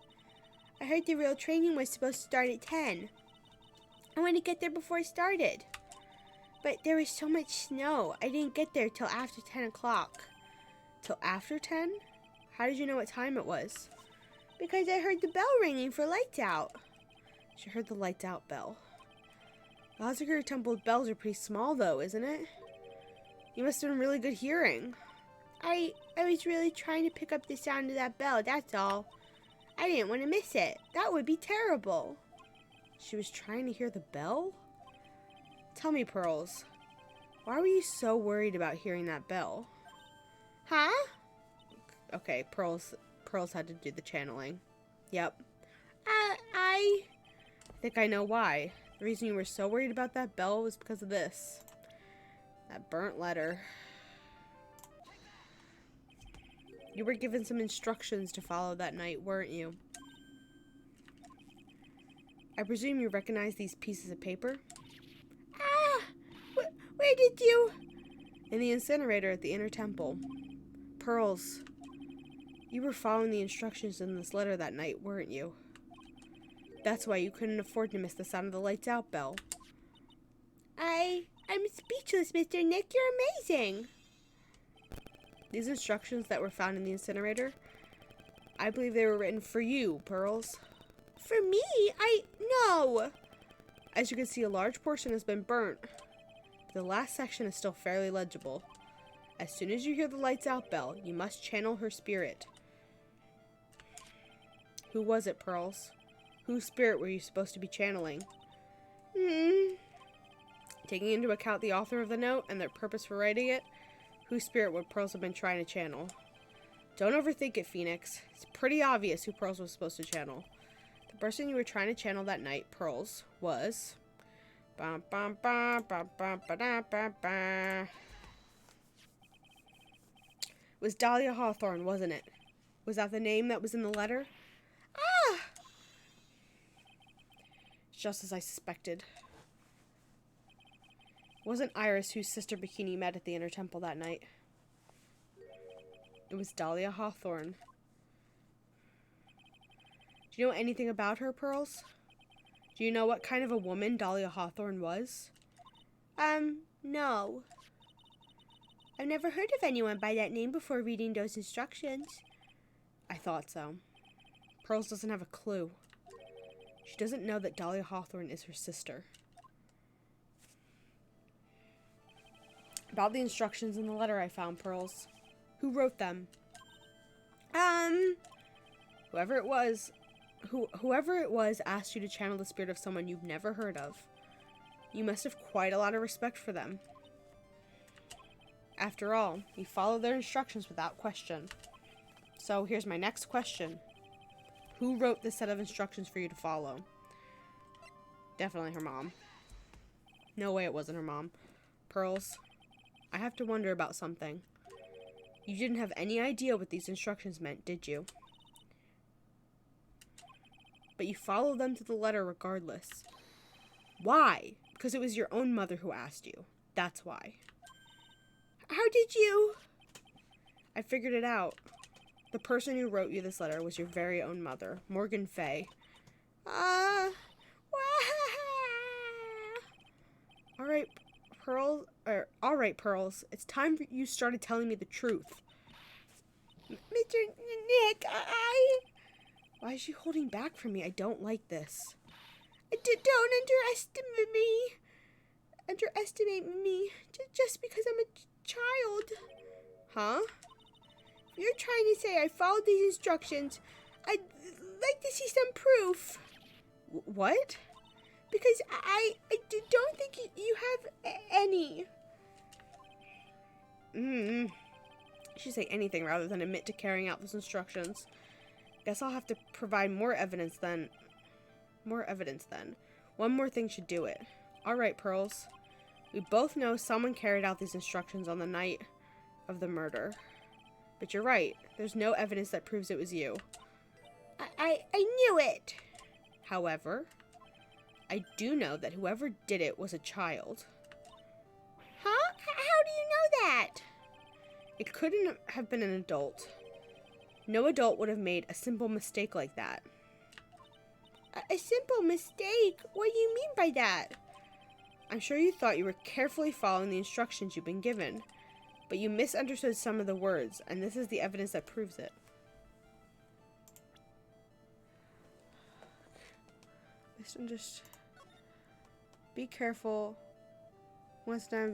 I heard the real training was supposed to start at 10. I wanted to get there before it started. But there was so much snow, I didn't get there till after 10 o'clock. Till after 10? How did you know what time it was? Because I heard the bell ringing for lights out. She heard the lights out bell. The Hazakura Temple's bells are pretty small though, isn't it? You must have been really good hearing. I was really trying to pick up the sound of that bell, that's all. I didn't want to miss it. That would be terrible. She was trying to hear the bell? Tell me, Pearls, why were you so worried about hearing that bell? Huh? Okay, Pearls had to do the channeling. Yep. I think I know why. The reason you were so worried about that bell was because of this. That burnt letter. You were given some instructions to follow that night, weren't you? I presume you recognize these pieces of paper? Where did you? In the incinerator at the inner temple. Pearls, you were following the instructions in this letter that night, weren't you? That's why you couldn't afford to miss the sound of the lights out bell. I'm speechless, Mr. Nick. You're amazing. These instructions that were found in the incinerator, I believe they were written for you, Pearls. For me? No. As you can see, a large portion has been burnt. The last section is still fairly legible. As soon as you hear the lights out bell, you must channel her spirit. Who was it, Pearls? Whose spirit were you supposed to be channeling? Taking into account the author of the note and their purpose for writing it, whose spirit would Pearls have been trying to channel? Don't overthink it, Phoenix. It's pretty obvious who Pearls was supposed to channel. The person you were trying to channel that night, Pearls, was... was Dahlia Hawthorne, wasn't it? Was that the name that was in the letter? Ah! Just as I suspected. It wasn't Iris whose sister Bikini met at the Inner Temple that night. It was Dahlia Hawthorne. Do you know anything about her, Pearls? Do you know what kind of a woman Dahlia Hawthorne was? No. I've never heard of anyone by that name before reading those instructions. I thought so. Pearls doesn't have a clue. She doesn't know that Dahlia Hawthorne is her sister. About the instructions in the letter I found, Pearls. Who wrote them? Whoever it was asked you to channel the spirit of someone you've never heard of. You must have quite a lot of respect for them. After all, you followed their instructions without question. So here's my next question. Who wrote this set of instructions for you to follow? Definitely her mom. No way it wasn't her mom. Pearls, I have to wonder about something. You didn't have any idea what these instructions meant, did you? But you followed them to the letter regardless. Why? Because it was your own mother who asked you. That's why. How did you? I figured it out. The person who wrote you this letter was your very own mother, Morgan Fay. All right, Pearls. It's time you started telling me the truth. Mr. Nick, Why is she holding back from me? I don't like this. Don't underestimate me. Just because I'm a child. Huh? You're trying to say I followed these instructions. I'd like to see some proof. What? Because I don't think you have any. You should say anything rather than admit to carrying out those instructions. Guess I'll have to provide more evidence then. One more thing should do it. Alright, Pearls. We both know someone carried out these instructions on the night of the murder. But you're right. There's no evidence that proves it was you. I knew it. However, I do know that whoever did it was a child. Huh? How do you know that? It couldn't have been an adult. No adult would have made a simple mistake like that. A simple mistake? What do you mean by that? I'm sure you thought you were carefully following the instructions you've been given, but you misunderstood some of the words, and this is the evidence that proves it. Be careful. Once done,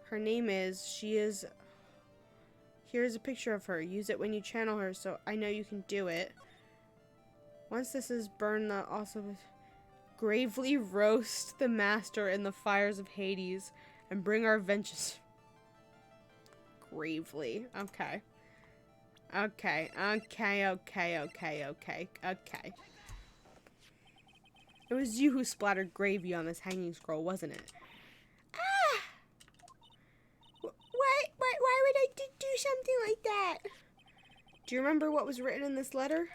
her name is, here's a picture of her. Use it when you channel her, so I know you can do it. Once this is burned, gravely roast the master in the fires of Hades and bring our vengeance. Gravely. Okay. It was you who splattered gravy on this hanging scroll, wasn't it? Why would I do something like that? Do you remember what was written in this letter?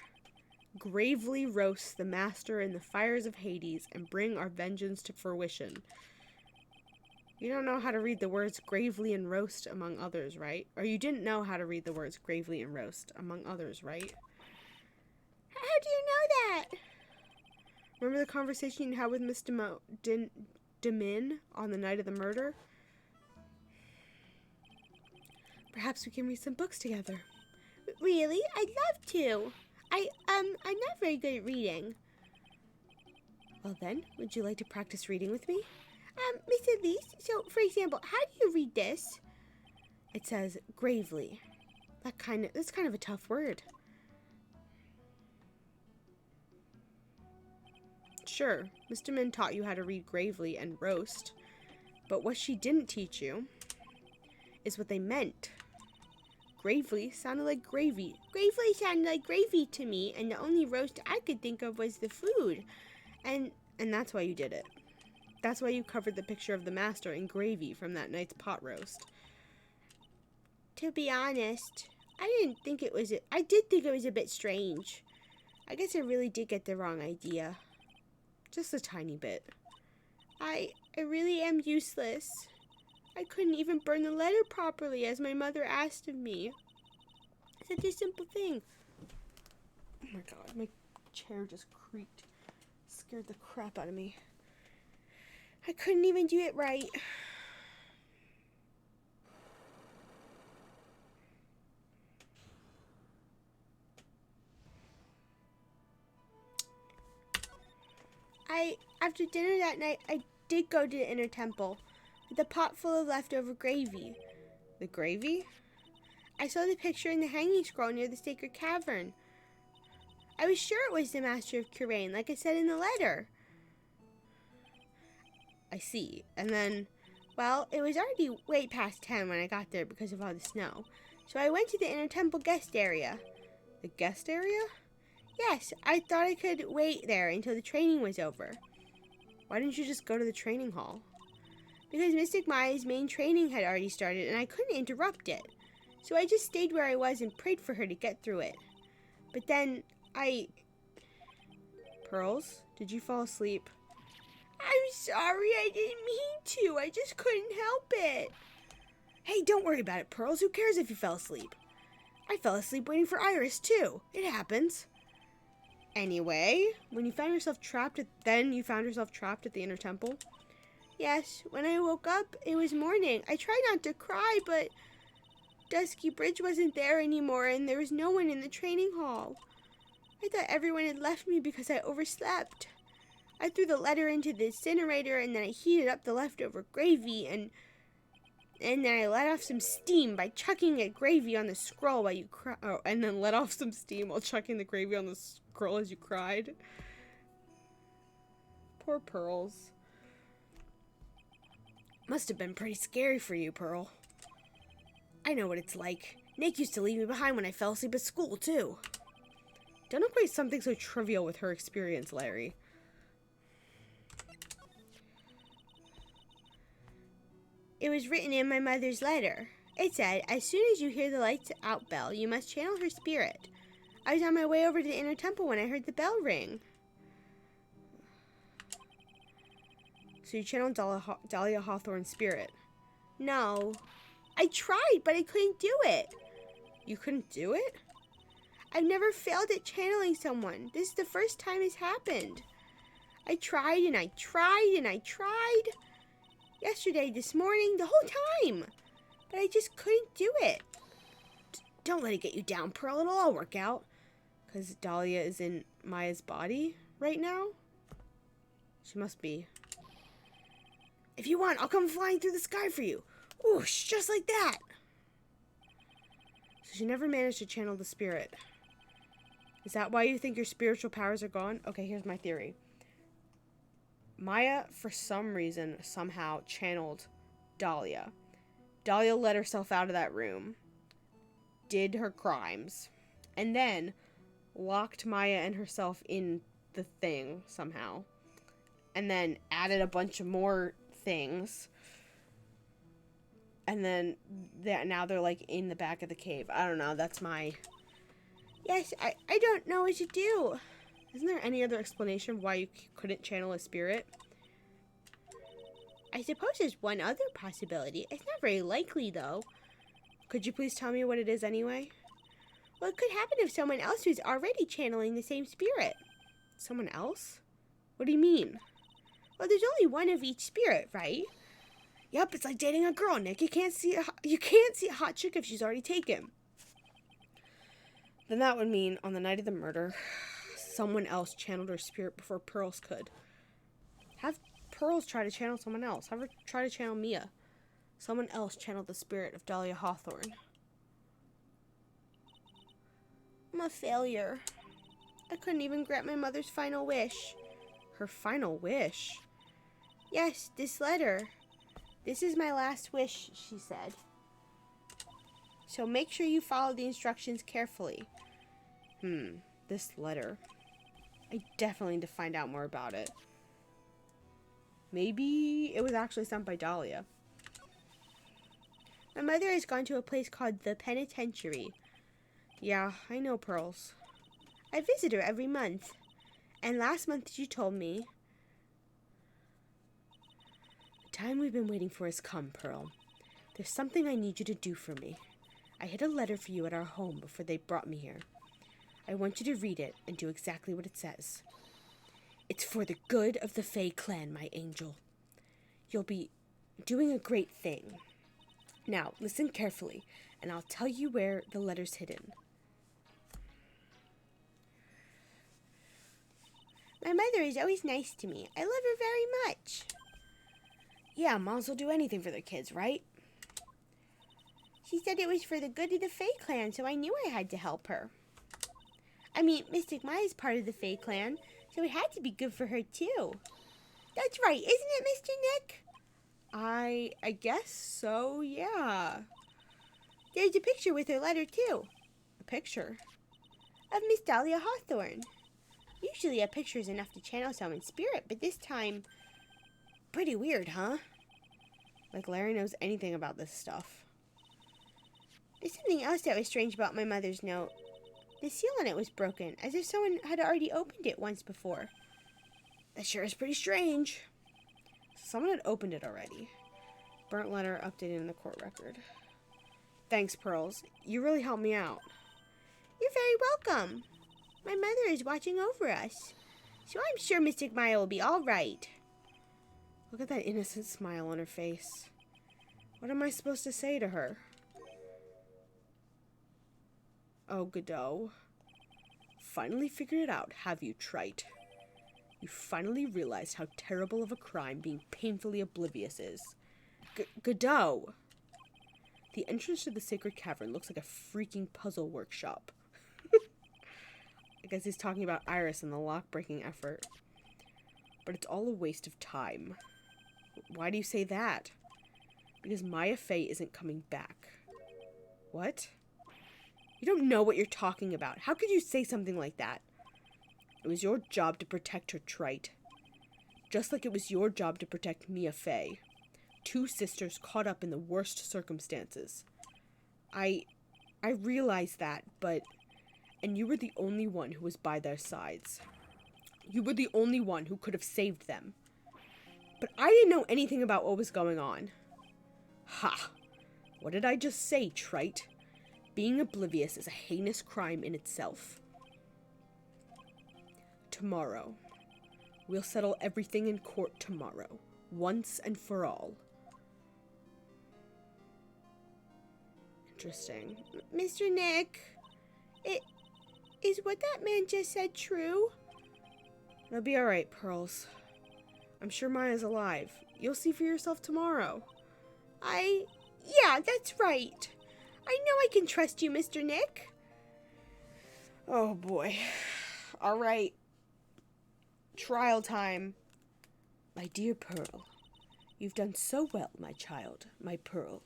Gravely roast the master in the fires of Hades and bring our vengeance to fruition. You don't know how to read the words gravely and roast among others, right? Or you didn't know how to read the words gravely and roast among others, right? How do you know that? Remember the conversation you had with Miss Demin on the night of the murder? Perhaps we can read some books together. Really? I'd love to. I'm not very good at reading. Well then, would you like to practice reading with me? Miss Elise, so, for example, how do you read this? It says, gravely. That's kind of a tough word. Sure, Miss Min taught you how to read gravely and roast, but what she didn't teach you is what they meant. Gravely sounded like gravy. Gravely sounded like gravy to me, and the only roast I could think of was the food. And that's why you did it. That's why you covered the picture of the master in gravy from that night's pot roast. To be honest, I did think it was a bit strange. I guess I really did get the wrong idea. Just a tiny bit. I really am useless. I couldn't even burn the letter properly as my mother asked of me. Such a simple thing. Oh my god, my chair just creaked. Scared the crap out of me. I couldn't even do it right. After dinner that night, I did go to the inner temple with a pot full of leftover gravy. The gravy? I saw the picture in the hanging scroll near the sacred cavern. I was sure it was the Master of Kurain, like I said in the letter. I see. And then, well, it was already way past 10 when I got there because of all the snow. So I went to the inner temple guest area. The guest area? Yes, I thought I could wait there until the training was over. Why didn't you just go to the training hall? Because Mystic Maya's main training had already started and I couldn't interrupt it. So I just stayed where I was and prayed for her to get through it. But then Pearls, did you fall asleep? I'm sorry, I didn't mean to. I just couldn't help it. Hey, don't worry about it, Pearls. Who cares if you fell asleep? I fell asleep waiting for Iris, too. It happens. Anyway, when you found yourself trapped at the inner temple? Yes, when I woke up, it was morning. I tried not to cry, but Dusky Bridge wasn't there anymore, and there was no one in the training hall. I thought everyone had left me because I overslept. I threw the letter into the incinerator, and then I heated up the leftover gravy, and then I let off some steam by chucking a gravy on the scroll while you cried. Oh, and then let off some steam while chucking the gravy on the scroll as you cried. Poor Pearls. Must have been pretty scary for you, Pearl. I know what it's like. Nick used to leave me behind when I fell asleep at school, too. Don't equate something so trivial with her experience, Larry. It was written in my mother's letter. It said, as soon as you hear the lights out bell, you must channel her spirit. I was on my way over to the inner temple when I heard the bell ring. So you channeled Dahlia Hawthorne's spirit? No. I tried, but I couldn't do it. You couldn't do it? I've never failed at channeling someone. This is the first time it's happened. I tried and I tried and I tried. Yesterday, this morning, the whole time. But I just couldn't do it. Don't let it get you down, Pearl. It'll all work out. Because Dahlia is in Maya's body right now? She must be. If you want, I'll come flying through the sky for you. Whoosh, just like that. So she never managed to channel the spirit. Is that why you think your spiritual powers are gone? Okay, here's my theory. Maya, for some reason, somehow channeled Dahlia. Dahlia let herself out of that room, did her crimes, and then locked Maya and herself in the thing somehow, and then added a bunch of more things, and then now they're like in the back of the cave. I don't know, that's my... Yes, I don't know what to do. Isn't there any other explanation why you couldn't channel a spirit? I suppose there's one other possibility. It's not very likely, though. Could you please tell me what it is anyway? Well, it could happen if someone else was already channeling the same spirit. Someone else? What do you mean? Well, there's only one of each spirit, right? Yep, it's like dating a girl, Nick. You can't see a hot chick if she's already taken. Then that would mean on the night of the murder, someone else channeled her spirit before Pearls could. Have Pearls try to channel someone else. Have her try to channel Mia. Someone else channeled the spirit of Dahlia Hawthorne. I'm a failure. I couldn't even grant my mother's final wish. Her final wish? Yes, this letter. This is my last wish, she said. So make sure you follow the instructions carefully. This letter. I definitely need to find out more about it. Maybe it was actually sent by Dahlia. My mother has gone to a place called the penitentiary. Yeah, I know, Pearls. I visit her every month. And last month she told me, the time we've been waiting for has come, Pearl. There's something I need you to do for me. I hid a letter for you at our home before they brought me here. I want you to read it and do exactly what it says. It's for the good of the Fae clan, my angel. You'll be doing a great thing. Now, listen carefully, and I'll tell you where the letter's hidden. My mother is always nice to me. I love her very much. Yeah, moms will do anything for their kids, right? She said it was for the good of the Fae clan, so I knew I had to help her. I mean, Mystic Maya is part of the Fae clan, so it had to be good for her too. That's right, isn't it, Mr. Nick? I guess so, yeah. There's a picture with her letter too. A picture? Of Miss Dahlia Hawthorne. Usually a picture is enough to channel someone's spirit, but this time... Pretty weird, huh? Like Larry knows anything about this stuff. There's something else that was strange about my mother's note. The seal on it was broken, as if someone had already opened it once before. That sure is pretty strange. Someone had opened it already. Burnt letter updated in the court record. Thanks, Pearls. You really helped me out. You're very welcome. My mother is watching over us, so I'm sure Mystic Maya will be all right. Look at that innocent smile on her face. What am I supposed to say to her? Oh, Godot. Finally figured it out, have you, Trite? You finally realized how terrible of a crime being painfully oblivious is. Godot! The entrance to the sacred cavern looks like a freaking puzzle workshop. I guess he's talking about Iris and the lock-breaking effort. But it's all a waste of time. Why do you say that? Because Maya Fey isn't coming back. What? You don't know what you're talking about. How could you say something like that? It was your job to protect her, Trite. Just like it was your job to protect Mia Fey. Two sisters caught up in the worst circumstances. I realize that, but... And you were the only one who was by their sides. You were the only one who could have saved them. But I didn't know anything about what was going on. Ha! What did I just say, Trite? Being oblivious is a heinous crime in itself. Tomorrow. We'll settle everything in court tomorrow. Once and for all. Interesting. Mr. Nick, is what that man just said true? It'll be alright, Pearls. I'm sure Maya's alive. You'll see for yourself tomorrow. Yeah, that's right. I know I can trust you, Mr. Nick. Oh boy. Alright. Trial time. My dear Pearl, you've done so well, my child, my Pearl.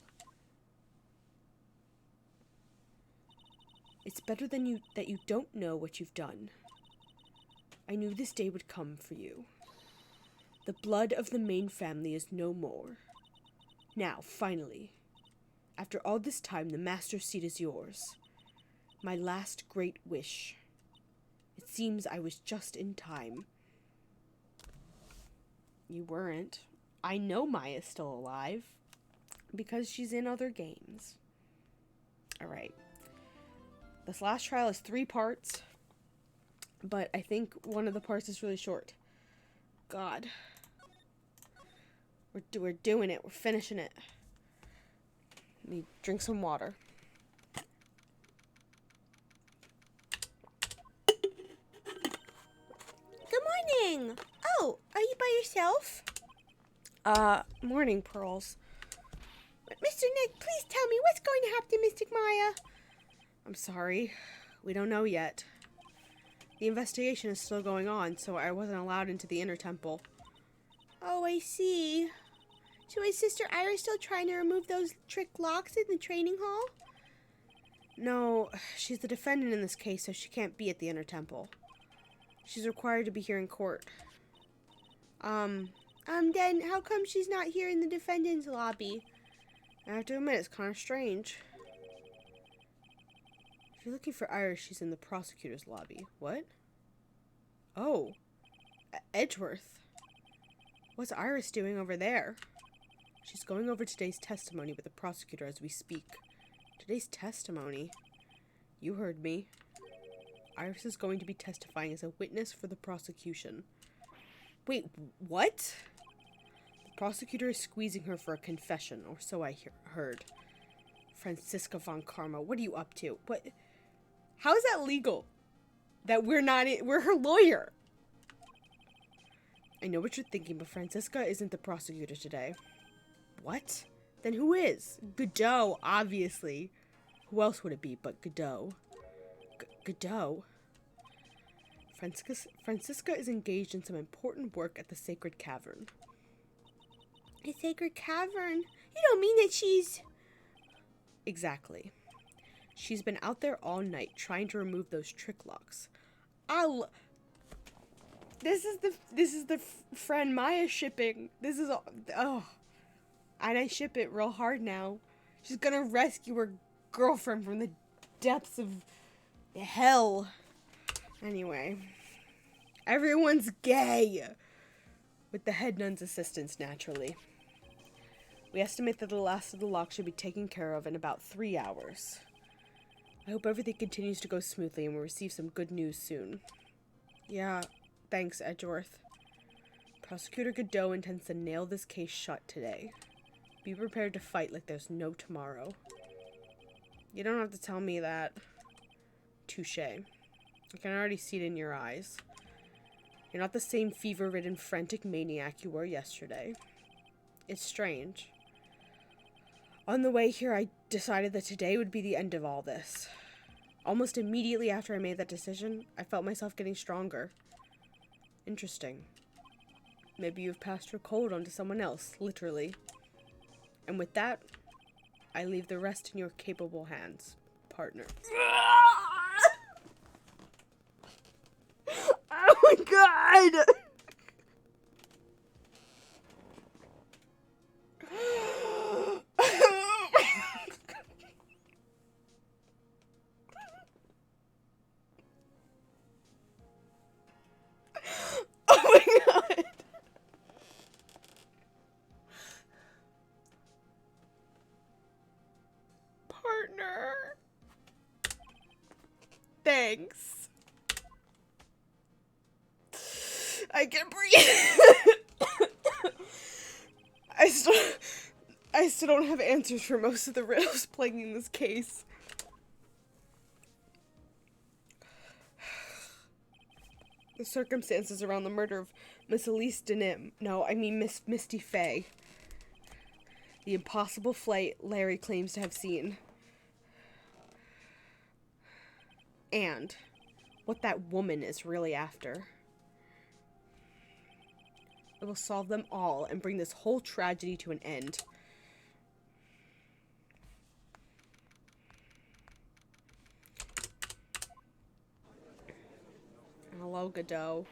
It's better that you don't know what you've done. I knew this day would come for you. The blood of the main family is no more. Now, finally, after all this time, the master seat is yours. My last great wish. It seems I was just in time. You weren't. I know Maya's still alive. Because she's in other games. Alright. This last trial is 3 parts. But I think one of the parts is really short. God. We're doing it. We're finishing it. Let me drink some water. Good morning. Oh, are you by yourself? Morning, Pearls. Mr. Nick, please tell me what's going to happen to Mystic Maya. I'm sorry. We don't know yet. The investigation is still going on, so I wasn't allowed into the inner temple. Oh, I see. So is Sister Iris still trying to remove those trick locks in the training hall? No, she's the defendant in this case, so she can't be at the inner temple. She's required to be here in court. Then how come she's not here in the defendant's lobby? I have to admit, it's kind of strange. If you're looking for Iris, she's in the prosecutor's lobby. What? Oh. Edgeworth. What's Iris doing over there? She's going over today's testimony with the prosecutor as we speak. Today's testimony? You heard me. Iris is going to be testifying as a witness for the prosecution. Wait, what? The prosecutor is squeezing her for a confession, or so I heard. Franziska von Karma, what are you up to? What? How is that legal? That we're her lawyer. I know what you're thinking, but Franziska isn't the prosecutor today. What? Then who is? Godot, obviously. Who else would it be but Godot? Godot? Franziska is engaged in some important work at the Sacred Cavern. The Sacred Cavern? You don't mean that she's... Exactly. She's been out there all night trying to remove those trick locks. This is the friend Maya shipping. This is oh. And I ship it real hard now. She's gonna rescue her girlfriend from the depths of hell. Anyway. Everyone's gay. With the head nun's assistance, naturally. We estimate that the last of the locks should be taken care of in about 3 hours. I hope everything continues to go smoothly and we'll receive some good news soon. Yeah, thanks, Edgeworth. Prosecutor Godot intends to nail this case shut today. Be prepared to fight like there's no tomorrow. You don't have to tell me that. Touché. I can already see it in your eyes. You're not the same fever-ridden, frantic maniac you were yesterday. It's strange. On the way here, I decided that today would be the end of all this. Almost immediately after I made that decision, I felt myself getting stronger. Interesting. Maybe you've passed your cold on to someone else, literally. And with that, I leave the rest in your capable hands, partner. Oh my god! Oh my god! Partner. Thanks. I can breathe. I still don't have answers for most of the riddles plaguing this case. The circumstances around the murder of Miss Elise Denim. No, I mean Miss Misty Fay. The impossible flight Larry claims to have seen. And what that woman is really after. It will solve them all and bring this whole tragedy to an end. Hello, Godot.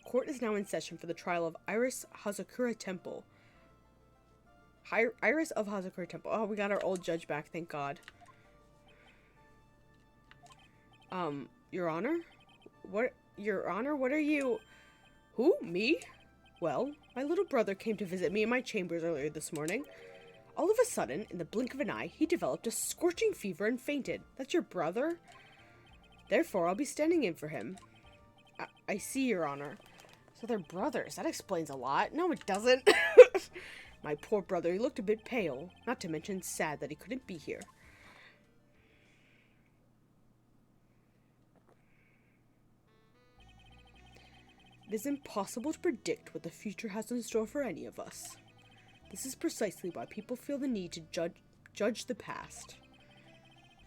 Court is now in session for the trial of Iris Hazakura Temple. Iris of Hazakura Temple. Oh, we got our old judge back, thank God. Your Honor? Your Honor, what are you... Who? Me? Well, my little brother came to visit me in my chambers earlier this morning. All of a sudden, in the blink of an eye, he developed a scorching fever and fainted. That's your brother? Therefore, I'll be standing in for him. I see, Your Honor. So they're brothers. That explains a lot. No, it doesn't. My poor brother, he looked a bit pale. Not to mention sad that he couldn't be here. It is impossible to predict what the future has in store for any of us. This is precisely why people feel the need to judge the past.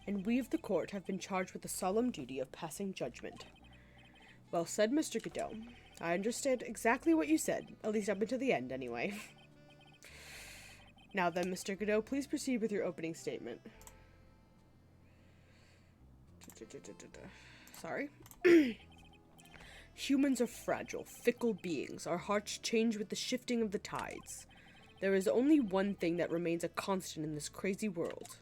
And we of the court have been charged with the solemn duty of passing judgment. Well said, Mr. Godot. I understand exactly what you said, at least up until the end, anyway. Now then, Mr. Godot, please proceed with your opening statement. Sorry. Humans are fragile, fickle beings. Our hearts change with the shifting of the tides. There is only one thing that remains a constant in this crazy world.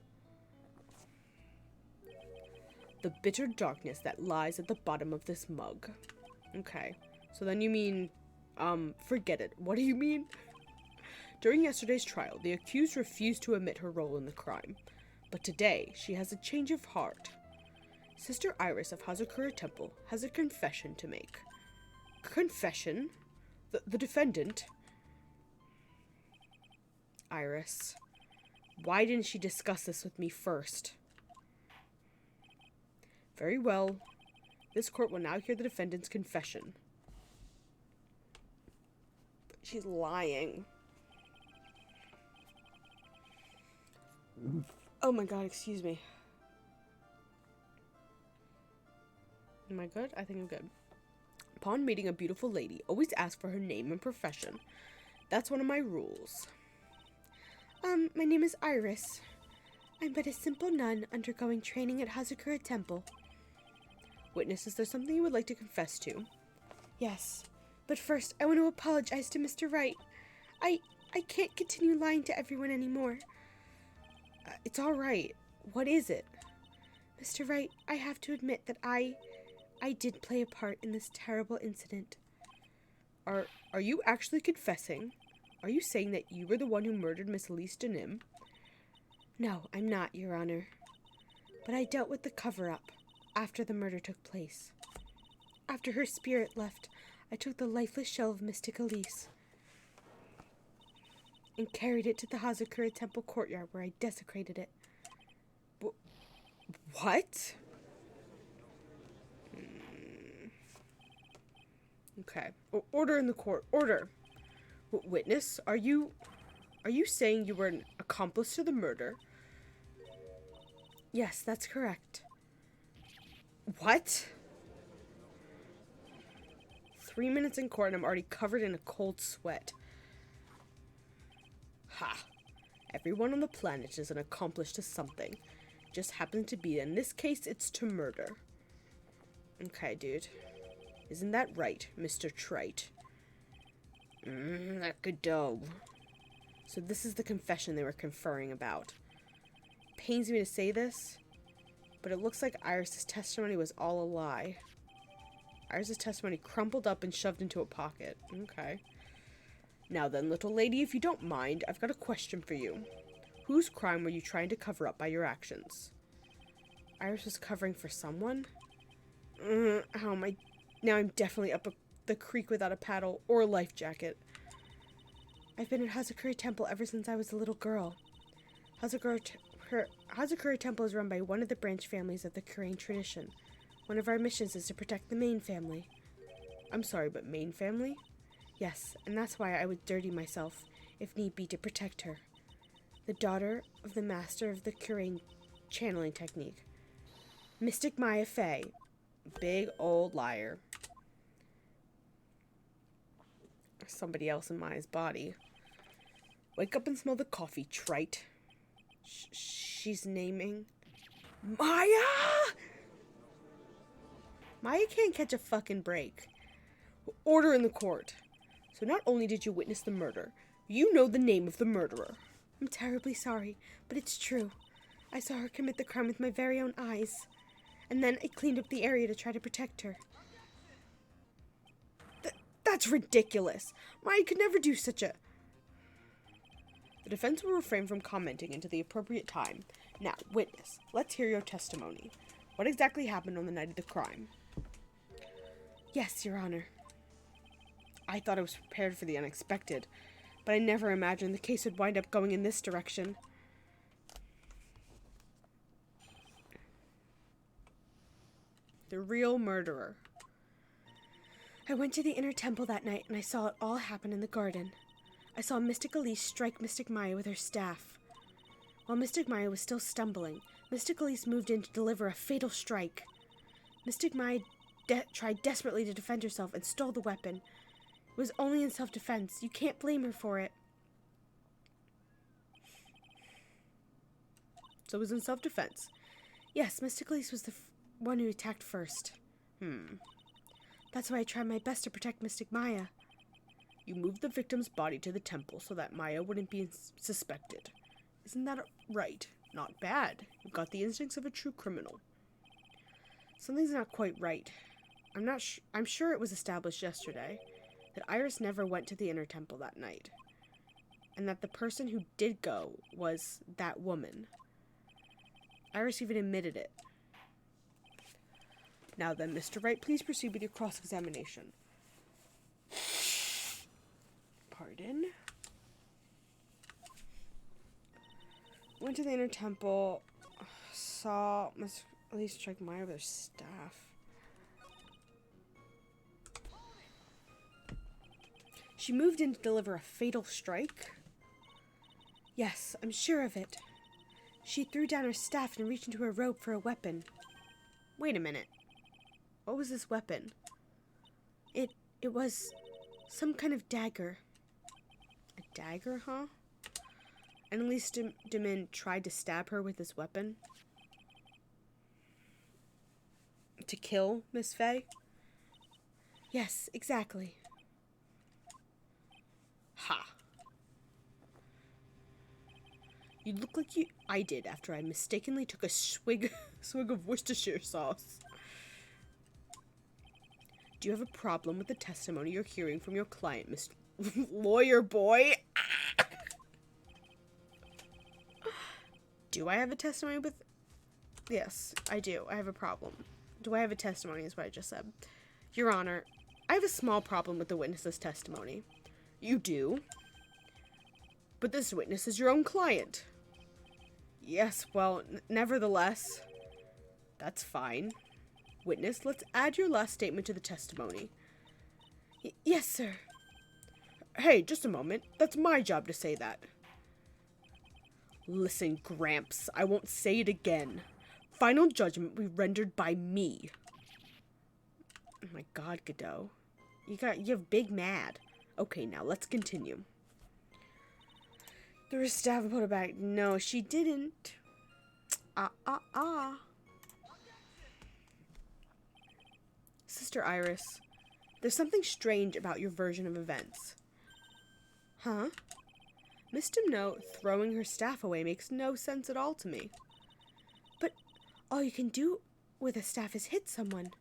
The bitter darkness that lies at the bottom of this mug. Okay. So then you mean, forget it. What do you mean? During yesterday's trial, the accused refused to admit her role in the crime. But today, she has a change of heart. Sister Iris of Hazakura Temple has a confession to make. Confession? The defendant? Iris, why didn't she discuss this with me first? Very well. This court will now hear the defendant's confession. She's lying. Oh my god, excuse me. Am I good? I think I'm good. Upon meeting a beautiful lady, always ask for her name and profession. That's one of my rules. My name is Iris. I'm but a simple nun undergoing training at Hazakura Temple. Witness, is there something you would like to confess to? Yes, but first I want to apologize to Mr. Wright. I can't continue lying to everyone anymore. It's alright. What is it? Mr. Wright, I have to admit that I did play a part in this terrible incident. Are you actually confessing? Are you saying that you were the one who murdered Miss Elise Denim? No, I'm not, Your Honor. But I dealt with the cover-up after the murder took place. After her spirit left, I took the lifeless shell of Mystic Elise and carried it to the Hazakura Temple courtyard where I desecrated it. What? Okay. Order in the court. Order. Witness, are you saying you were an accomplice to the murder? Yes, that's correct. What? 3 minutes in court and I'm already covered in a cold sweat. Ha! Everyone on the planet is an accomplice to something. Just happens to be, in this case, it's to murder. Okay, dude. Isn't that right, Mr. Trite? That Godot. So this is the confession they were conferring about. Pains me to say this, but it looks like Iris' testimony was all a lie. Iris' testimony crumpled up and shoved into a pocket. Okay. Now then, little lady, if you don't mind, I've got a question for you. Whose crime were you trying to cover up by your actions? Iris was covering for someone? Now I'm definitely up the creek without a paddle or a life jacket. I've been at Hazakura Temple ever since I was a little girl. Hazakura Temple is run by one of the branch families of the Kurain tradition. One of our missions is to protect the main family. I'm sorry, but main family? Yes, and that's why I would dirty myself, if need be, to protect her. The daughter of the master of the Kurain channeling technique. Mystic Maya Fey. Big old liar. Somebody else in Maya's body. Wake up and smell the coffee, trite. She's naming. Maya! Maya can't catch a fucking break. Order in the court. So not only did you witness the murder, you know the name of the murderer. I'm terribly sorry, but it's true. I saw her commit the crime with my very own eyes. And then I cleaned up the area to try to protect her. That's ridiculous. Maya could never do such a... The defense will refrain from commenting until the appropriate time. Now, witness, let's hear your testimony. What exactly happened on the night of the crime? Yes, Your Honor. I thought I was prepared for the unexpected, but I never imagined the case would wind up going in this direction. The real murderer. I went to the inner temple that night and I saw it all happen in the garden. I saw Mystic Elise strike Mystic Maya with her staff. While Mystic Maya was still stumbling, Mystic Elise moved in to deliver a fatal strike. Mystic Maya tried desperately to defend herself and stole the weapon. It was only in self-defense. You can't blame her for it. So it was in self-defense. Yes, Mystic Elise was the one who attacked first. That's why I tried my best to protect Mystic Maya. You moved the victim's body to the temple so that Maya wouldn't be suspected. Isn't that right? Not bad. You've got the instincts of a true criminal. Something's not quite right. I'm sure it was established yesterday that Iris never went to the inner temple that night, and that the person who did go was that woman. Iris even admitted it. Now then, Mr. Wright, please proceed with your cross-examination. Pardon? Went to the inner temple, saw Miss Elise strike Maya with her staff. She moved in to deliver a fatal strike? Yes, I'm sure of it. She threw down her staff and reached into her robe for a weapon. Wait a minute. What was this weapon? It was some kind of dagger. A dagger, huh? And Elise Demin tried to stab her with this weapon? To kill Miss Faye? Yes, exactly. Ha. You look like I did after I mistakenly took a swig of Worcestershire sauce. Do you have a problem with the testimony you're hearing from your client, Mr. Lawyer boy? Do I have a testimony with... Yes, I do. I have a problem. Do I have a testimony is what I just said. Your Honor, I have a small problem with the witness's testimony. You do? But this witness is your own client. Yes, well, nevertheless, that's fine. Witness, let's add your last statement to the testimony. Yes, sir. Hey, just a moment. That's my job to say that. Listen, Gramps, I won't say it again. Final judgment will be rendered by me. Oh my God, Godot. You have big mad. Okay, now let's continue. Threw her staff and put it back. No, she didn't. Sister Iris, there's something strange about your version of events. Huh? Miss Dimno throwing her staff away makes no sense at all to me. But all you can do with a staff is hit someone.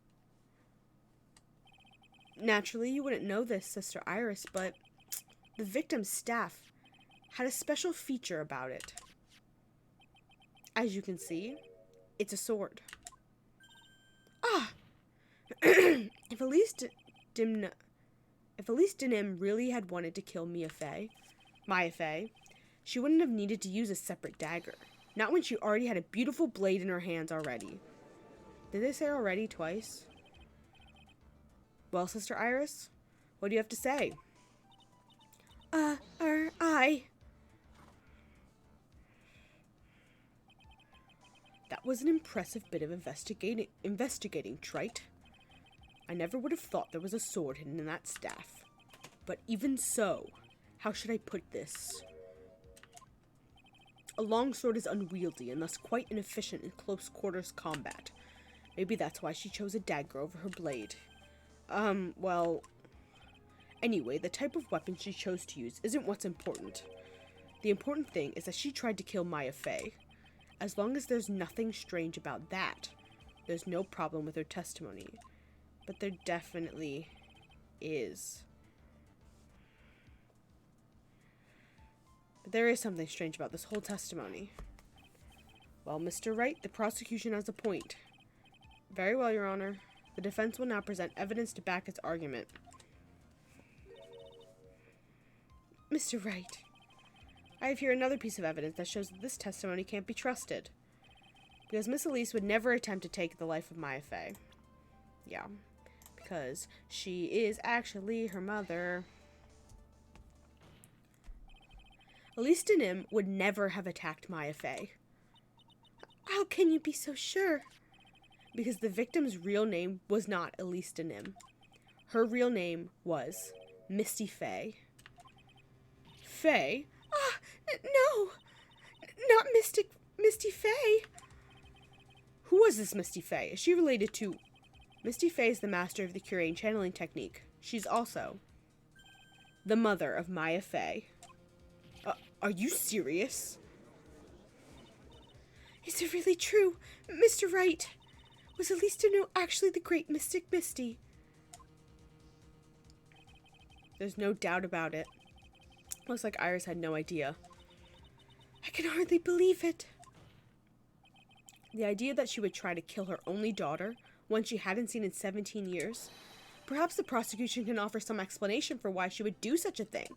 Naturally, you wouldn't know this, Sister Iris, but the victim's staff had a special feature about it. As you can see, it's a sword. Ah! If Elise Denim really had wanted to kill Maya Faye, she wouldn't have needed to use a separate dagger. Not when she already had a beautiful blade in her hands already. Did they say already twice? Well, Sister Iris, what do you have to say? That was an impressive bit of investigating, Trite. I never would have thought there was a sword hidden in that staff. But even so, how should I put this? A long sword is unwieldy and thus quite inefficient in close quarters combat. Maybe that's why she chose a dagger over her blade. Well... Anyway, the type of weapon she chose to use isn't what's important. The important thing is that she tried to kill Maya Faye. As long as there's nothing strange about that, there's no problem with her testimony. But there definitely is. But there is something strange about this whole testimony. Well, Mr. Wright, the prosecution has a point. Very well, Your Honor. The defense will now present evidence to back its argument. Mr. Wright, I have here another piece of evidence that shows that this testimony can't be trusted. Because Miss Elise would never attempt to take the life of Maya Faye. Yeah. because she is actually her mother. Elise Nim would never have attacked Maya Fey. How can you be so sure? Because the victim's real name was not Elise Nim. Her real name was Misty Fey. Fey? Ah, no! Not Misty Fey! Who was this Misty Fey? Is she related to... Misty Fey is the master of the Curain channeling technique. She's also the mother of Maya Fey. Are you serious? Is it really true, Mr. Wright? Was Elise Nim actually the great mystic Misty? There's no doubt about it. Looks like Iris had no idea. I can hardly believe it. The idea that she would try to kill her only daughter, one she hadn't seen in 17 years. Perhaps the prosecution can offer some explanation for why she would do such a thing.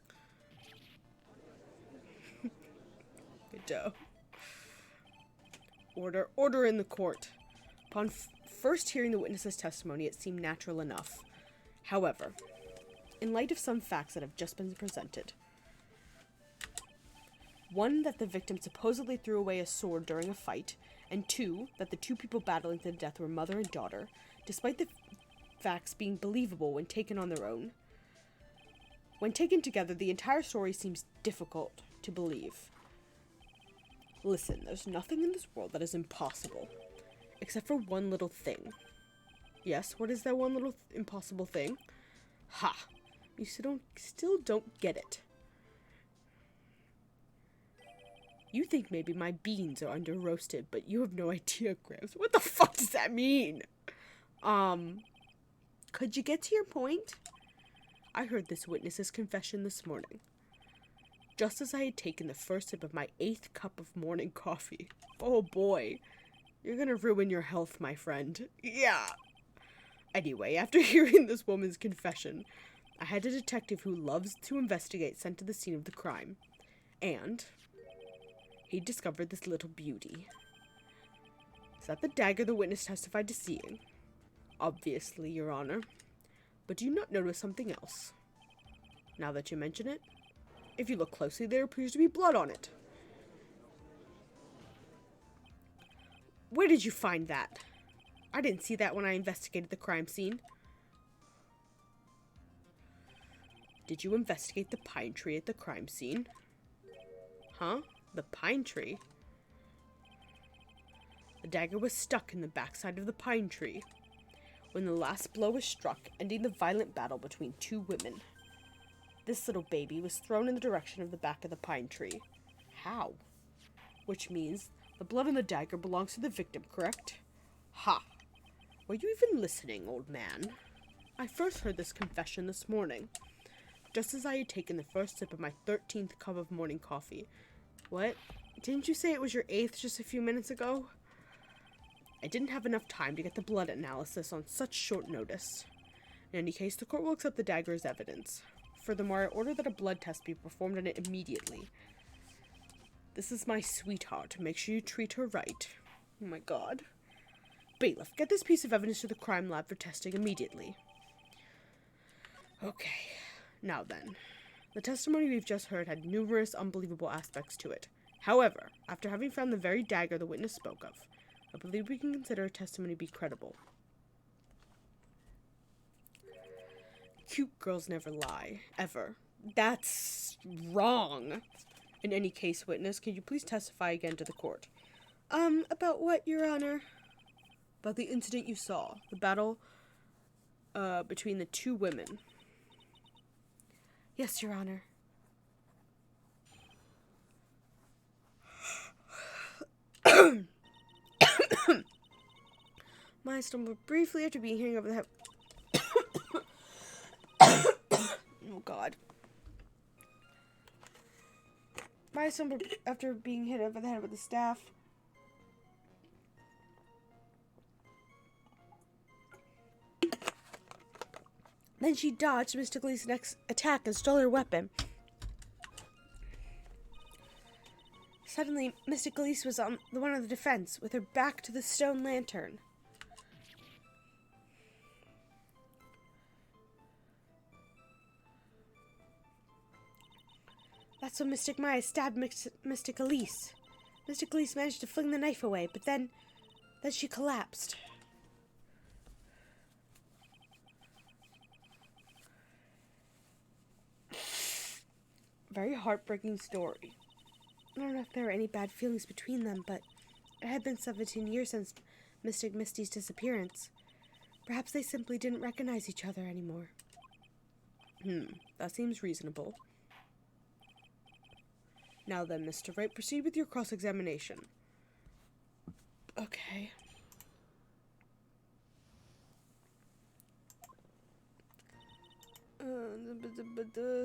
Good job. Order in the court. Upon first hearing the witness's testimony, it seemed natural enough. However, in light of some facts that have just been presented, one, that the victim supposedly threw away a sword during a fight, and two, that the two people battling to the death were mother and daughter, despite the facts being believable when taken on their own. When taken together, the entire story seems difficult to believe. Listen, there's nothing in this world that is impossible, except for one little thing. Yes, what is that one little impossible thing? Ha! You still don't get it. You think maybe my beans are under roasted, but you have no idea, Gramps. What the fuck does that mean? Could you get to your point? I heard this witness's confession this morning, just as I had taken the first sip of my 8th cup of morning coffee. Oh boy, you're gonna ruin your health, my friend. Yeah. Anyway, after hearing this woman's confession, I had a detective who loves to investigate sent to the scene of the crime, and he discovered this little beauty. Is that the dagger the witness testified to seeing? Obviously, Your Honor. But do you not notice something else? Now that you mention it, if you look closely, there appears to be blood on it. Where did you find that? I didn't see that when I investigated the crime scene. Did you investigate the pine tree at the crime scene? Huh? The pine tree? The dagger was stuck in the backside of the pine tree when the last blow was struck, ending the violent battle between two women. This little baby was thrown in the direction of the back of the pine tree. How? Which means the blood on the dagger belongs to the victim, correct? Ha! Were you even listening, old man? I first heard this confession this morning, just as I had taken the first sip of my 13th cup of morning coffee. What? Didn't you say it was your 8th just a few minutes ago? I didn't have enough time to get the blood analysis on such short notice. In any case, the court will accept the dagger as evidence. Furthermore, I order that a blood test be performed on it immediately. This is my sweetheart. Make sure you treat her right. Oh my god. Bailiff, get this piece of evidence to the crime lab for testing immediately. Okay. Now then. The testimony we've just heard had numerous unbelievable aspects to it. However, after having found the very dagger the witness spoke of, I believe we can consider her testimony to be credible. Cute girls never lie. Ever. That's wrong. In any case, witness, can you please testify again to the court? About what, Your Honor? About the incident you saw. The battle, between the two women. Yes, Your Honor. Maya stumbled briefly after being hit over the head. Oh god. Maya stumbled after being hit over the head with a staff. Then she dodged Mr. Glee's next attack and stole her weapon. Suddenly, Mr. Gleese was on the one of the defense, with her back to the stone lantern. That's when Mystic Maya stabbed Mystic Elise. Mystic Elise managed to fling the knife away, but then she collapsed. Very heartbreaking story. I don't know if there were any bad feelings between them, but it had been 17 years since Mystic Misty's disappearance. Perhaps they simply didn't recognize each other anymore. That seems reasonable. Now then, Mr. Wright, proceed with your cross-examination. Okay.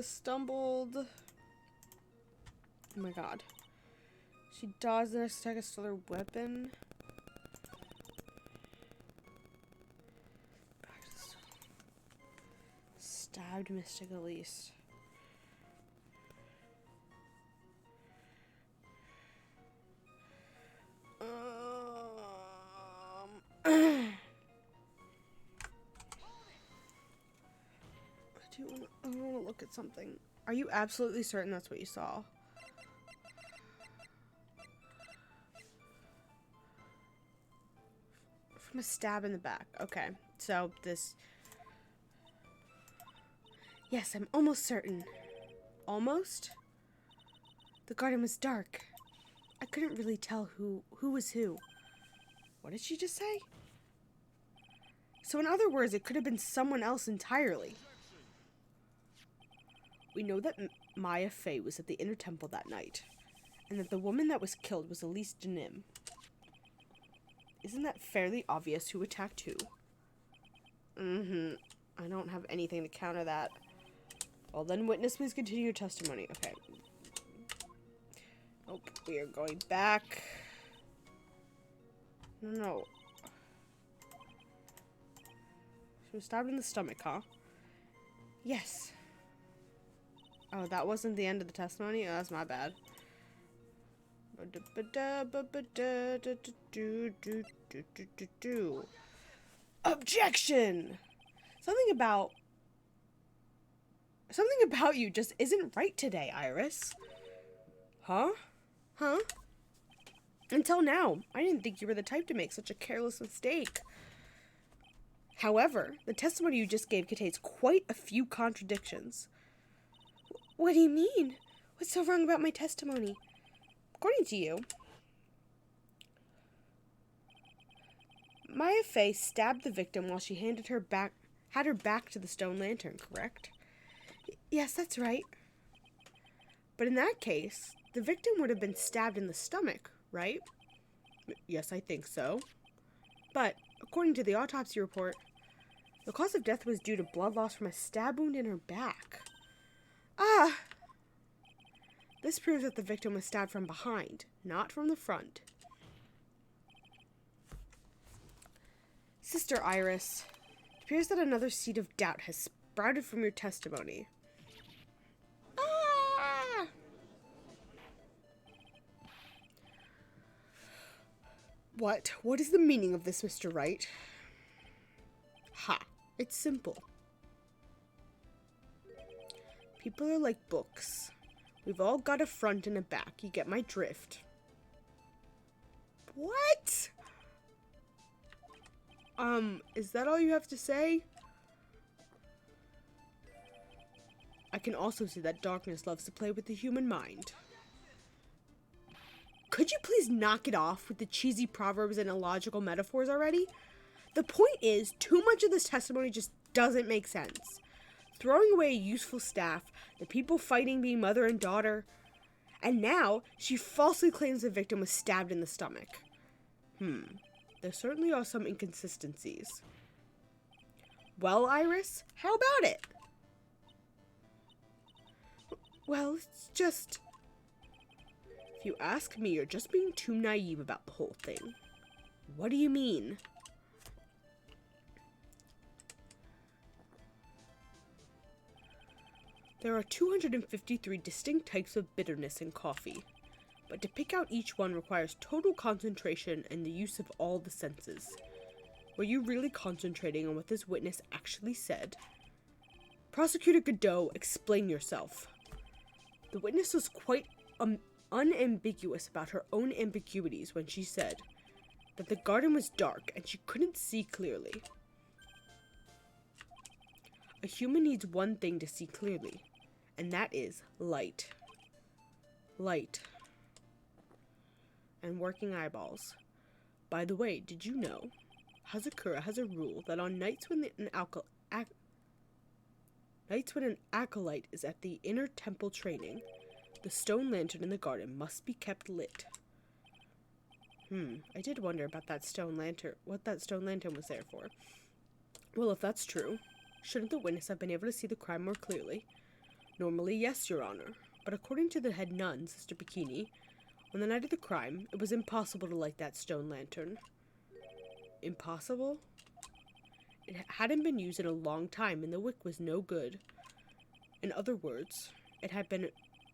Stumbled. Oh my god. She dodged the next attack and stole her weapon. Stabbed Mystic Elise. I want to look at something. Are you absolutely certain that's what you saw? From a stab in the back. Okay, so this... Yes, I'm almost certain. Almost? The garden was dark. I couldn't really tell who was who. What did she just say? So in other words, it could have been someone else entirely. We know that Maya Fey was at the Inner Temple that night, and that the woman that was killed was Elise Denim. Isn't that fairly obvious who attacked who? I don't have anything to counter that. Well then, witness, please continue your testimony. Okay. Nope, we are going back. No. She was stabbed in the stomach, huh? Yes. Oh, that wasn't the end of the testimony? Oh, that's my bad. Objection! Something about you just isn't right today, Iris. Huh? Until now, I didn't think you were the type to make such a careless mistake. However, the testimony you just gave contains quite a few contradictions. What do you mean? What's so wrong about my testimony? According to you, Maya Fey stabbed the victim while she had her back to the stone lantern, correct? Yes, that's right. But in that case, the victim would have been stabbed in the stomach, right? Yes, I think so. But, according to the autopsy report, the cause of death was due to blood loss from a stab wound in her back. Ah! This proves that the victim was stabbed from behind, not from the front. Sister Iris, it appears that another seed of doubt has sprouted from your testimony. Ah! What? What is the meaning of this, Mr. Wright? Ha! It's simple. People are like books. We've all got a front and a back. You get my drift. What? Is that all you have to say? I can also see that darkness loves to play with the human mind. Could you please knock it off with the cheesy proverbs and illogical metaphors already? The point is, too much of this testimony just doesn't make sense. Throwing away a useful staff, the people fighting being mother and daughter, and now she falsely claims the victim was stabbed in the stomach. There certainly are some inconsistencies. Well, Iris, how about it? Well, it's just... If you ask me, you're just being too naive about the whole thing. What do you mean? There are 253 distinct types of bitterness in coffee, but to pick out each one requires total concentration and the use of all the senses. Were you really concentrating on what this witness actually said? Prosecutor Godot, explain yourself. The witness was quite unambiguous about her own ambiguities when she said that the garden was dark and she couldn't see clearly. A human needs one thing to see clearly, and that is light. Light. And working eyeballs. By the way, did you know Hazakura has a rule that on nights when an acolyte is at the inner temple training, the stone lantern in the garden must be kept lit. I did wonder about that stone lantern, what that stone lantern was there for. Well, if that's true, shouldn't the witness have been able to see the crime more clearly? Normally, yes, Your Honor, but according to the head nun, Sister Bikini, on the night of the crime, it was impossible to light that stone lantern. Impossible? It hadn't been used in a long time, and the wick was no good. In other words, it had been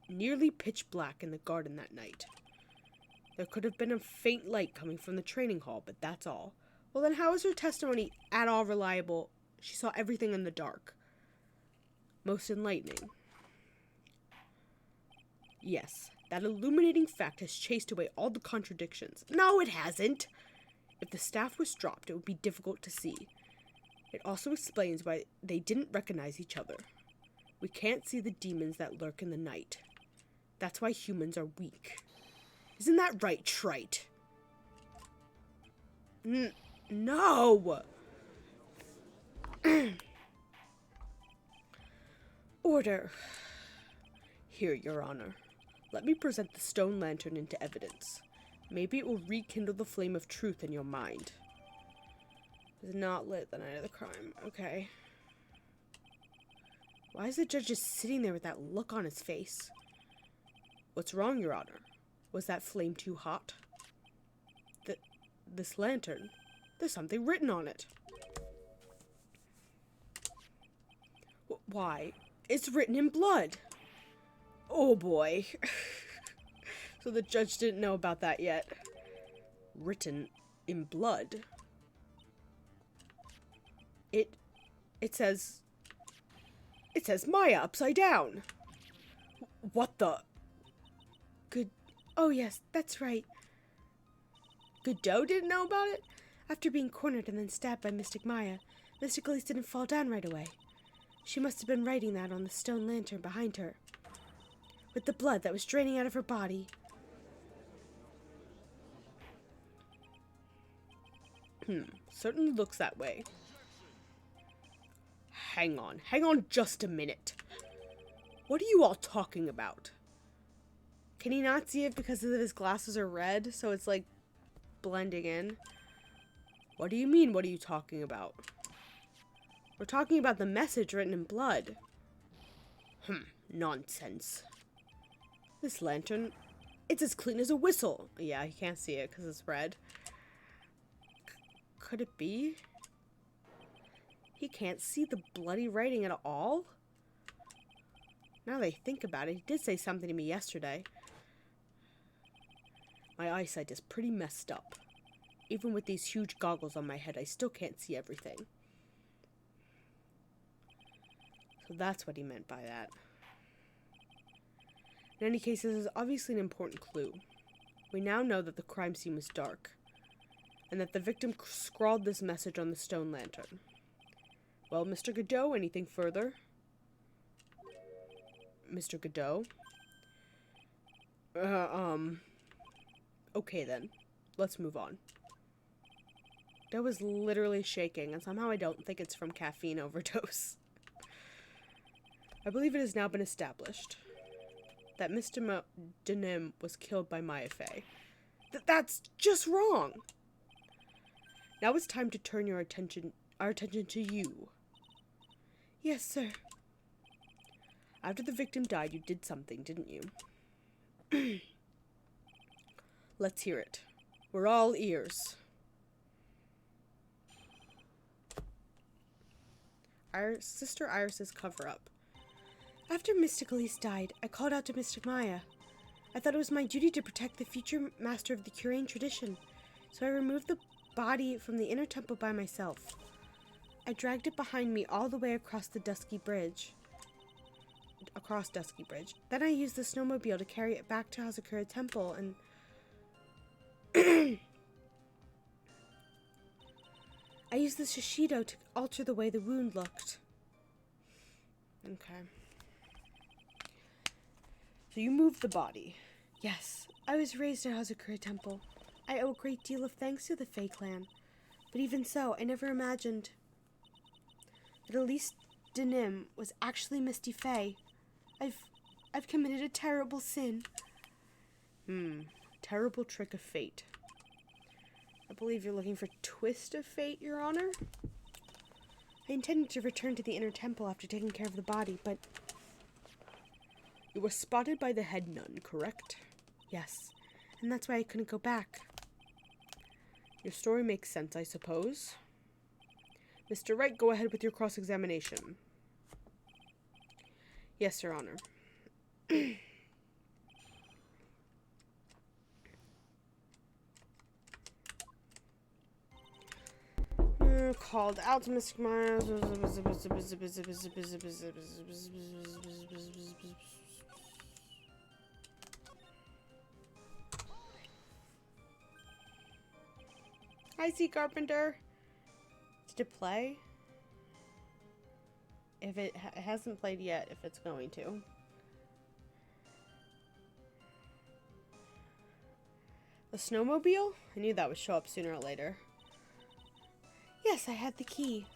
nearly pitch black in the garden that night. There could have been a faint light coming from the training hall, but that's all. Well, then how is her testimony at all reliable? She saw everything in the dark. Most enlightening. Yes, that illuminating fact has chased away all the contradictions. No, it hasn't! If the staff was dropped, it would be difficult to see. It also explains why they didn't recognize each other. We can't see the demons that lurk in the night. That's why humans are weak. Isn't that right, Trite? No! Order. Here, Your Honor. Let me present the stone lantern into evidence. Maybe it will rekindle the flame of truth in your mind. It was not lit the night of the crime. Okay. Why is the judge just sitting there with that look on his face? What's wrong, Your Honor? Was that flame too hot? This lantern, there's something written on it. Why? It's written in blood. Oh boy. So the judge didn't know about that yet. Written in blood. It says Maya upside down. What the? Good. Oh yes, that's right. Godot didn't know about it? After being cornered and then stabbed by Mystic Maya, Mystic Elise didn't fall down right away. She must have been writing that on the stone lantern behind her. With the blood that was draining out of her body. Certainly looks that way. Hang on just a minute. What are you all talking about? Can he not see it because his glasses are red, so it's like blending in? What do you mean, what are you talking about? We're talking about the message written in blood. Nonsense. This lantern, it's as clean as a whistle. Yeah, he can't see it because it's red. Could it be? He can't see the bloody writing at all? Now that I think about it, he did say something to me yesterday. My eyesight is pretty messed up. Even with these huge goggles on my head, I still can't see everything. So that's what he meant by that. In any case, this is obviously an important clue. We now know that the crime scene was dark, and that the victim scrawled this message on the stone lantern. Well, Mr. Godot, anything further? Mr. Godot? Okay then. Let's move on. That was literally shaking, and somehow I don't think it's from caffeine overdose. I believe it has now been established that Mr. Denim was killed by Maya Fey. That's just wrong! Now it's time to turn our attention to you. Yes, sir. After the victim died, you did something, didn't you? Let's hear it. We're all ears. Sister Iris's cover-up. After Mystic Elise died, I called out to Mystic Maya. I thought it was my duty to protect the future master of the Curain tradition, so I removed the body from the inner temple by myself. I dragged it behind me all the way across the dusky bridge. across Dusky Bridge. Then I used the snowmobile to carry it back to Hazakura Temple, and I used the Shishido to alter the way the wound looked. Okay. So you moved the body. Yes, I was raised at Hazakura Temple. I owe a great deal of thanks to the Fae clan. But even so, I never imagined that Elise Denim was actually Misty Fae. I've committed a terrible sin. Terrible trick of fate. I believe you're looking for twist of fate, Your Honor? I intended to return to the inner temple after taking care of the body, but you were spotted by the head nun, correct? Yes, and that's why I couldn't go back. Your story makes sense, I suppose. Mr. Wright, go ahead with your cross-examination. Yes, Your Honor. Called out to Mr. Miles. I see, Carpenter. Did it play? If it hasn't played yet, if it's going to. The snowmobile? I knew that would show up sooner or later. Yes, I had the key.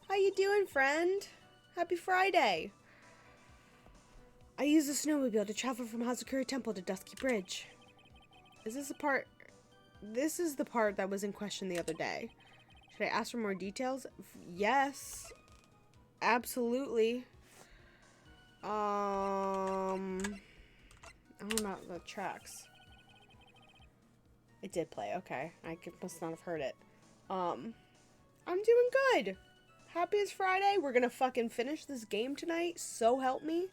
How you doing, friend? Happy Friday. I used the snowmobile to travel from Hazakura Temple to Dusky Bridge. Is this the part? This is the part that was in question the other day. Should I ask for more details? Yes. Absolutely. I don't know about the tracks. It did play. Okay. Must not have heard it. I'm doing good. Happy it's Friday. We're gonna fucking finish this game tonight. So help me.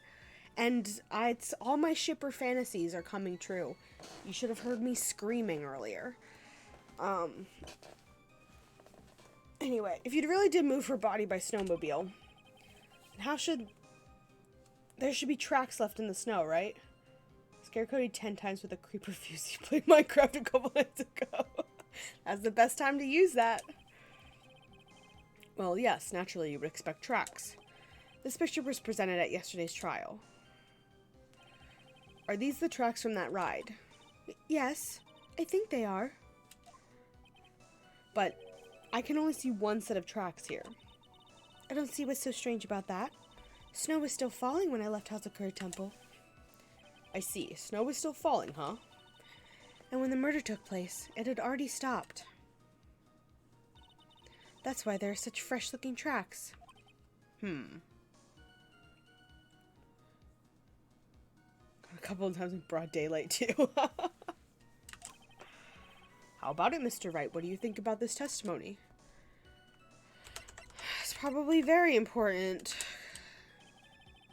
And it's all my shipper fantasies are coming true. You should have heard me screaming earlier. Anyway, if you really did move her body by snowmobile, there should be tracks left in the snow, right? Scarecoded 10 times with a creeper fuse. You played Minecraft a couple nights ago. That's the best time to use that. Well, yes, naturally you would expect tracks. This picture was presented at yesterday's trial. Are these the tracks from that ride? Yes, I think they are. But I can only see one set of tracks here. I don't see what's so strange about that. Snow was still falling when I left Hazakura Temple. I see. Snow was still falling, huh? And when the murder took place, it had already stopped. That's why there are such fresh-looking tracks. A couple of times in broad daylight, too. How about it, Mr. Wright? What do you think about this testimony? It's probably very important.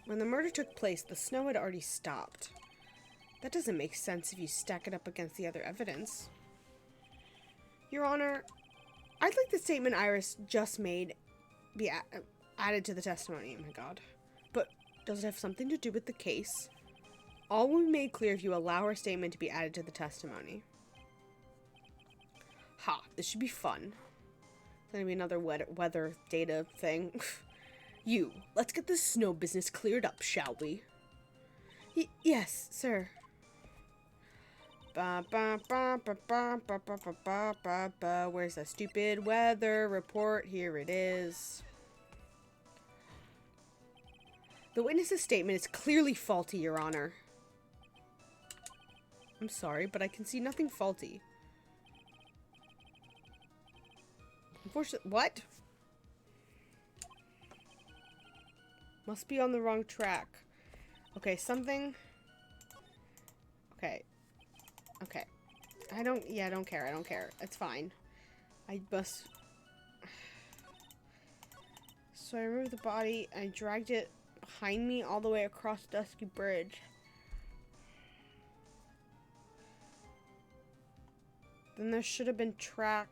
When the murder took place, the snow had already stopped. That doesn't make sense if you stack it up against the other evidence. Your Honor, I'd like the statement Iris just made be added to the testimony. Oh my god. But does it have something to do with the case? All will be made clear if you allow her statement to be added to the testimony. Ha, this should be fun. It's gonna be another weather data thing. Let's get this snow business cleared up, shall we? Yes, sir. Where's the stupid weather report? Here it is. The witness's statement is clearly faulty, Your Honor. I'm sorry, but I can see nothing faulty. Unfortunately, what? Must be on the wrong track. Okay, something. Okay. Okay. I don't care. It's fine. I must. So I removed the body and I dragged it behind me all the way across Dusky Bridge. Then there should have been track.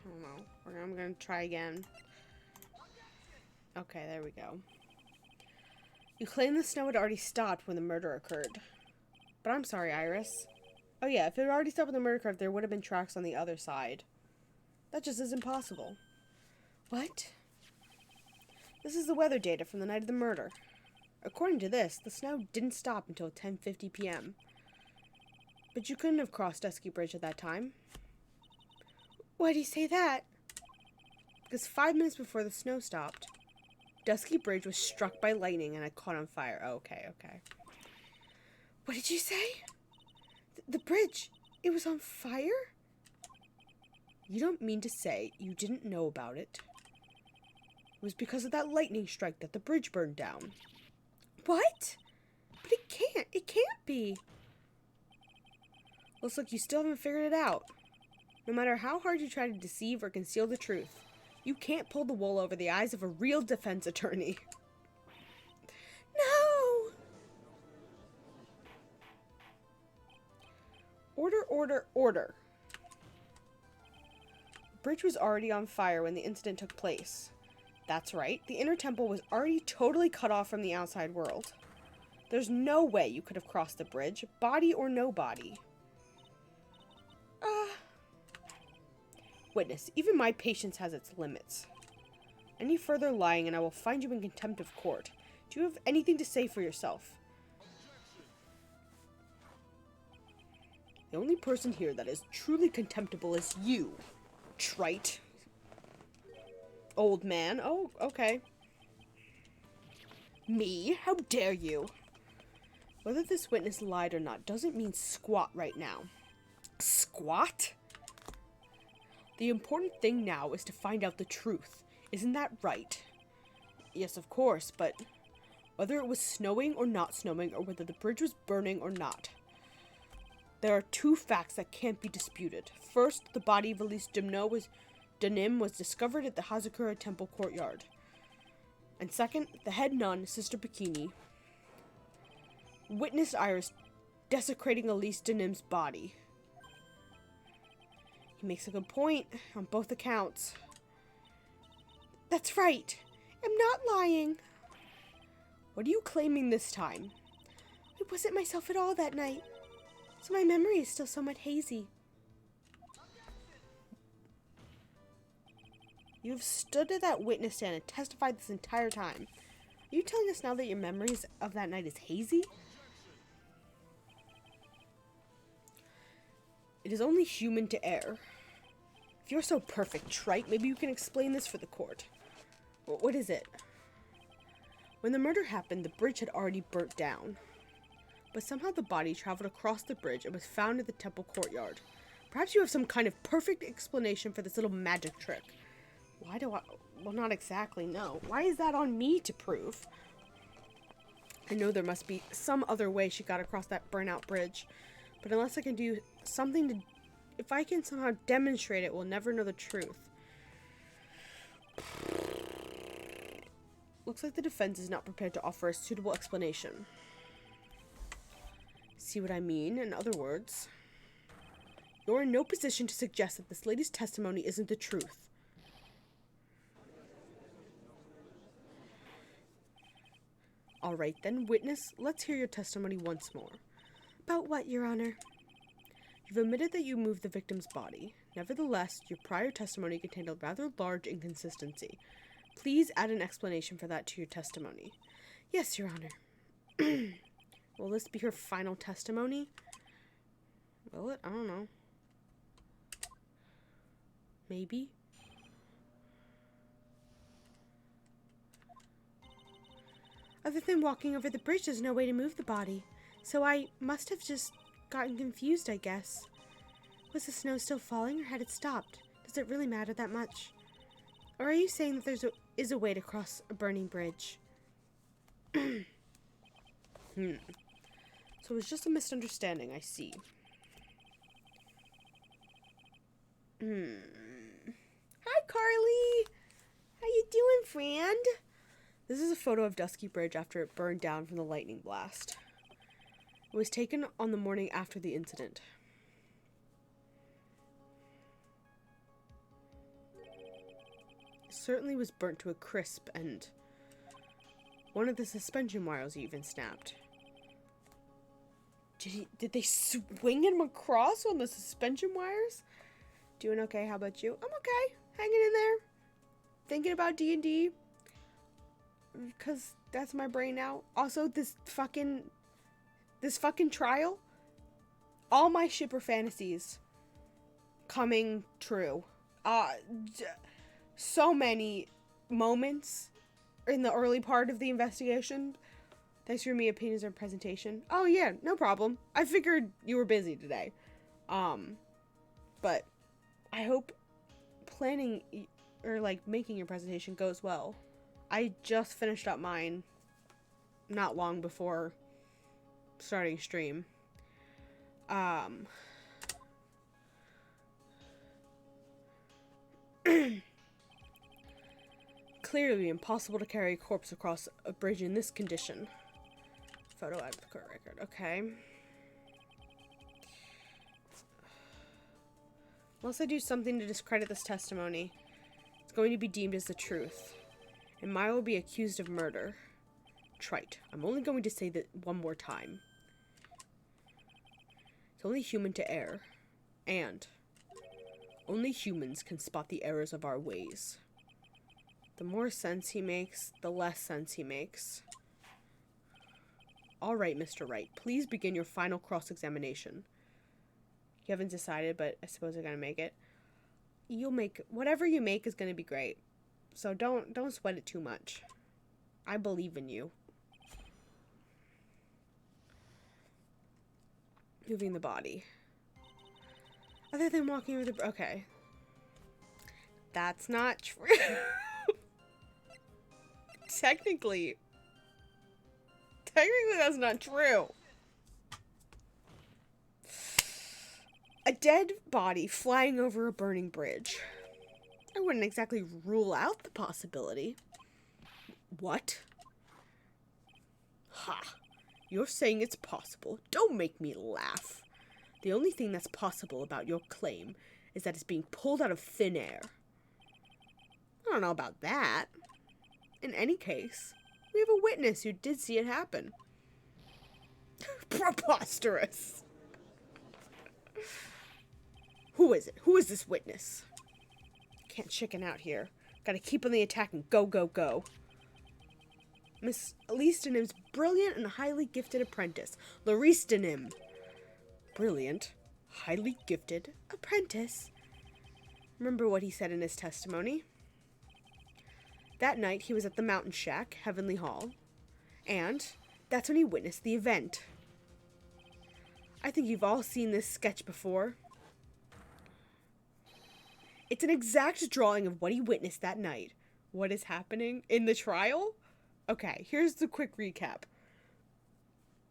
I don't know. I'm gonna try again. Okay, there we go. You claim the snow had already stopped when the murder occurred. But I'm sorry, Iris. Oh yeah, if it had already stopped when the murder occurred, there would have been tracks on the other side. That just isn't possible. What? This is the weather data from the night of the murder. According to this, the snow didn't stop until 10:50 p.m. But you couldn't have crossed Dusky Bridge at that time. Why do you say that? Because 5 minutes before the snow stopped, Dusky Bridge was struck by lightning and it caught on fire. Oh, okay. What did you say? The bridge, it was on fire? You don't mean to say you didn't know about it? It was because of that lightning strike that the bridge burned down. What? But it can't be. Looks like you still haven't figured it out. No matter how hard you try to deceive or conceal the truth, you can't pull the wool over the eyes of a real defense attorney. No! Order. The bridge was already on fire when the incident took place. That's right, the inner temple was already totally cut off from the outside world. There's no way you could have crossed the bridge, body or no body. Witness, even my patience has its limits. Any further lying and I will find you in contempt of court. Do you have anything to say for yourself? The only person here that is truly contemptible is you, trite old man. Oh, okay. Me? How dare you? Whether this witness lied or not doesn't mean squat right now. Squat? The important thing now is to find out the truth. Isn't that right? Yes, of course, but whether it was snowing or not snowing, or whether the bridge was burning or not, there are two facts that can't be disputed. First, the body of Elise Denim was discovered at the Hazakura Temple courtyard. And second, the head nun, Sister Bikini, witnessed Iris desecrating Elise Denim's body. He makes a good point on both accounts. That's right. I'm not lying. What are you claiming this time? I wasn't myself at all that night, so my memory is still somewhat hazy. You've stood at that witness stand and testified this entire time. Are you telling us now that your memories of that night is hazy? It is only human to err. If you're so perfect, trite, maybe you can explain this for the court. What is it? When the murder happened, the bridge had already burnt down. But somehow the body traveled across the bridge and was found in the temple courtyard. Perhaps you have some kind of perfect explanation for this little magic trick. Why do I... Well, not exactly, no. Why is that on me to prove? I know there must be some other way she got across that burnout bridge. But unless I can do something to... If I can somehow demonstrate it, we'll never know the truth. Looks like the defense is not prepared to offer a suitable explanation. See what I mean? In other words, you're in no position to suggest that this lady's testimony isn't the truth. Alright then, witness, let's hear your testimony once more. About what, Your Honor? You've admitted that you moved the victim's body. Nevertheless, your prior testimony contained a rather large inconsistency. Please add an explanation for that to your testimony. Yes, Your Honor. Will this be her final testimony? Will it? I don't know. Maybe? Other than walking over the bridge, there's no way to move the body. So I must have just gotten confused, I guess. Was the snow still falling or had it stopped? Does it really matter that much? Or are you saying that there is a way to cross a burning bridge? So it's just a misunderstanding, I see. Hi, Carly! How you doing, friend? This is a photo of Dusky Bridge after it burned down from the lightning blast. It was taken on the morning after the incident. It certainly was burnt to a crisp and One of the suspension wires even snapped. Did they swing him across on the suspension wires? Doing okay, how about you? I'm okay, hanging in there. Thinking about D&D. Because that's my brain now. Also, this fucking trial. All my shipper fantasies coming true. So many moments in the early part of the investigation. Thanks for me opinions or presentation. Oh yeah, no problem. I figured you were busy today. But I hope planning or like making your presentation goes well. I just finished up mine not long before starting stream. Clearly impossible to carry a corpse across a bridge in this condition. Photo out of the court record. Okay. Unless I do something to discredit this testimony, it's going to be deemed as the truth. And Maya will be accused of murder. Trite. I'm only going to say that one more time. It's only human to err. And only humans can spot the errors of our ways. The more sense he makes, the less sense he makes. All right, Mr. Wright, please begin your final cross-examination. You haven't decided, but I suppose I gotta make it. You'll make whatever you make is gonna be great. So don't sweat it too much. I believe in you. Moving the body. Other than walking over the... Okay. That's not true. Technically, that's not true. A dead body flying over a burning bridge. I wouldn't exactly rule out the possibility. What? Ha! You're saying it's possible. Don't make me laugh. The only thing that's possible about your claim is that it's being pulled out of thin air. I don't know about that. In any case, we have a witness who did see it happen. Preposterous. Who is it? Who is this witness? Can't chicken out here. Gotta keep on the attack and go, go, go. Miss Elise Denim's brilliant and highly gifted apprentice. Larice Denim. Brilliant, highly gifted apprentice. Remember what he said in his testimony. That night, he was at the Mountain Shack, Heavenly Hall. And that's when he witnessed the event. I think you've all seen this sketch before. It's an exact drawing of what he witnessed that night. What is happening in the trial? Okay, here's the quick recap.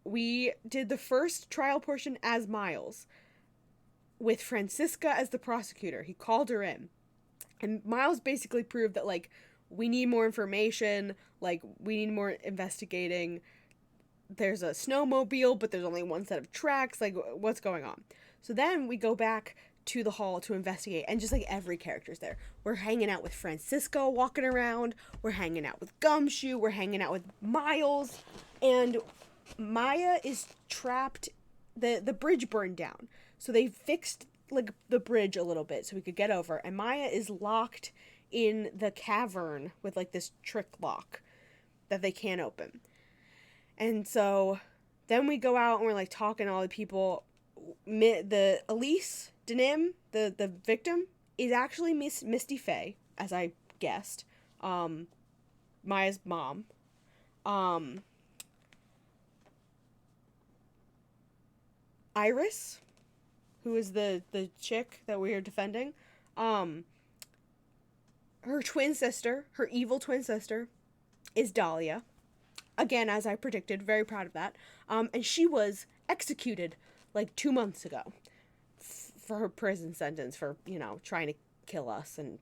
We did the first trial portion as Miles, with Francisca as the prosecutor. He called her in. And Miles basically proved that, like, we need more information, like, we need more investigating. There's a snowmobile, but there's only one set of tracks, like, what's going on? So then we go back to the hall to investigate, and just, like, every character's there. We're hanging out with Francisco walking around, we're hanging out with Gumshoe, we're hanging out with Miles, and Maya is trapped. The bridge burned down, so they fixed, like, the bridge a little bit so we could get over, and Maya is locked in the cavern with, like, this trick lock that they can't open. And so then we go out and we're, like, talking to all the people. The Elise Denim, the victim, is actually Misty Faye, as I guessed. Maya's mom. Iris, who is the chick that we are defending, her twin sister, her evil twin sister, is Dahlia. Again, as I predicted, very proud of that. And she was executed, like, 2 months ago for her prison sentence for, you know, trying to kill us and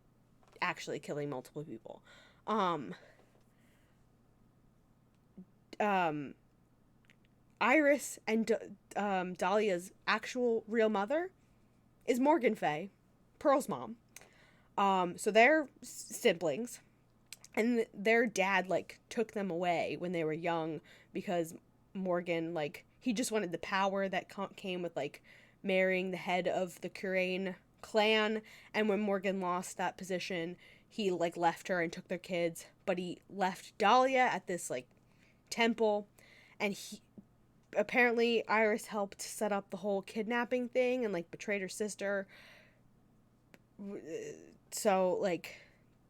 actually killing multiple people. Iris and Dahlia's actual real mother is Morgan Faye, Pearl's mom. So they're siblings. And their dad, like, took them away when they were young because Morgan, like, he just wanted the power that came with, like, marrying the head of the Curain clan. And when Morgan lost that position, he, like, left her and took their kids. But he left Dahlia at this, like, temple. And apparently Iris helped set up the whole kidnapping thing and, like, betrayed her sister. So, like,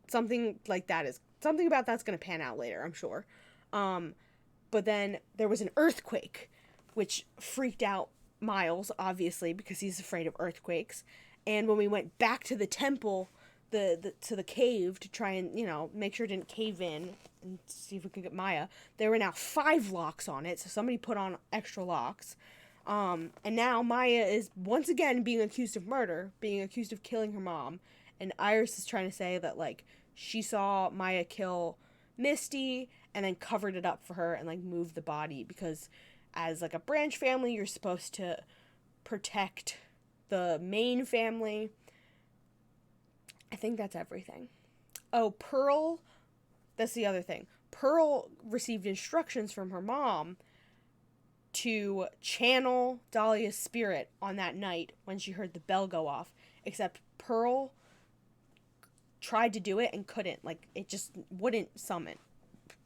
something like that is something about that's going to pan out later, I'm sure. But then there was an earthquake, which freaked out Miles, obviously, because he's afraid of earthquakes. And when we went back to the temple, to the cave to try and, you know, make sure it didn't cave in and see if we could get Maya, there were now 5 locks on it, so somebody put on extra locks. And now Maya is once again being accused of murder, being accused of killing her mom. And Iris is trying to say that, like, she saw Maya kill Misty and then covered it up for her and, like, moved the body because as, like, a branch family, you're supposed to protect the main family. I think that's everything. Oh, Pearl, that's the other thing. Pearl received instructions from her mom to channel Dahlia's spirit on that night when she heard the bell go off, except Pearl tried to do it and couldn't. Like, it just wouldn't summon.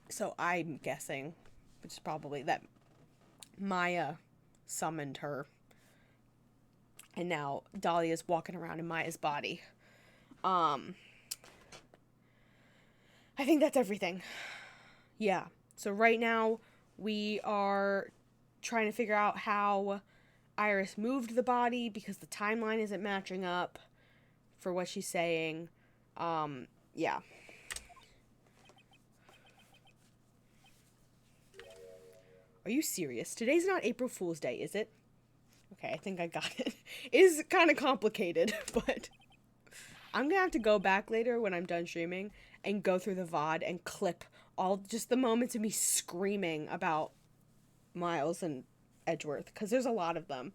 So I'm guessing, which is probably that Maya summoned her. And now Dahlia's walking around in Maya's body. I think that's everything. Yeah. So right now we are trying to figure out how Iris moved the body because the timeline isn't matching up for what she's saying. Yeah. Are you serious? Today's not April Fool's Day, is it? Okay, I think I got it. It is kind of complicated, but I'm gonna have to go back later when I'm done streaming and go through the VOD and clip all just the moments of me screaming about Miles and Edgeworth, because there's a lot of them.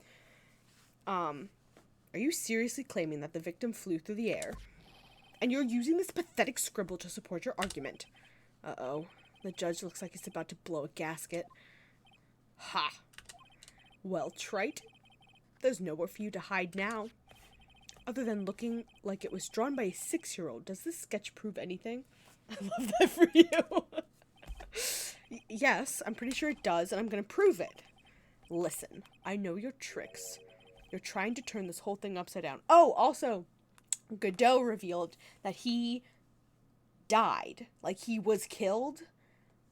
Are you seriously claiming that the victim flew through the air? And you're using this pathetic scribble to support your argument? Uh-oh. The judge looks like he's about to blow a gasket. Ha! Well, trite. There's nowhere for you to hide now. Other than looking like it was drawn by a 6-year-old, does this sketch prove anything? I love that for you. Yes, I'm pretty sure it does, and I'm gonna prove it. Listen, I know your tricks. You're trying to turn this whole thing upside down. Oh, also, Godot revealed that he died. Like, he was killed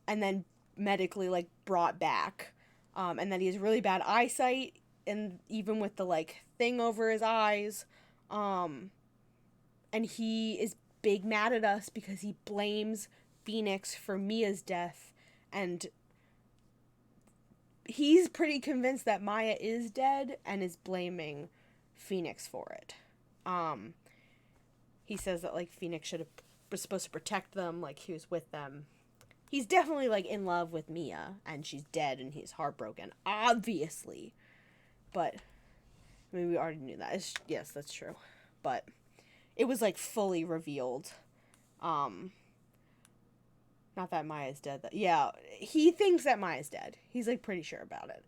and then medically, like, brought back. And that he has really bad eyesight, and even with the, like, thing over his eyes. And he is big mad at us because he blames Phoenix for Mia's death, and he's pretty convinced that Maya is dead and is blaming Phoenix for it. He says that, like, Phoenix was supposed to protect them, like, he was with them. He's definitely, like, in love with Mia, and she's dead, and he's heartbroken, obviously. But, I mean, we already knew that. Yes, that's true. But it was, like, fully revealed. Not that Maya's dead. Yeah, he thinks that Maya's dead. He's, like, pretty sure about it.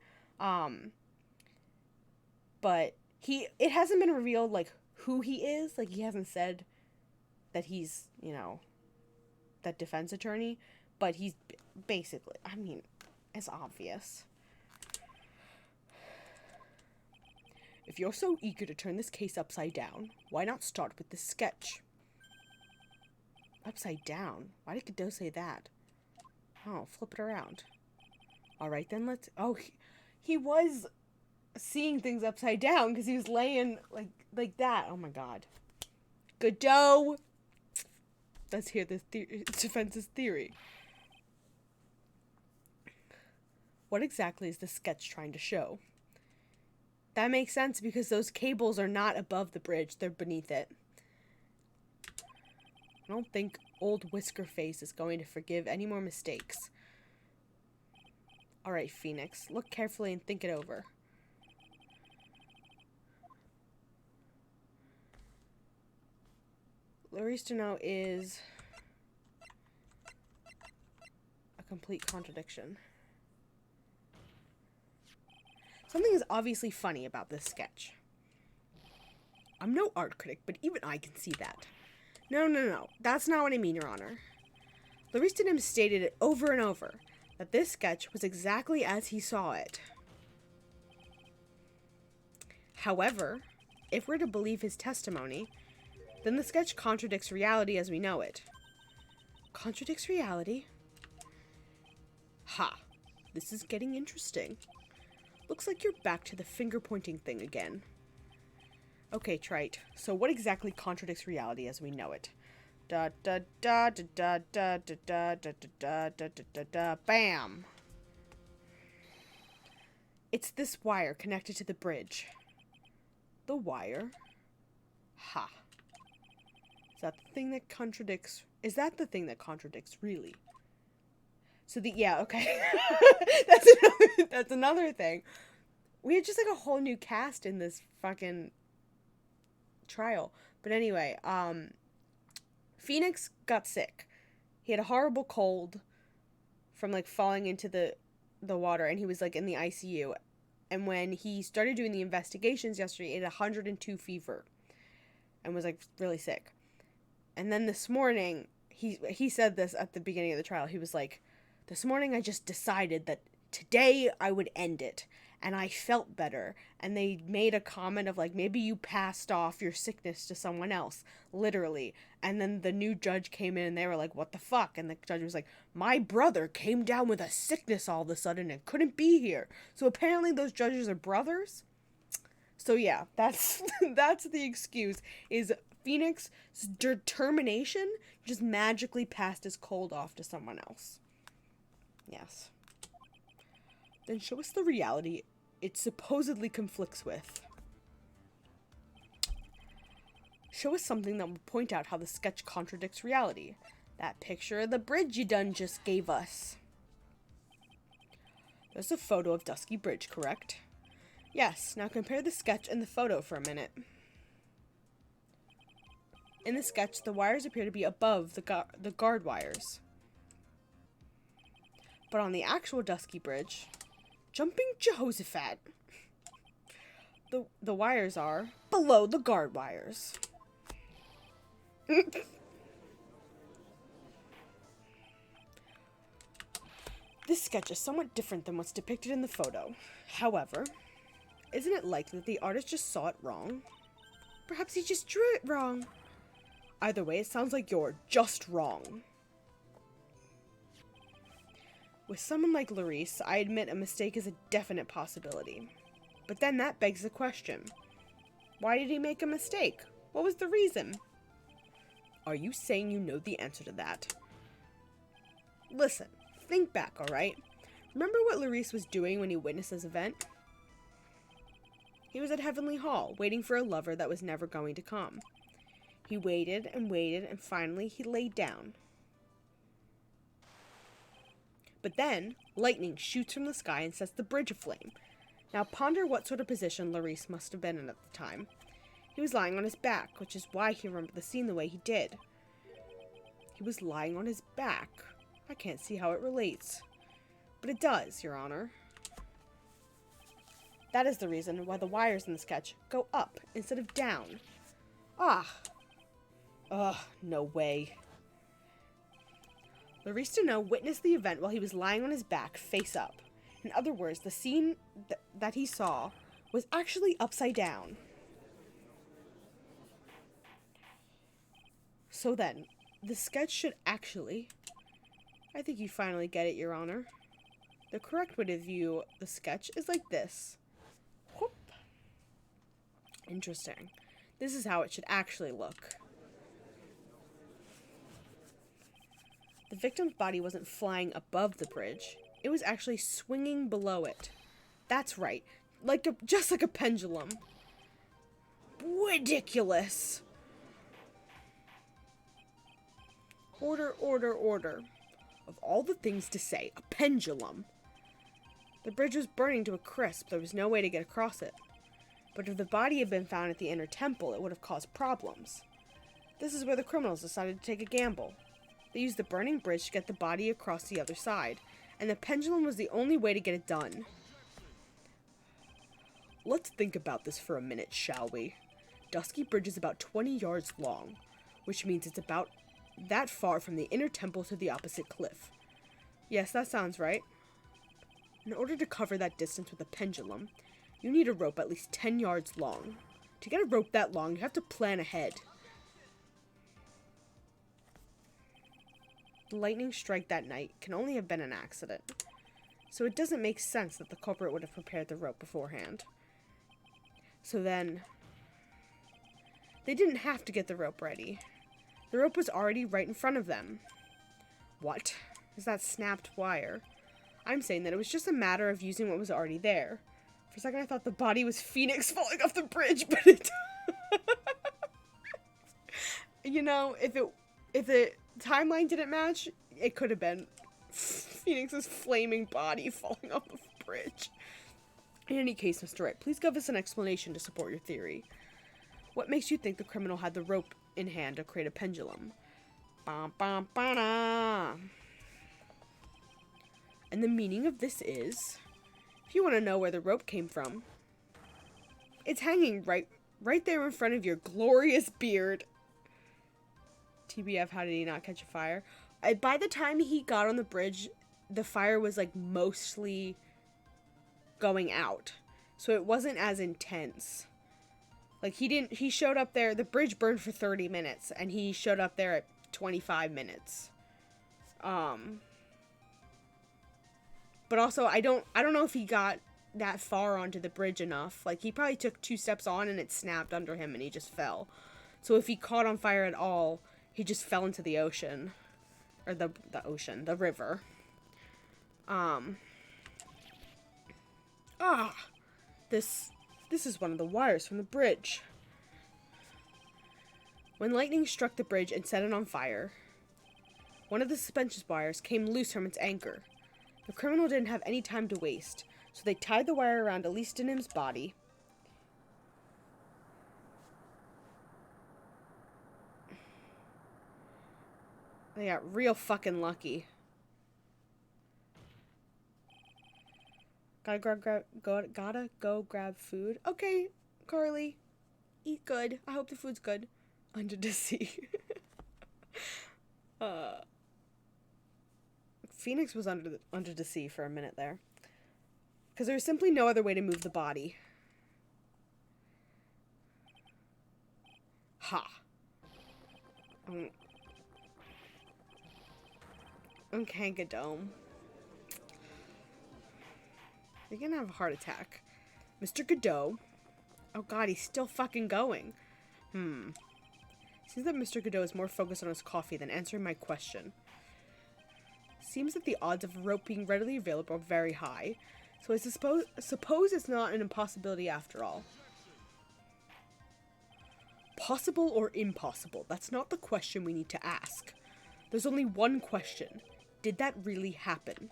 But it hasn't been revealed, like, who he is. Like, he hasn't said that he's, you know, that defense attorney. But he's basically, I mean, it's obvious. If you're so eager to turn this case upside down, why not start with this sketch? Upside down? Why did Godot say that? Oh, flip it around. Alright then, let's... Oh, he was seeing things upside down because he was laying like that. Oh my god. Godot! Let's hear this defense's theory. What exactly is the sketch trying to show? That makes sense because those cables are not above the bridge, they're beneath it. I don't think old Whisker Face is going to forgive any more mistakes. Alright, Phoenix, look carefully and think it over. Loristano is complete contradiction. Something is obviously funny about this sketch. I'm no art critic, but even I can see that. No. That's not what I mean, Your Honor. Larice Denham stated it over and over, that this sketch was exactly as he saw it. However, if we're to believe his testimony, then the sketch contradicts reality as we know it. Contradicts reality? Ha! This is getting interesting. Looks like you're back to the finger-pointing thing again. Okay, Trite, so what exactly contradicts reality as we know it? Da da da da da da da da da da da da da bam! It's this wire connected to the bridge. The wire? Ha. Is that the thing that contradicts? Is that the thing that contradicts, really? So okay. That's another thing. We had just like a whole new cast in this fucking trial. But anyway, Phoenix got sick. He had a horrible cold from like falling into the water, and he was like in the ICU. And when he started doing the investigations yesterday, he had 102 fever and was like really sick. And then this morning, he said this at the beginning of the trial. He was like, this morning I just decided that today I would end it. And I felt better. And they made a comment of like, maybe you passed off your sickness to someone else. Literally. And then the new judge came in and they were like, what the fuck? And the judge was like, my brother came down with a sickness all of a sudden and couldn't be here. So apparently those judges are brothers. So yeah, that's the excuse. Is Phoenix's determination just magically passed his cold off to someone else. Yes. Then show us the reality it supposedly conflicts with. Show us something that will point out how the sketch contradicts reality. That picture of the bridge you done just gave us. There's a photo of Dusky Bridge, correct? Yes, now compare the sketch and the photo for a minute. In the sketch, the wires appear to be above the guard wires. But on the actual Dusky Bridge, jumping Jehoshaphat, the wires are below the guard wires. This sketch is somewhat different than what's depicted in the photo. However, isn't it likely that the artist just saw it wrong? Perhaps he just drew it wrong. Either way, it sounds like you're just wrong. With someone like Larice, I admit a mistake is a definite possibility. But then that begs the question. Why did he make a mistake? What was the reason? Are you saying you know the answer to that? Listen, think back, alright? Remember what Larice was doing when he witnessed this event? He was at Heavenly Hall, waiting for a lover that was never going to come. He waited, and finally he laid down. But then, lightning shoots from the sky and sets the bridge aflame. Now ponder what sort of position Larice must have been in at the time. He was lying on his back, which is why he remembered the scene the way he did. He was lying on his back. I can't see how it relates. But it does, Your Honor. That is the reason why the wires in the sketch go up instead of down. No way. Larice Denham witnessed the event while he was lying on his back, face up. In other words, the scene that he saw was actually upside down. So then, the sketch should actually... I think you finally get it, Your Honor. The correct way to view the sketch is like this. Whoop. Interesting. This is how it should actually look. The victim's body wasn't flying above the bridge. It was actually swinging below it. That's right. Just like a pendulum. Ridiculous. Order, order, order. Of all the things to say, a pendulum. The bridge was burning to a crisp. There was no way to get across it. But if the body had been found at the inner temple, it would have caused problems. This is where the criminals decided to take a gamble. They used the burning bridge to get the body across the other side, and the pendulum was the only way to get it done. Let's think about this for a minute, shall we? Dusky Bridge is about 20 yards long, which means it's about that far from the inner temple to the opposite cliff. Yes, that sounds right. In order to cover that distance with a pendulum, you need a rope at least 10 yards long. To get a rope that long, you have to plan ahead. The lightning strike that night can only have been an accident, so it doesn't make sense that the culprit would have prepared the rope beforehand. So then, they didn't have to get the rope ready. The rope was already right in front of them. What? Is that snapped wire? I'm saying that it was just a matter of using what was already there. For a second I thought the body was Phoenix falling off the bridge, but it... You know, if the timeline didn't match, it could have been Phoenix's flaming body falling off the bridge. In any case, Mr. Wright, please give us an explanation to support your theory. What makes you think the criminal had the rope in hand to create a pendulum? Bum, bum, ba-da. And the meaning of this is, if you want to know where the rope came from, it's hanging right there in front of your glorious beard. TBF, how did he not catch a fire? By the time he got on the bridge, the fire was like mostly going out. So it wasn't as intense. Like he showed up there, the bridge burned for 30 minutes and he showed up there at 25 minutes. But also I don't know if he got that far onto the bridge enough. Like he probably took 2 steps on and it snapped under him and he just fell. So if he caught on fire at all, he just fell into the ocean. Or the river. This is one of the wires from the bridge. When lightning struck the bridge and set it on fire, one of the suspension wires came loose from its anchor. The criminal didn't have any time to waste, so they tied the wire around Elise Denham's body. They got real fucking lucky. Gotta go grab food. Okay, Carly. Eat good. I hope the food's good. Under the sea. Phoenix was under the sea for a minute there. Because there was simply no other way to move the body. Ha. Okay, Godome. You're gonna have a heart attack. Mr. Godot. Oh god, he's still fucking going. Seems that Mr. Godot is more focused on his coffee than answering my question. Seems that the odds of a rope being readily available are very high, so I suppose it's not an impossibility after all. Possible or impossible? That's not the question we need to ask. There's only one question. Did that really happen?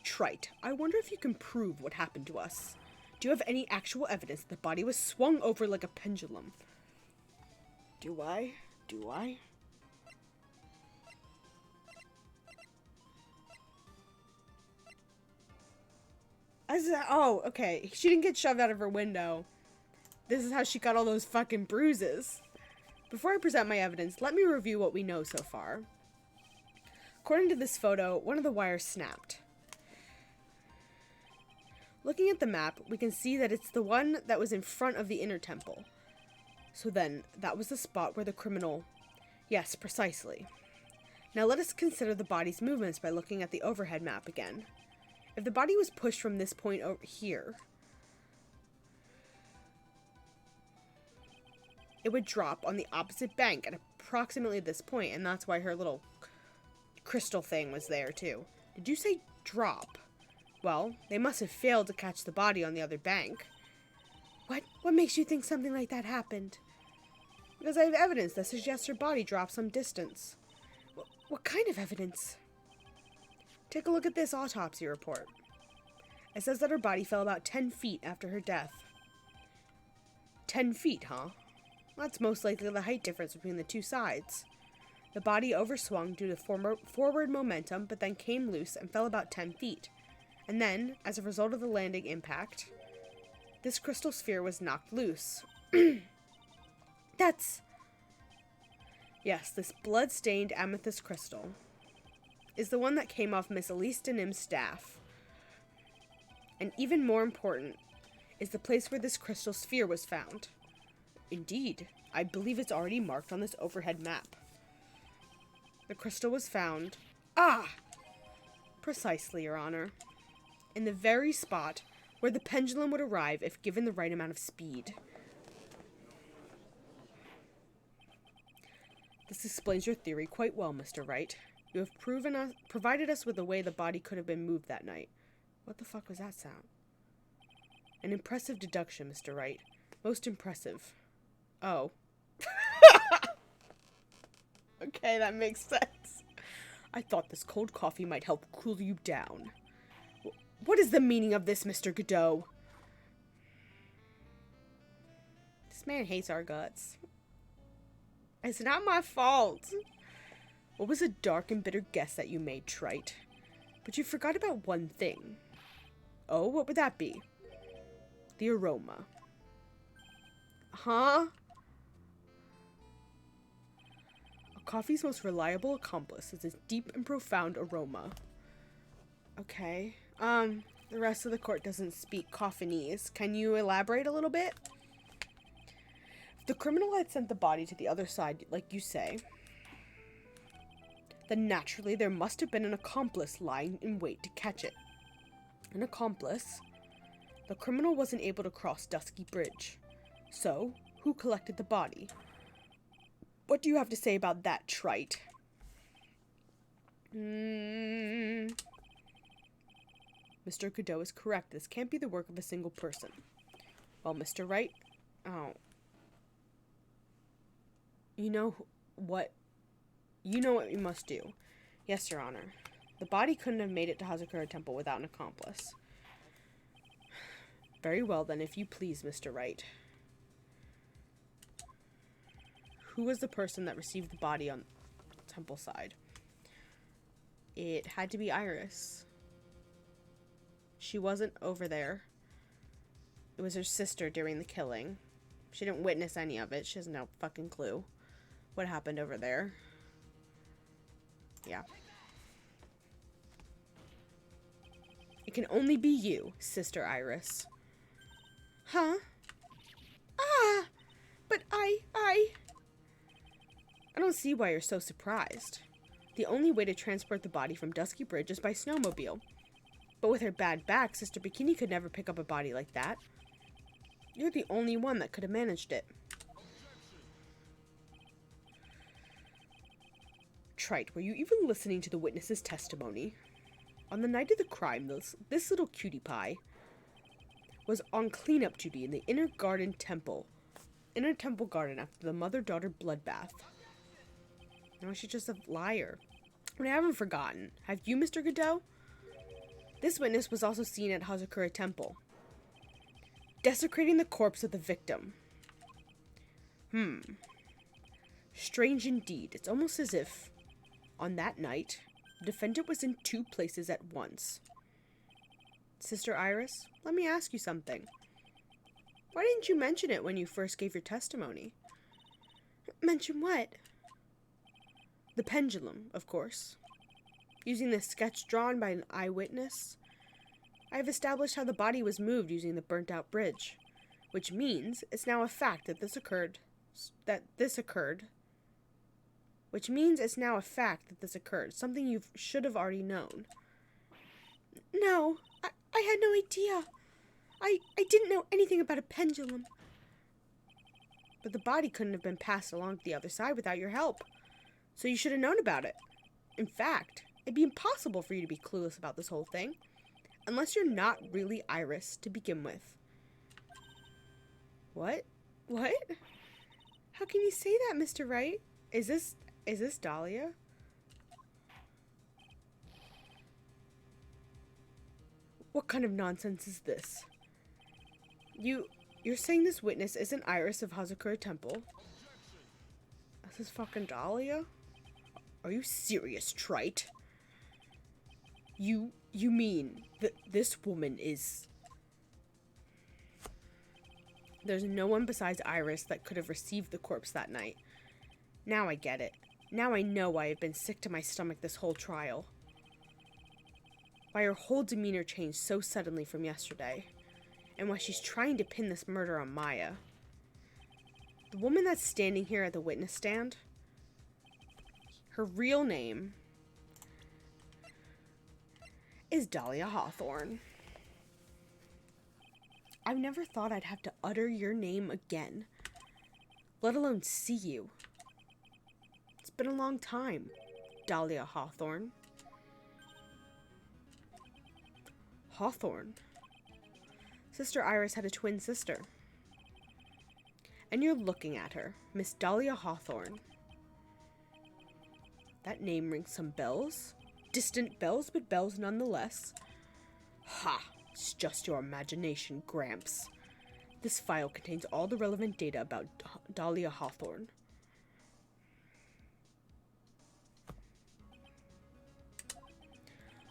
Trite, I wonder if you can prove what happened to us. Do you have any actual evidence that the body was swung over like a pendulum? Do I? Oh, okay. She didn't get shoved out of her window. This is how she got all those fucking bruises. Before I present my evidence, let me review what we know so far. According to this photo, one of the wires snapped. Looking at the map, we can see that it's the one that was in front of the inner temple. So then, that was the spot where the criminal... Yes, precisely. Now let us consider the body's movements by looking at the overhead map again. If the body was pushed from this point over here, it would drop on the opposite bank at approximately this point, and that's why her little crystal thing was there too. Did you say drop? Well, they must have failed to catch the body on the other bank. What makes you think something like that happened? Because I have evidence that suggests her body dropped some distance. What kind of evidence? Take a look at this autopsy report. It says that her body fell about 10 feet after her death. 10 feet, huh? That's most likely the height difference between the two sides. The body overswung due to forward momentum, but then came loose and fell about 10 feet. And then, as a result of the landing impact, this crystal sphere was knocked loose. That's... Yes, this blood-stained amethyst crystal is the one that came off Miss Elise Denim's staff. And even more important is the place where this crystal sphere was found. Indeed, I believe it's already marked on this overhead map. The crystal was found... Ah! Precisely, Your Honor. In the very spot where the pendulum would arrive if given the right amount of speed. This explains your theory quite well, Mr. Wright. You have provided us with a way the body could have been moved that night. What the fuck was that sound? An impressive deduction, Mr. Wright. Most impressive. Oh. Okay, that makes sense. I thought this cold coffee might help cool you down. What is the meaning of this, Mr. Godot? This man hates our guts. It's not my fault. What was a dark and bitter guess that you made, Trite? But you forgot about one thing. Oh, what would that be? The aroma. Huh? A coffee's most reliable accomplice is its deep and profound aroma. Okay. The rest of the court doesn't speak Coffinese. Can you elaborate a little bit? If the criminal had sent the body to the other side, like you say, then naturally there must have been an accomplice lying in wait to catch it. An accomplice? The criminal wasn't able to cross Dusky Bridge. So, who collected the body? What do you have to say about that, Trite? Mr. Godot is correct. This can't be the work of a single person. Well, Mr. Wright, you know what you must do. Yes, Your Honor. The body couldn't have made it to Hazakura Temple without an accomplice. Very well, then, if you please, Mr. Wright. Who was the person that received the body on Temple side? It had to be Iris. She wasn't over there. It was her sister during the killing. She didn't witness any of it. She has no fucking clue what happened over there. Yeah. It can only be you, Sister Iris. Huh? Ah! But I don't see why you're so surprised. The only way to transport the body from Dusky Bridge is by snowmobile. But with her bad back, Sister Bikini could never pick up a body like that. You're the only one that could have managed it. Trite, were you even listening to the witness's testimony? On the night of the crime, this little cutie pie was on cleanup duty in the inner temple garden after the mother-daughter bloodbath. No, she's just a liar. But I haven't forgotten. Have you, Mr. Godot? This witness was also seen at Hazakura Temple, desecrating the corpse of the victim. Strange indeed. It's almost as if, on that night, the defendant was in two places at once. Sister Iris, let me ask you something. Why didn't you mention it when you first gave your testimony? Mention what? The pendulum, of course. Using the sketch drawn by an eyewitness, I have established how the body was moved using the burnt-out bridge, which means it's now a fact that this occurred. Which means it's now a fact that this occurred, something you should have already known. No, I had no idea. I didn't know anything about a pendulum. But the body couldn't have been passed along to the other side without your help, so you should have known about it. In fact, it'd be impossible for you to be clueless about this whole thing, unless you're not really Iris to begin with. What? What? How can you say that, Mr. Wright? Is this Dahlia? What kind of nonsense is this? You're saying this witness isn't Iris of Hazakura Temple? This is fucking Dahlia? Are you serious, Trite? You mean that this woman is... There's no one besides Iris that could have received the corpse that night. Now I get it. Now I know why I've been sick to my stomach this whole trial. Why her whole demeanor changed so suddenly from yesterday. And why she's trying to pin this murder on Maya. The woman that's standing here at the witness stand, her real name is Dahlia Hawthorne. I've never thought I'd have to utter your name again, let alone see you. It's been a long time, Dahlia Hawthorne. Hawthorne? Sister Iris had a twin sister. And you're looking at her, Miss Dahlia Hawthorne. That name rings some bells. Distant bells, but bells nonetheless. Ha! It's just your imagination, Gramps. This file contains all the relevant data about Dahlia Hawthorne.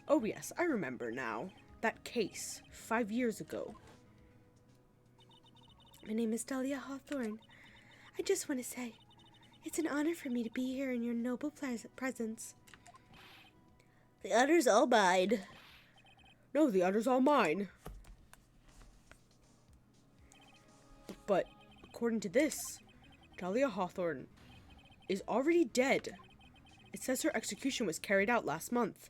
Oh yes, I remember now. That case, 5 years ago. My name is Dahlia Hawthorne. I just want to say, it's an honor for me to be here in your noble presence. The honor's all mine. No, the honor's all mine. But, according to this, Dahlia Hawthorne is already dead. It says her execution was carried out last month.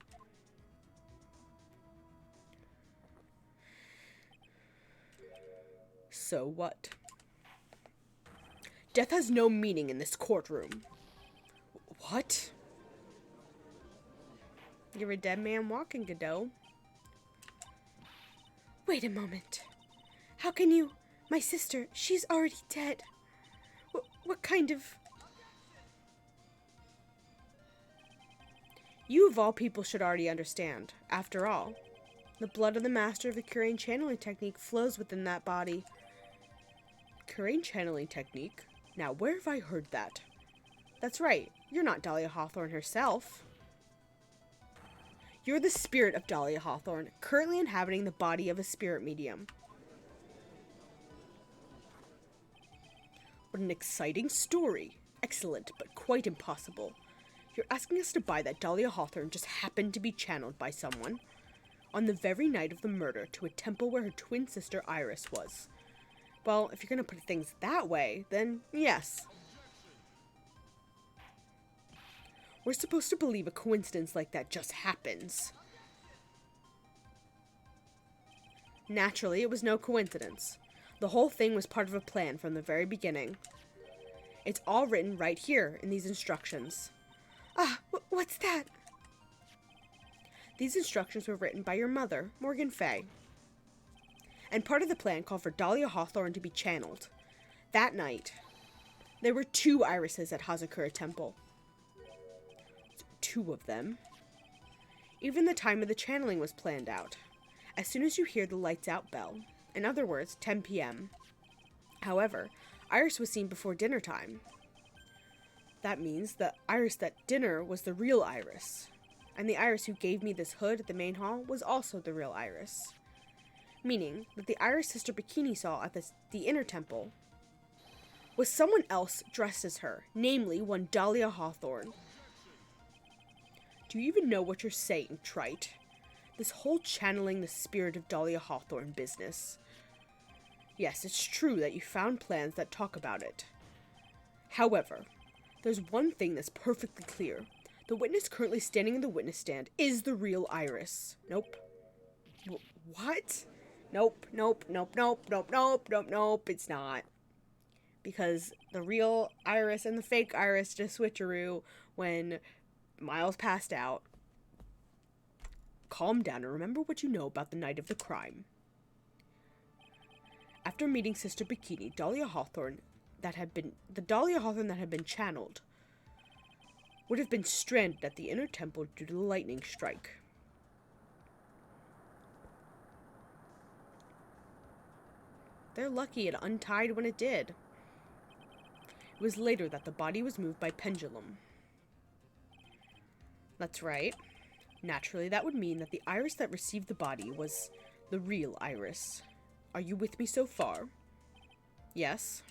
So what? Death has no meaning in this courtroom. What? You're a dead man walking, Godot. Wait a moment. How can you... My sister, she's already dead. What kind of... You of all people should already understand. After all, the blood of the master of the Curain channeling technique flows within that body. Curain channeling technique? Now, where have I heard that? That's right, you're not Dahlia Hawthorne herself. You're the spirit of Dahlia Hawthorne, currently inhabiting the body of a spirit medium. What an exciting story. Excellent, but quite impossible. You're asking us to buy that Dahlia Hawthorne just happened to be channeled by someone on the very night of the murder to a temple where her twin sister Iris was. Well, if you're going to put things that way, then yes. We're supposed to believe a coincidence like that just happens. Naturally, it was no coincidence. The whole thing was part of a plan from the very beginning. It's all written right here in these instructions. Ah, what's that? These instructions were written by your mother, Morgan Fay. And part of the plan called for Dahlia Hawthorne to be channeled. That night, there were 2 irises at Hazakura Temple. 2 of them. Even the time of the channeling was planned out. As soon as you hear the lights out bell, in other words, 10 p.m. However, Iris was seen before dinner time. That means the Iris at dinner was the real Iris. And the Iris who gave me this hood at the main hall was also the real Iris. Meaning that the Iris Sister Bikini saw at the inner temple was someone else dressed as her, namely one Dahlia Hawthorne. Do you even know what you're saying, Trite? This whole channeling the spirit of Dahlia Hawthorne business. Yes, it's true that you found plans that talk about it. However, there's one thing that's perfectly clear. The witness currently standing in the witness stand is the real Iris. Nope. What? Nope, it's not. Because the real Iris and the fake Iris just switcheroo when Miles passed out. Calm down and remember what you know about the night of the crime. After meeting Sister Bikini, the Dahlia Hawthorne that had been channeled would have been stranded at the inner temple due to the lightning strike. They're lucky it untied when it did. It was later that the body was moved by pendulum. That's right. Naturally, that would mean that the Iris that received the body was the real Iris. Are you with me so far? Yes.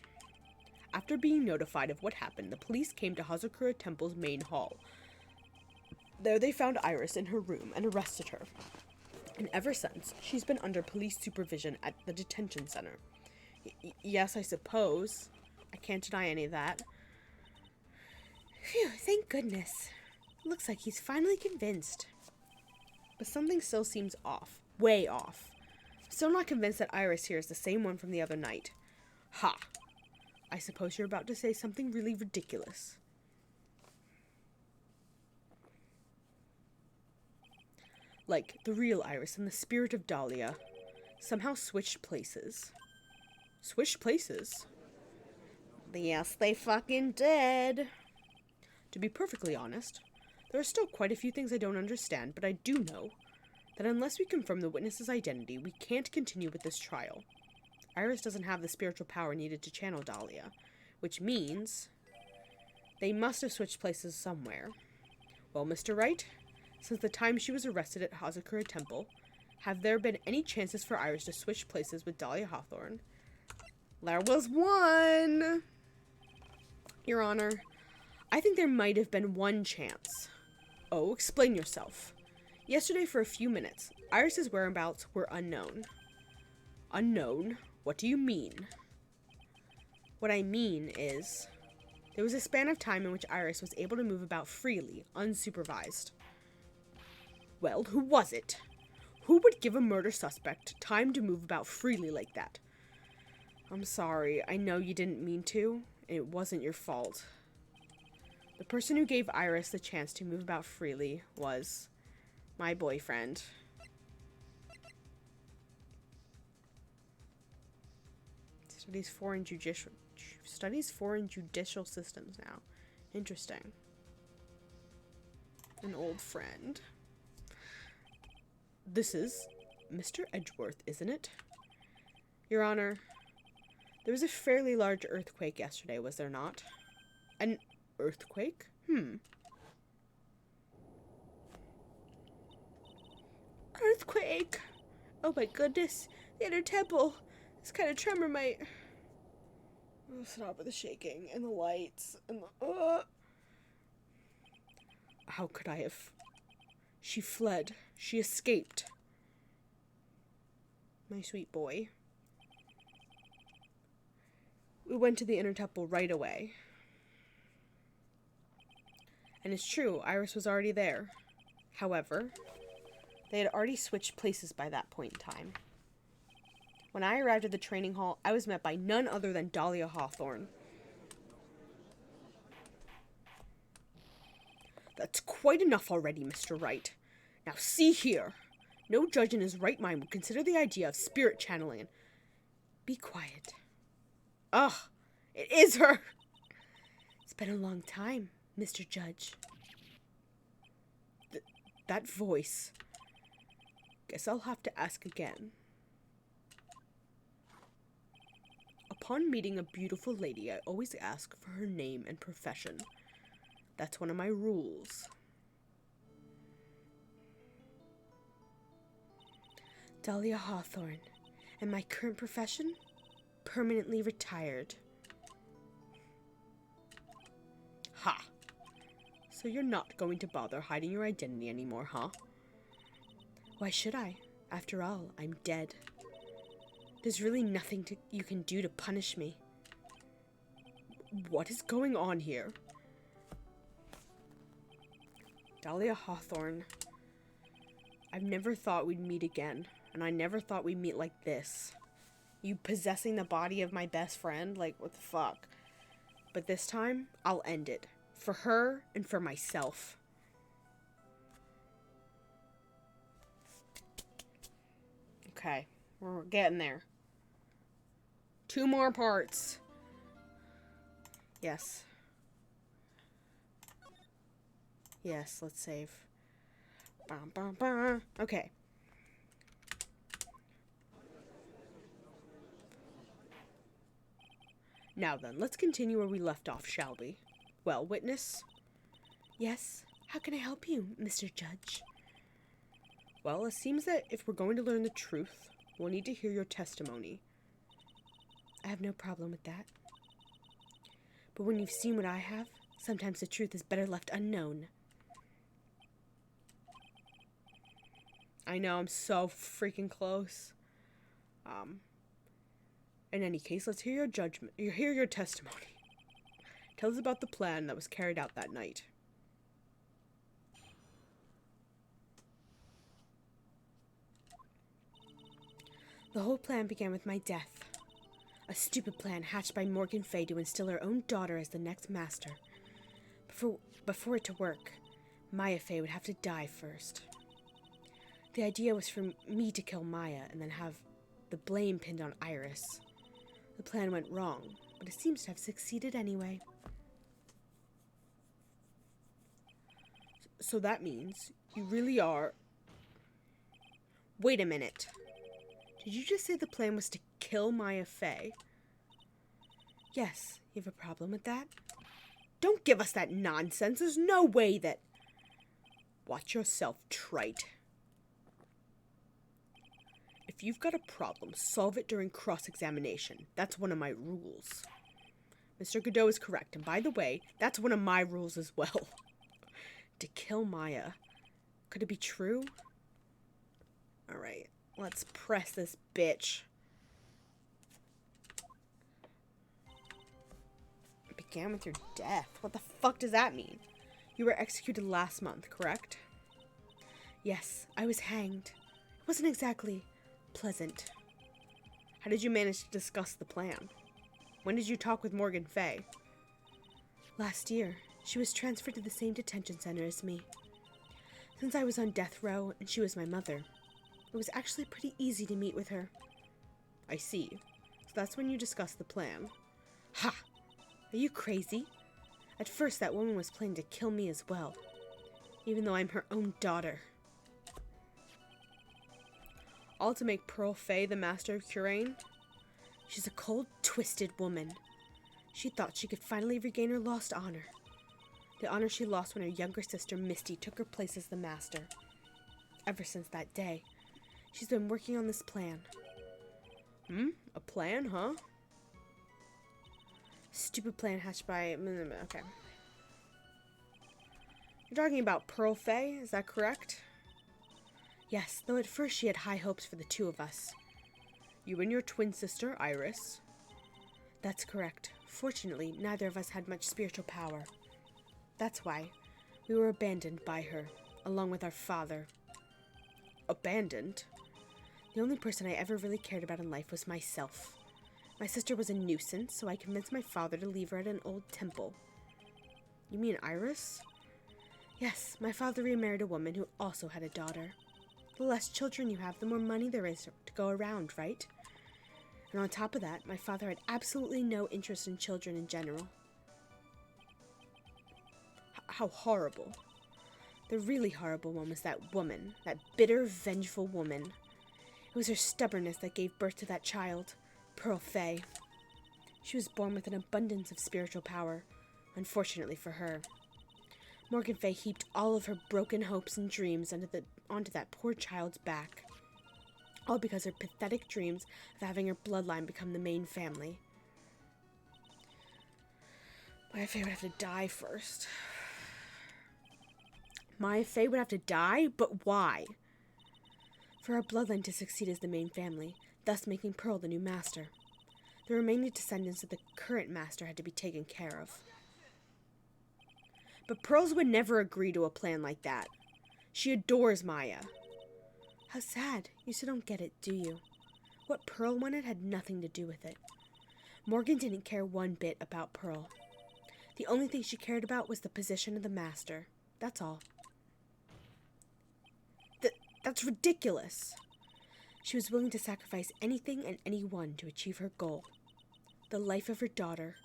After being notified of what happened, the police came to Hazakura Temple's main hall. There they found Iris in her room and arrested her. And ever since, she's been under police supervision at the detention center. Yes, I suppose. I can't deny any of that. Phew, thank goodness. Looks like he's finally convinced. But something still seems off. Way off. Still not convinced that Iris here is the same one from the other night. Ha! I suppose you're about to say something really ridiculous. Like, the real Iris and the spirit of Dahlia somehow switched places. Switched places? Yes, they fucking did. To be perfectly honest, there are still quite a few things I don't understand, but I do know that unless we confirm the witness's identity, we can't continue with this trial. Iris doesn't have the spiritual power needed to channel Dahlia, which means they must have switched places somewhere. Well, Mr. Wright, since the time she was arrested at Hazakura Temple, have there been any chances for Iris to switch places with Dahlia Hawthorne? There was one! Your Honor, I think there might have been one chance. Oh, explain yourself. Yesterday, for a few minutes, Iris's whereabouts were unknown. Unknown? What do you mean? What I mean is, there was a span of time in which Iris was able to move about freely, unsupervised. Well, who was it? Who would give a murder suspect time to move about freely like that? I'm sorry, I know you didn't mean to. It wasn't your fault. The person who gave Iris the chance to move about freely was my boyfriend. Studies foreign judicial systems now. Interesting. An old friend. This is Mr. Edgeworth, isn't it? Your Honor, there was a fairly large earthquake yesterday, was there not? An earthquake? Earthquake! Oh my goodness, the inner temple. This kind of tremor might... Oh, stop with the shaking and the lights and the... How could I have... She fled. She escaped. My sweet boy. We went to the inner temple right away. And it's true, Iris was already there. However, they had already switched places by that point in time. When I arrived at the training hall, I was met by none other than Dahlia Hawthorne. That's quite enough already, Mr. Wright. Now see here. No judge in his right mind would consider the idea of spirit channeling. Be quiet. Ugh, it is her. It's been a long time, Mr. Judge. That voice. Guess I'll have to ask again. Upon meeting a beautiful lady, I always ask for her name and profession. That's one of my rules. Dahlia Hawthorne. And my current profession? Permanently retired. Ha! So you're not going to bother hiding your identity anymore, huh? Why should I? After all, I'm dead. There's really nothing you can do to punish me. What is going on here? Dahlia Hawthorne. I've never thought we'd meet again, and I never thought we'd meet like this. You possessing the body of my best friend? Like, what the fuck? But this time, I'll end it. For her and for myself. Okay, we're getting there. 2 more parts. Yes. Yes, let's save. Bum, bum, bum. Okay. Now then, let's continue where we left off, shall we? Well, witness? Yes? How can I help you, Mr. Judge? Well, it seems that if we're going to learn the truth, we'll need to hear your testimony. I have no problem with that. But when you've seen what I have, sometimes the truth is better left unknown. I know, I'm so freaking close. In any case, let's hear your judgment. Hear your testimony. Tell us about the plan that was carried out that night. The whole plan began with my death. A stupid plan hatched by Morgan Fay to instill her own daughter as the next master. Before it to work, Maya Fay would have to die first. The idea was for me to kill Maya and then have the blame pinned on Iris. The plan went wrong, but it seems to have succeeded anyway. So that means you really are... Wait a minute. Did you just say the plan was to kill Maya Fay? Yes, you have a problem with that? Don't give us that nonsense. There's no way that... Watch yourself, trite. If you've got a problem, solve it during cross-examination. That's one of my rules. Mr. Godot is correct, and by the way, that's one of my rules as well. To kill Maya. Could it be true? Alright, let's press this bitch. It began with your death. What the fuck does that mean? You were executed last month, correct? Yes, I was hanged. It wasn't exactly pleasant. How did you manage to discuss the plan? When did you talk with Morgan Fay? Last year. She was transferred to the same detention center as me. Since I was on death row and she was my mother, it was actually pretty easy to meet with her. I see. So that's when you discussed the plan. Ha! Are you crazy? At first that woman was planning to kill me as well, even though I'm her own daughter. All to make Pearl Fay the master of Curaine? She's a cold, twisted woman. She thought she could finally regain her lost honor. The honor she lost when her younger sister Misty took her place as the master. Ever since that day, she's been working on this plan. A plan, huh? Stupid plan hatched by... Okay. You're talking about Pearl Fay, is that correct? Yes, though at first she had high hopes for the two of us. You and your twin sister, Iris? That's correct. Fortunately, neither of us had much spiritual power. That's why we were abandoned by her, along with our father. Abandoned? The only person I ever really cared about in life was myself. My sister was a nuisance, so I convinced my father to leave her at an old temple. You mean Iris? Yes, my father remarried a woman who also had a daughter. The less children you have, the more money there is to go around, right? And on top of that, my father had absolutely no interest in children in general. How horrible. The really horrible one was that woman, that bitter, vengeful woman. It was her stubbornness that gave birth to that child, Pearl Fay. She was born with an abundance of spiritual power, unfortunately for her. Morgan Fay heaped all of her broken hopes and dreams onto that poor child's back. All because her pathetic dreams of having her bloodline become the main family. Maya Fay would have to die first. Maya Fay would have to die? But why? For our bloodline to succeed as the main family, thus making Pearl the new master. The remaining descendants of the current master had to be taken care of. But Pearls would never agree to a plan like that. She adores Maya. How sad. You still don't get it, do you? What Pearl wanted had nothing to do with it. Morgan didn't care one bit about Pearl. The only thing she cared about was the position of the master. That's all. That's ridiculous. She was willing to sacrifice anything and anyone to achieve her goal. The life of her daughter,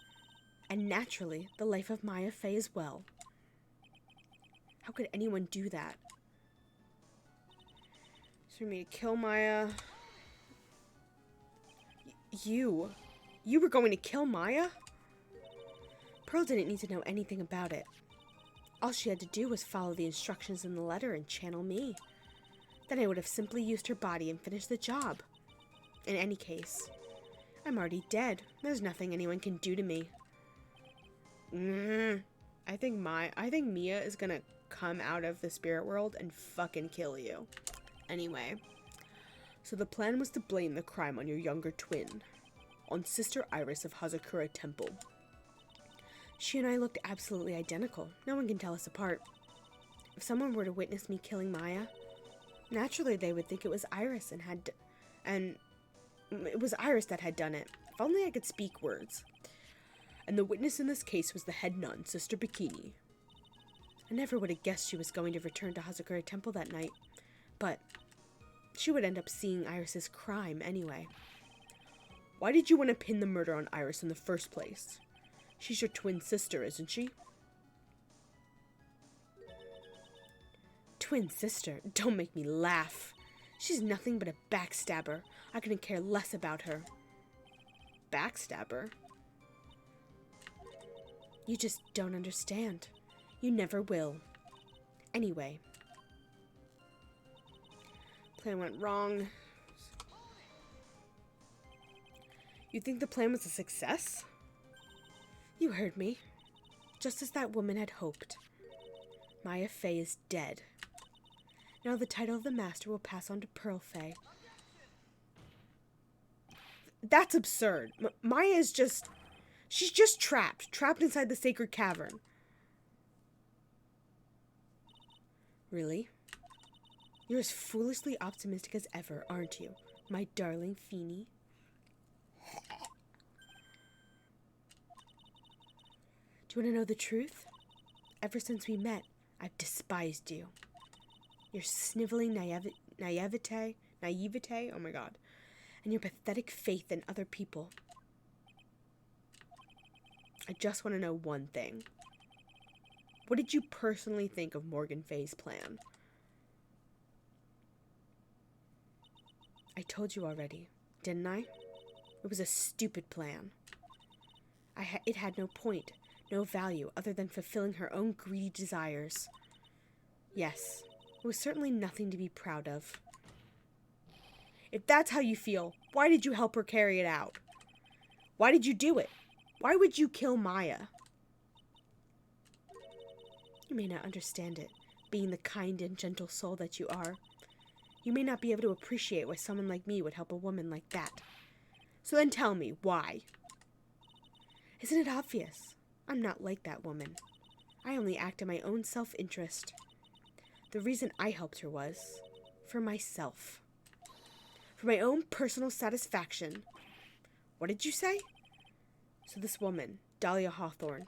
and naturally, the life of Maya Fay as well. How could anyone do that? For me to kill Maya... You were going to kill Maya? Pearl didn't need to know anything about it. All she had to do was follow the instructions in the letter and channel me. Then I would have simply used her body and finished the job. In any case, I'm already dead. There's nothing anyone can do to me. I think Mia is gonna come out of the spirit world and fucking kill you. Anyway, so the plan was to blame the crime on your younger twin, on Sister Iris of Hazakura Temple. She and I looked absolutely identical. No one can tell us apart. If someone were to witness me killing Maya, naturally they would think it was Iris and it was Iris that had done it. If only I could speak words. And the witness in this case was the head nun, Sister Bikini. I never would have guessed she was going to return to Hazakura Temple that night, but she would end up seeing Iris's crime anyway. Why did you want to pin the murder on Iris in the first place? She's your twin sister, isn't she? Twin sister? Don't make me laugh. She's nothing but a backstabber. I couldn't care less about her. Backstabber? You just don't understand. You never will. Anyway. Plan went wrong. You think the plan was a success? You heard me. Just as that woman had hoped. Maya Fey is dead. Now the title of the master will pass on to Pearl Fey. That's absurd. Maya is just... She's just trapped inside the sacred cavern. Really? You're as foolishly optimistic as ever, aren't you, my darling Feeny? Do you want to know the truth? Ever since we met, I've despised you. Your sniveling naivete, oh my god, and your pathetic faith in other people. I just want to know one thing. What did you personally think of Morgan Fay's plan? I told you already, didn't I? It was a stupid plan. It had no point, no value other than fulfilling her own greedy desires. Yes, it was certainly nothing to be proud of. If that's how you feel, why did you help her carry it out? Why did you do it? Why would you kill Maya? You may not understand it, being the kind and gentle soul that you are. You may not be able to appreciate why someone like me would help a woman like that. So then tell me, why? Isn't it obvious? I'm not like that woman. I only act in my own self-interest. The reason I helped her was for myself. For my own personal satisfaction. What did you say? So this woman, Dahlia Hawthorne,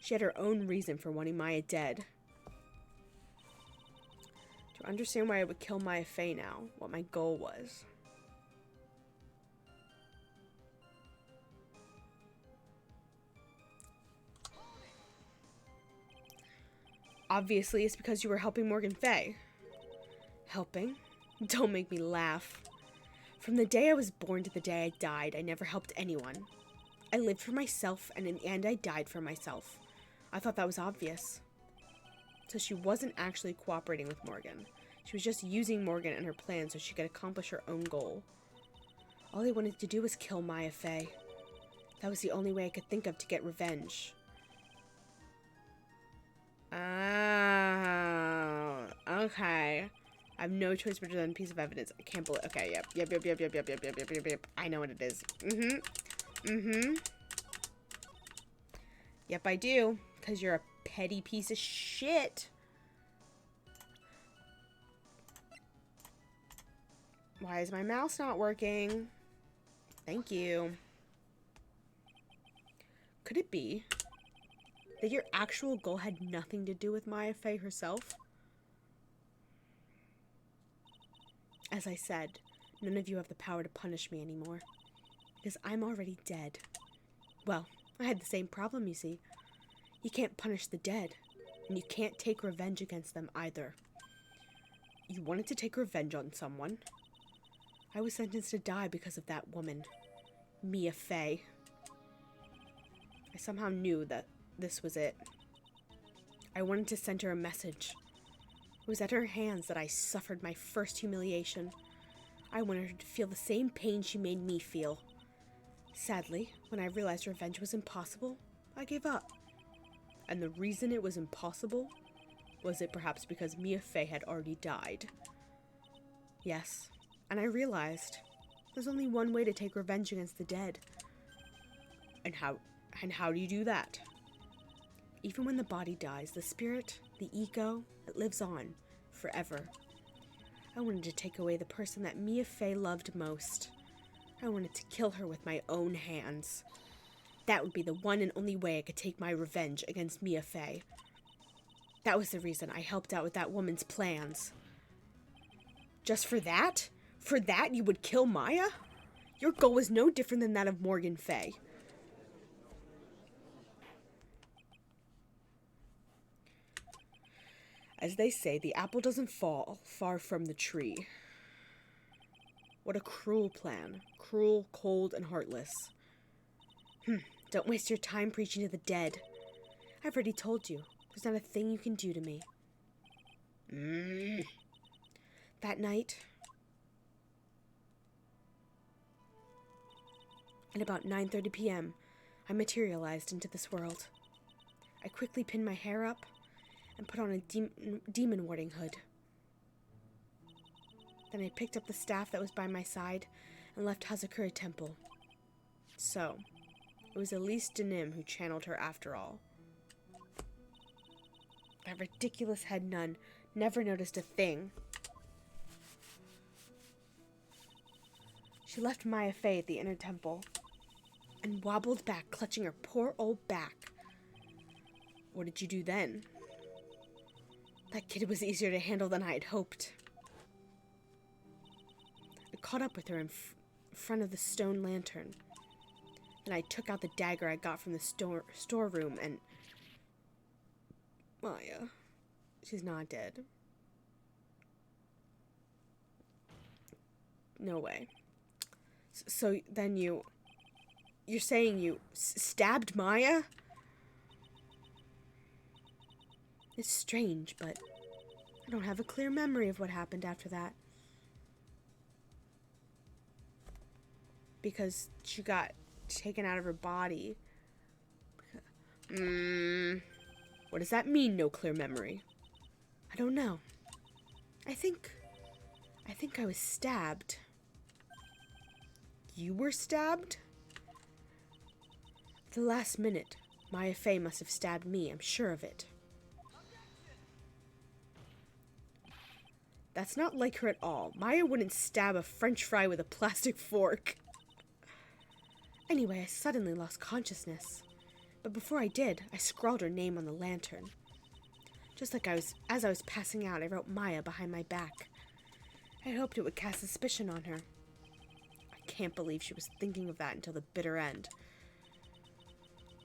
she had her own reason for wanting Maya dead. Do I understand why I would kill Maya Fey now? What my goal was. Obviously, it's because you were helping Morgan Fay. Helping? Don't make me laugh. From the day I was born to the day I died, I never helped anyone. I lived for myself, and in the end, I died for myself. I thought that was obvious. So she wasn't actually cooperating with Morgan. She was just using Morgan and her plan so she could accomplish her own goal. All I wanted to do was kill Maya Fey. That was the only way I could think of to get revenge. Oh, okay. I have no choice but to than a piece of evidence. I can't believe. Okay, yep. I know what it is. Yep, I do. Because you're a petty piece of shit. Why is my mouse not working? Thank you. Could it be that your actual goal had nothing to do with Maya Fey herself? As I said, none of you have the power to punish me anymore. Because I'm already dead. Well, I had the same problem, you see. You can't punish the dead. And you can't take revenge against them either. You wanted to take revenge on someone. I was sentenced to die because of that woman. Mia Fey. I somehow knew that this was it. I wanted to send her a message. It was at her hands that I suffered my first humiliation. I wanted her to feel the same pain she made me feel. Sadly, when I realized revenge was impossible, I gave up. And the reason it was impossible was it perhaps because Mia Fey had already died. Yes, and I realized there's only one way to take revenge against the dead. And how do you do that? Even when the body dies, the spirit, the ego, it lives on, forever. I wanted to take away the person that Mia Fey loved most. I wanted to kill her with my own hands. That would be the one and only way I could take my revenge against Mia Fey. That was the reason I helped out with that woman's plans. Just for that? For that you would kill Maya? Your goal was no different than that of Morgan Fey. As they say, the apple doesn't fall far from the tree. What a cruel plan. Cruel, cold, and heartless. Don't waste your time preaching to the dead. I've already told you, there's not a thing you can do to me. That night, at about 9:30 p.m., I materialized into this world. I quickly pinned my hair up and put on a demon warding hood. Then I picked up the staff that was by my side and left Hazakura Temple. So, it was Elise Denim who channeled her after all. That ridiculous head nun never noticed a thing. She left Maya Fey at the inner temple and wobbled back, clutching her poor old back. What did you do then? That kid was easier to handle than I had hoped. I caught up with her in front of the stone lantern. Then I took out the dagger I got from the storeroom and... Maya, she's not dead. No way. So then you're saying you stabbed Maya? It's strange, but I don't have a clear memory of what happened after that. Because she got taken out of her body. What does that mean, no clear memory? I don't know. I think I was stabbed. You were stabbed? At the last minute, Maya Fey must have stabbed me, I'm sure of it. That's not like her at all. Maya wouldn't stab a French fry with a plastic fork. Anyway, I suddenly lost consciousness. But before I did, I scrawled her name on the lantern. Just like as I was passing out, I wrote Maya behind my back. I hoped it would cast suspicion on her. I can't believe she was thinking of that until the bitter end.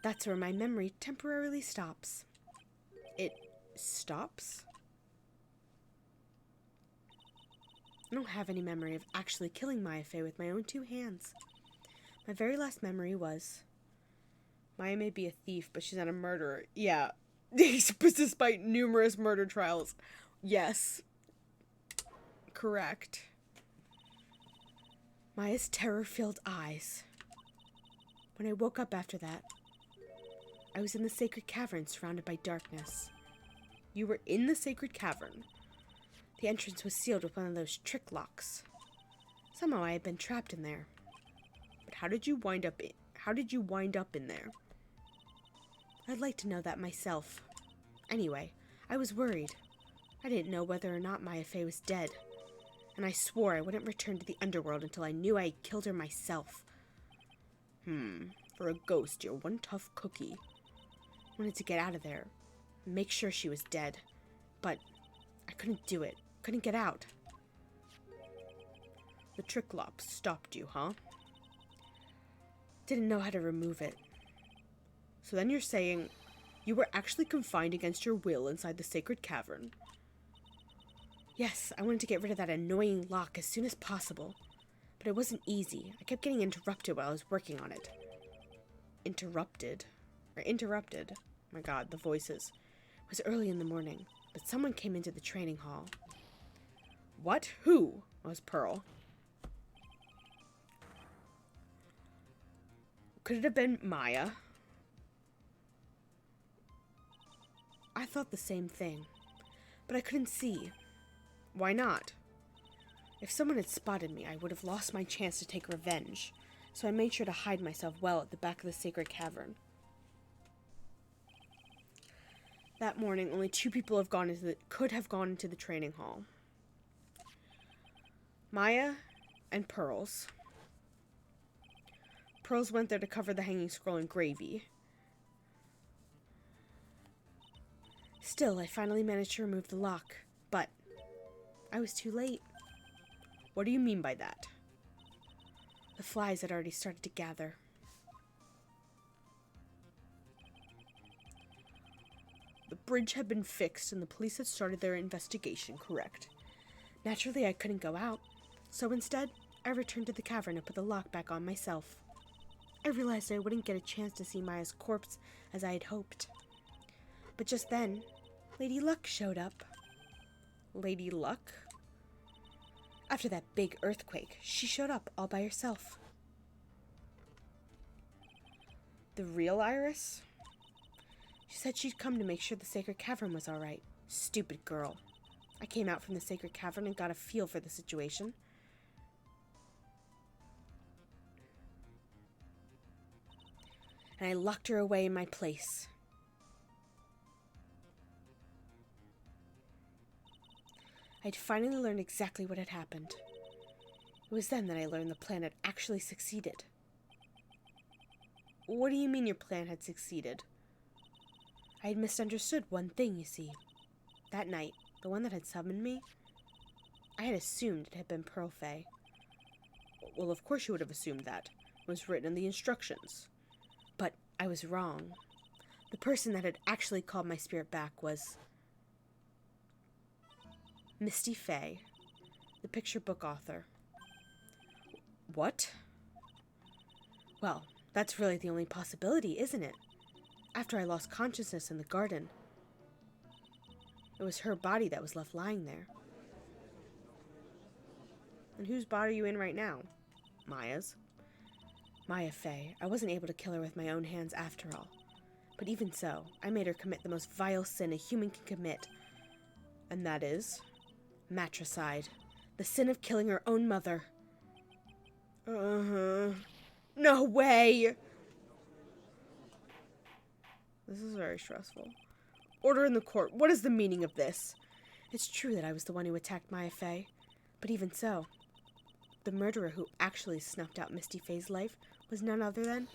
That's where my memory temporarily stops. It stops? I don't have any memory of actually killing Maya Fey with my own two hands. My very last memory was... Maya may be a thief, but she's not a murderer. Yeah. Despite numerous murder trials. Yes. Correct. Maya's terror-filled eyes. When I woke up after that, I was in the sacred cavern surrounded by darkness. You were in the sacred cavern? The entrance was sealed with one of those trick locks. Somehow I had been trapped in there. But how did you wind up in there? I'd like to know that myself. Anyway, I was worried. I didn't know whether or not Maya Fey was dead. And I swore I wouldn't return to the underworld until I knew I had killed her myself. For a ghost, you're one tough cookie. I wanted to get out of there. Make sure she was dead. But I couldn't do it. Couldn't get out. The trick lock stopped you, huh? Didn't know how to remove it. So then you're saying you were actually confined against your will inside the sacred cavern? Yes, I wanted to get rid of that annoying lock as soon as possible. But it wasn't easy. I kept getting interrupted while I was working on it. Interrupted? Oh my god, the voices. It was early in the morning, but someone came into the training hall. What? Who? Was Pearl. Could it have been Maya? I thought the same thing, but I couldn't see. Why not? If someone had spotted me, I would have lost my chance to take revenge, so I made sure to hide myself well at the back of the sacred cavern. That morning, only 2 people could have gone into the training hall. Maya and Pearls. Pearls went there to cover the hanging scroll in gravy. Still, I finally managed to remove the lock, but I was too late. What do you mean by that? The flies had already started to gather. The bridge had been fixed and the police had started their investigation, correct? Naturally, I couldn't go out, so instead, I returned to the cavern and put the lock back on myself. I realized I wouldn't get a chance to see Maya's corpse as I had hoped. But just then, Lady Luck showed up. Lady Luck? After that big earthquake, she showed up all by herself. The real Iris? She said she'd come to make sure the sacred cavern was all right. Stupid girl. I came out from the sacred cavern and got a feel for the situation. And I locked her away in my place. I'd finally learned exactly what had happened. It was then that I learned the plan had actually succeeded. What do you mean your plan had succeeded? I had misunderstood one thing, you see. That night, the one that had summoned me, I had assumed it had been Pearl Faye. Well, of course you would have assumed that. It was written in the instructions. But I was wrong. The person that had actually called my spirit back was Misty Faye, the picture book author. What? Well, that's really the only possibility, isn't it? After I lost consciousness in the garden, it was her body that was left lying there. And whose body are you in right now? Maya's. Maya Faye. I wasn't able to kill her with my own hands after all. But even so, I made her commit the most vile sin a human can commit. And that is matricide. The sin of killing her own mother. No way! This is very stressful. Order in the court. What is the meaning of this? It's true that I was the one who attacked Maya Faye. But even so, the murderer who actually snuffed out Misty Faye's life was none other than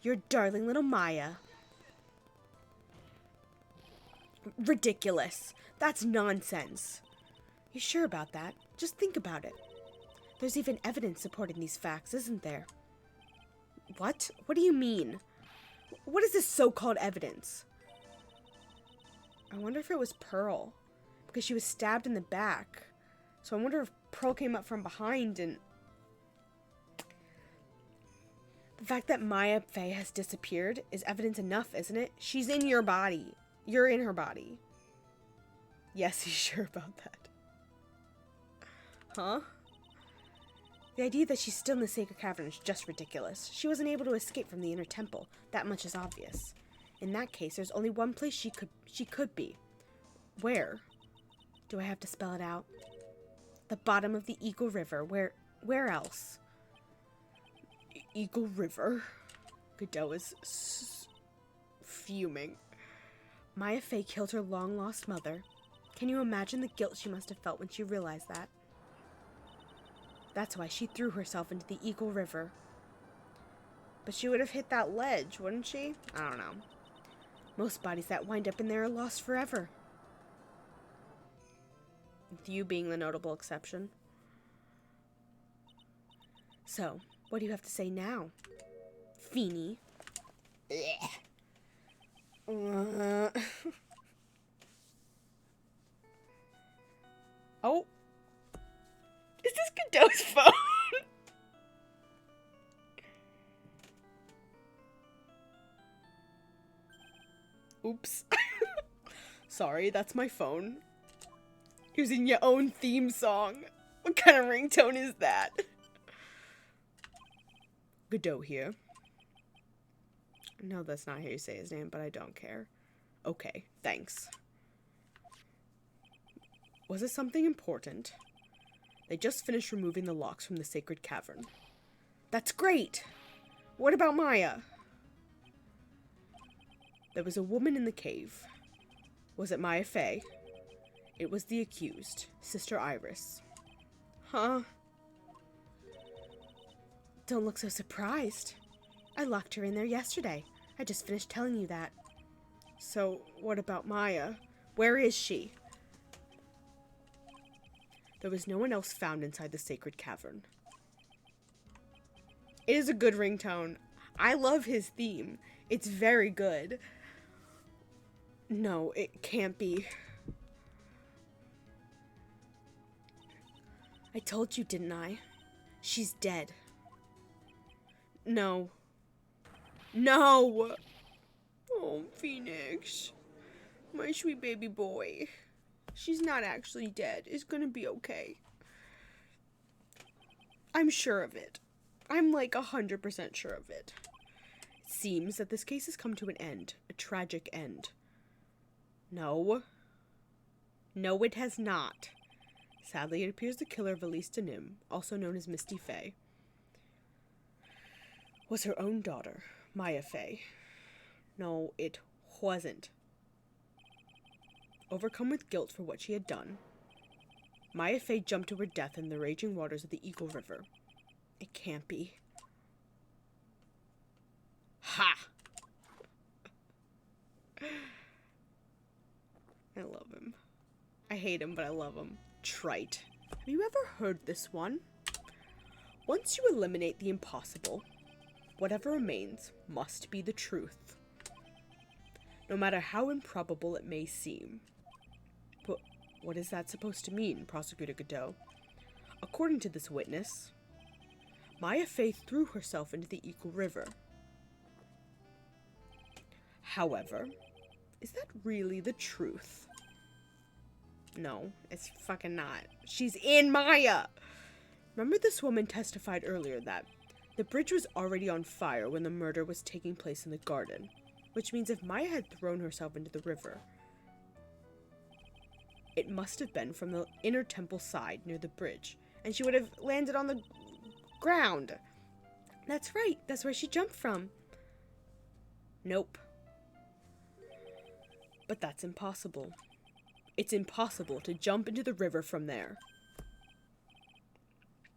your darling little Maya. Ridiculous. That's nonsense. You sure about that? Just think about it. There's even evidence supporting these facts, isn't there? What? What do you mean? What is this so-called evidence? I wonder if it was Pearl, because she was stabbed in the back. So I wonder if Pearl came up from behind and... The fact that Maya Faye has disappeared is evidence enough, isn't it? She's in your body. You're in her body. Yes, he's sure about that. Huh? The idea that she's still in the sacred cavern is just ridiculous. She wasn't able to escape from the inner temple. That much is obvious. In that case, there's only one place she could be. Where? Do I have to spell it out? The bottom of the Eagle River. Where else? Eagle River? Godot is fuming. Maya Faye killed her long-lost mother. Can you imagine the guilt she must have felt when she realized that? That's why she threw herself into the Eagle River. But she would have hit that ledge, wouldn't she? I don't know. Most bodies that wind up in there are lost forever. With you being the notable exception. So, what do you have to say now, Feeny? Oh. Is this Godot's phone? Oops. Sorry, that's my phone. Using your own theme song. What kind of ringtone is that? Godot here. No, that's not how you say his name, but I don't care. Okay, thanks. Was it something important? They just finished removing the locks from the sacred cavern. That's great! What about Maya? There was a woman in the cave. Was it Maya Fey? It was the accused, Sister Iris. Huh? Don't look so surprised. I locked her in there yesterday. I just finished telling you that. So, what about Maya? Where is she? There was no one else found inside the sacred cavern. It is a good ringtone. I love his theme. It's very good. No, it can't be. I told you, didn't I? She's dead. No. No! Oh, Phoenix. My sweet baby boy. She's not actually dead. It's gonna be okay. I'm sure of it. I'm like 100% sure of it. It seems that this case has come to an end. A tragic end. No. No, it has not. Sadly, it appears the killer of Elise Denim, also known as Misty Fey, was her own daughter, Maya Fey. No, it wasn't. Overcome with guilt for what she had done, Maya Fey jumped to her death in the raging waters of the Eagle River. It can't be. Ha! I love him. I hate him, but I love him. Trite. Have you ever heard this one? Once you eliminate the impossible, whatever remains must be the truth, no matter how improbable it may seem. But what is that supposed to mean, Prosecutor Godot? According to this witness, Maya Fey threw herself into the Eagle River. However, is that really the truth? No, it's fucking not. She's in Maya! Remember, this woman testified earlier that the bridge was already on fire when the murder was taking place in the garden, which means if Maya had thrown herself into the river, it must have been from the inner temple side near the bridge, and she would have landed on the ground. That's right, that's where she jumped from. Nope. But that's impossible. It's impossible to jump into the river from there.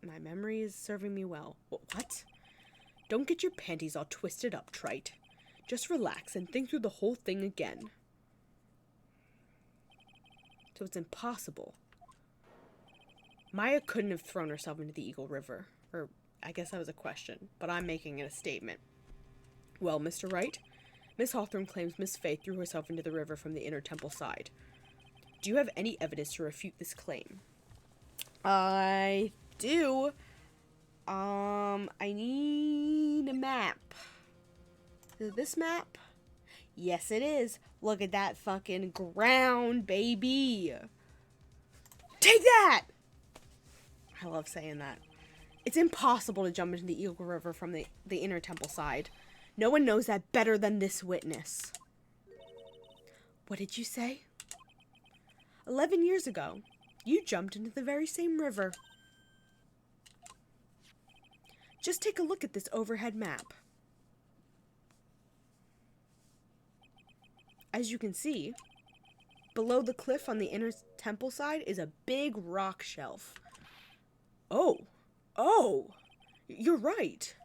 My memory is serving me well. What? Don't get your panties all twisted up, Trite. Just relax and think through the whole thing again. So it's impossible. Maya couldn't have thrown herself into the Eagle River. Or, I guess that was a question, but I'm making it a statement. Well, Mr. Wright, Miss Hawthorne claims Miss Fey threw herself into the river from the inner temple side. Do you have any evidence to refute this claim? I do. I need a map. Is it this map? Yes, it is. Look at that fucking ground, baby. Take that! I love saying that. It's impossible to jump into the Eagle River from the inner temple side. No one knows that better than this witness. What did you say? 11 years ago, you jumped into the very same river. Just take a look at this overhead map. As you can see, below the cliff on the inner temple side is a big rock shelf. Oh, you're right.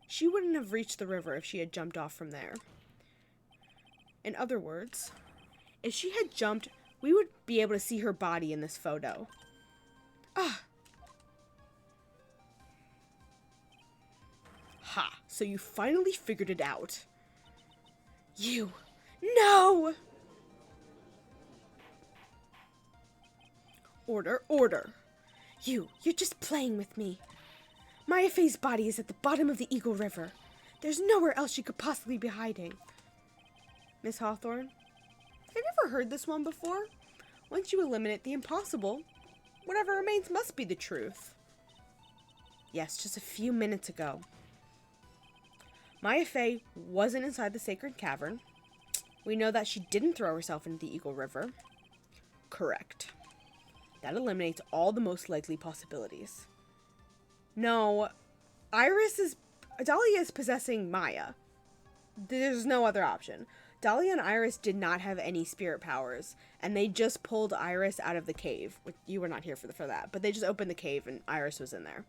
She wouldn't have reached the river if she had jumped off from there. In other words, if she had jumped, we would be able to see her body in this photo. Ah. Ha, so you finally figured it out. You. No! Order. You're just playing with me. Maya Fey's body is at the bottom of the Eagle River. There's nowhere else she could possibly be hiding. Miss Hawthorne? I've never heard this one before. Once you eliminate the impossible, whatever remains must be the truth. Yes, just a few minutes ago. Maya Fey wasn't inside the sacred cavern. We know that she didn't throw herself into the Eagle River. Correct. That eliminates all the most likely possibilities. No, Dahlia is possessing Maya. There's no other option. Dahlia and Iris did not have any spirit powers, and they just pulled Iris out of the cave. Which you were not here for that, but they just opened the cave and Iris was in there.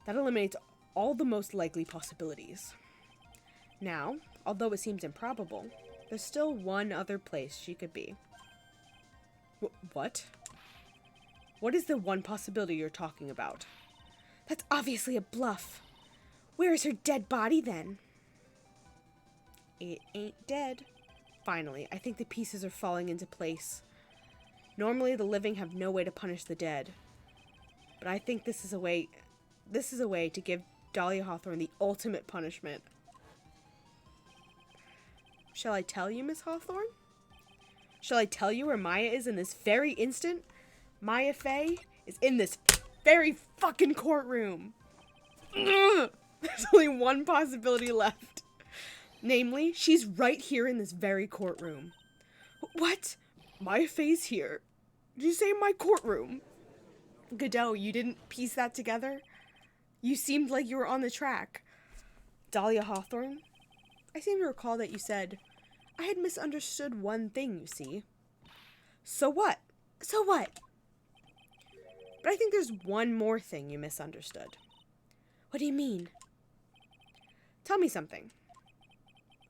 That eliminates all the most likely possibilities. Now, although it seems improbable, there's still one other place she could be. What? What is the one possibility you're talking about? That's obviously a bluff. Where is her dead body then? It ain't dead. Finally, I think the pieces are falling into place. Normally, the living have no way to punish the dead. But I think this is a way to give Dahlia Hawthorne the ultimate punishment. Shall I tell you, Miss Hawthorne? Shall I tell you where Maya is in this very instant? Maya Fey is in this very fucking courtroom. Ugh. There's only one possibility left. Namely, she's right here in this very courtroom. What? Maya Fey's here. Did you say my courtroom? Godot, you didn't piece that together? You seemed like you were on the track. Dahlia Hawthorne, I seem to recall that you said, I had misunderstood one thing, you see. So what? So what? But I think there's one more thing you misunderstood. What do you mean? Tell me something.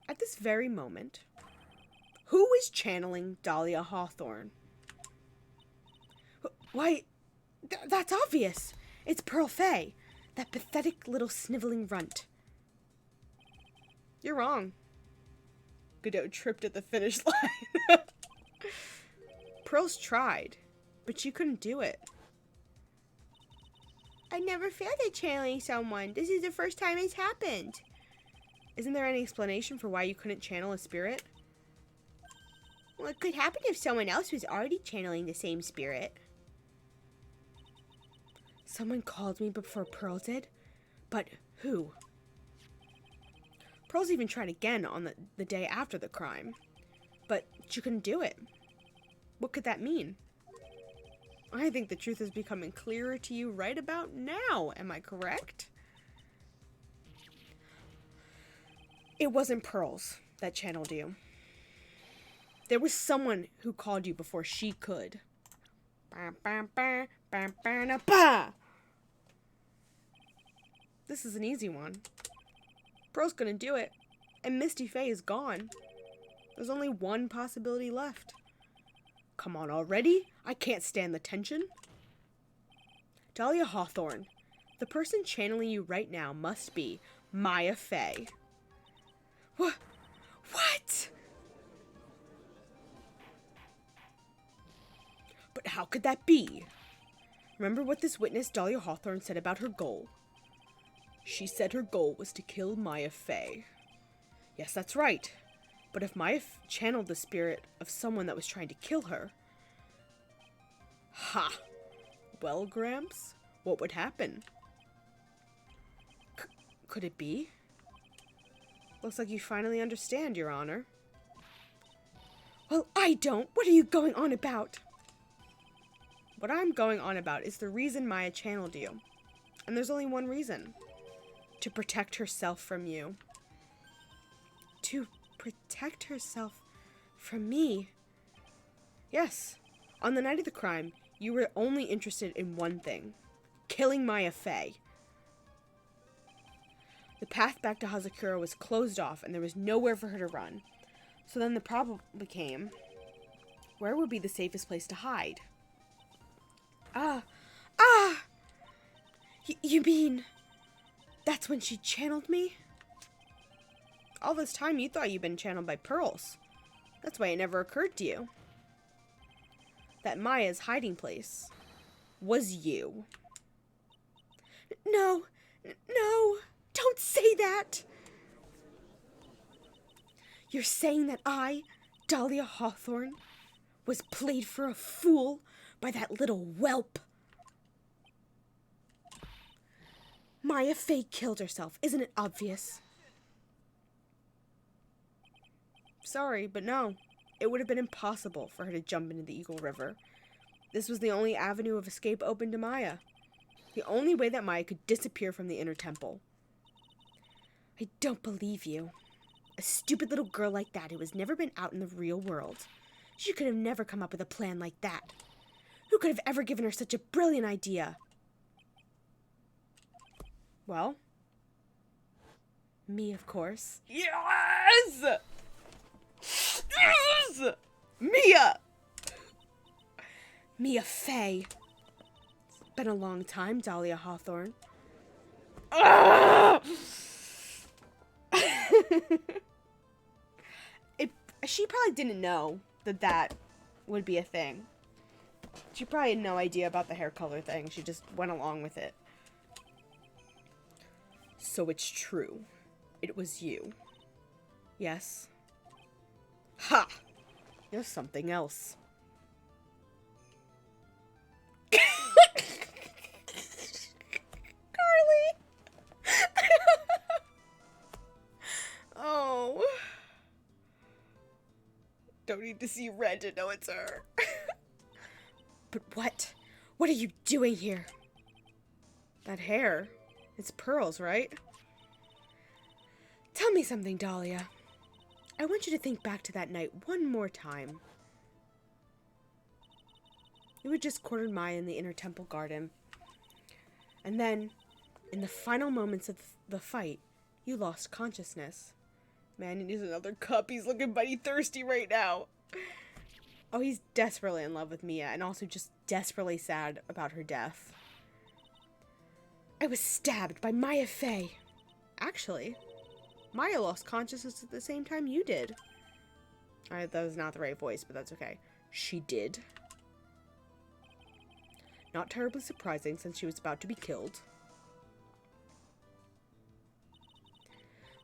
At this very moment, who is channeling Dahlia Hawthorne? Why, that's obvious. It's Pearl Fey, that pathetic little sniveling runt. You're wrong. Godot tripped at the finish line. Pearl's tried, but she couldn't do it. I never failed at channeling someone. This is the first time it's happened. Isn't there any explanation for why you couldn't channel a spirit? Well, it could happen if someone else was already channeling the same spirit. Someone called me before Pearl did? But who? Pearl's even tried again on the day after the crime. But she couldn't do it. What could that mean? I think the truth is becoming clearer to you right about now. Am I correct? It wasn't Pearl's that channeled you. There was someone who called you before she could. This is an easy one. Pearl's gonna do it, and Misty Fey is gone. There's only one possibility left. Come on already? I can't stand the tension. Dahlia Hawthorne, the person channeling you right now must be Maya Fey. What? But how could that be? Remember what this witness Dahlia Hawthorne said about her goal. She said her goal was to kill Maya Fey. Yes, that's right. But if Maya channeled the spirit of someone that was trying to kill her... Ha! Well, Gramps, what would happen? Could it be? Looks like you finally understand, Your Honor. Well, I don't. What are you going on about? What I'm going on about is the reason Maya channeled you. And there's only one reason. To protect herself from you. To protect herself from me? Yes. On the night of the crime, you were only interested in one thing. Killing Maya Fey. The path back to Hazakura was closed off and there was nowhere for her to run. So then the problem became, where would be the safest place to hide? You mean, that's when she channeled me? All this time you thought you'd been channeled by Pearls. That's why it never occurred to you. That Maya's hiding place was you. No, don't say that. You're saying that I, Dahlia Hawthorne was played for a fool by that little whelp. Maya Fey killed herself. Isn't it obvious? Sorry, but no. It would have been impossible for her to jump into the Eagle River. This was the only avenue of escape open to Maya. The only way that Maya could disappear from the inner temple. I don't believe you. A stupid little girl like that who has never been out in the real world. She could have never come up with a plan like that. Who could have ever given her such a brilliant idea? Well, me, of course. Yes! Yes! Mia! Mia Fey. It's been a long time, Dahlia Hawthorne. She probably didn't know that would be a thing. She probably had no idea about the hair color thing. She just went along with it. So it's true. It was you. Yes. Ha! You're something else. Carly! Oh. Don't need to see red to know it's her. But what? What are you doing here? That hair. It's pearls, right? Tell me something, Dahlia. I want you to think back to that night one more time. You had just cornered Maya in the inner temple garden. And then, in the final moments of the fight, you lost consciousness. Man, he needs another cup. He's looking mighty thirsty right now. Oh, he's desperately in love with Mia and also just desperately sad about her death. I was stabbed by Maya Fey. Actually, Maya lost consciousness at the same time you did. That was not the right voice, but that's okay. She did. Not terribly surprising since she was about to be killed.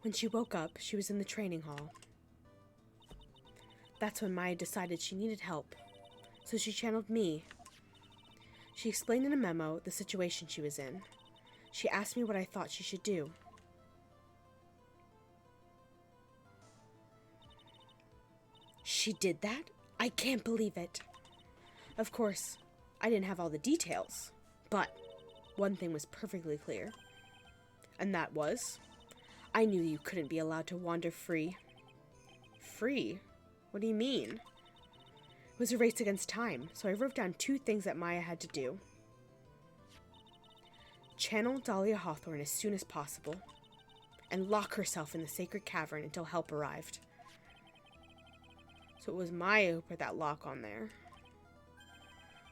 When she woke up, she was in the training hall. That's when Maya decided she needed help, so she channeled me. She explained in a memo the situation she was in. She asked me what I thought she should do. She did that? I can't believe it. Of course, I didn't have all the details, but one thing was perfectly clear. And that was, I knew you couldn't be allowed to wander free. Free? What do you mean? It was a race against time, so I wrote down 2 things that Maya had to do. Channel Dahlia Hawthorne as soon as possible, and lock herself in the sacred cavern until help arrived. So it was Maya who put that lock on there.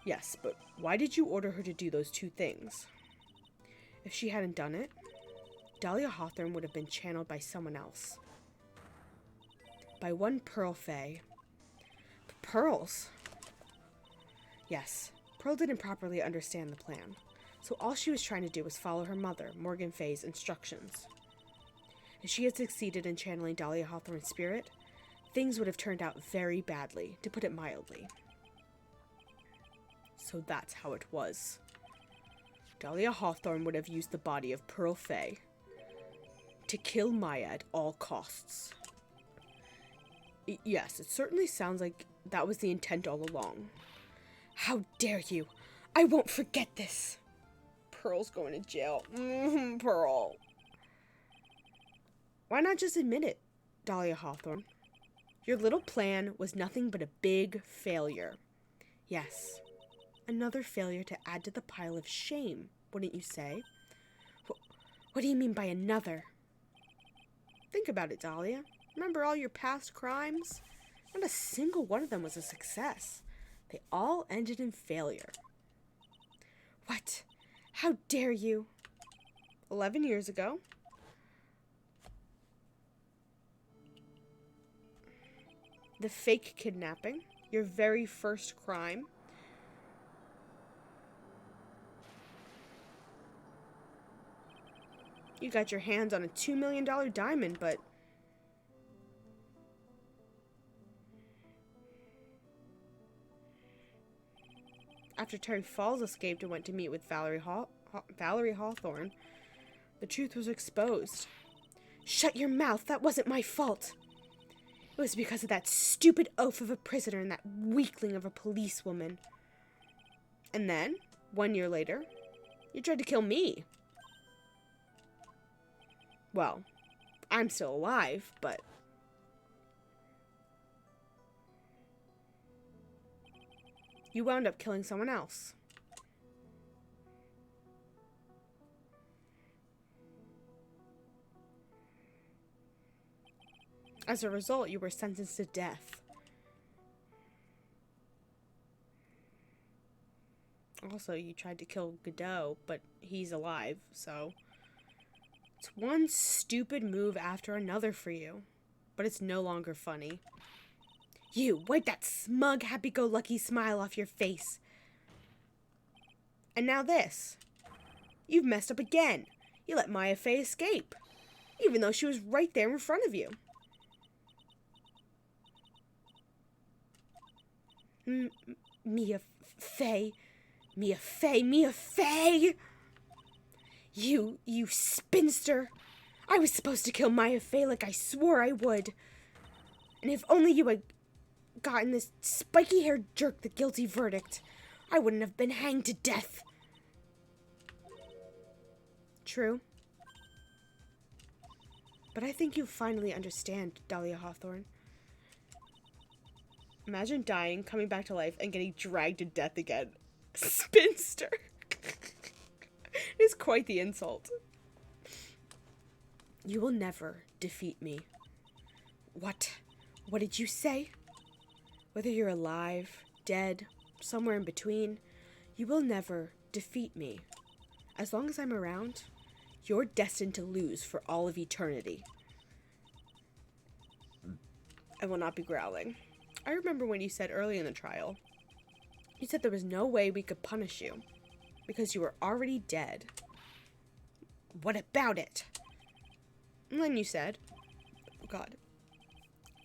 Yes, but why did you order her to do those 2 things? If she hadn't done it, Dahlia Hawthorne would have been channeled by someone else. By one Pearl Fey. Pearls? Yes, Pearl didn't properly understand the plan, so all she was trying to do was follow her mother, Morgan Fey's, instructions. If she had succeeded in channeling Dahlia Hawthorne's spirit, things would have turned out very badly, to put it mildly. So that's how it was. Dahlia Hawthorne would have used the body of Pearl Fey to kill Maya at all costs. Yes, it certainly sounds like that was the intent all along. How dare you! I won't forget this! Pearl's going to jail. Pearl. Why not just admit it, Dahlia Hawthorne? Your little plan was nothing but a big failure. Yes, another failure to add to the pile of shame, wouldn't you say? What do you mean by another? Think about it, Dahlia. Remember all your past crimes? Not a single one of them was a success. They all ended in failure. What? How dare you? 11 years ago, the fake kidnapping, your very first crime. You got your hands on a $2 million diamond, but after Terry Falls escaped and went to meet with Valerie Hawthorne, the truth was exposed. Shut your mouth. That wasn't my fault. It was because of that stupid oaf of a prisoner and that weakling of a policewoman. And then, 1 year later, you tried to kill me. Well, I'm still alive, but... you wound up killing someone else. As a result, you were sentenced to death. Also, you tried to kill Godot, but he's alive, so... it's one stupid move after another for you. But it's no longer funny. You, wipe that smug, happy-go-lucky smile off your face. And now this. You've messed up again. You let Maya Fey escape, even though she was right there in front of you. Mia Fey. You spinster. I was supposed to kill Maya Fey like I swore I would. And if only you had gotten this spiky-haired jerk the guilty verdict, I wouldn't have been hanged to death. True. But I think you finally understand, Dahlia Hawthorne. Imagine dying, coming back to life, and getting dragged to death again. Spinster. It is quite the insult. You will never defeat me. What? What did you say? Whether you're alive, dead, somewhere in between, you will never defeat me. As long as I'm around, you're destined to lose for all of eternity. I will not be growling. I remember when you said early in the trial, you said there was no way we could punish you because you were already dead. What about it? And then you said, oh God,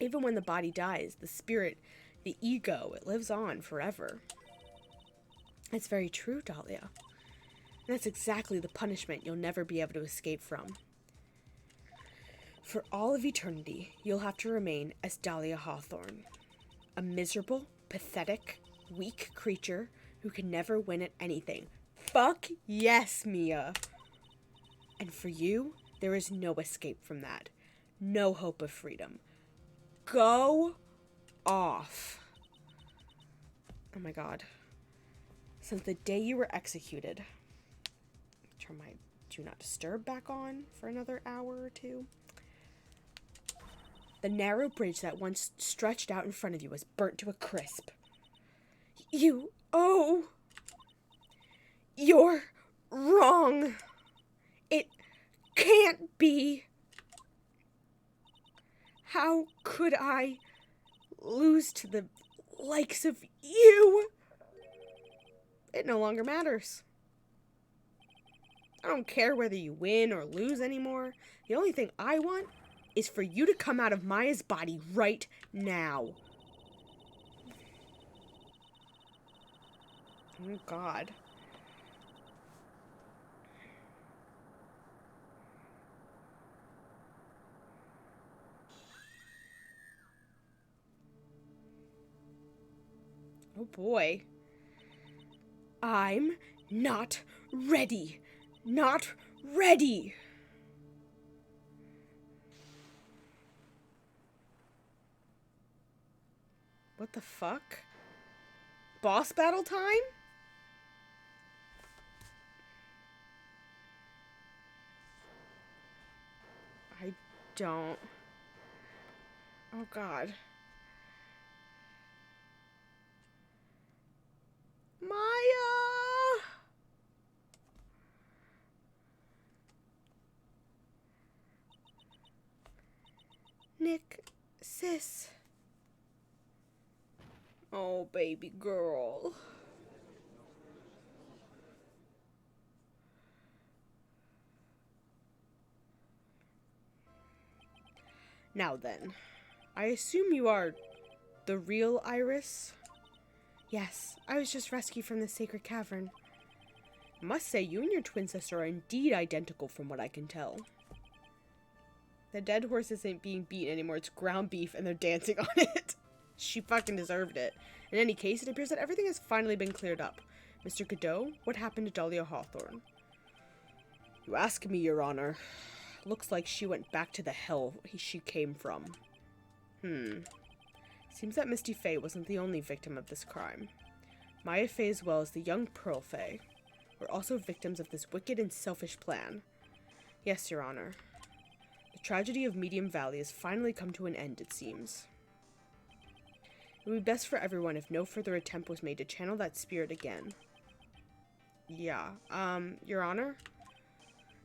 even when the body dies, the spirit, the ego, it lives on forever. That's very true, Dahlia. And that's exactly the punishment you'll never be able to escape from. For all of eternity, you'll have to remain as Dahlia Hawthorne. A miserable, pathetic, weak creature who can never win at anything. Fuck yes, Mia! And for you, there is no escape from that. No hope of freedom. Go off. Oh my God. Since the day you were executed, turn my do not disturb back on for another hour or two. The narrow bridge that once stretched out in front of you was burnt to a crisp. You're wrong. It can't be. How could I lose to the likes of you? It no longer matters. I don't care whether you win or lose anymore. The only thing I want is for you to come out of Maya's body right now. Oh, God. Oh, boy. I'm not ready. Not ready. What the fuck? Boss battle time? I don't. Oh, God. Maya! Nick, sis. Oh, baby girl. Now then, I assume you are the real Iris? Yes, I was just rescued from the sacred cavern. I must say, you and your twin sister are indeed identical from what I can tell. The dead horse isn't being beaten anymore, it's ground beef and they're dancing on it. She fucking deserved it. In any case, it appears that everything has finally been cleared up. Mr. Godot, what happened to Dahlia Hawthorne? You ask me, Your Honor. Looks like she went back to the hell she came from. Seems that Misty Faye wasn't the only victim of this crime. Maya Faye as well as the young Pearl Faye were also victims of this wicked and selfish plan. Yes, Your Honor. The tragedy of Medium Valley has finally come to an end, it seems. It would be best for everyone if no further attempt was made to channel that spirit again. Yeah, Your Honor?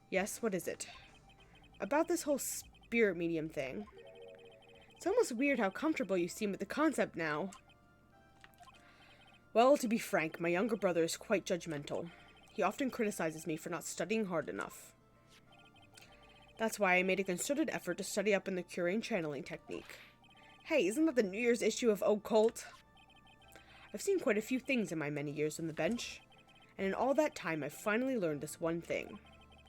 Yes, what is it? About this whole spirit medium thing. It's almost weird how comfortable you seem with the concept now. Well, to be frank, my younger brother is quite judgmental. He often criticizes me for not studying hard enough. That's why I made a concerted effort to study up in the Curian channeling technique. Hey, isn't that the New Year's issue of Occult? I've seen quite a few things in my many years on the bench, and in all that time I've finally learned this one thing.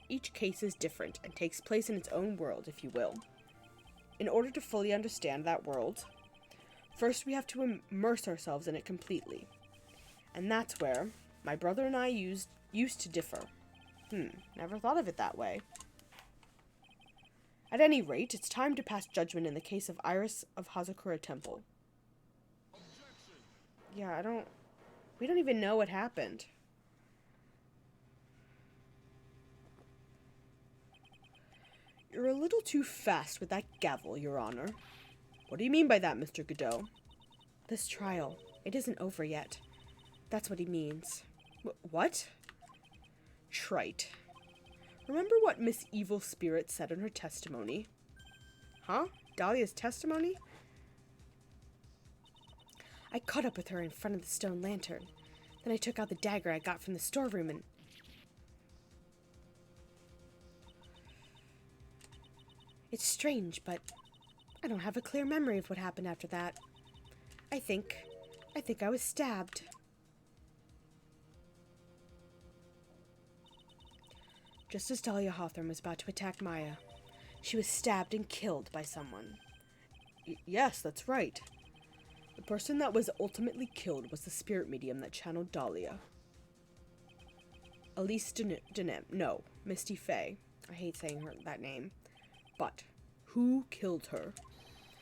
Each case is different and takes place in its own world, if you will. In order to fully understand that world, first we have to immerse ourselves in it completely. And that's where my brother and I used to differ. Never thought of it that way. At any rate, it's time to pass judgment in the case of Iris of Hazakura Temple. Yeah, we don't even know what happened. You're a little too fast with that gavel, Your Honor. What do you mean by that, Mr. Godot? This trial, it isn't over yet. That's what he means. What? Trite. Remember what Miss Evil Spirit said in her testimony? Huh? Dahlia's testimony? I caught up with her in front of the stone lantern. Then I took out the dagger I got from the storeroom and... It's strange, but I don't have a clear memory of what happened after that. I think I was stabbed. Just as Dahlia Hawthorne was about to attack Maya, she was stabbed and killed by someone. Yes, that's right. The person that was ultimately killed was the spirit medium that channeled Dahlia. Elise no, Misty Faye. I hate saying that name. But who killed her?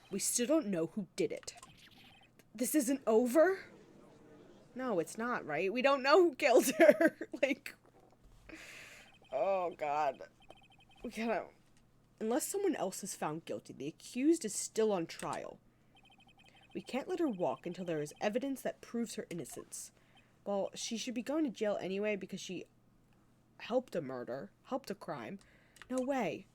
We still don't know who did it. This isn't over? No, it's not, right? We don't know who killed her. Oh, God. We gotta... Unless someone else is found guilty, the accused is still on trial. We can't let her walk until there is evidence that proves her innocence. Well, she should be going to jail anyway because she helped a murder, helped a crime. No way.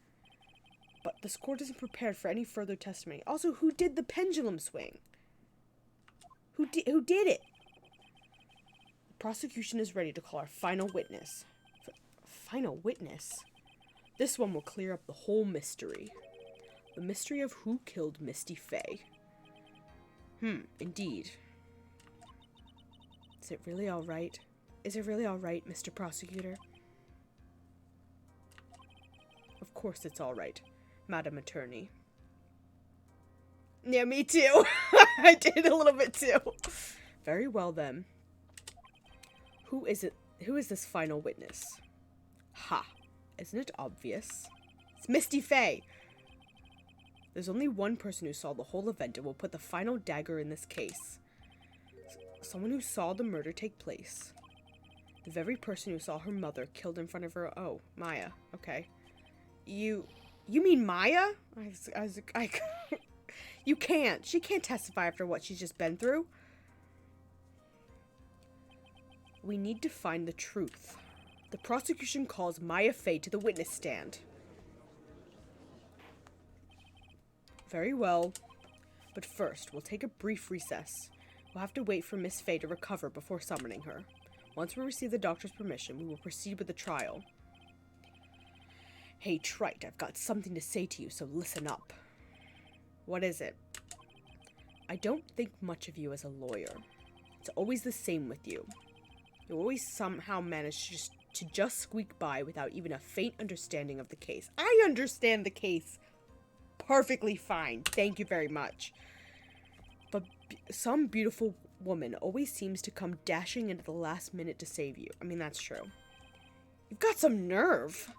But this court isn't prepared for any further testimony. Also, who did the pendulum swing? Who did it? The prosecution is ready to call our final witness. Final witness? This one will clear up the whole mystery. The mystery of who killed Misty Faye. Indeed. Is it really all right? Is it really all right, Mr. Prosecutor? Of course it's all right, Madam Attorney. Yeah, me too. I did a little bit too. Very well then. Who is it? Who is this final witness? Ha! Isn't it obvious? It's Misty Faye! There's only one person who saw the whole event and will put the final dagger in this case. Someone who saw the murder take place. The very person who saw her mother killed in front of her. Oh, Maya. Okay. You mean Maya? You can't. She can't testify after what she's just been through. We need to find the truth. The prosecution calls Maya Faye to the witness stand. Very well. But first, we'll take a brief recess. We'll have to wait for Miss Faye to recover before summoning her. Once we receive the doctor's permission, we will proceed with the trial. Hey, Trite, I've got something to say to you, so listen up. What is it? I don't think much of you as a lawyer. It's always the same with you. You always somehow manage to just squeak by without even a faint understanding of the case. I understand the case perfectly fine. Thank you very much. But some beautiful woman always seems to come dashing into the last minute to save you. I mean, that's true. You've got some nerve.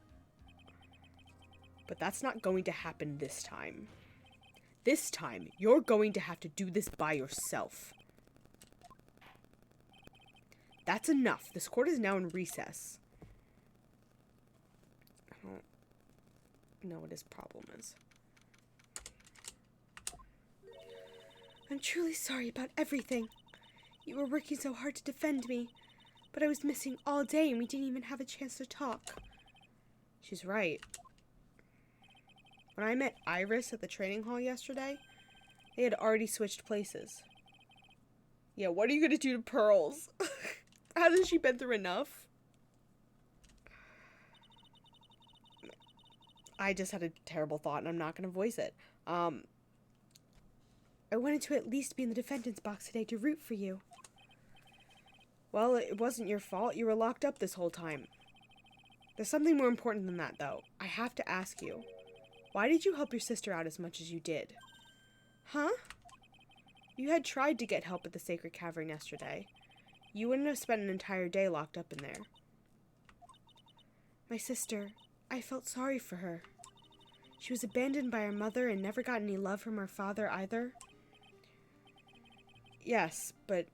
But that's not going to happen this time. This time, you're going to have to do this by yourself. That's enough. This court is now in recess. I don't know what his problem is. I'm truly sorry about everything. You were working so hard to defend me, but I was missing all day and we didn't even have a chance to talk. She's right. When I met Iris at the training hall yesterday, they had already switched places. Yeah, what are you gonna do to Pearls? Hasn't she been through enough? I just had a terrible thought and I'm not gonna voice it. I wanted to at least be in the defendant's box today to root for you. Well, it wasn't your fault. You were locked up this whole time. There's something more important than that, though. I have to ask you. Why did you help your sister out as much as you did? Huh? You had tried to get help at the Sacred Cavern yesterday. You wouldn't have spent an entire day locked up in there. My sister, I felt sorry for her. She was abandoned by her mother and never got any love from her father either. Yes, but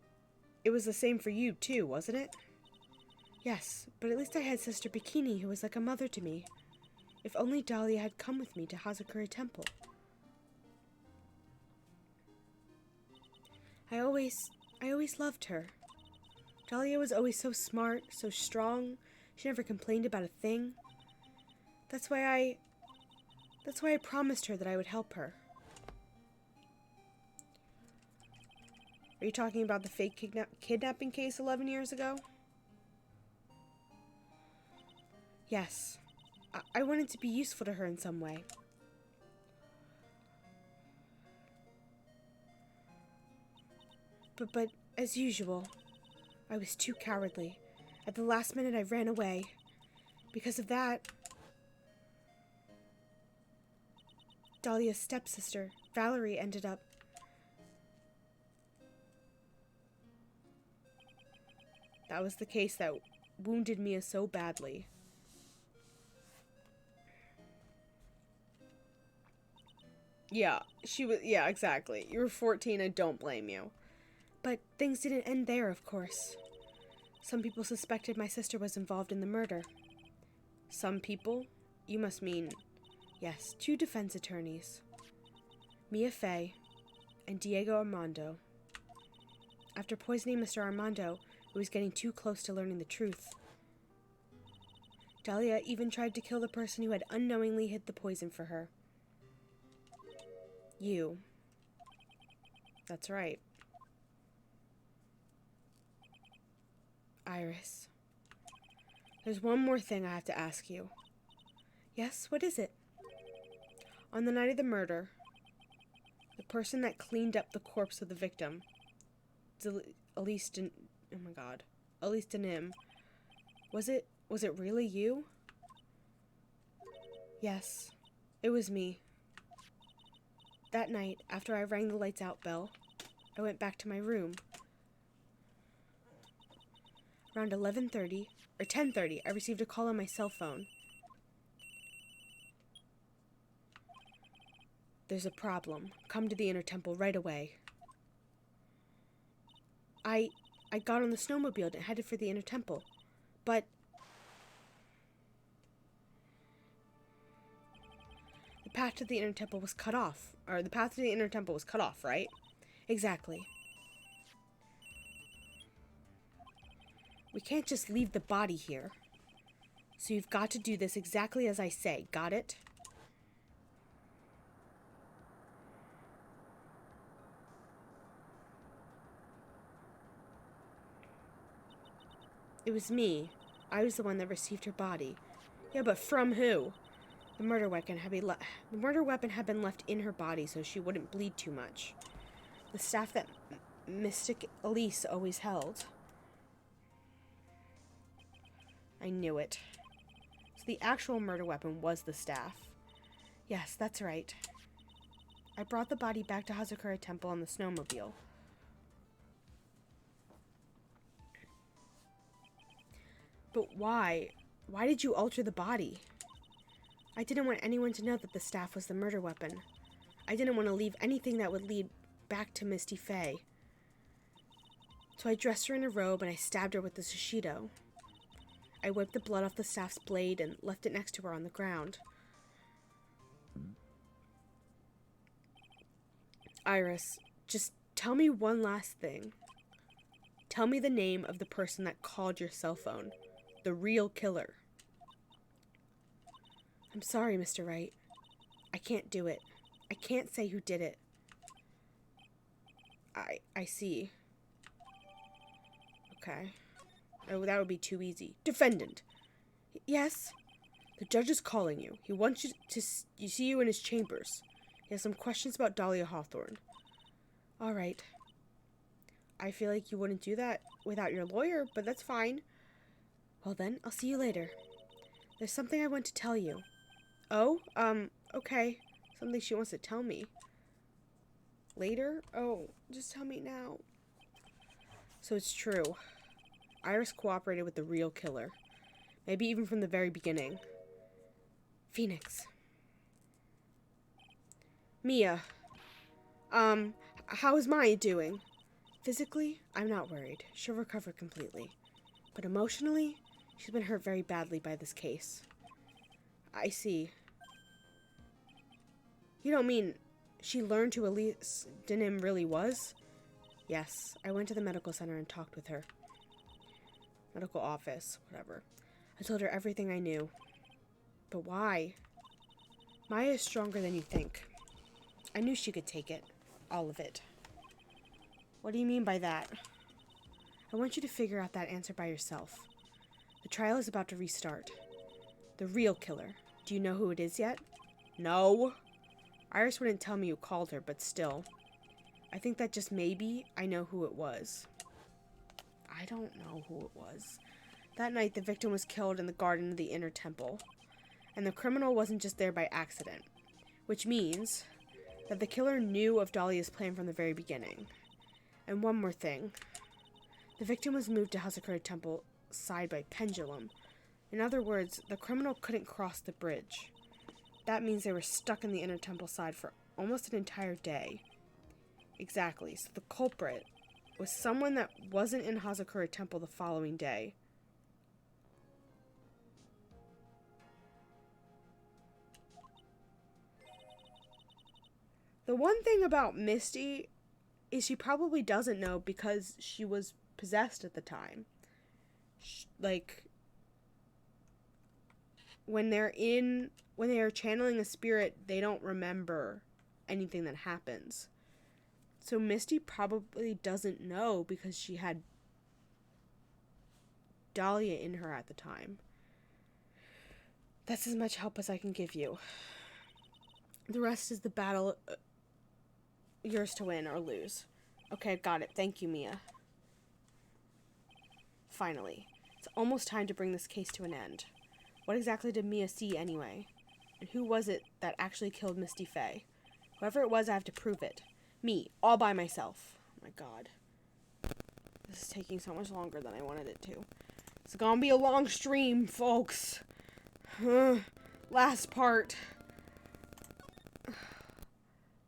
it was the same for you too, wasn't it? Yes, but at least I had Sister Bikini who was like a mother to me. If only Dahlia had come with me to Hazakura Temple. I always loved her. Dahlia was always so smart, so strong. She never complained about a thing. That's why I promised her that I would help her. Are you talking about the fake kidnapping case 11 years ago? Yes. I wanted to be useful to her in some way. But as usual, I was too cowardly. At the last minute, I ran away. Because of that, Dahlia's stepsister, Valerie, ended up... That was the case that wounded Mia so badly. Yeah, yeah, exactly. You were 14, I don't blame you. But things didn't end there, of course. Some people suspected my sister was involved in the murder. Some people? You must mean... Yes, 2 defense attorneys. Mia Fey and Diego Armando. After poisoning Mr. Armando, who was getting too close to learning the truth, Dahlia even tried to kill the person who had unknowingly hid the poison for her. You. That's right. Iris. There's one more thing I have to ask you. Yes, what is it? On the night of the murder, the person that cleaned up the corpse of the victim, Elise Denim, was it really you? Yes, it was me. That night, after I rang the lights out bell, I went back to my room. Around 11:30 or 10:30, I received a call on my cell phone. There's a problem. Come to the Inner Temple right away. I got on the snowmobile and headed for the Inner Temple, but the path to the Inner Temple was cut off. Or the path to the Inner Temple was cut off, right? Exactly. We can't just leave the body here. So you've got to do this exactly as I say. Got it? It was me. I was the one that received her body. Yeah, but from who? The murder weapon had been left in her body so she wouldn't bleed too much. The staff that mystic Elise always held. I knew it. So the actual murder weapon was the staff. Yes, that's right. I brought the body back to Hazakura Temple on the snowmobile. But why? Why did you alter the body? I didn't want anyone to know that the staff was the murder weapon. I didn't want to leave anything that would lead back to Misty Faye. So I dressed her in a robe and I stabbed her with the Sushido. I wiped the blood off the staff's blade and left it next to her on the ground. Iris, just tell me one last thing. Tell me the name of the person that called your cell phone. The real killer. I'm sorry, Mr. Wright. I can't do it. I can't say who did it. I see. Okay. Oh, that would be too easy. Defendant. Yes? The judge is calling you. He wants you to see you in his chambers. He has some questions about Dahlia Hawthorne. All right. I feel like you wouldn't do that without your lawyer, but that's fine. Well then, I'll see you later. There's something I want to tell you. Oh, okay. Something she wants to tell me. Later? Oh, just tell me now. So it's true. Iris cooperated with the real killer. Maybe even from the very beginning. Phoenix. Mia. How is Maya doing? Physically, I'm not worried. She'll recover completely. But emotionally, she's been hurt very badly by this case. I see. You don't mean she learned who Elise Denham really was? Yes, I went to the medical center and talked with her. Medical office, whatever. I told her everything I knew. But why? Maya is stronger than you think. I knew she could take it. All of it. What do you mean by that? I want you to figure out that answer by yourself. The trial is about to restart. The real killer. Do you know who it is yet? No. Iris wouldn't tell me who called her, but still. I think that just maybe I know who it was. I don't know who it was. That night, the victim was killed in the garden of the inner temple. And the criminal wasn't just there by accident. Which means that the killer knew of Dahlia's plan from the very beginning. And one more thing. The victim was moved to Hazakura Temple side by pendulum. In other words, the criminal couldn't cross the bridge. That means they were stuck in the inner temple side for almost an entire day. Exactly, so the culprit was someone that wasn't in Hazakura Temple the following day. The one thing about Misty is she probably doesn't know because she was possessed at the time. Like, when they are channeling a spirit, they don't remember anything that happens. So Misty probably doesn't know because she had Dahlia in her at the time. That's as much help as I can give you. The rest is the battle, yours to win or lose. Okay, got it. Thank you, Mia. Finally, it's almost time to bring this case to an end. What exactly did Mia see anyway? And who was it that actually killed Misty Faye? Whoever it was, I have to prove it. Me, all by myself. Oh my god. This is taking so much longer than I wanted it to. It's gonna be a long stream, folks. Last part.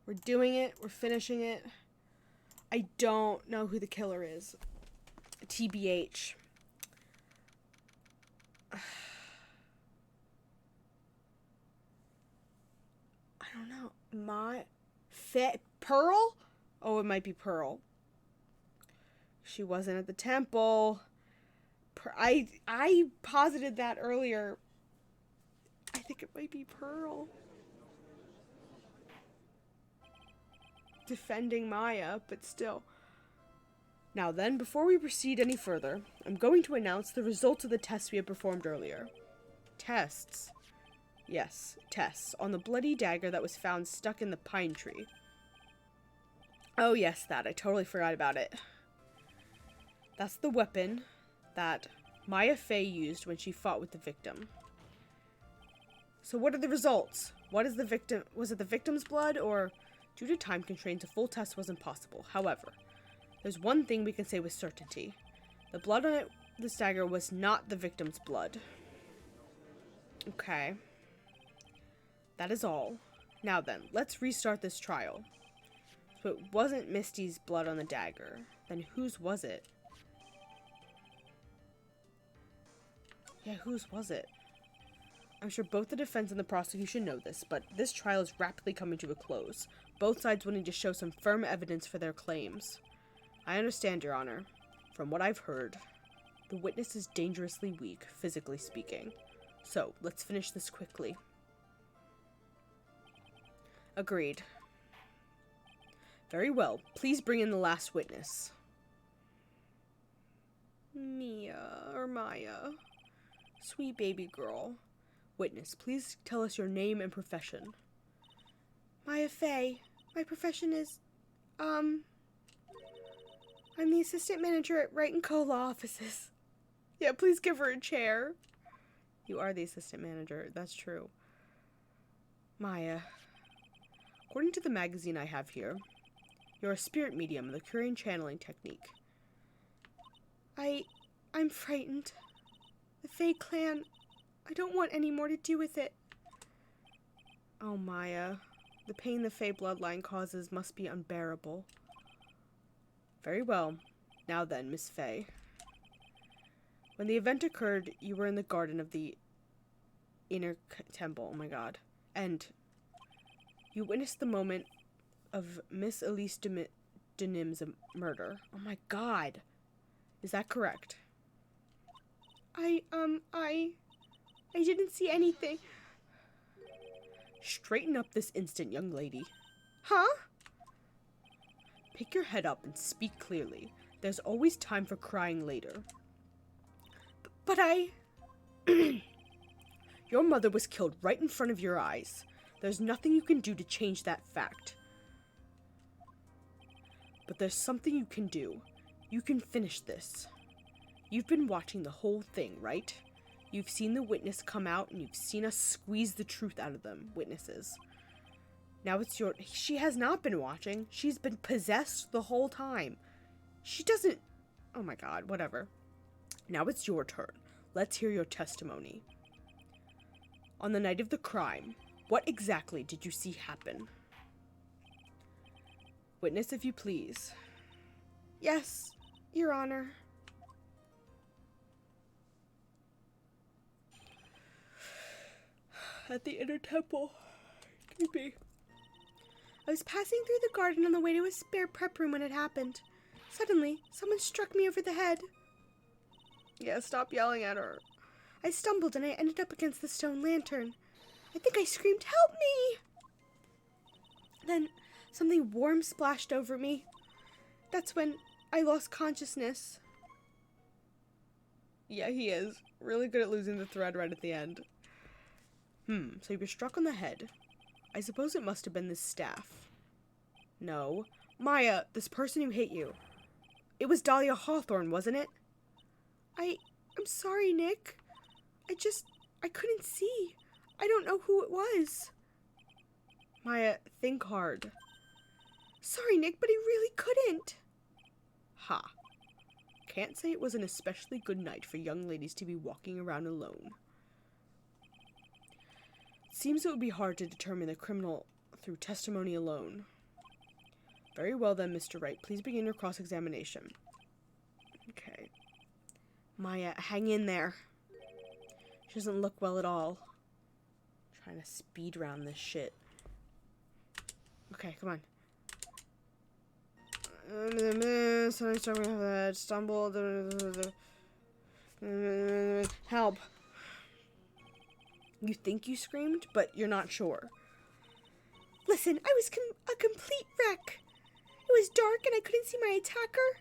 We're doing it. We're finishing it. I don't know who the killer is. TBH. I don't know. Pearl? Oh, it might be Pearl. She wasn't at the temple. I posited that earlier. I think it might be Pearl. Defending Maya, but still. Now then, before we proceed any further, I'm going to announce the results of the tests we had performed earlier. Tests? Yes, tests on the bloody dagger that was found stuck in the pine tree. Oh, yes, that. I totally forgot about it. That's the weapon that Maya Fey used when she fought with the victim. So what are the results? What is the victim? Was it the victim's blood, or due to time constraints, a full test wasn't possible? However, there's one thing we can say with certainty. The blood on this dagger was not the victim's blood. Okay. That is all. Now then, let's restart this trial. So it wasn't Misty's blood on the dagger. Then whose was it? Yeah, whose was it? I'm sure both the defense and the prosecution know this, but this trial is rapidly coming to a close. Both sides wanting to show some firm evidence for their claims. I understand, Your Honor. From what I've heard, the witness is dangerously weak, physically speaking. So, let's finish this quickly. Agreed. Very well. Please bring in the last witness. Maya. Sweet baby girl. Witness, please tell us your name and profession. Maya Fey. My profession is, I'm the assistant manager at Wright & Co. Law Offices. Yeah, please give her a chair. You are the assistant manager. That's true. Maya. According to the magazine I have here, you're a spirit medium, the Curian channeling technique. I'm frightened. The Fey clan, I don't want any more to do with it. Oh, Maya. The pain the Fey bloodline causes must be unbearable. Very well. Now then, Miss Fey. When the event occurred, you were in the garden of the inner temple. Oh my god. And you witnessed the moment of Miss Elise Denim's murder. Oh my god. Is that correct? I didn't see anything. Straighten up this instant, young lady. Huh? Pick your head up and speak clearly. There's always time for crying later. But I... Your mother was killed right in front of your eyes. There's nothing you can do to change that fact. But there's something you can do. You can finish this. You've been watching the whole thing, right? You've seen the witness come out, and you've seen us squeeze the truth out of them, witnesses. Now it's your... She has not been watching. She's been possessed the whole time. She doesn't... Oh my god, whatever. Now it's your turn. Let's hear your testimony. On the night of the crime, what exactly did you see happen? Witness, if you please. Yes, Your Honor. At the inner temple. Creepy. I was passing through the garden on the way to a spare prep room when it happened. Suddenly, someone struck me over the head. Yeah, stop yelling at her. I stumbled and I ended up against the stone lantern. I think I screamed, "Help me!" Then, something warm splashed over me. That's when I lost consciousness. Yeah, he is. Really good at losing the thread right at the end. So you were struck on the head. I suppose it must have been this staff. No. Maya, this person who hit you. It was Dahlia Hawthorne, wasn't it? I'm sorry, Nick. I couldn't see. I don't know who it was. Maya, think hard. Sorry, Nick, but I really couldn't. Ha. Can't say it was an especially good night for young ladies to be walking around alone. Seems it would be hard to determine the criminal through testimony alone. Very well then, Mr. Wright. Please begin your cross-examination. Okay. Maya, hang in there. She doesn't look well at all. Trying to speed round this shit. Okay, come on. Stumbled. Help. You think you screamed, but you're not sure. Listen, I was a complete wreck. It was dark and I couldn't see my attacker.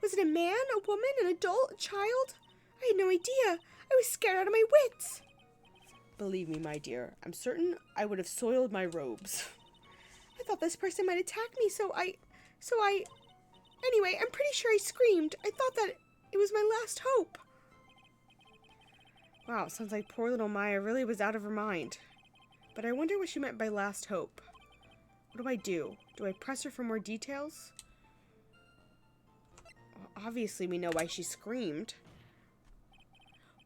Was it a man, a woman, an adult, a child? I had no idea. I was scared out of my wits. Believe me, my dear, I'm certain I would have soiled my robes. I thought this person might attack me, so I Anyway, I'm pretty sure I screamed. I thought that it was my last hope. Wow, sounds like poor little Maya really was out of her mind. But I wonder what she meant by last hope. What do I do? Do I press her for more details? Well, obviously we know why she screamed.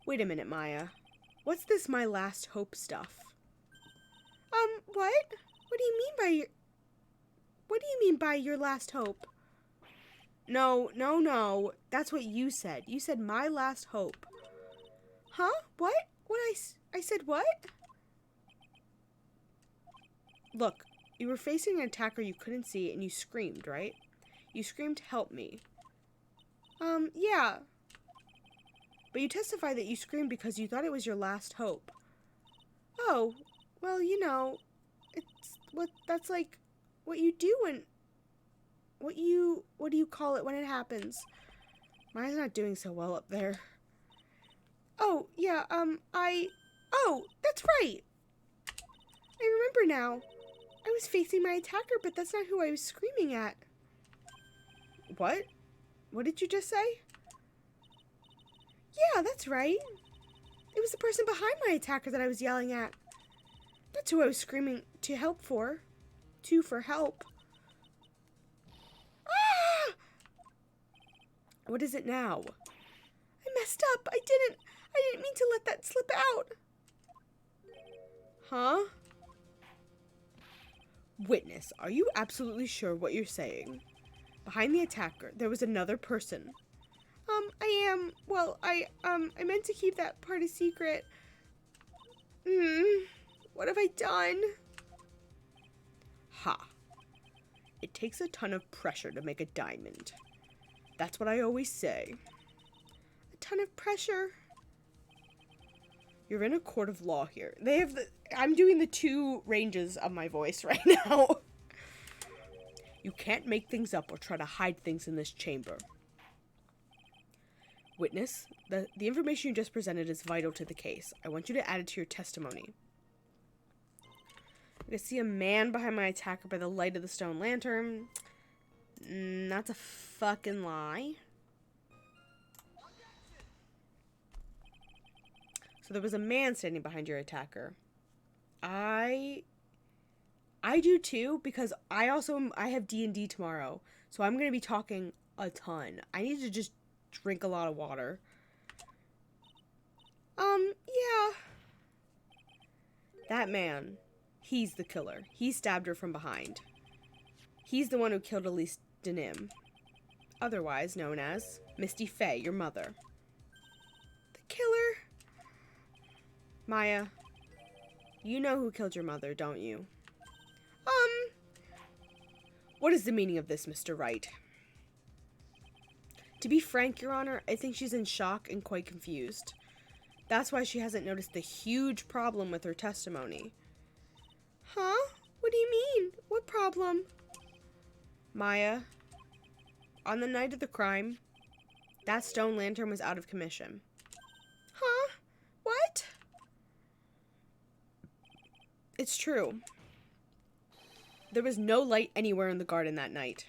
Wait a minute, Maya. What's this my last hope stuff? What? What do you mean by your last hope? No. That's what you said. You said my last hope. Huh? What? I said what? Look, you were facing an attacker you couldn't see and you screamed, right? You screamed, "Help me." Yeah. But you testified that you screamed because you thought it was your last hope. Oh, well, that's like what you do when, what do you call it when it happens? Maya's not doing so well up there. Oh, yeah, oh, that's right. I remember now. I was facing my attacker, but that's not who I was screaming at. What? What did you just say? Yeah, that's right. It was the person behind my attacker that I was yelling at. That's who I was screaming for help. Ah! What is it now? I messed up. I didn't mean to let that slip out. Huh? Witness, are you absolutely sure what you're saying? Behind the attacker, there was another person. I am. Well, I meant to keep that part a secret. What have I done? Ha. It takes a ton of pressure to make a diamond. That's what I always say. A ton of pressure? You're in a court of law here. I'm doing the two ranges of my voice right now. You can't make things up or try to hide things in this chamber. Witness, the information you just presented is vital to the case. I want you to add it to your testimony. I can see a man behind my attacker by the light of the stone lantern. That's a fucking lie. So there was a man standing behind your attacker. I do too, because I have D&D tomorrow, so I'm going to be talking a ton. I need to just drink a lot of water. Yeah. That man, he's the killer. He stabbed her from behind. He's the one who killed Elise Denim, otherwise known as Misty Fey, your mother. The killer? Maya, you know who killed your mother, don't you? What is the meaning of this, Mr. Wright? To be frank, Your Honor, I think she's in shock and quite confused. That's why she hasn't noticed the huge problem with her testimony. Huh? What do you mean? What problem? Maya, on the night of the crime, that stone lantern was out of commission. Huh? What? It's true. There was no light anywhere in the garden that night.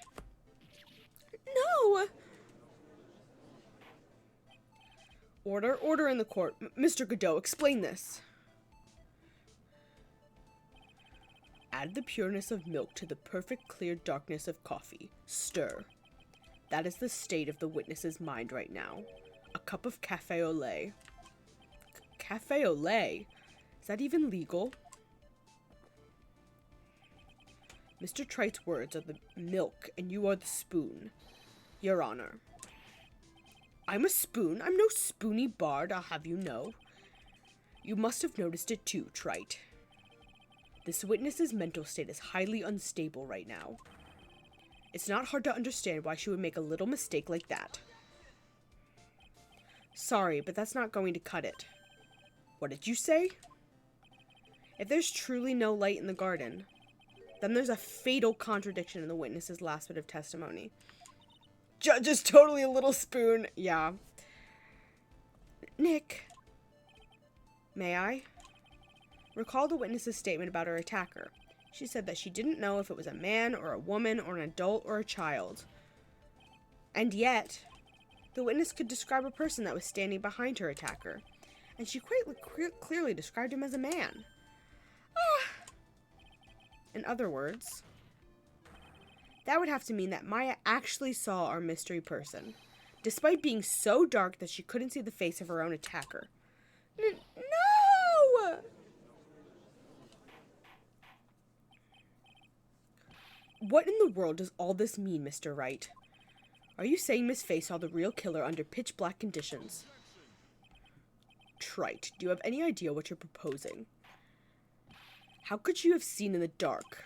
No! Order in the court. Mr. Godot, explain this. Add the pureness of milk to the perfect clear darkness of coffee. Stir. That is the state of the witness's mind right now. A cup of cafe au lait. Cafe au lait? Is that even legal? Mr. Trite's words are the milk, and you are the spoon. Your Honor. I'm a spoon? I'm no spoony bard, I'll have you know. You must have noticed it too, Trite. This witness's mental state is highly unstable right now. It's not hard to understand why she would make a little mistake like that. Sorry, but that's not going to cut it. What did you say? If there's truly no light in the garden, then there's a fatal contradiction in the witness's last bit of testimony. Judge is totally a little spoon. Yeah. Nick. May I? Recall the witness's statement about her attacker. She said that she didn't know if it was a man or a woman or an adult or a child. And yet, the witness could describe a person that was standing behind her attacker, and she quite clearly described him as a man. In other words, that would have to mean that Maya actually saw our mystery person, despite being so dark that she couldn't see the face of her own attacker. No! What in the world does all this mean, Mr. Wright? Are you saying Miss Fay saw the real killer under pitch black conditions? Trite, do you have any idea what you're proposing? How could she have seen in the dark?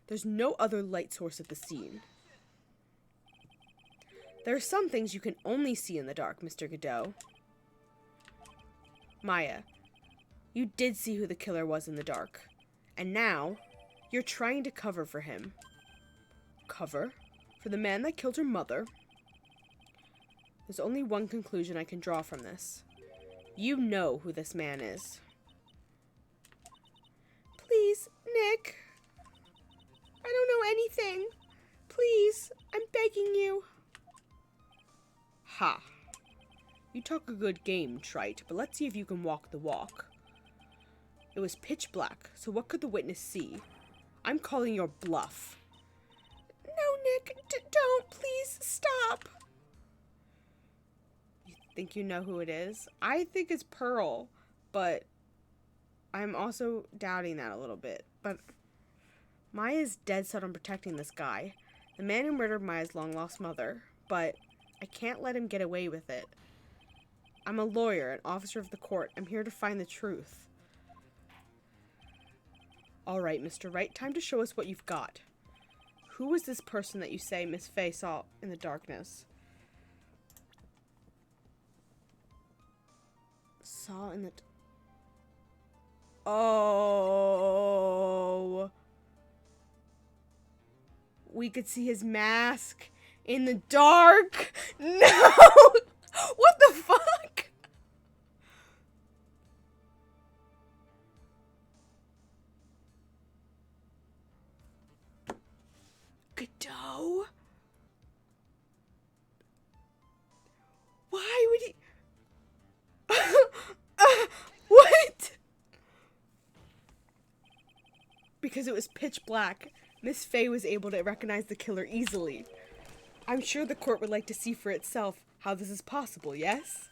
There's no other light source at the scene. There are some things you can only see in the dark, Mr. Godot. Maya, you did see who the killer was in the dark. And now, you're trying to cover for him. Cover? For the man that killed her mother? There's only one conclusion I can draw from this. You know who this man is. Please, Nick. I don't know anything. Please, I'm begging you. Ha. You talk a good game, Trite, but let's see if you can walk the walk. It was pitch black, so what could the witness see? I'm calling your bluff. No, Nick, don't. Please, stop. You think you know who it is? I think it's Pearl, but I'm also doubting that a little bit. But Maya's dead set on protecting this guy, the man who murdered Maya's long-lost mother, but I can't let him get away with it. I'm a lawyer, an officer of the court. I'm here to find the truth. All right, Mr. Wright, time to show us what you've got. Who was this person that you say Miss Fay saw in the darkness? Saw in the... Oh... We could see his mask in the dark. No! What the fuck? Godot? Why would he... What? Because it was pitch black. Miss Fay was able to recognize the killer easily. I'm sure the court would like to see for itself how this is possible, yes?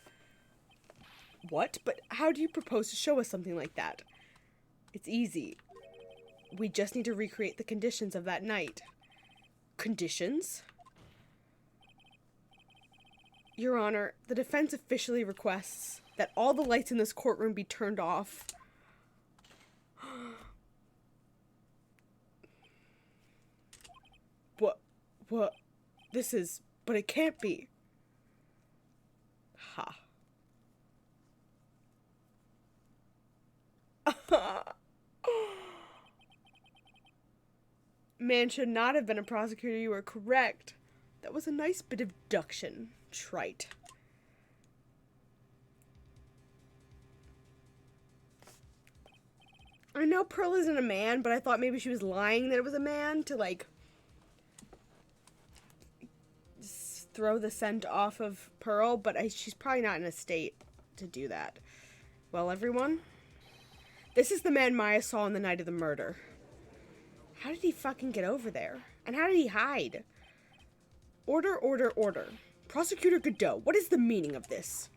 What? But how do you propose to show us something like that? It's easy. We just need to recreate the conditions of that night. Conditions? Your Honor, the defense officially requests that all the lights in this courtroom be turned off. What? This is... But it can't be. Ha. Man should not have been a prosecutor, you were correct. That was a nice bit of deduction, Trite. I know Pearl isn't a man, but I thought maybe she was lying that it was a man to, like, throw the scent off of Pearl, but she's probably not in a state to do that. Well, everyone, this is the man Maya saw on the night of the murder. How did he fucking get over there? And how did he hide? Order, order, order. Prosecutor Godot, what is the meaning of this?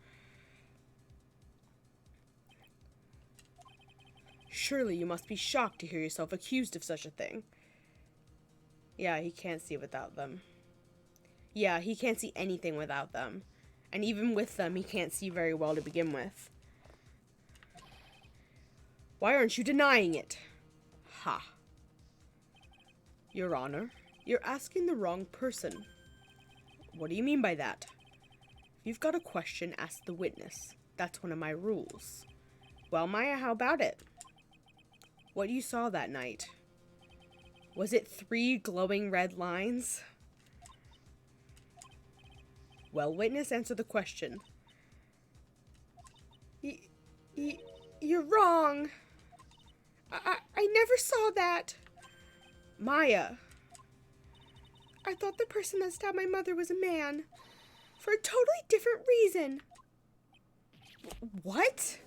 Surely you must be shocked to hear yourself accused of such a thing. Yeah, he can't see without them. Yeah, he can't see anything without them. And even with them, he can't see very well to begin with. Why aren't you denying it? Ha. Your Honor, you're asking the wrong person. What do you mean by that? If you've got a question, ask the witness. That's one of my rules. Well, Maya, how about it? What you saw that night? Was it 3 glowing red lines? Well, witness, answer the question. You're wrong. I never saw that. Maya! I thought the person that stabbed my mother was a man. For a totally different reason. What?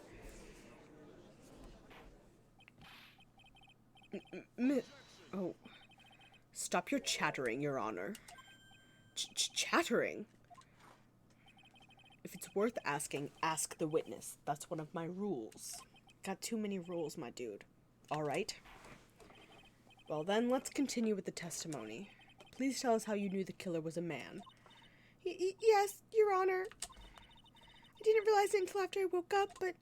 Oh. Stop your chattering, Your Honor. Chattering? If it's worth asking, ask the witness. That's one of my rules. Got too many rules, my dude. All right. Well then, let's continue with the testimony. Please tell us how you knew the killer was a man. Yes, Your Honor. I didn't realize it until after I woke up, but...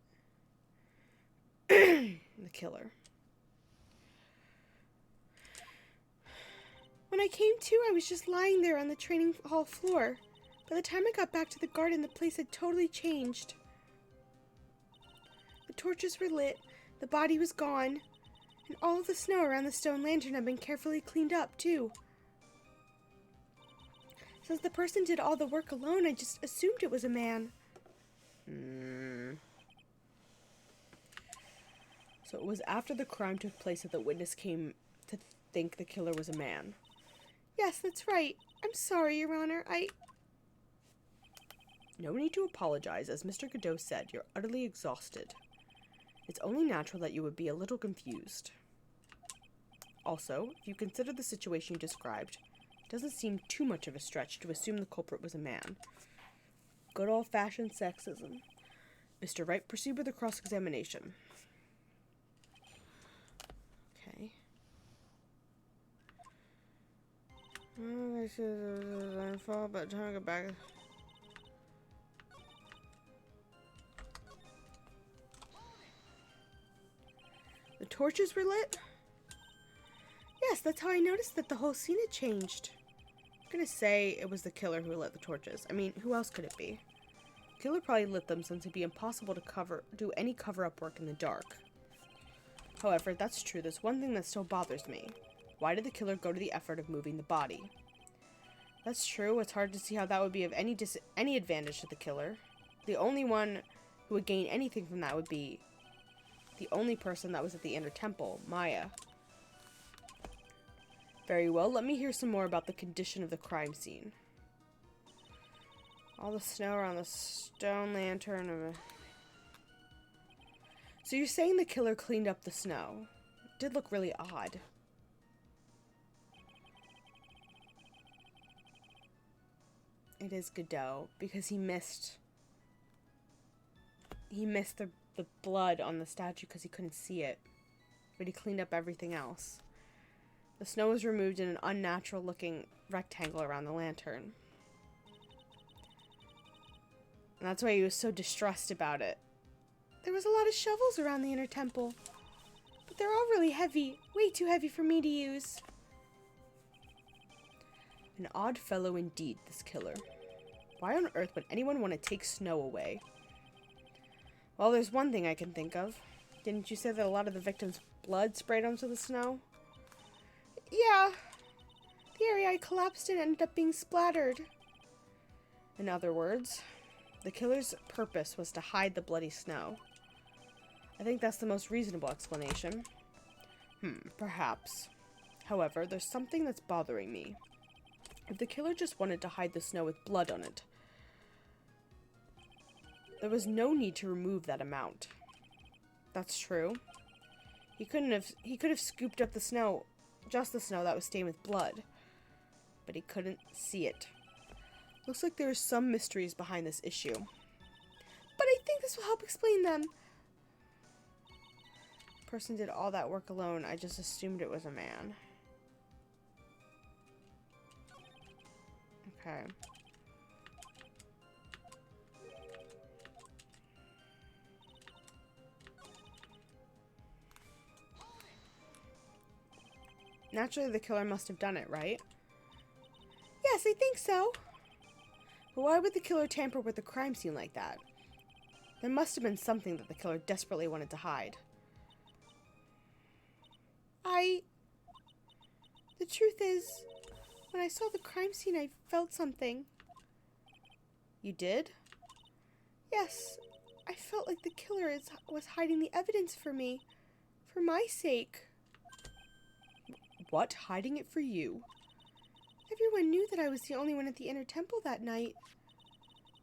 The killer. When I came to, I was just lying there on the training hall floor. By the time I got back to the garden, the place had totally changed. The torches were lit, the body was gone, and all of the snow around the stone lantern had been carefully cleaned up, too. Since the person did all the work alone, I just assumed it was a man. So it was after the crime took place that the witness came to think the killer was a man. Yes, that's right. I'm sorry, Your Honor. No need to apologize. As Mr. Godot said, you're utterly exhausted. It's only natural that you would be a little confused. Also, if you consider the situation you described, it doesn't seem too much of a stretch to assume the culprit was a man. Good old-fashioned sexism. Mr. Wright, proceed with the cross-examination. Okay. I should have fall, but time to go back. The torches were lit? Yes, that's how I noticed that the whole scene had changed. I'm gonna say it was the killer who lit the torches. I mean, who else could it be? The killer probably lit them since it'd be impossible to do any cover-up work in the dark. However, if that's true, there's one thing that still bothers me. Why did the killer go to the effort of moving the body? That's true, it's hard to see how that would be of any advantage to the killer. The only one who would gain anything from that would be the only person that was at the inner temple, Maya. Very well, let me hear some more about the condition of the crime scene. All the snow around the stone lantern. So you're saying the killer cleaned up the snow? It did look really odd. It is Godot, because he missed the blood on the statue because he couldn't see it. But he cleaned up everything else. The snow was removed in an unnatural looking rectangle around the lantern. And that's why he was so distressed about it. There was a lot of shovels around the inner temple. But they're all really heavy. Way too heavy for me to use. An odd fellow indeed, this killer. Why on earth would anyone want to take snow away? Well, there's one thing I can think of. Didn't you say that a lot of the victims' blood sprayed onto the snow? Yeah. The area I collapsed in ended up being splattered. In other words, the killer's purpose was to hide the bloody snow. I think that's the most reasonable explanation. Perhaps. However, there's something that's bothering me. If the killer just wanted to hide the snow with blood on it, there was no need to remove that amount. That's true. He could have scooped up the snow, just the snow that was stained with blood. But he couldn't see it. Looks like there are some mysteries behind this issue. But I think this will help explain them. Person did all that work alone. I just assumed it was a man. Okay. Naturally, the killer must have done it, right? Yes, I think so. But why would the killer tamper with the crime scene like that? There must have been something that the killer desperately wanted to hide. The truth is, when I saw the crime scene, I felt something. You did? Yes, I felt like the killer was hiding the evidence for me. For my sake. What? Hiding it for you? Everyone knew that I was the only one at the inner temple that night.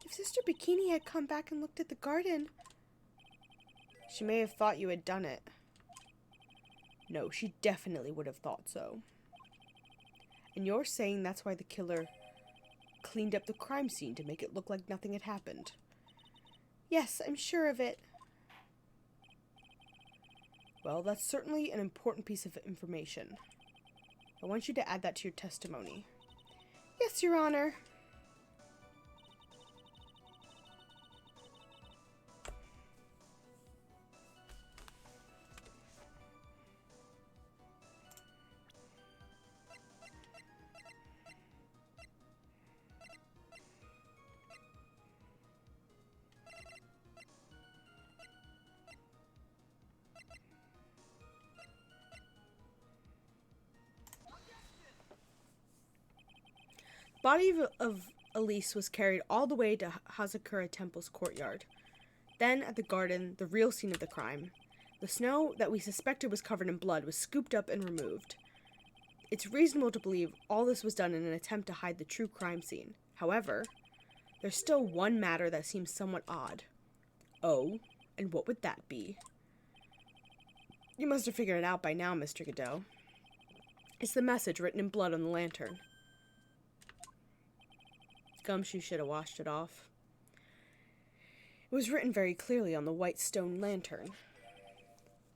If Sister Bikini had come back and looked at the garden... She may have thought you had done it. No, she definitely would have thought so. And you're saying that's why the killer cleaned up the crime scene to make it look like nothing had happened? Yes, I'm sure of it. Well, that's certainly an important piece of information. I want you to add that to your testimony. Yes, Your Honor. The body of Elise was carried all the way to Hazakura Temple's courtyard. Then, at the garden, the real scene of the crime, the snow that we suspected was covered in blood was scooped up and removed. It's reasonable to believe all this was done in an attempt to hide the true crime scene. However, there's still one matter that seems somewhat odd. Oh, and what would that be? You must have figured it out by now, Mr. Godot. It's the message written in blood on the lantern. Gumshoe should have washed it off. It was written very clearly on the white stone lantern.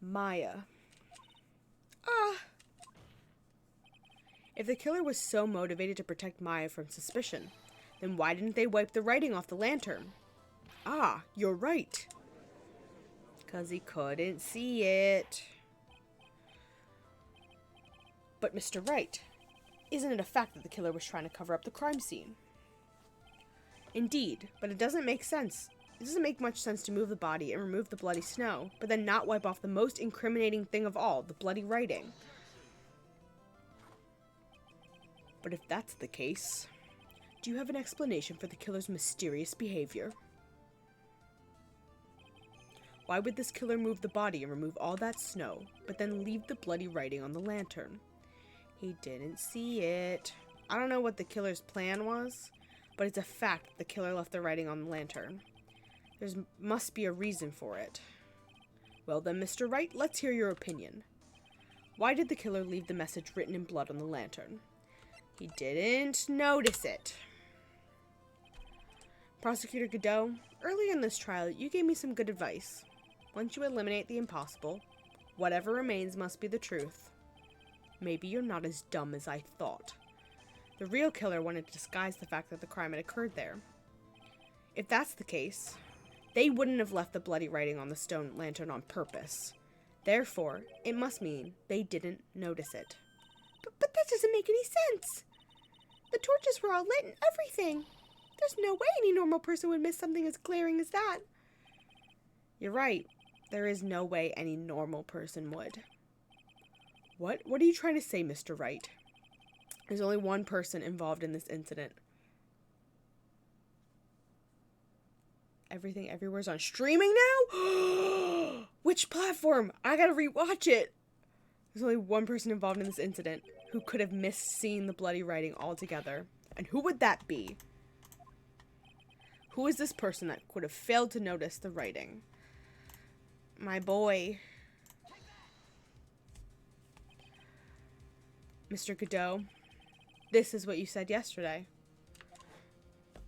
Maya. If the killer was so motivated to protect Maya from suspicion, then why didn't they wipe the writing off the lantern? Ah, you're right. 'Cause he couldn't see it. But Mr. Wright, isn't it a fact that the killer was trying to cover up the crime scene? Indeed, but it doesn't make sense. It doesn't make much sense to move the body and remove the bloody snow, but then not wipe off the most incriminating thing of all, the bloody writing. But if that's the case, do you have an explanation for the killer's mysterious behavior? Why would this killer move the body and remove all that snow, but then leave the bloody writing on the lantern? He didn't see it. I don't know what the killer's plan was, but it's a fact the killer left the writing on the lantern. There must be a reason for it. Well then, Mr. Wright, let's hear your opinion. Why did the killer leave the message written in blood on the lantern? He didn't notice it. Prosecutor Godot, earlier in this trial, you gave me some good advice. Once you eliminate the impossible, whatever remains must be the truth. Maybe you're not as dumb as I thought. The real killer wanted to disguise the fact that the crime had occurred there. If that's the case, they wouldn't have left the bloody writing on the stone lantern on purpose. Therefore, it must mean they didn't notice it. But that doesn't make any sense. The torches were all lit and everything. There's no way any normal person would miss something as glaring as that. You're right. There is no way any normal person would. What are you trying to say, Mr. Wright? There's only one person involved in this incident. Everything Everywhere's on streaming now? Which platform? I gotta rewatch it. There's only one person involved in this incident who could have missed seeing the bloody writing altogether. And who would that be? Who is this person that could have failed to notice the writing? My boy. Mr. Godot, this is what you said yesterday.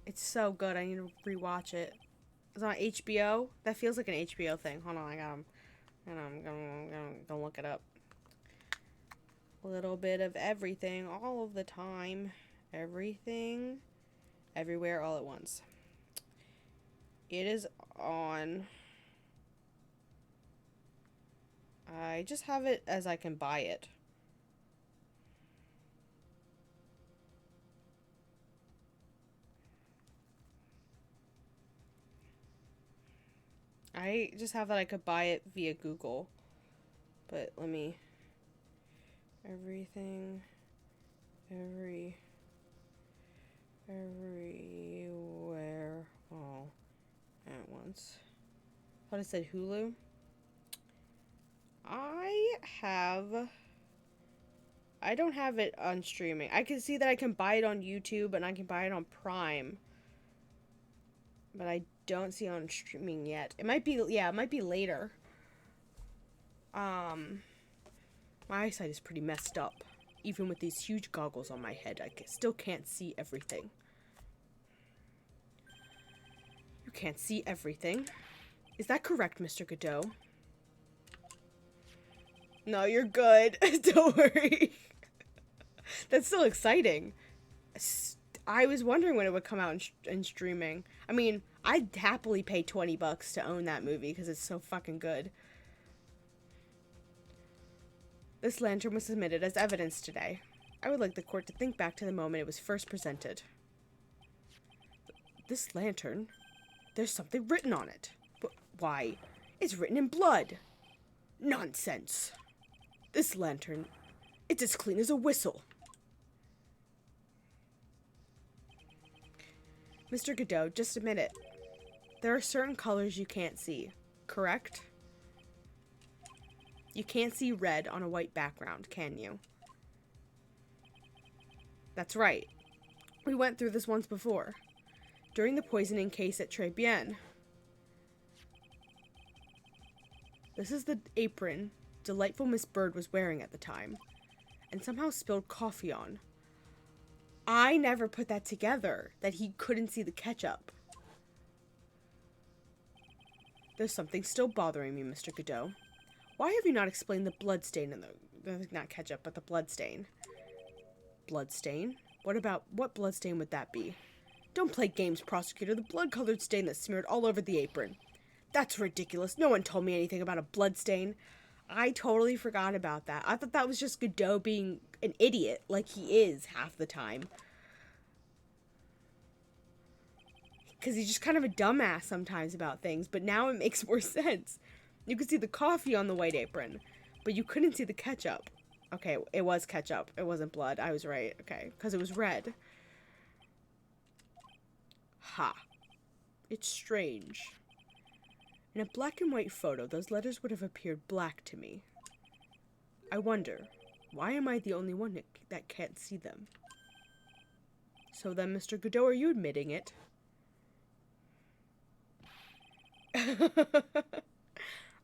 It's so good, I need to rewatch it. It's on HBO? That feels like an HBO thing. Hold on, I'm gonna look it up. A little bit of everything, all of the time. Everything, everywhere, all at once. It is on... I just have it as I can buy it. I just have that I could buy it via Google. But let me... Everything... Everywhere... all at once. I thought it said Hulu. I have I don't have it on streaming. I can see that I can buy it on YouTube and I can buy it on Prime. But I don't see it on streaming yet. It might be, yeah, it might be later. My eyesight is pretty messed up. Even with these huge goggles on my head, I still can't see everything. You can't see everything. Is that correct, Mr. Godot? No, you're good. Don't worry. That's still exciting. I was wondering when it would come out in streaming. I mean, I'd happily pay $20 to own that movie because it's so fucking good. This lantern was submitted as evidence today. I would like the court to think back to the moment it was first presented. This lantern? There's something written on it. But why? It's written in blood. Nonsense. This lantern, it's as clean as a whistle. Mr. Godot, just admit it. There are certain colors you can't see, correct? You can't see red on a white background, can you? That's right. We went through this once before. During the poisoning case at Très Bien. This is the apron delightful Miss Bird was wearing at the time, and somehow spilled coffee on. I never put that together, that he couldn't see the ketchup. There's something still bothering me, Mr. Godot. Why have you not explained the bloodstain in the... not ketchup, but the bloodstain. Bloodstain? What bloodstain would that be? Don't play games, prosecutor. The blood-colored stain that smeared all over the apron. That's ridiculous. No one told me anything about a bloodstain. I totally forgot about that. I thought that was just Godot being an idiot, like he is half the time. Because he's just kind of a dumbass sometimes about things, but now it makes more sense. You could see the coffee on the white apron, but you couldn't see the ketchup. Okay, it was ketchup. It wasn't blood. I was right. Okay, because it was red. Ha. It's strange. In a black and white photo, those letters would have appeared black to me. I wonder, why am I the only one that can't see them? So then, Mr. Godot, are you admitting it?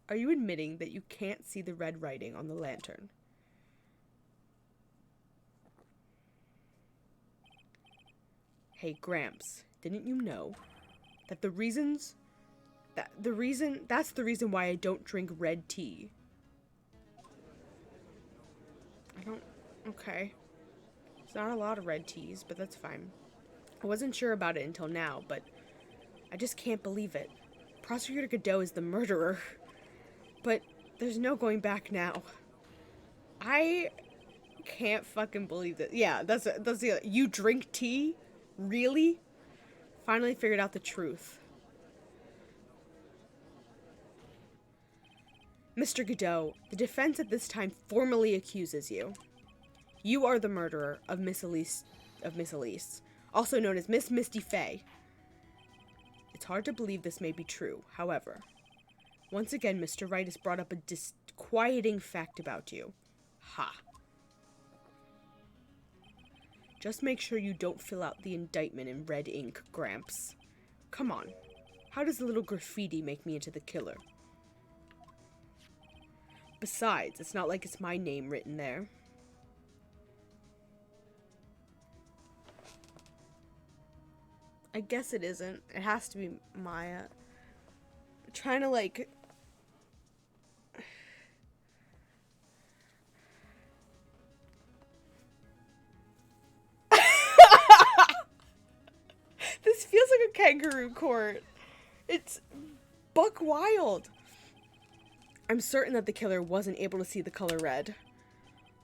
Are you admitting that you can't see the red writing on the lantern? Hey, Gramps, didn't you know that that's the reason why I don't drink red tea? Okay. It's not a lot of red teas, but that's fine. I wasn't sure about it until now, but I just can't believe it. Prosecutor Godot is the murderer. But there's no going back now. I can't fucking believe that. Yeah, that's the... You drink tea? Really? Finally figured out the truth. Mr. Godot, the defense at this time formally accuses you. You are the murderer of Miss Elise, also known as Miss Misty Fey. It's hard to believe this may be true, however. Once again, Mr. Wright has brought up a disquieting fact about you. Ha. Just make sure you don't fill out the indictment in red ink, Gramps. Come on. How does the little graffiti make me into the killer? Besides, it's not like it's my name written there. I guess it isn't. It has to be Maya. I'm trying to, like... This feels like a kangaroo court. It's buck wild. I'm certain that the killer wasn't able to see the color red.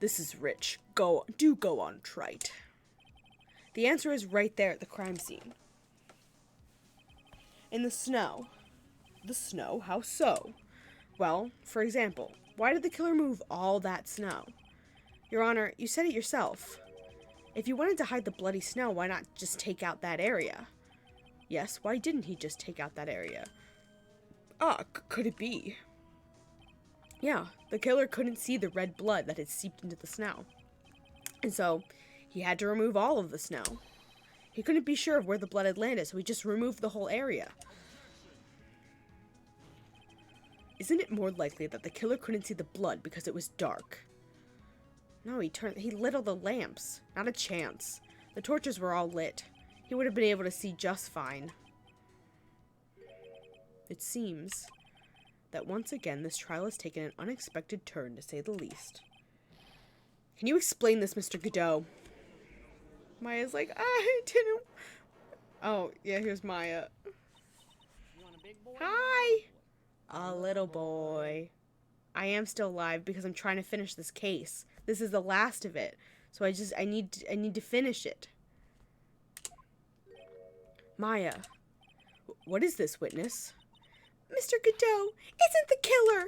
This is rich. Do go on, Trite. The answer is right there at the crime scene. In the snow. The snow? How so? Well, for example, why did the killer move all that snow? Your Honor, you said it yourself. If you wanted to hide the bloody snow, why not just take out that area? Yes, why didn't he just take out that area? Could it be? Yeah, the killer couldn't see the red blood that had seeped into the snow. And so he had to remove all of the snow. He couldn't be sure of where the blood had landed, so he just removed the whole area. Isn't it more likely that the killer couldn't see the blood because it was dark? No, he lit all the lamps. Not a chance. The torches were all lit. He would have been able to see just fine. It seems that once again this trial has taken an unexpected turn, to say the least. Can you explain this, Mr. Godot? Maya's like, I didn't... Oh, yeah, here's Maya. Hi! A little boy. I am still alive because I'm trying to finish this case. This is the last of it. So I need to finish it. Maya. What is this, witness? Mr. Godot isn't the killer.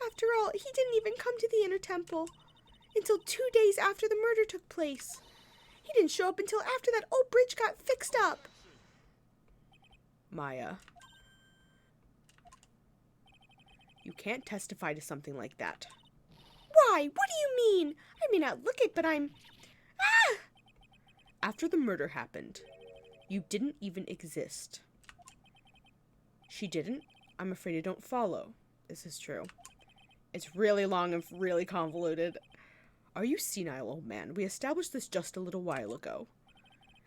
After all, he didn't even come to the Inner Temple until 2 days after the murder took place. He didn't show up until after that old bridge got fixed up. Maya. You can't testify to something like that. Why? What do you mean? I may not look it, but I'm... Ah! After the murder happened, you didn't even exist. She didn't? I'm afraid I don't follow. This is true. It's really long and really convoluted. Are you senile, old man? We established this just a little while ago.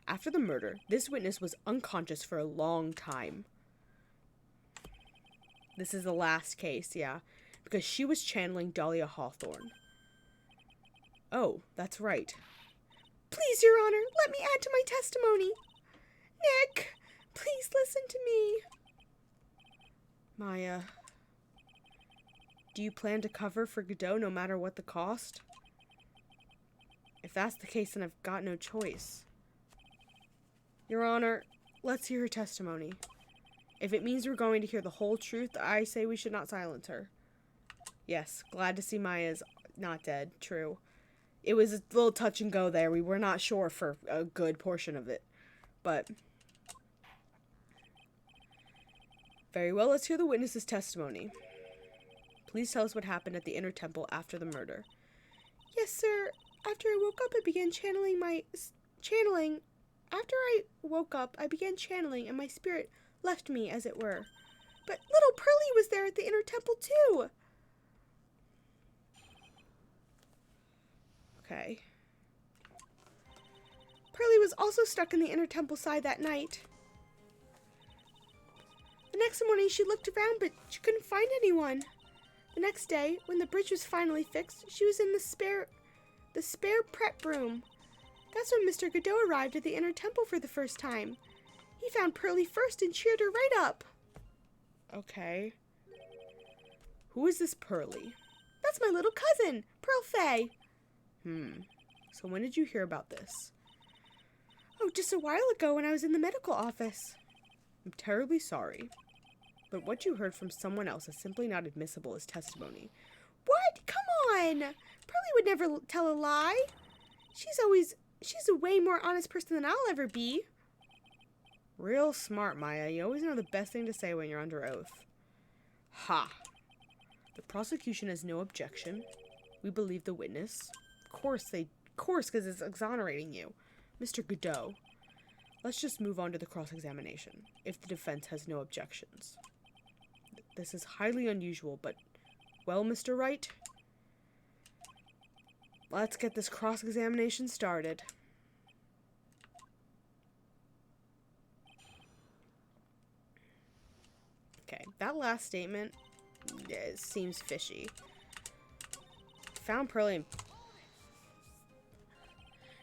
After the murder, this witness was unconscious for a long time. This is the last case, yeah. Because she was channeling Dahlia Hawthorne. Oh, that's right. Please, Your Honor, let me add to my testimony. Nick, please listen to me. Maya, do you plan to cover for Godot no matter what the cost? If that's the case, then I've got no choice. Your Honor, let's hear her testimony. If it means we're going to hear the whole truth, I say we should not silence her. Yes, glad to see Maya's not dead. True. It was a little touch and go there. We were not sure for a good portion of it. But... very well, let's hear the witness's testimony. Please tell us what happened at the Inner Temple after the murder. Yes, sir. After I woke up, I began channeling and my spirit left me, as it were. But little Pearlie was there at the Inner Temple, too. Okay. Pearlie was also stuck in the Inner Temple side that night. The next morning, she looked around, but she couldn't find anyone. The next day, when the bridge was finally fixed, she was in the spare prep room. That's when Mr. Godot arrived at the Inner Temple for the first time. He found Pearlie first and cheered her right up. Okay. Who is this Pearlie? That's my little cousin, Pearl Faye. So when did you hear about this? Oh, just a while ago when I was in the medical office. I'm terribly sorry, but what you heard from someone else is simply not admissible as testimony. What? Come on! Pearlie would never tell a lie. She's a way more honest person than I'll ever be. Real smart, Maya. You always know the best thing to say when you're under oath. Ha! The prosecution has no objection. We believe the witness. Of course, because it's exonerating you. Mr. Godot, let's just move on to the cross-examination, if the defense has no objections. This is highly unusual, but, well, Mr. Wright, let's get this cross-examination started. Okay, that last statement seems fishy. Found Pearlie and...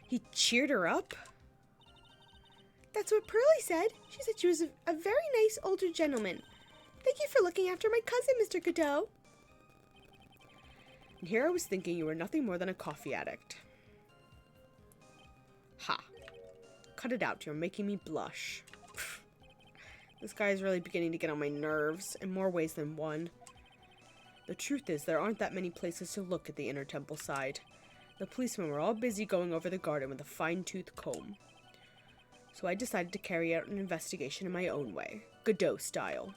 he cheered her up? That's what Pearlie said. She said she was a very nice older gentleman. Thank you for looking after my cousin, Mr. Godot. And here I was thinking you were nothing more than a coffee addict. Ha. Cut it out, you're making me blush. This guy is really beginning to get on my nerves, in more ways than one. The truth is, there aren't that many places to look at the Inner Temple side. The policemen were all busy going over the garden with a fine-tooth comb. So I decided to carry out an investigation in my own way, Godot style.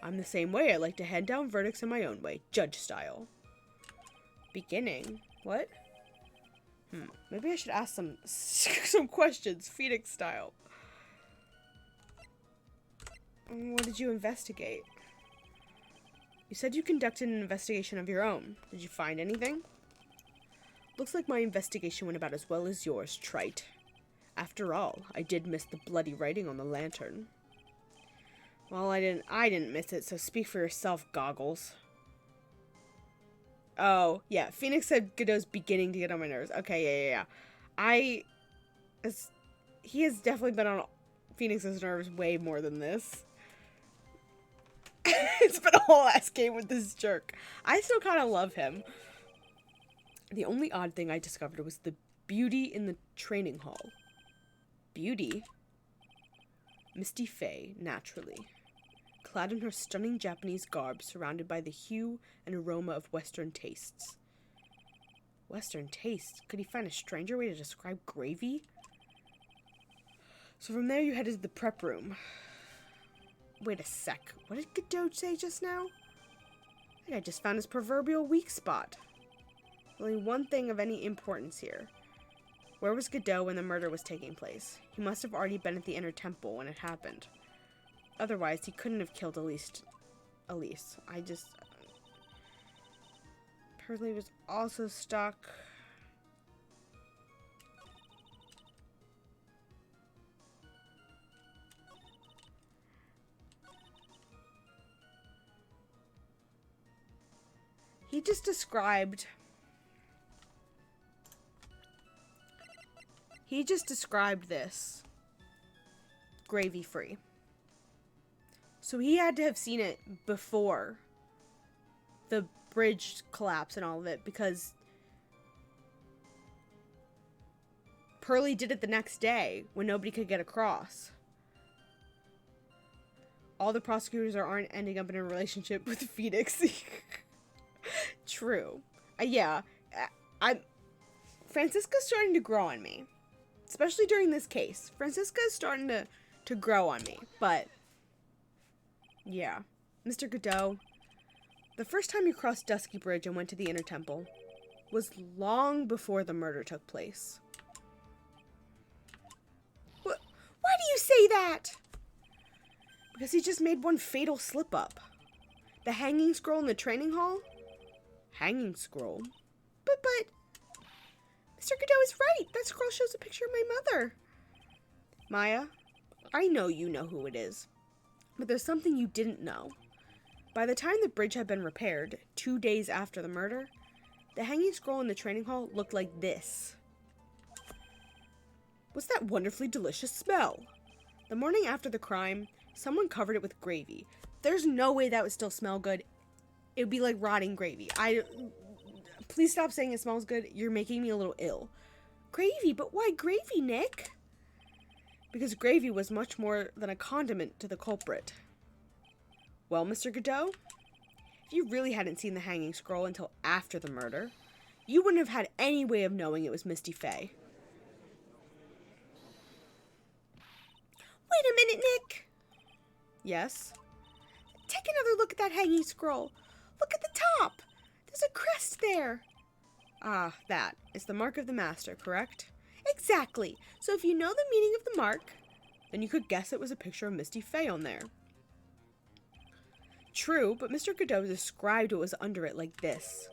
I'm the same way. I like to hand down verdicts in my own way, judge style. Beginning? What? Maybe I should ask some questions, Phoenix style. What did you investigate? You said you conducted an investigation of your own. Did you find anything? Looks like my investigation went about as well as yours, trite. After all, I did miss the bloody writing on the lantern. Well, I didn't miss it, so speak for yourself, Goggles. Oh, yeah, Phoenix said Godot's beginning to get on my nerves. Okay, yeah. He has definitely been on Phoenix's nerves way more than this. It's been a whole ass game with this jerk. I still kind of love him. The only odd thing I discovered was the beauty in the training hall. Beauty? Misty Faye, naturally. Clad in her stunning Japanese garb, surrounded by the hue and aroma of Western tastes. Western tastes? Could he find a stranger way to describe gravy? So from there you headed to the prep room. Wait a sec. What did Godot say just now? I think I just found his proverbial weak spot. Only one thing of any importance here. Where was Godot when the murder was taking place? He must have already been at the inner temple when it happened. Otherwise, he couldn't have killed Elise. Apparently was also stuck. He just described this gravy free. So he had to have seen it before the bridge collapse and all of it, because Pearly did it the next day when nobody could get across. All the prosecutors aren't ending up in a relationship with Phoenix. True. Francisca's starting to grow on me. Especially during this case. Francisca's starting to grow on me. But, yeah. Mr. Godot, the first time you crossed Dusky Bridge and went to the Inner Temple was long before the murder took place. Why do you say that? Because he just made one fatal slip-up. The hanging scroll in the training hall? Hanging scroll? But, Mr. Godot is right. That scroll shows a picture of my mother. Maya, I know you know who it is. But there's something you didn't know. By the time the bridge had been repaired, 2 days after the murder, the hanging scroll in the training hall looked like this. What's that wonderfully delicious smell? The morning after the crime, someone covered it with gravy. There's no way that would still smell good. It would be like rotting gravy. Please stop saying it smells good. You're making me a little ill. Gravy? But why gravy, Nick? Because gravy was much more than a condiment to the culprit. Well, Mr. Godot, if you really hadn't seen the hanging scroll until after the murder, you wouldn't have had any way of knowing it was Misty Faye. Wait a minute, Nick. Yes? Take another look at that hanging scroll. Look at the top. There's a crest there. Ah, that is the mark of the master, correct? Exactly. So if you know the meaning of the mark, then you could guess it was a picture of Misty Faye on there. True, but Mr. Godot described what was under it like this.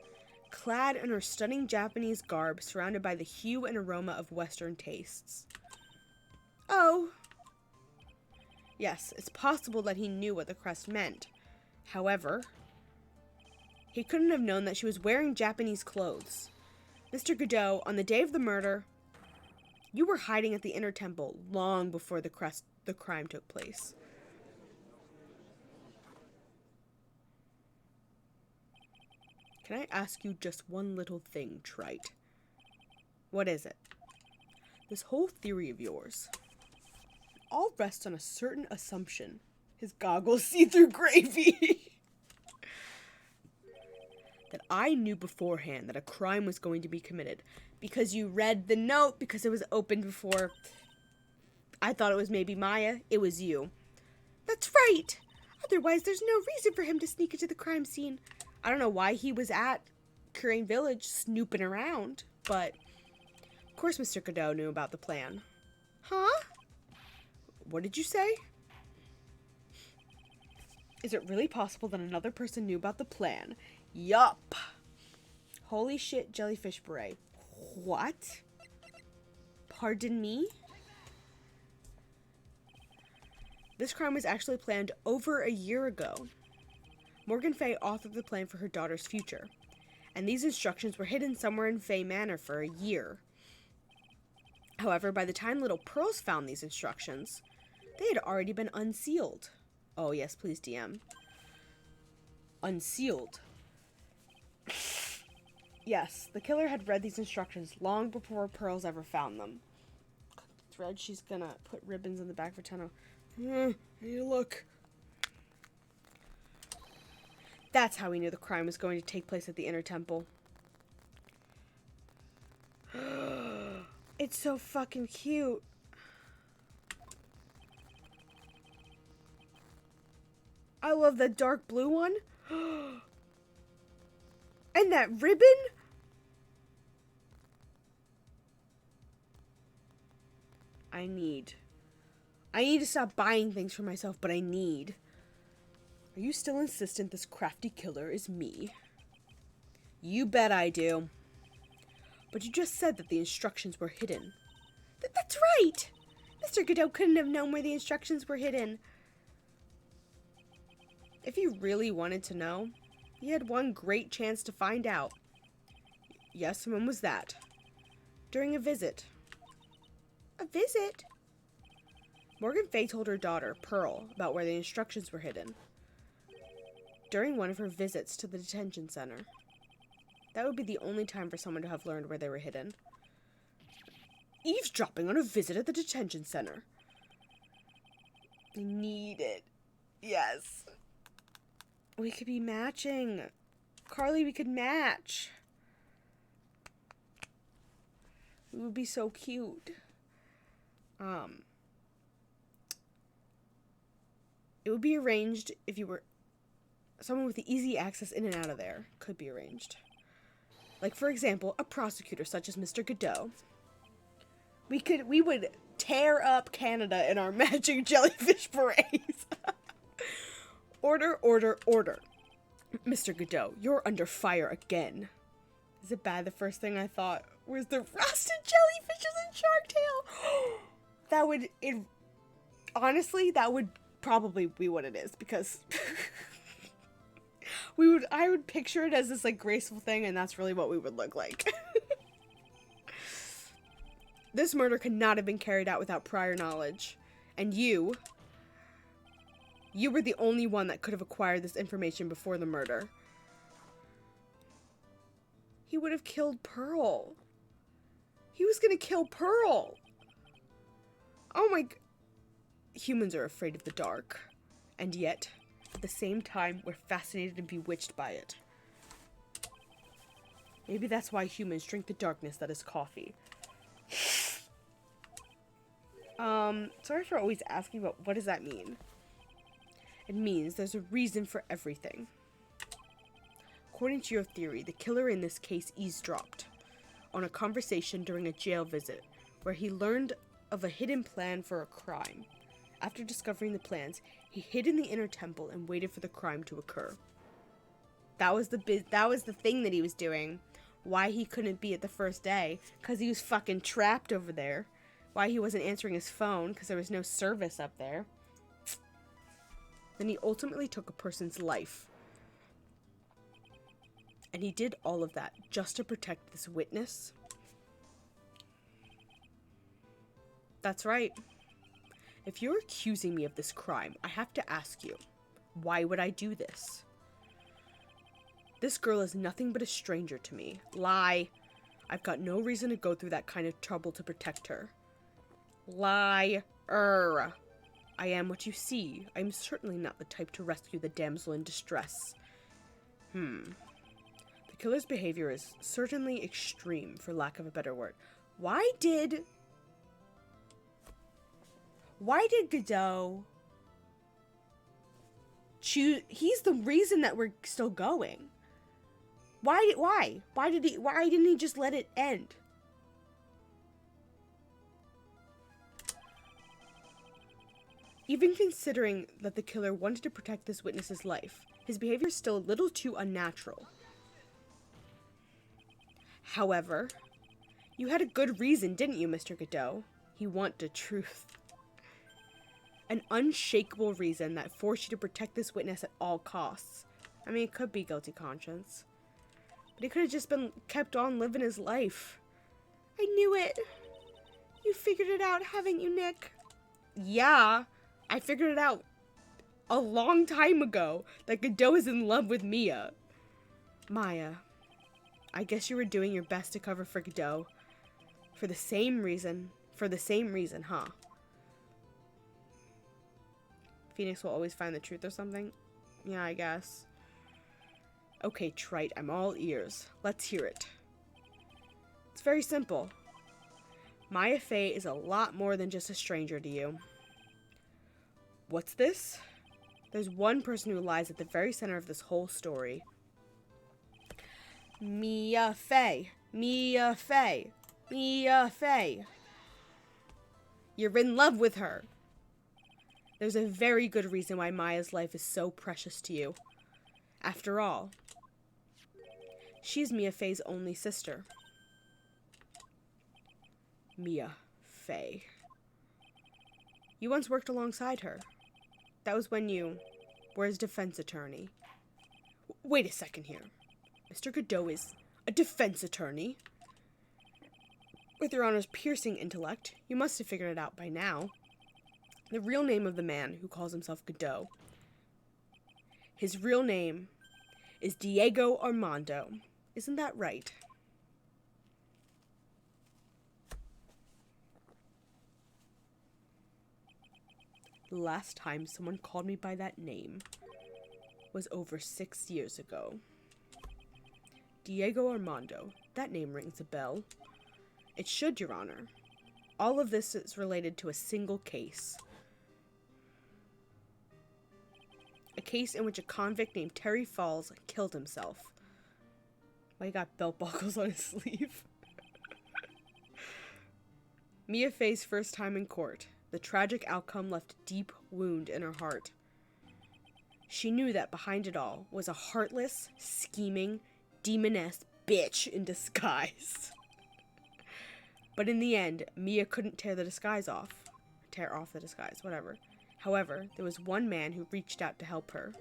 Clad in her stunning Japanese garb, surrounded by the hue and aroma of Western tastes. Oh. Yes, it's possible that he knew what the crest meant. However, he couldn't have known that she was wearing Japanese clothes. Mr. Godot, on the day of the murder, you were hiding at the Inner Temple long before the crime took place. Can I ask you just one little thing, Trite? What is it? This whole theory of yours all rests on a certain assumption. His goggles see through gravy. That I knew beforehand that a crime was going to be committed. Because you read the note, because it was opened before. I thought it was maybe Maya. It was you. That's right. Otherwise, there's no reason for him to sneak into the crime scene. I don't know why he was at Crane Village snooping around, but course Mr. Godot knew about the plan. Huh? What did you say? Is it really possible that another person knew about the plan? Yup. Holy shit, jellyfish beret. What? Pardon me? This crime was actually planned over a year ago. Morgan Fay authored the plan for her daughter's future, and these instructions were hidden somewhere in Fay Manor for a year. However, by the time little Pearls found these instructions, they had already been unsealed. Oh yes, please DM. Unsealed. Yes, the killer had read these instructions long before Pearls ever found them. Thread, she's gonna put ribbons in the back for Tenno. I need to look. That's how we knew the crime was going to take place at the Inner Temple. It's so fucking cute. I love the dark blue one. And that ribbon? I need to stop buying things for myself, but I need. Are you still insistent this crafty killer is me? You bet I do. But you just said that the instructions were hidden. That's right! Mr. Godot couldn't have known where the instructions were hidden. If you really wanted to know, you had one great chance to find out. Yes, when was that? During a visit. A visit? Morgan Fay told her daughter, Pearl, about where the instructions were hidden. During one of her visits to the detention center. That would be the only time for someone to have learned where they were hidden. Eavesdropping on a visit at the detention center. I need it. Yes. We could be matching. Carly, we could match. It would be so cute. It would be arranged if you were someone with easy access in and out of there. Could be arranged. Like, for example, a prosecutor such as Mr. Godot. We would tear up Canada in our matching jellyfish berets. Order, order, order. Mr. Godot, you're under fire again. Is it bad? The first thing I thought was the roasted jellyfishes in Shark Tale. Honestly, that would probably be what it is, because I would picture it as this, like, graceful thing, and that's really what we would look like. This murder could not have been carried out without prior knowledge. And you were the only one that could have acquired this information before the murder. He would have killed Pearl. He was gonna kill Pearl. Oh my... Humans are afraid of the dark. And yet, at the same time, we're fascinated and bewitched by it. Maybe that's why humans drink the darkness that is coffee. Sorry for always asking, but what does that mean? It means there's a reason for everything. According to your theory, the killer in this case eavesdropped on a conversation during a jail visit where he learned of a hidden plan for a crime. After discovering the plans, he hid in the inner temple and waited for the crime to occur. That was the thing that he was doing. Why he couldn't be at the first day, because he was fucking trapped over there. Why he wasn't answering his phone, because there was no service up there. Then he ultimately took a person's life. And he did all of that just to protect this witness. That's right. If you're accusing me of this crime, I have to ask you, why would I do this? This girl is nothing but a stranger to me. Lie. I've got no reason to go through that kind of trouble to protect her. Liar. I am what you see. I am certainly not the type to rescue the damsel in distress. The killer's behavior is certainly extreme, for lack of a better word. Why did Godot choose? He's the reason that we're still going. Why didn't he just let it end? Even considering that the killer wanted to protect this witness's life, his behavior is still a little too unnatural. However, you had a good reason, didn't you, Mr. Godot? He wanted truth. An unshakable reason that forced you to protect this witness at all costs. I mean, it could be guilty conscience. But he could have just been kept on living his life. I knew it. You figured it out, haven't you, Nick? Yeah, I figured it out a long time ago that Godot is in love with Mia. Maya, I guess you were doing your best to cover for Godot. For the same reason, huh? Phoenix will always find the truth or something? Yeah, I guess. Okay, Trite, I'm all ears. Let's hear it. It's very simple. Maya Fey is a lot more than just a stranger to you. What's this? There's one person who lies at the very center of this whole story. Mia Fey. Mia Fey. Mia Fey. You're in love with her. There's a very good reason why Maya's life is so precious to you. After all, she's Mia Fey's only sister. Mia Fey. You once worked alongside her. That was when you were his defense attorney. Wait a second here. Mr. Godot is a defense attorney? With your Honor's piercing intellect, you must have figured it out by now. The real name of the man who calls himself Godot. His real name is Diego Armando. Isn't that right? The last time someone called me by that name was over 6 years ago. Diego Armando. That name rings a bell. It should, Your Honor. All of this is related to a single case. A case in which a convict named Terry Falls killed himself. Why he got belt buckles on his sleeve? Mia Fey's first time in court. The tragic outcome left a deep wound in her heart. She knew that behind it all was a heartless, scheming, demoness bitch in disguise. But in the end, Mia couldn't tear off the disguise, whatever. However, there was one man who reached out to help her.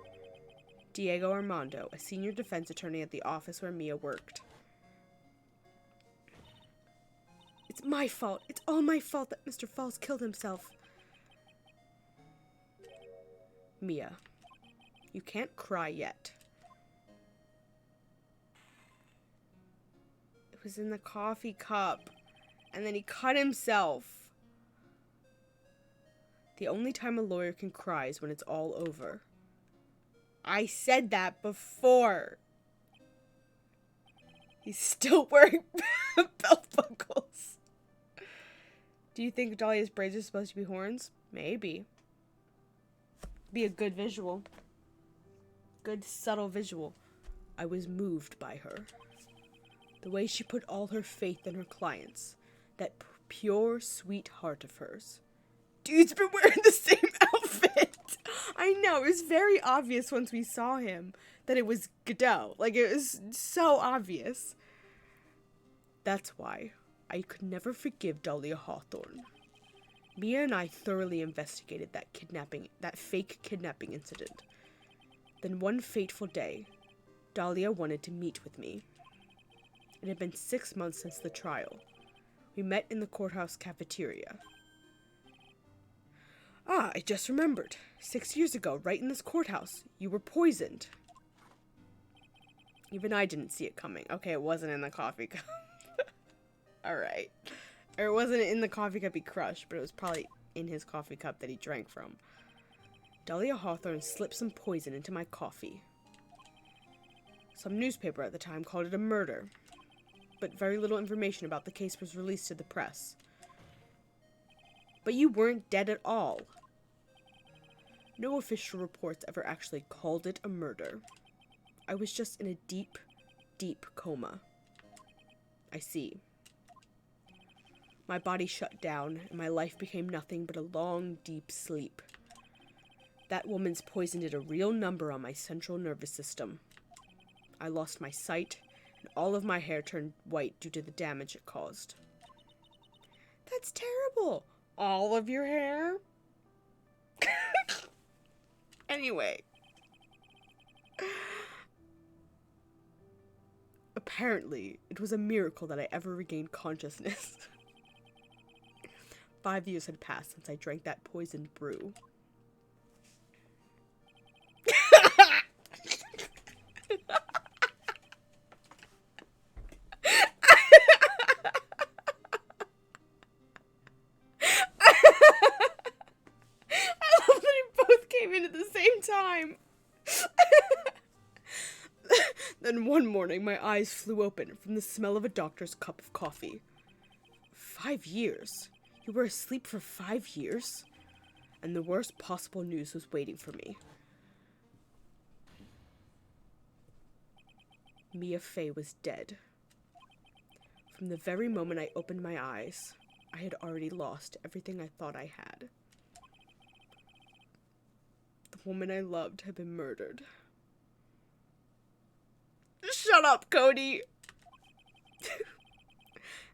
Diego Armando, a senior defense attorney at the office where Mia worked. It's my fault. It's all my fault that Mr. Falls killed himself. Mia, you can't cry yet. It was in the coffee cup. And then he cut himself. The only time a lawyer can cry is when it's all over. I said that before. He's still wearing belt buckles. Do you think Dahlia's braids are supposed to be horns? Maybe. Be a good visual. Good subtle visual. I was moved by her. The way she put all her faith in her clients. That pure, sweet heart of hers. Dude's been wearing the same outfit. I know, it was very obvious once we saw him that it was Godot. Like, it was so obvious. That's why I could never forgive Dahlia Hawthorne. Mia and I thoroughly investigated that fake kidnapping incident. Then one fateful day, Dahlia wanted to meet with me. It had been 6 months since the trial. We met in the courthouse cafeteria. Ah, I just remembered. 6 years ago, right in this courthouse, you were poisoned. Even I didn't see it coming. Okay, it wasn't in the coffee cup. Alright. Or it wasn't in the coffee cup he crushed, but it was probably in his coffee cup that he drank from. Dahlia Hawthorne slipped some poison into my coffee. Some newspaper at the time called it a murder. But very little information about the case was released to the press. But you weren't dead at all. No official reports ever actually called it a murder. I was just in a deep, deep coma. I see. My body shut down, and my life became nothing but a long, deep sleep. That woman's poison did a real number on my central nervous system. I lost my sight, and all of my hair turned white due to the damage it caused. That's terrible. All of your hair? Anyway. Apparently, it was a miracle that I ever regained consciousness. 5 years had passed since I drank that poisoned brew. I love that it both came in at the same time. Then one morning, my eyes flew open from the smell of a doctor's cup of coffee. 5 years? You were asleep for 5 years? And the worst possible news was waiting for me. Mia Fey was dead. From the very moment I opened my eyes, I had already lost everything I thought I had. The woman I loved had been murdered. Shut up, Cody!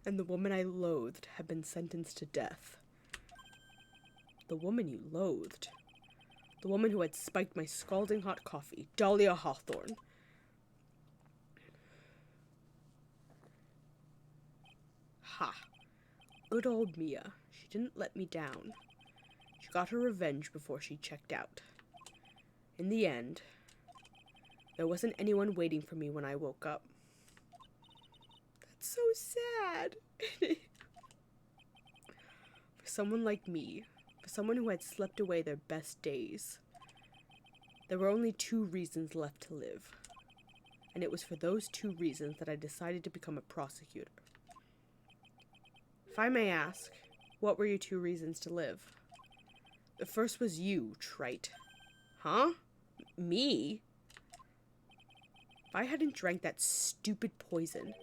And the woman I loathed had been sentenced to death. The woman you loathed. The woman who had spiked my scalding hot coffee, Dahlia Hawthorne. Ha. Good old Mia. She didn't let me down. She got her revenge before she checked out. In the end, there wasn't anyone waiting for me when I woke up. That's so sad. For someone like me, for someone who had slept away their best days, there were only 2 reasons left to live. And it was for those 2 reasons that I decided to become a prosecutor. If I may ask, what were your 2 reasons to live? The first was you, trite. Huh? Me? If I hadn't drank that stupid poison,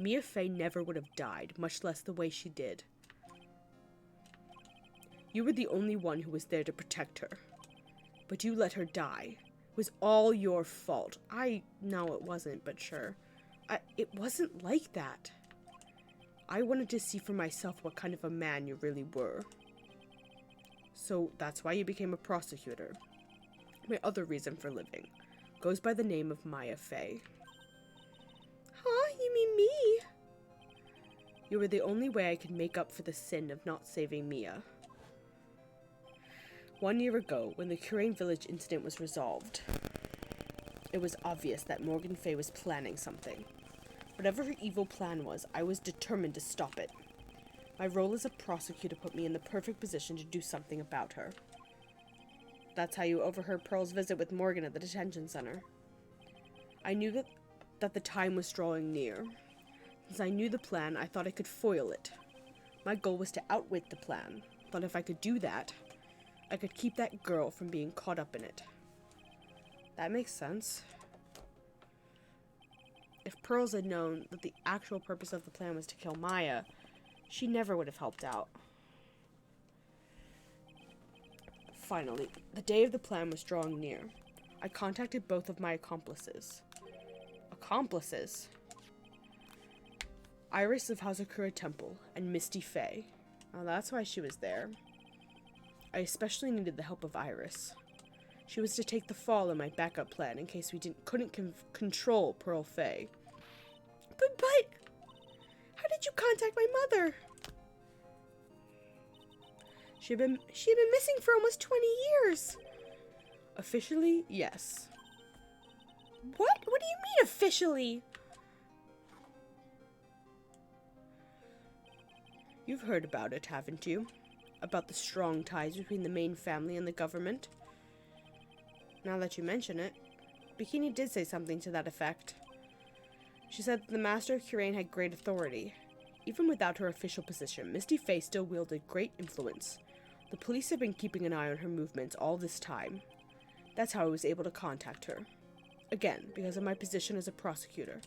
Mia Fey never would have died, much less the way she did. You were the only one who was there to protect her. But you let her die. It was all your fault. No, it wasn't, but sure. It wasn't like that. I wanted to see for myself what kind of a man you really were. So that's why you became a prosecutor. My other reason for living goes by the name of Maya Fey. Huh? You mean me? You were the only way I could make up for the sin of not saving Mia. 1 year ago, when the Curain Village incident was resolved, it was obvious that Morgan Fey was planning something. Whatever her evil plan was, I was determined to stop it. My role as a prosecutor put me in the perfect position to do something about her. That's how you overheard Pearl's visit with Morgan at the detention center. I knew that the time was drawing near. Since I knew the plan, I thought I could foil it. My goal was to outwit the plan. Thought if I could do that, I could keep that girl from being caught up in it. That makes sense. If Pearls had known that the actual purpose of the plan was to kill Maya, she never would have helped out. Finally, the day of the plan was drawing near. I contacted both of my accomplices. Accomplices? Iris of Hazakura Temple and Misty Fey. Oh, that's why she was there. I especially needed the help of Iris. She was to take the fall in my backup plan in case we couldn't control Pearl Fey. But, how did you contact my mother? She had been missing for almost 20 years. Officially, yes. What? What do you mean, officially? You've heard about it, haven't you? About the strong ties between the main family and the government. Now that you mention it, Bikini did say something to that effect. She said that the Master of Curain had great authority. Even without her official position, Misty Fey still wielded great influence. The police have been keeping an eye on her movements all this time. That's how I was able to contact her. Again, because of my position as a prosecutor.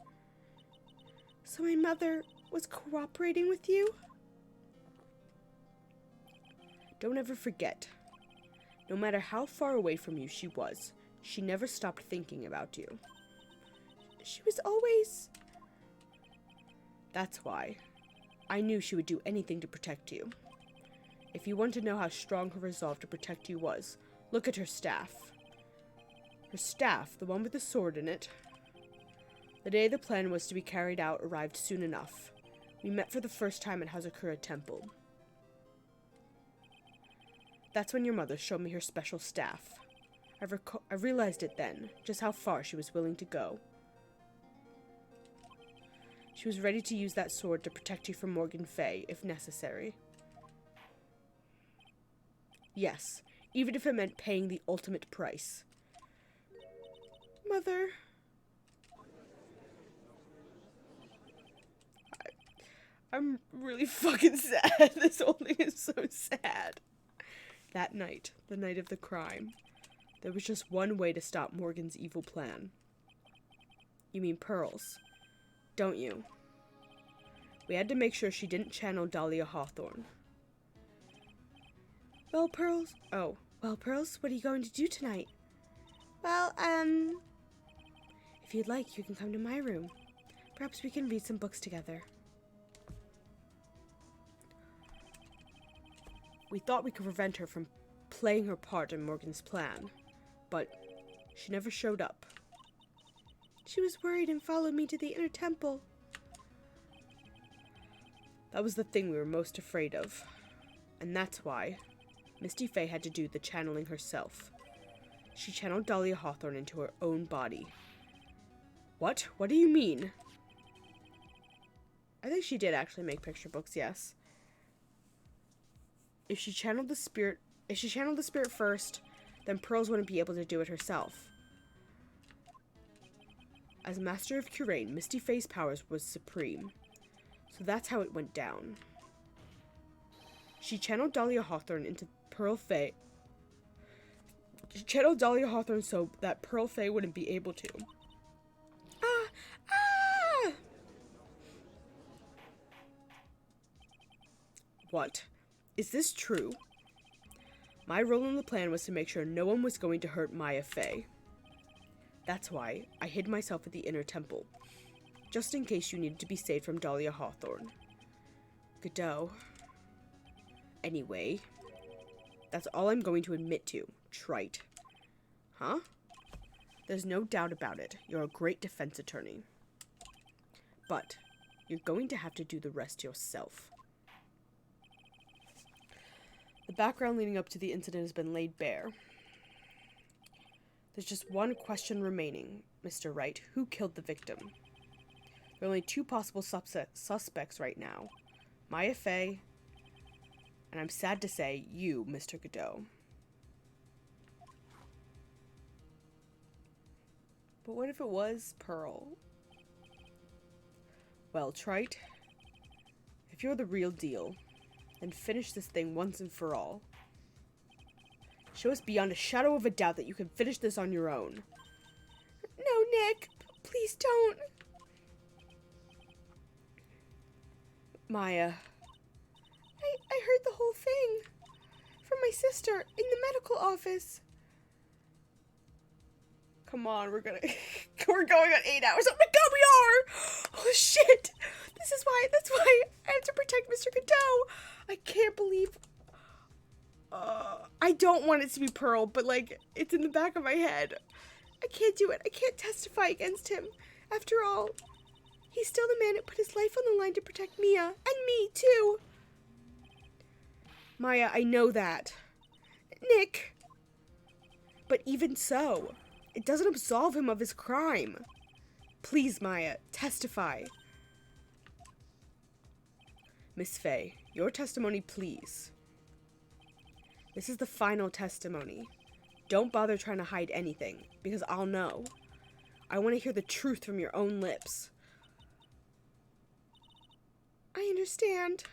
So my mother was cooperating with you? Don't ever forget. No matter how far away from you she was, she never stopped thinking about you. She was always... That's why. I knew she would do anything to protect you. If you want to know how strong her resolve to protect you was, look at her staff. Her staff, the one with the sword in it. The day the plan was to be carried out arrived soon enough. We met for the first time at Hazakura Temple. That's when your mother showed me her special staff. I realized it then, just how far she was willing to go. She was ready to use that sword to protect you from Morgan Fay, if necessary. Yes, even if it meant paying the ultimate price. Mother... I'm really fucking sad. This whole thing is so sad. That night, the night of the crime, there was just one way to stop Morgan's evil plan. You mean Pearls, don't you? We had to make sure she didn't channel Dahlia Hawthorne. Well, Pearls, what are you going to do tonight? Well, if you'd like, you can come to my room. Perhaps we can read some books together. We thought we could prevent her from playing her part in Morgan's plan, but she never showed up. She was worried and followed me to the inner temple. That was the thing we were most afraid of, and that's why Misty Fay had to do the channeling herself. She channeled Dahlia Hawthorne into her own body. What? What do you mean? I think she did actually make picture books, yes. If she channeled the spirit first, then Pearls wouldn't be able to do it herself. As Master of Curain, Misty Fay's powers was supreme. So that's how it went down. She channeled Dahlia Hawthorne into Pearl Fay. She channeled Dahlia Hawthorne so that Pearl Fay wouldn't be able to. What? Is this true? My role in the plan was to make sure no one was going to hurt Maya Fay. That's why I hid myself at the inner temple, just in case you needed to be saved from Dahlia Hawthorne. Godot. Anyway, that's all I'm going to admit to, trite. Huh? There's no doubt about it. You're a great defense attorney. But you're going to have to do the rest yourself. The background leading up to the incident has been laid bare. There's just one question remaining, Mr. Wright. Who killed the victim? There are only two possible suspects right now. Maya Fay, and I'm sad to say, you, Mr. Godot. But what if it was Pearl? Well, Trite, if you're the real deal, then finish this thing once and for all. Show us beyond a shadow of a doubt that you can finish this on your own. No, Nick, please don't. Maya. I heard the whole thing from my sister in the medical office. Come on, we're going on 8 hours. Oh my god, we are! Oh shit! That's why I have to protect Mr. Godot. I can't believe... I don't want it to be Pearl, but like, it's in the back of my head. I can't do it. I can't testify against him. After all, he's still the man who put his life on the line to protect Mia, and me, too. Maya, I know that. Nick. But even so, it doesn't absolve him of his crime. Please, Maya, testify. Miss Fay, your testimony, please. This is the final testimony. Don't bother trying to hide anything, because I'll know. I want to hear the truth from your own lips. I understand.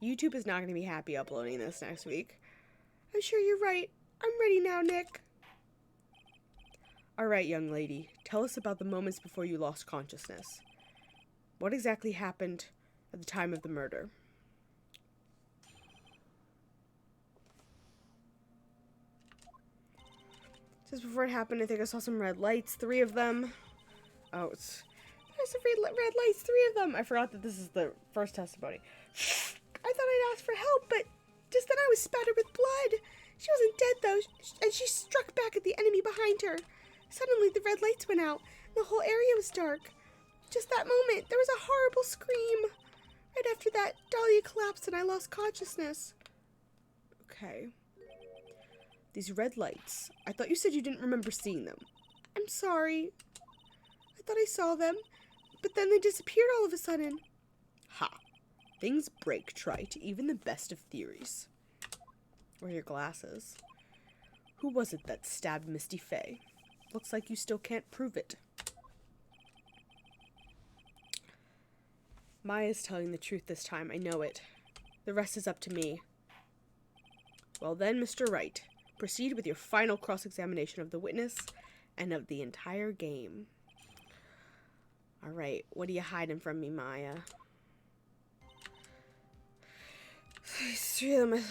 YouTube is not going to be happy uploading this next week. I'm sure you're right. I'm ready now, Nick. Alright, young lady. Tell us about the moments before you lost consciousness. What exactly happened at the time of the murder? Just before it happened, I think I saw some red lights, 3 of them. Oh, there's some red lights, 3 of them. I forgot that this is the first testimony. I thought I'd ask for help, but just then I was spattered with blood. She wasn't dead, though, and she struck back at the enemy behind her. Suddenly, the red lights went out, and the whole area was dark. Just that moment, there was a horrible scream. Right after that, Dahlia collapsed, and I lost consciousness. Okay. These red lights. I thought you said you didn't remember seeing them. I'm sorry. I thought I saw them, but then they disappeared all of a sudden. Ha. Things break, Trite, even the best of theories. Where are your glasses? Who was it that stabbed Misty Faye? Looks like you still can't prove it. Maya's telling the truth this time, I know it. The rest is up to me. Well then, Mr. Wright, proceed with your final cross-examination of the witness and of the entire game. Alright, what are you hiding from me, Maya? 3 of them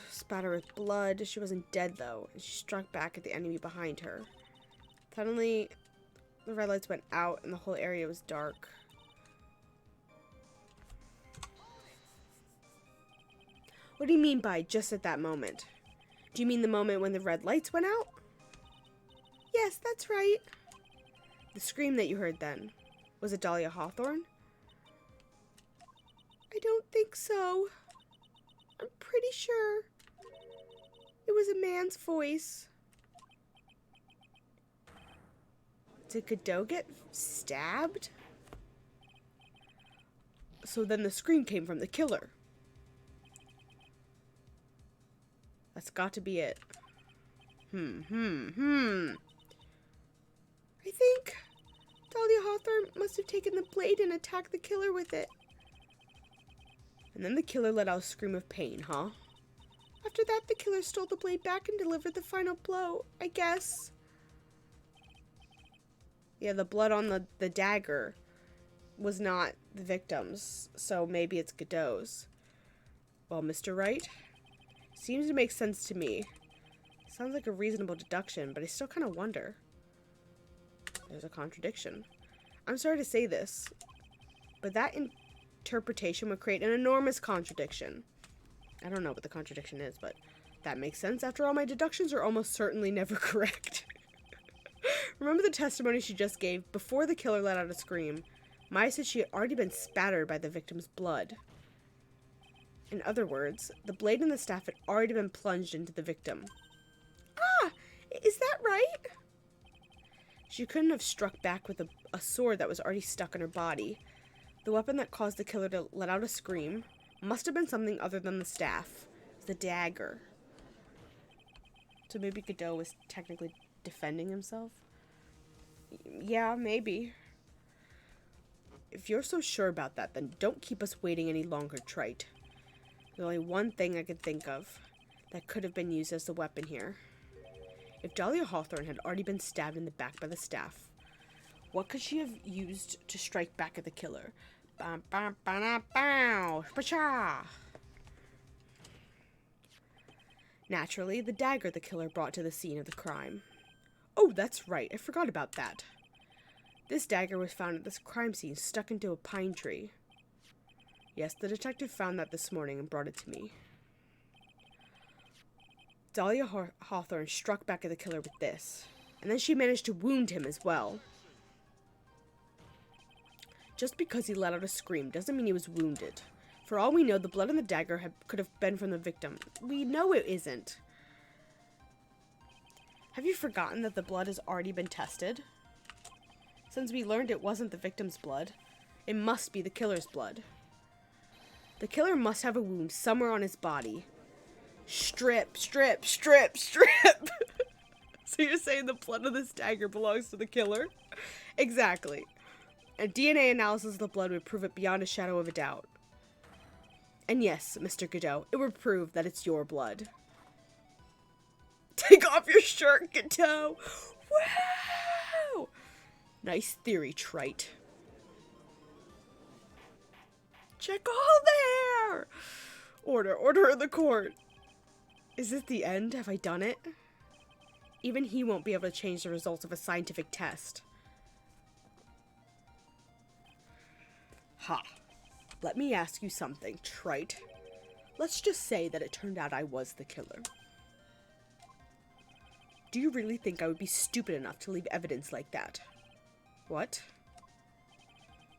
spattered with blood. She wasn't dead, though, and she struck back at the enemy behind her. Suddenly, the red lights went out and the whole area was dark. What do you mean by just at that moment? Do you mean the moment when the red lights went out? Yes, that's right. The scream that you heard then, was it Dahlia Hawthorne? I don't think so. I'm pretty sure it was a man's voice. Did Godot get stabbed? So then the scream came from the killer. That's got to be it. I think Dahlia Hawthorne must have taken the blade and attacked the killer with it. And then the killer let out a scream of pain, huh? After that, the killer stole the blade back and delivered the final blow, I guess. Yeah, the blood on the dagger was not the victim's, so maybe it's Godot's. Well, Mr. Wright, seems to make sense to me. Sounds like a reasonable deduction, but I still kind of wonder. There's a contradiction. I'm sorry to say this, but that interpretation would create an enormous contradiction. I don't know what the contradiction is, but that makes sense. After all, my deductions are almost certainly never correct. Remember the testimony she just gave? Before the killer let out a scream, Maya said she had already been spattered by the victim's blood. In other words, the blade and the staff had already been plunged into the victim. Ah! Is that right? She couldn't have struck back with a sword that was already stuck in her body. The weapon that caused the killer to let out a scream must have been something other than the staff. The dagger. So maybe Godot was technically defending himself? Yeah, maybe. If you're so sure about that, then don't keep us waiting any longer, Trite. There's only one thing I could think of that could have been used as the weapon here. If Dahlia Hawthorne had already been stabbed in the back by the staff, what could she have used to strike back at the killer? Naturally, the dagger the killer brought to the scene of the crime. Oh, that's right, I forgot about that. This dagger was found at this crime scene, stuck into a pine tree. Yes, the detective found that this morning and brought it to me. Dahlia Hawthorne struck back at the killer with this, and then she managed to wound him as well. Just because he let out a scream doesn't mean he was wounded. For all we know, the blood on the dagger could have been from the victim. We know it isn't. Have you forgotten that the blood has already been tested? Since we learned it wasn't the victim's blood, it must be the killer's blood. The killer must have a wound somewhere on his body. Strip. So you're saying the blood of this dagger belongs to the killer? Exactly. And DNA analysis of the blood would prove it beyond a shadow of a doubt. And yes, Mr. Godot, it would prove that it's your blood. Take off your shirt, Godot! Wow! Nice theory, Trite. Check all there! Order in the court. Is it the end? Have I done it? Even he won't be able to change the results of a scientific test. Ha. Let me ask you something, trite. Let's just say that it turned out I was the killer. Do you really think I would be stupid enough to leave evidence like that? What?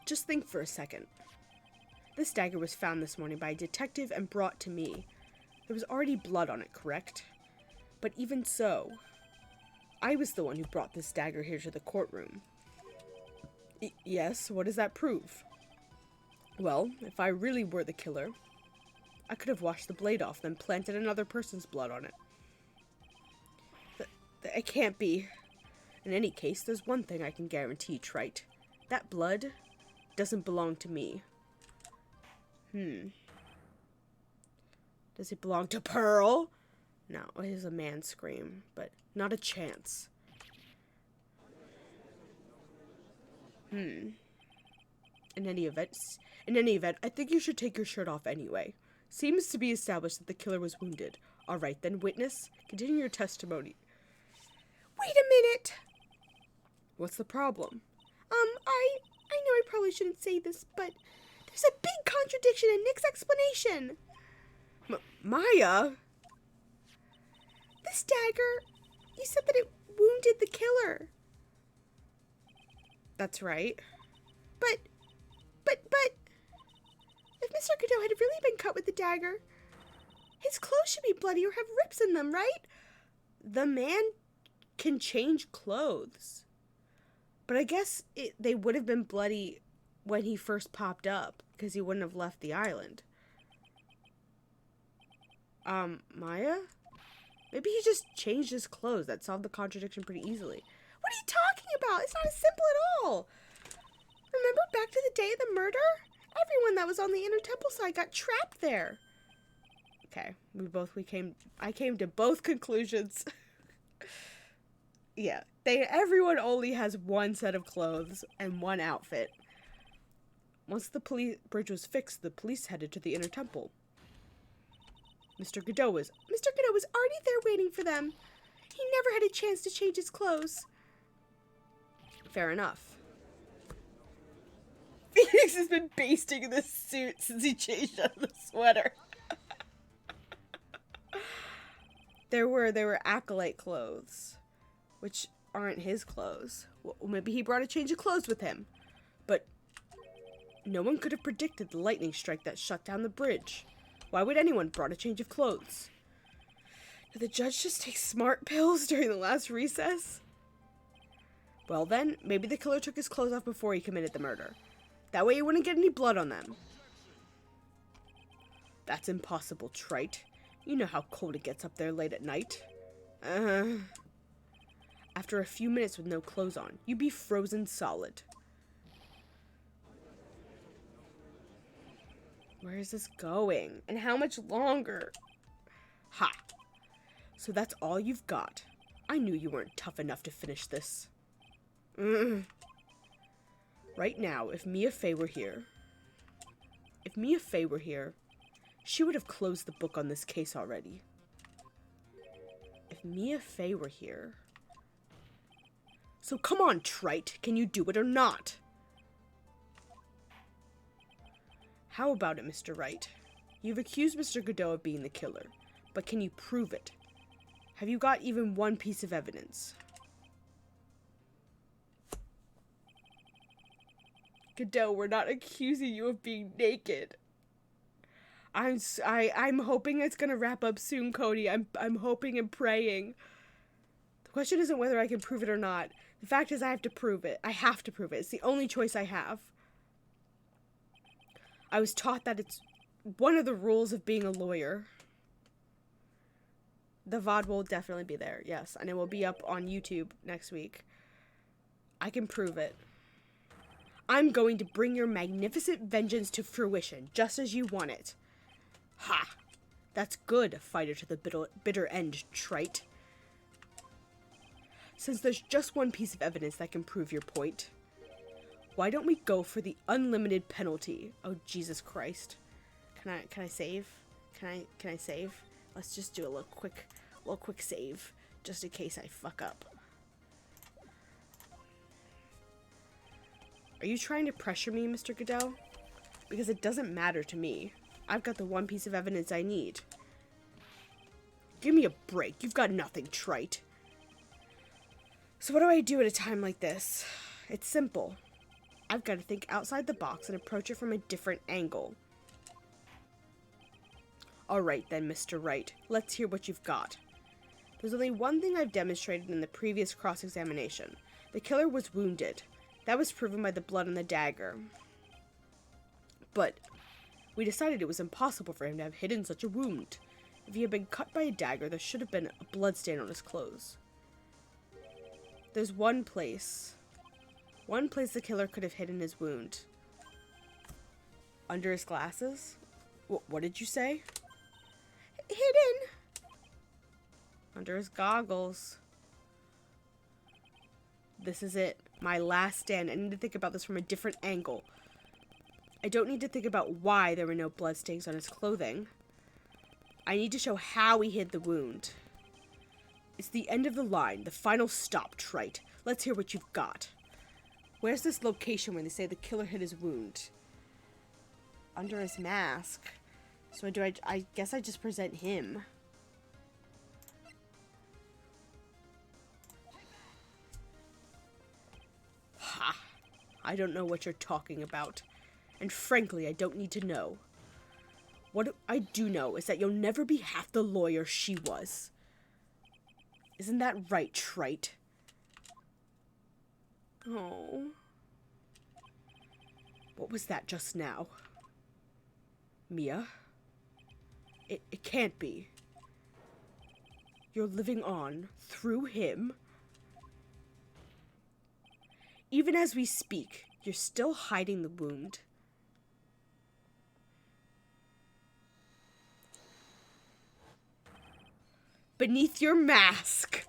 Just think for a second. This dagger was found this morning by a detective and brought to me. There was already blood on it, correct? But even so, I was the one who brought this dagger here to the courtroom. Yes, what does that prove? Well, if I really were the killer, I could have washed the blade off, then planted another person's blood on it. It can't be. In any case, there's one thing I can guarantee, trite. That blood doesn't belong to me. Does it belong to Pearl? No, it is a man's scream, but not a chance. In any event, I think you should take your shirt off anyway. Seems to be established that the killer was wounded. All right, then, witness, continue your testimony. Wait a minute! What's the problem? I know I probably shouldn't say this, but there's a big contradiction in Nick's explanation. Maya? This dagger, you said that it wounded the killer. That's right. But, if Mr. Godot had really been cut with the dagger, his clothes should be bloody or have rips in them, right? The man can change clothes. But I guess they would have been bloody when he first popped up, because he wouldn't have left the island. Maya? Maybe he just changed his clothes. That solved the contradiction pretty easily. What are you talking about? It's not as simple at all. Remember back to the day of the murder? Everyone that was on the inner temple side got trapped there. Okay, I came to both conclusions. Yeah, everyone only has one set of clothes and one outfit. Once the bridge was fixed, the police headed to the inner temple. Mr. Godot was already there waiting for them. He never had a chance to change his clothes. Fair enough. Phoenix has been basting in this suit since he changed out of the sweater. There were acolyte clothes, which aren't his clothes. Well, maybe he brought a change of clothes with him. But no one could have predicted the lightning strike that shut down the bridge. Why would anyone brought a change of clothes? Did the judge just take smart pills during the last recess? Well then, maybe the killer took his clothes off before he committed the murder. That way he wouldn't get any blood on them. That's impossible, trite. You know how cold it gets up there late at night. After a few minutes with no clothes on, you'd be frozen solid. Where is this going? And how much longer? Ha! So that's all you've got. I knew you weren't tough enough to finish this. Right now, if Mia Fey were here, she would have closed the book on this case already. If Mia Fey were here... So come on, trite. Can you do it or not? How about it, Mr. Wright? You've accused Mr. Godot of being the killer, but can you prove it? Have you got even one piece of evidence? Godot, we're not accusing you of being naked. I'm hoping it's gonna wrap up soon, Cody. I'm hoping and praying. The question isn't whether I can prove it or not. The fact is I have to prove it. I have to prove it. It's the only choice I have. I was taught that it's one of the rules of being a lawyer. The VOD will definitely be there, yes. And it will be up on YouTube next week. I can prove it. I'm going to bring your magnificent vengeance to fruition, just as you want it. Ha! That's good, fighter to the bitter end, trite. Since there's just one piece of evidence that can prove your point, why don't we go for the unlimited penalty? Oh, Jesus Christ. Can I save? Can I save? Let's just do a little quick save. just in case I fuck up. Are you trying to pressure me, Mr. Goodell? Because it doesn't matter to me. I've got the one piece of evidence I need. Give me a break. You've got nothing, trite. So what do I do at a time like this? It's simple. I've got to think outside the box and approach it from a different angle. Alright then, Mr. Wright. Let's hear what you've got. There's only one thing I've demonstrated in the previous cross-examination. The killer was wounded. That was proven by the blood on the dagger. But we decided it was impossible for him to have hidden such a wound. If he had been cut by a dagger, there should have been a bloodstain on his clothes. There's one place the killer could have hidden his wound. Under his glasses? What did you say? Hidden. Under his goggles. This is it. My last stand. I need to think about this from a different angle. I don't need to think about why there were no bloodstains on his clothing. I need to show how he hid the wound. It's the end of the line, the final stop, trite. Let's hear what you've got. Where's this location where they say the killer hid his wound? Under his mask. So I guess I just present him. Ha! I don't know what you're talking about. And frankly, I don't need to know. What I do know is that you'll never be half the lawyer she was. Isn't that right, trite? Oh. What was that just now? Mia? It can't be. You're living on through him. Even as we speak, you're still hiding the wound. Beneath your mask.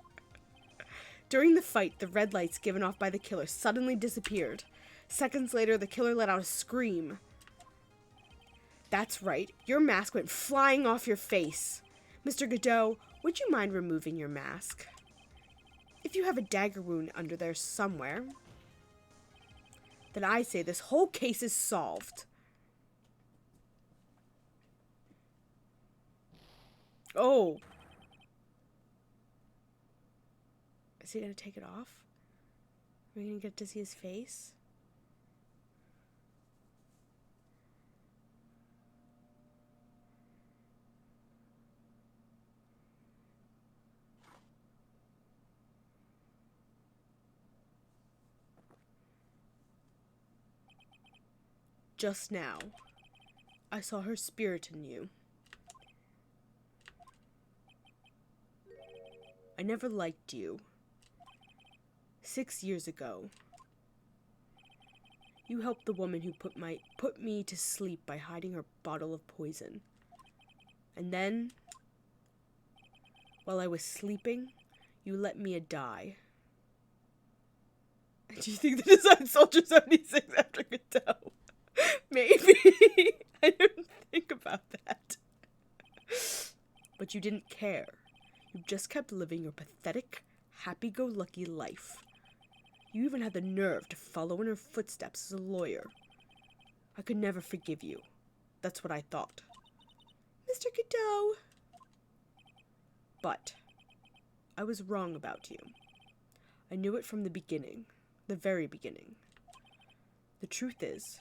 During the fight, the red lights given off by the killer suddenly disappeared. Seconds later, the killer let out a scream. That's right, your mask went flying off your face. Mr. Godot, would you mind removing your mask? If you have a dagger wound under there somewhere, then I say this whole case is solved. Oh. Is he gonna take it off? Are we gonna get to see his face? Just now, I saw her spirit in you. I never liked you. 6 years ago, you helped the woman who put me to sleep by hiding her bottle of poison. And then, while I was sleeping, you let Mia die. Do you think they designed Soldier 76 after Godot? Maybe. I didn't think about that. But you didn't care. You just kept living your pathetic, happy-go-lucky life. You even had the nerve to follow in her footsteps as a lawyer. I could never forgive you. That's what I thought. Mr. Godot. But I was wrong about you. I knew it from the beginning. The very beginning. The truth is,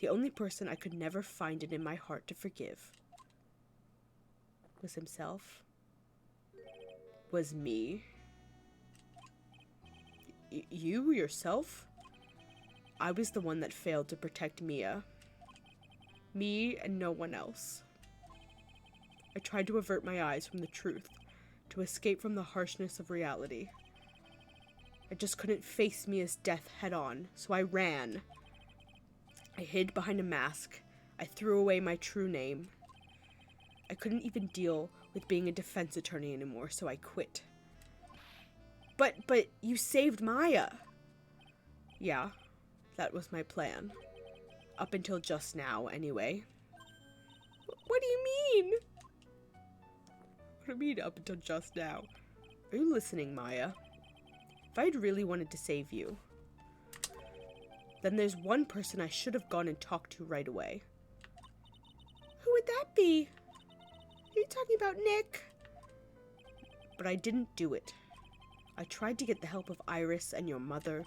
the only person I could never find it in my heart to forgive was himself. Was me. You yourself? I was the one that failed to protect Mia. Me and no one else. I tried to avert my eyes from the truth, to escape from the harshness of reality. I just couldn't face Mia's death head on, so I ran. I hid behind a mask. I threw away my true name. I couldn't even deal with being a defense attorney anymore, so I quit. But you saved Maya. Yeah, that was my plan. Up until just now, anyway. What do you mean? What do you mean, up until just now? Are you listening, Maya? If I'd really wanted to save you, then there's one person I should have gone and talked to right away. Who would that be? Are you talking about Nick? But I didn't do it. I tried to get the help of Iris and your mother,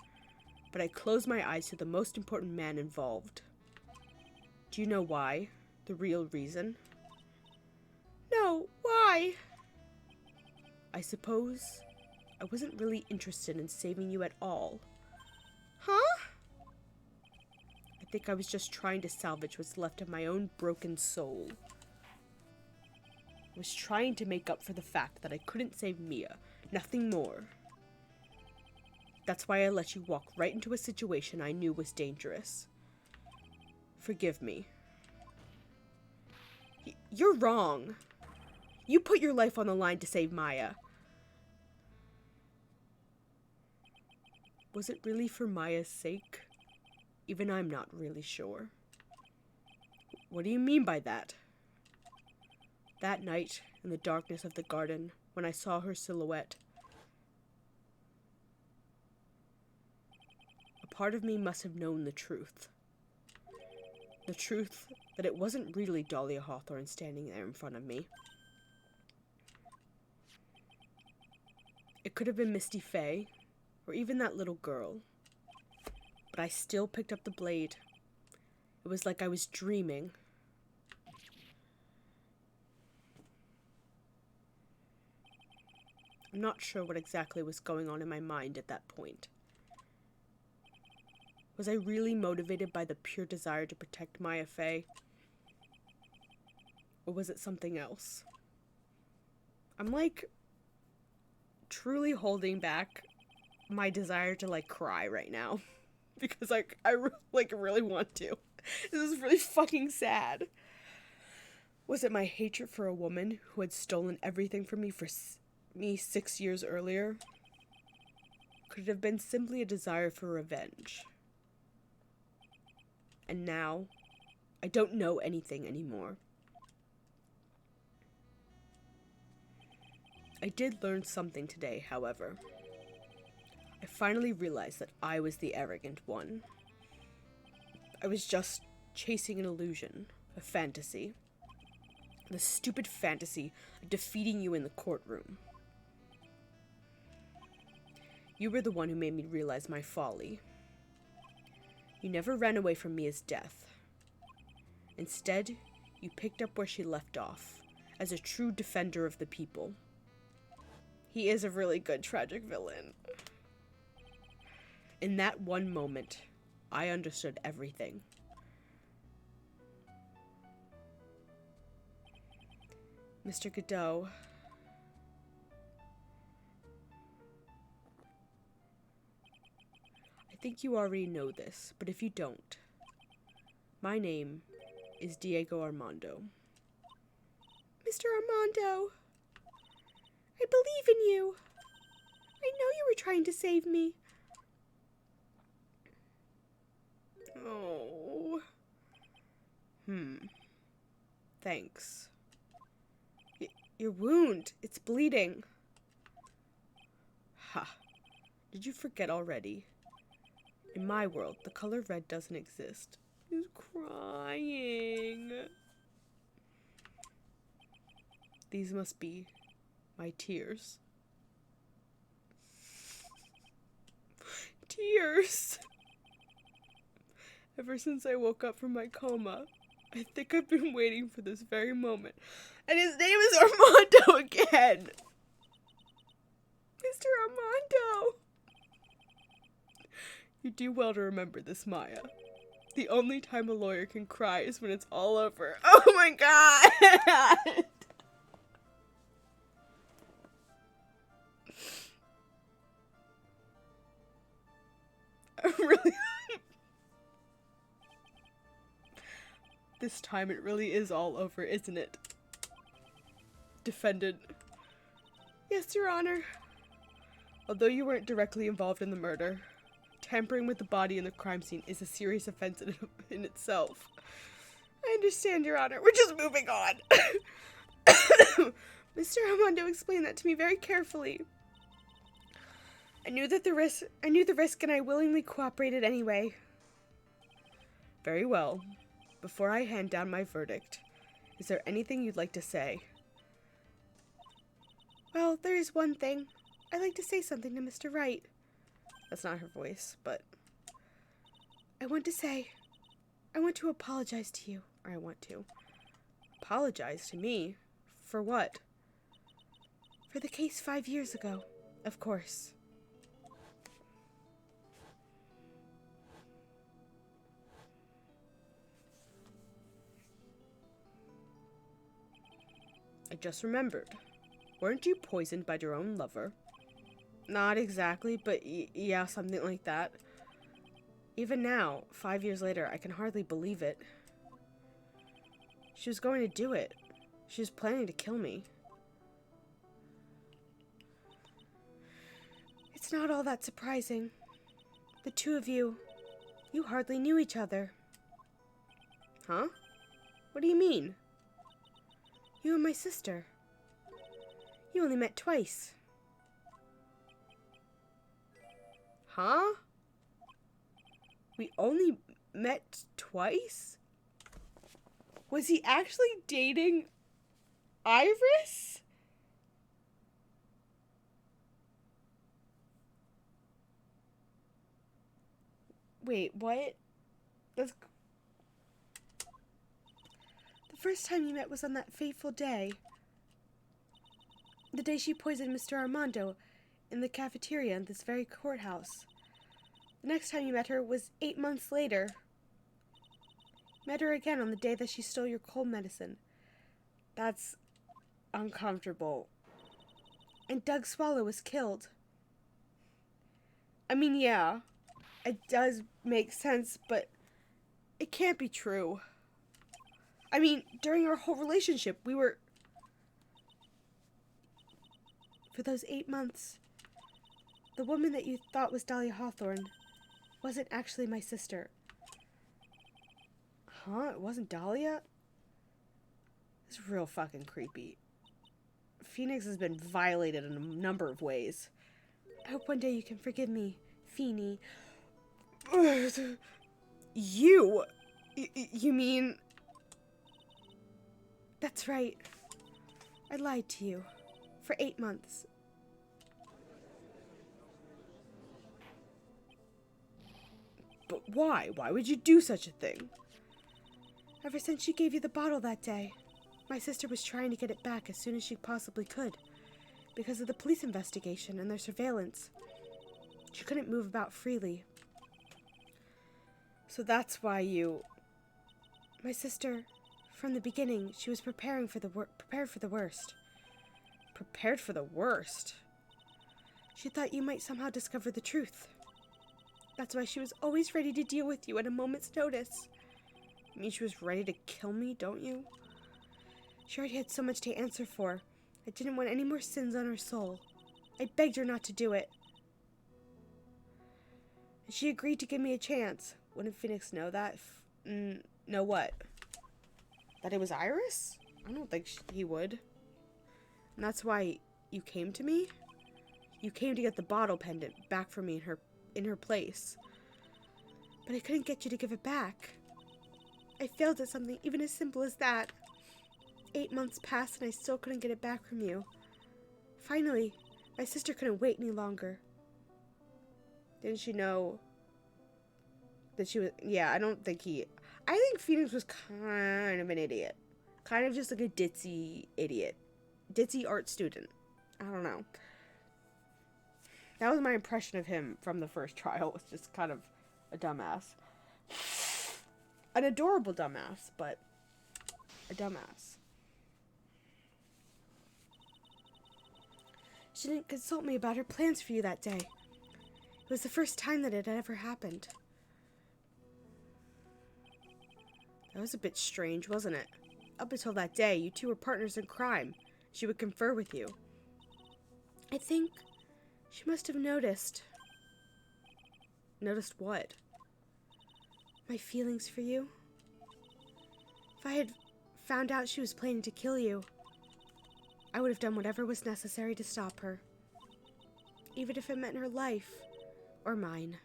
but I closed my eyes to the most important man involved. Do you know why? The real reason? No, why? I suppose I wasn't really interested in saving you at all. Huh? I think I was just trying to salvage what's left of my own broken soul. I was trying to make up for the fact that I couldn't save Mia, nothing more. That's why I let you walk right into a situation I knew was dangerous. Forgive me. You're wrong. You put your life on the line to save Maya. Was it really for Maya's sake? Even I'm not really sure. What do you mean by that? That night, in the darkness of the garden, when I saw her silhouette, a part of me must have known the truth. The truth that it wasn't really Dahlia Hawthorne standing there in front of me. It could have been Misty Faye, or even that little girl. But I still picked up the blade. It was like I was dreaming. I'm not sure what exactly was going on in my mind at that point. Was I really motivated by the pure desire to protect Maya Faye? Or was it something else? I'm truly holding back my desire to cry right now. Because I really want to. This is really fucking sad. Was it my hatred for a woman who had stolen everything from me 6 years earlier? Could it have been simply a desire for revenge? And now, I don't know anything anymore. I did learn something today, however. I finally realized that I was the arrogant one. I was just chasing an illusion, a fantasy. The stupid fantasy of defeating you in the courtroom. You were the one who made me realize my folly. You never ran away from Mia's death. Instead, you picked up where she left off, as a true defender of the people. He is a really good tragic villain. In that one moment, I understood everything. Mr. Godot, I think you already know this, but if you don't, my name is Diego Armando. Mr. Armando, I believe in you. I know you were trying to save me. Oh. Thanks. Your wound, it's bleeding. Ha. Did you forget already? In my world, the color red doesn't exist. He's crying. These must be my tears. Tears! Ever since I woke up from my coma, I think I've been waiting for this very moment. And his name is Armando again! Mr. Armando! You do well to remember this, Maya. The only time a lawyer can cry is when it's all over. Oh my god! Really? This time it really is all over, isn't it? Defendant. Yes, Your Honor. Although you weren't directly involved in the murder, tampering with the body in the crime scene is a serious offense in itself. I understand, Your Honor. We're just moving on. Mr. Armando explained that to me very carefully. I knew the risk and I willingly cooperated anyway. Very well. Before I hand down my verdict, is there anything you'd like to say? Well, there is one thing. I'd like to say something to Mr. Wright. That's not her voice, but I want to apologize to you. Or I want to. Apologize to me? For what? For the case 5 years ago, of course. I just remembered. Weren't you poisoned by your own lover? Not exactly, but yeah, something like that. Even now, 5 years later, I can hardly believe it. She was going to do it. She was planning to kill me. It's not all that surprising. The two of you hardly knew each other. Huh? What do you mean? You and my sister. You only met twice. Huh? We only met twice? Was he actually dating Iris? Wait, what? That's... The first time you met was on that fateful day. The day she poisoned Mr. Armando in the cafeteria in this very courthouse. The next time you met her was 8 months later. Met her again on the day that she stole your cold medicine. That's uncomfortable. And Doug Swallow was killed. I mean, yeah, it does make sense, but it can't be true. I mean, during our whole relationship, we were... For those 8 months, the woman that you thought was Dahlia Hawthorne wasn't actually my sister. Huh? It wasn't Dahlia? It's real fucking creepy. Phoenix has been violated in a number of ways. I hope one day you can forgive me, Feeny. You? You mean... That's right. I lied to you. For 8 months. But why? Why would you do such a thing? Ever since she gave you the bottle that day, my sister was trying to get it back as soon as she possibly could. Because of the police investigation and their surveillance. She couldn't move about freely. So that's why you... My sister, from the beginning, she was prepared for the worst. Prepared for the worst? She thought you might somehow discover the truth. That's why she was always ready to deal with you at a moment's notice. You mean she was ready to kill me, don't you? She already had so much to answer for. I didn't want any more sins on her soul. I begged her not to do it. And she agreed to give me a chance. Wouldn't Phoenix know that? Know what? That it was Iris? I don't think he would. And that's why you came to me? You came to get the bottle pendant back for me in her place. But I couldn't get you to give it back. I failed at something even as simple as that. 8 months passed and I still couldn't get it back from you. Finally, my sister couldn't wait any longer. Didn't she know that she was... Yeah, I think Phoenix was kind of an idiot. Kind of just like a ditzy idiot. Ditzy art student. I don't know. That was my impression of him from the first trial. Was just kind of a dumbass. An adorable dumbass, but a dumbass. She didn't consult me about her plans for you that day. It was the first time that it had ever happened. That was a bit strange, wasn't it? Up until that day, you two were partners in crime. She would confer with you. I think she must have noticed. Noticed what? My feelings for you. If I had found out she was planning to kill you, I would have done whatever was necessary to stop her. even if it meant her life. Or mine.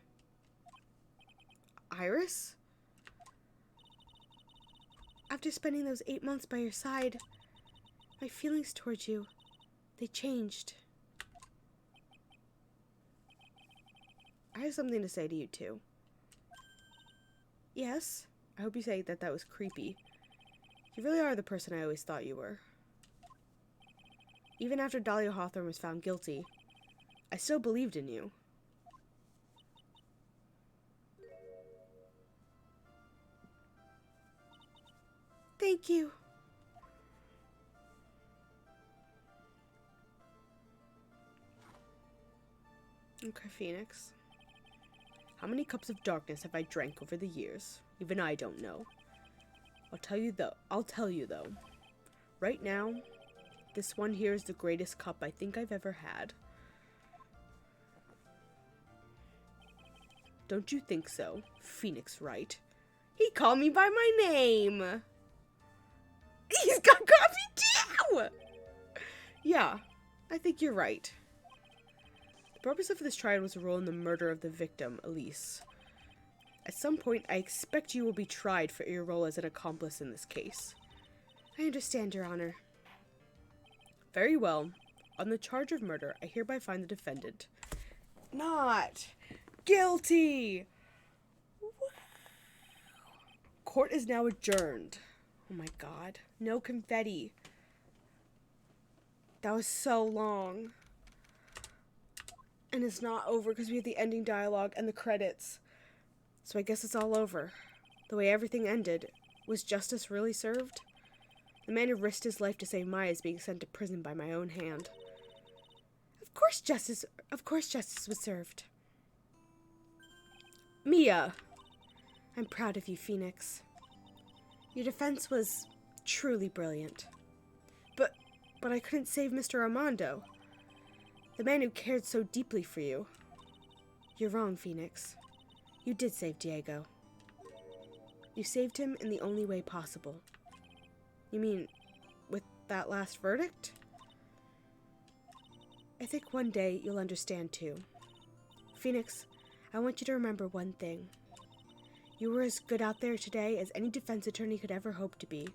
Iris? After spending those 8 months by your side, my feelings towards you, they changed. I have something to say to you, too. Yes? I hope you say that was creepy. You really are the person I always thought you were. Even after Dahlia Hawthorne was found guilty, I still believed in you. Thank you. Okay, Phoenix. How many cups of darkness have I drank over the years? Even I don't know. I'll tell you though. Right now, this one here is the greatest cup I think I've ever had. Don't you think so, Phoenix Wright? He called me by my name. He's got coffee too! Yeah, I think you're right. The purpose of this trial was to rule in the murder of the victim, Elise. At some point, I expect you will be tried for your role as an accomplice in this case. I understand, Your Honor. Very well. On the charge of murder, I hereby find the defendant not guilty! Wow. Court is now adjourned. Oh my god. No confetti. That was so long. And it's not over because we have the ending dialogue and the credits. So I guess it's all over. The way everything ended, was justice really served? The man who risked his life to save Maya is being sent to prison by my own hand. Of course justice was served. Mia! I'm proud of you, Phoenix. Your defense was truly brilliant. But I couldn't save Mr. Armando. The man who cared so deeply for you. You're wrong, Phoenix. You did save Diego. You saved him in the only way possible. You mean, with that last verdict? I think one day you'll understand too. Phoenix, I want you to remember one thing. You were as good out there today as any defense attorney could ever hope to be.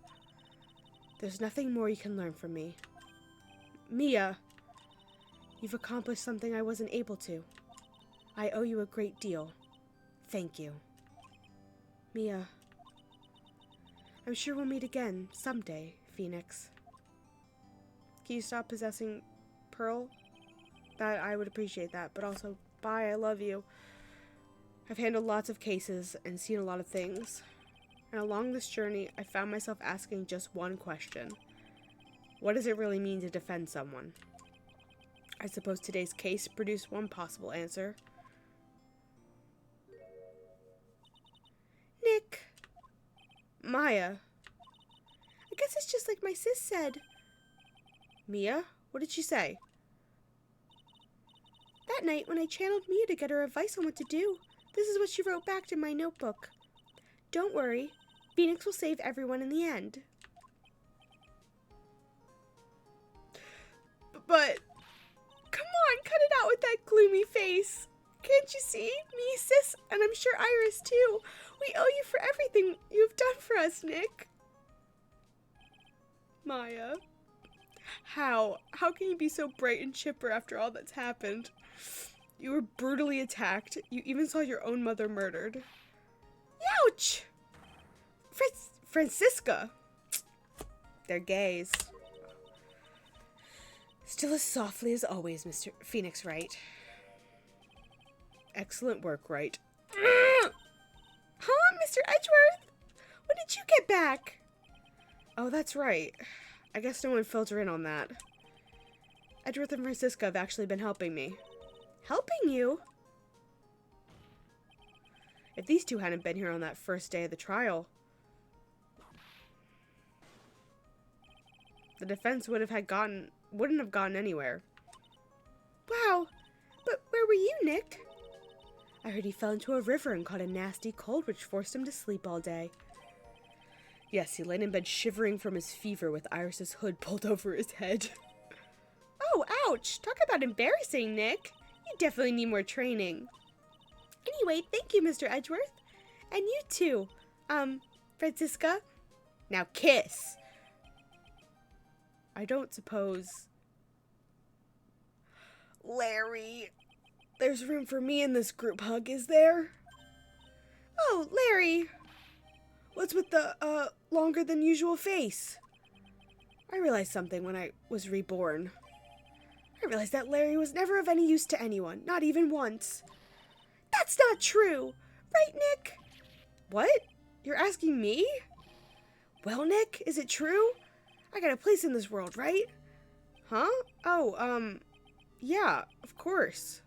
There's nothing more you can learn from me. Mia, you've accomplished something I wasn't able to. I owe you a great deal. Thank you. Mia, I'm sure we'll meet again someday, Phoenix. Can you stop possessing Pearl? I would appreciate that, but also, bye, I love you. I've handled lots of cases and seen a lot of things. And along this journey, I found myself asking just one question. What does it really mean to defend someone? I suppose today's case produced one possible answer. Nick. Maya. I guess it's just like my sis said. Mia? What did she say? That night, when I channeled Mia to get her advice on what to do, this is what she wrote back in my notebook. Don't worry, Phoenix will save everyone in the end. But, come on, cut it out with that gloomy face. Can't you see? Me, sis, and I'm sure Iris too. We owe you for everything you've done for us, Nick. Maya. How? How can you be so bright and chipper after all that's happened? You were brutally attacked. You even saw your own mother murdered. Ouch! Francisca. They're gays. Still as softly as always, Mr. Phoenix Wright. Excellent work, Wright. Huh, Mr. Edgeworth? When did you get back? Oh, that's right. I guess no one filled her in on that. Edgeworth and Francisca have actually been helping me. Helping you? If these two hadn't been here on that first day of the trial, the defense wouldn't have gone anywhere. Wow, but where were you, Nick? I heard he fell into a river and caught a nasty cold which forced him to sleep all day. Yes, he laid in bed shivering from his fever with Iris's hood pulled over his head. Oh, ouch! Talk about embarrassing, Nick. You definitely need more training. Anyway, thank you, Mr. Edgeworth. And you too, Francisca. Now kiss. I don't suppose... Larry, there's room for me in this group hug, is there? Oh, Larry. What's with the, longer than usual face? I realized something when I was reborn. I realized that Larry was never of any use to anyone, not even once. That's not true. Right, Nick? What? You're asking me? Well, Nick, is it true? I got a place in this world, right? Huh? Oh, yeah, of course.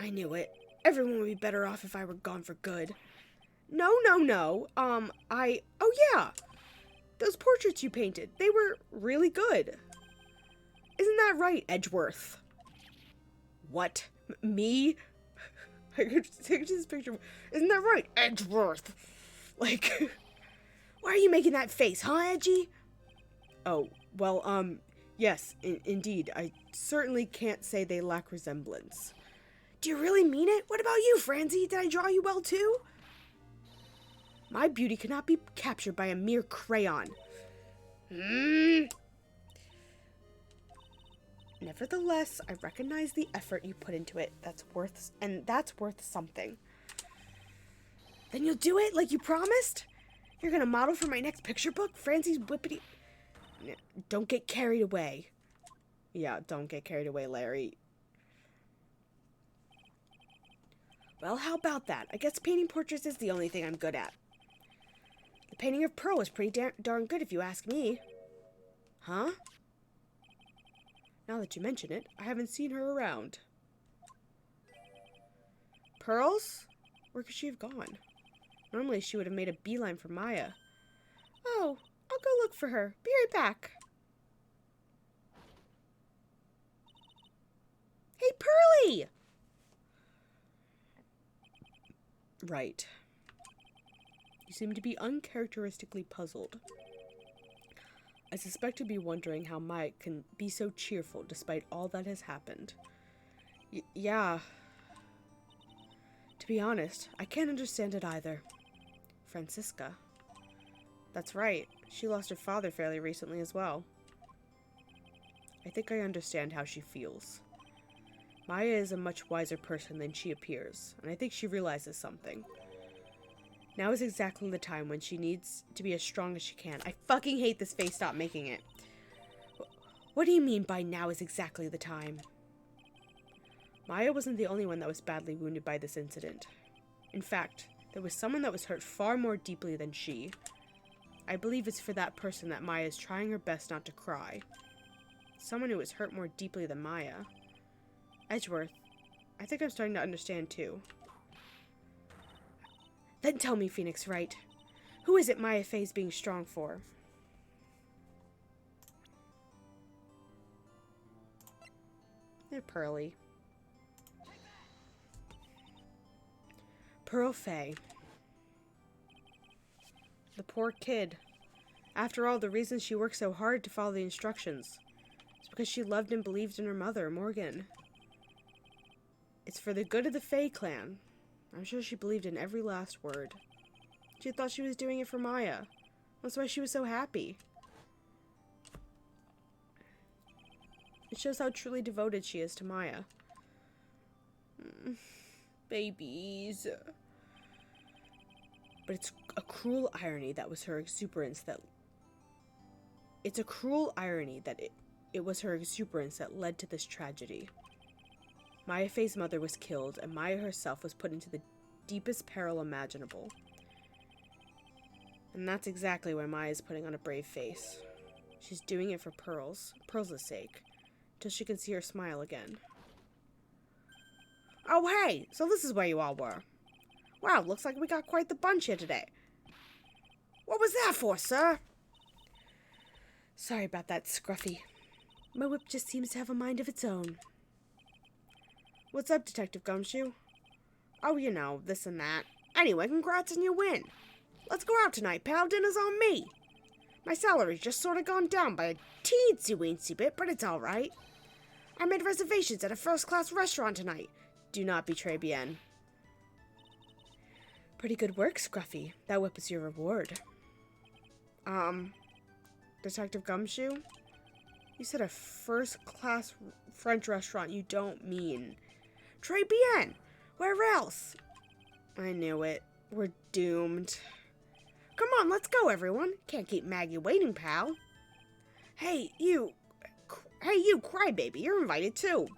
I knew it. Everyone would be better off if I were gone for good. No. Oh yeah. Those portraits you painted, they were really good. Isn't that right, Edgeworth? What? Me? I could take this picture. Isn't that right, Edgeworth? Like, why are you making that face, huh, Edgy? Oh, well, yes, indeed. I certainly can't say they lack resemblance. Do you really mean it? What about you, Francie? Did I draw you well, too? My beauty cannot be captured by a mere crayon. Nevertheless, I recognize the effort you put into it. That's worth something. Then you'll do it like you promised? You're gonna model for my next picture book? Francie's whippity... Don't get carried away. Yeah, don't get carried away, Larry. Well, how about that? I guess painting portraits is the only thing I'm good at. The painting of Pearl was pretty darn good if you ask me. Huh? Now that you mention it, I haven't seen her around. Pearls? Where could she have gone? Normally she would have made a beeline for Maya. Oh, I'll go look for her. Be right back. Hey, Pearlie! Right. You seem to be uncharacteristically puzzled. I suspect you'd be wondering how Maya can be so cheerful despite all that has happened. Yeah. To be honest, I can't understand it either. Francisca. That's right. She lost her father fairly recently as well. I think I understand how she feels. Maya is a much wiser person than she appears, and I think she realizes something. Now is exactly the time when she needs to be as strong as she can. I fucking hate this face. Stop making it. What do you mean by now is exactly the time? Maya wasn't the only one that was badly wounded by this incident. In fact, there was someone that was hurt far more deeply than she. I believe it's for that person that Maya is trying her best not to cry. Someone who was hurt more deeply than Maya. Edgeworth, I think I'm starting to understand too. Then tell me, Phoenix Wright, who is it Maya Faye's being strong for? They're Pearlie. Pearl Faye. The poor kid. After all, the reason she worked so hard to follow the instructions is because she loved and believed in her mother, Morgan. It's for the good of the Faye clan. I'm sure she believed in every last word. She thought she was doing it for Maya. That's why she was so happy. It shows how truly devoted she is to Maya. Babies. But it's a cruel irony that was her exuberance that... It's a cruel irony that it was her exuberance that led to this tragedy. Maya Faye's mother was killed, and Maya herself was put into the deepest peril imaginable. And that's exactly why Maya's putting on a brave face. She's doing it for Pearl's sake, till she can see her smile again. Oh hey, so this is where you all were. Wow, looks like we got quite the bunch here today. What was that for, sir? Sorry about that, Scruffy. My whip just seems to have a mind of its own. What's up, Detective Gumshoe? Oh, you know, this and that. Anyway, congrats on your win. Let's go out tonight, pal. Dinner's on me. My salary's just sort of gone down by a teensy-weensy bit, but it's alright. I made reservations at a first-class restaurant tonight. Do not betray Bien. Pretty good work, Scruffy. That whip is your reward. Detective Gumshoe? You said a first-class French restaurant. You don't mean... Très bien! Where else? I knew it. We're doomed. Come on, let's go, everyone. Can't keep Maggie waiting, pal. Hey, you, crybaby. You're invited, too.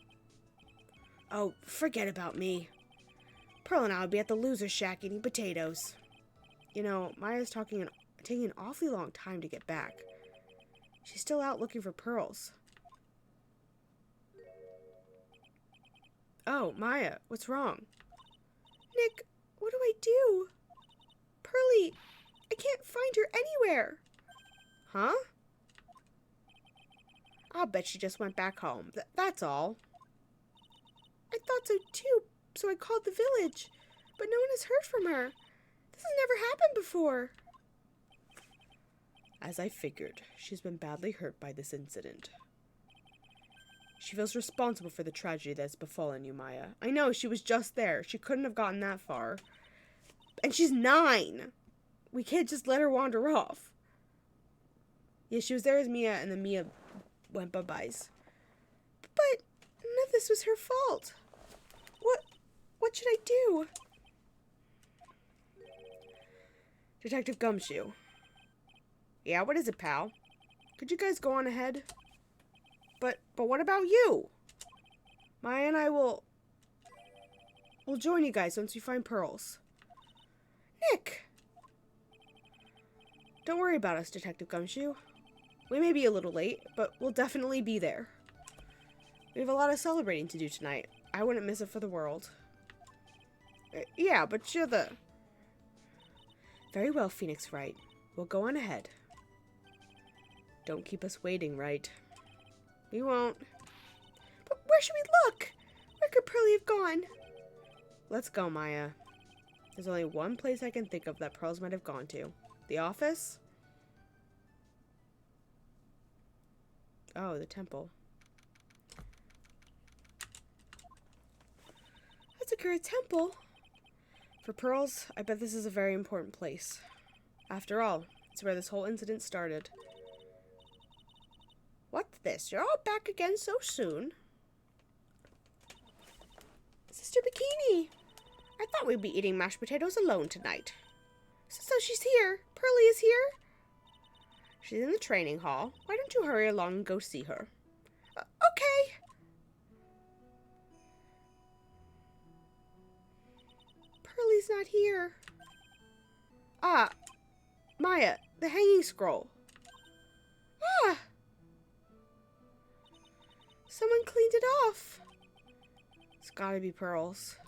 Oh, forget about me. Pearl and I will be at the loser shack eating potatoes. You know, Maya's taking an awfully long time to get back. She's still out looking for pearls. Oh, Maya, what's wrong? Nick, what do I do? Pearlie, I can't find her anywhere. Huh? I'll bet she just went back home. That's all. I thought so too, so I called the village. But no one has heard from her. This has never happened before. As I figured, she's been badly hurt by this incident. She feels responsible for the tragedy that's befallen you, Maya. I know, she was just there. She couldn't have gotten that far. And she's 9. We can't just let her wander off. Yeah, she was there as Mia, and then Mia went bye-byes. But none of this was her fault. What should I do? Detective Gumshoe. Yeah, what is it, pal? Could you guys go on ahead? But what about you? Maya and I will join you guys once we find pearls. Nick! Don't worry about us, Detective Gumshoe. We may be a little late, but we'll definitely be there. We have a lot of celebrating to do tonight. I wouldn't miss it for the world. Yeah, but you're the... Very well, Phoenix Wright. We'll go on ahead. Don't keep us waiting, Wright. We won't. But where should we look? Where could Pearlie have gone? Let's go, Maya. There's only one place I can think of that pearls might have gone to. The office? Oh, the temple. That's a temple. For pearls, I bet this is a very important place. After all, it's where this whole incident started. What's this? You're all back again so soon? Sister Bikini! I thought we'd be eating mashed potatoes alone tonight. So she's here. Pearlie is here? She's in the training hall. Why don't you hurry along and go see her? Okay. Pearlie's not here. Ah, Maya, the hanging scroll. Ah! Someone cleaned it off. It's gotta be pearls.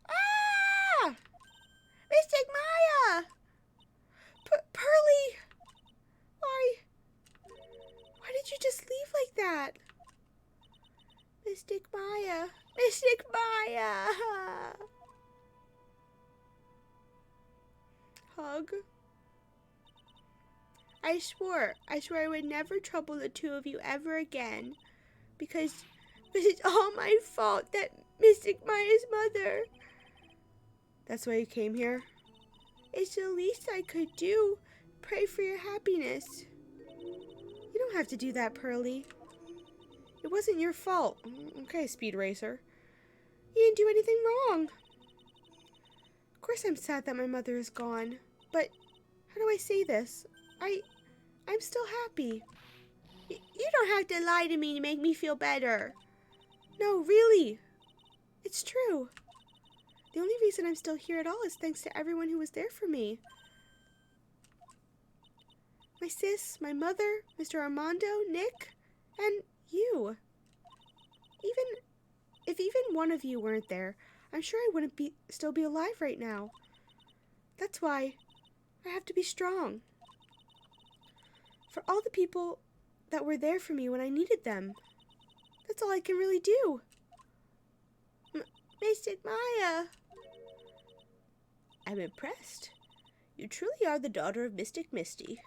Ah! Mystic Maya! Pearlie! Why did you just leave like that? Mystic Maya! Mystic Maya! Hug. I swore I would never trouble the two of you ever again. Because it's all my fault that Mystic Maya's mother. That's why you came here? It's the least I could do. Pray for your happiness. You don't have to do that, Pearlie. It wasn't your fault. Okay, Speed Racer. You didn't do anything wrong. Of course I'm sad that my mother is gone. But how do I say this? I'm still happy. You don't have to lie to me to make me feel better. No, really. It's true. The only reason I'm still here at all is thanks to everyone who was there for me. My sis, my mother, Mr. Armando, Nick, and you. If even one of you weren't there, I'm sure I wouldn't still be alive right now. That's why I have to be strong. For all the people that were there for me when I needed them. That's all I can really do. Mystic Maya. I'm impressed. You truly are the daughter of Mystic Misty.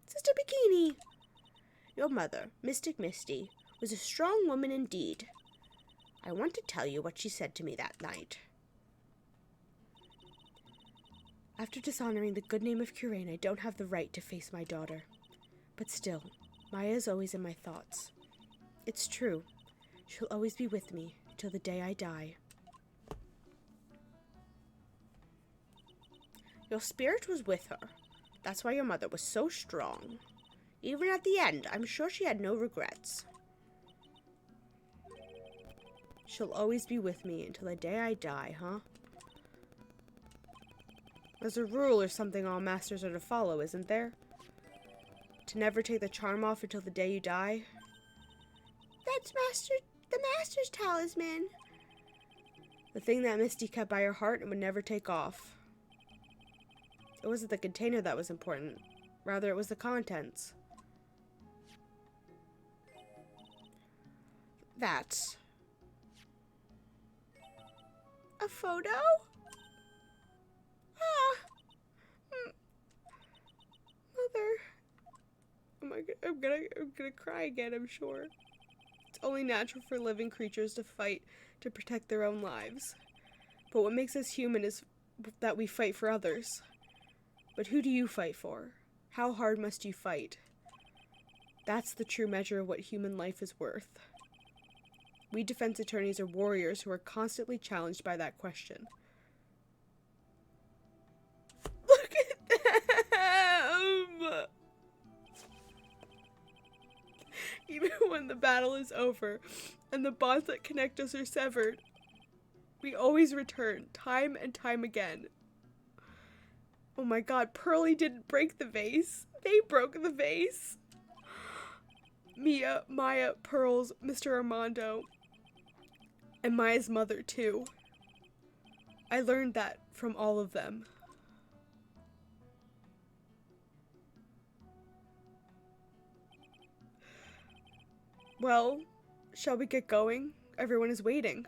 Sister Bikini. Your mother, Mystic Misty, was a strong woman indeed. I want to tell you what she said to me that night. After dishonoring the good name of Kurain, I don't have the right to face my daughter. But still, Maya is always in my thoughts. It's true. She'll always be with me till the day I die. Your spirit was with her. That's why your mother was so strong. Even at the end, I'm sure she had no regrets. She'll always be with me until the day I die, huh? There's a rule or something all masters are to follow, isn't there? To never take the charm off until the day you die? That's the Master's talisman. The thing that Misty kept by her heart and would never take off. It wasn't the container that was important. Rather, it was the contents. That's a photo? Mother. Oh my god, I'm gonna cry again, I'm sure. It's only natural for living creatures to fight to protect their own lives. But what makes us human is that we fight for others. But who do you fight for? How hard must you fight? That's the true measure of what human life is worth. We defense attorneys are warriors who are constantly challenged by that question. Look at them! Even when the battle is over and the bonds that connect us are severed, we always return, time and time again. Oh my god, Pearlie didn't break the vase. They broke the vase. Mia, Maya, Pearls, Mr. Armando, and Maya's mother too. I learned that from all of them. Well, shall we get going? Everyone is waiting.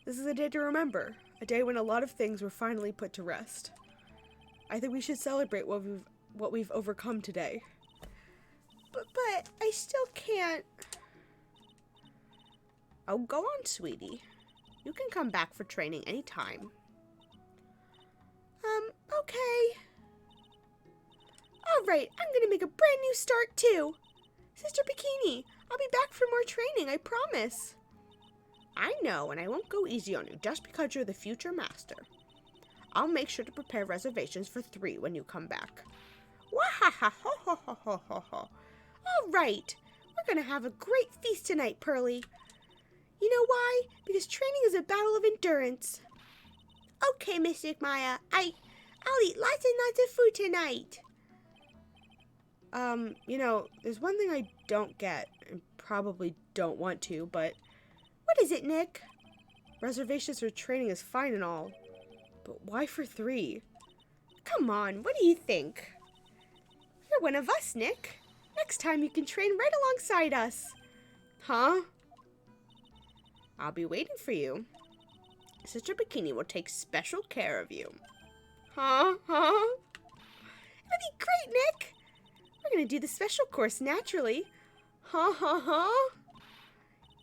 This is a day to remember. A day when a lot of things were finally put to rest. I think we should celebrate what we've overcome today. But I still can't. Oh, go on, sweetie. You can come back for training anytime. Okay. Alright, I'm gonna make a brand new start too. Sister Bikini, I'll be back for more training, I promise. I know, and I won't go easy on you just because you're the future master. I'll make sure to prepare reservations for 3 when you come back. Wah-ha-ha-ho-ho-ho-ho-ho. All right, we're gonna have a great feast tonight, Pearlie. You know why? Because training is a battle of endurance. Okay, Mystic Maya, I'll eat lots and lots of food tonight. You know, there's one thing I don't get, and probably don't want to, but... What is it, Nick? Reservations for training is fine and all, but why for 3? Come on, what do you think? You're one of us, Nick. Next time you can train right alongside us. Huh? I'll be waiting for you. Sister Bikini will take special care of you. Huh? It'll be great, Nick. We're gonna do the special course naturally.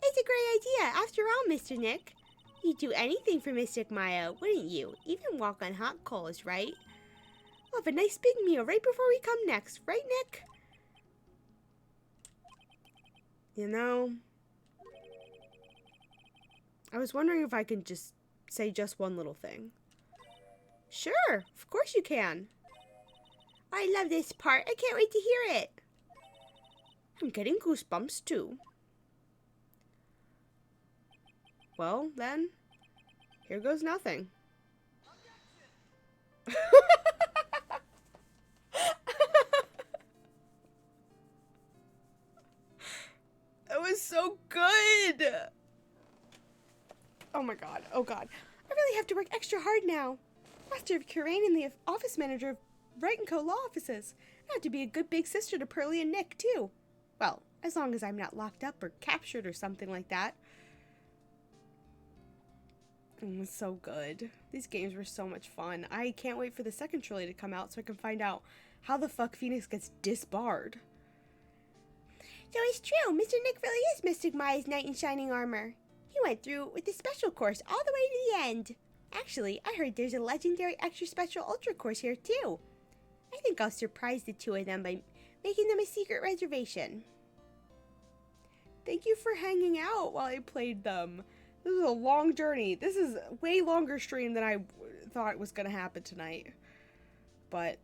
It's a great idea, after all, Mr. Nick. You'd do anything for Mystic Maya, wouldn't you? Even walk on hot coals, right? We'll have a nice big meal right before we come next, right, Nick? You know, I was wondering if I can just say just one little thing. Sure, of course you can. I love this part. I can't wait to hear it. I'm getting goosebumps, too. Well, then, here goes nothing. It was so good! Oh my god, oh god. I really have to work extra hard now. Master of Kurain and the office manager of Wright & Co. Law Offices. I have to be a good big sister to Pearlie and Nick, too. Well, as long as I'm not locked up or captured or something like that. It was so good. These games were so much fun. I can't wait for the second trilogy to come out so I can find out how the fuck Phoenix gets disbarred. So it's true, Mr. Nick really is Mystic Maya's knight in shining armor. He went through with the special course all the way to the end. Actually, I heard there's a legendary extra special ultra course here too. I think I'll surprise the two of them by making them a secret reservation. Thank you for hanging out while I played them. This is a long journey. This is a way longer stream than I thought was going to happen tonight. But,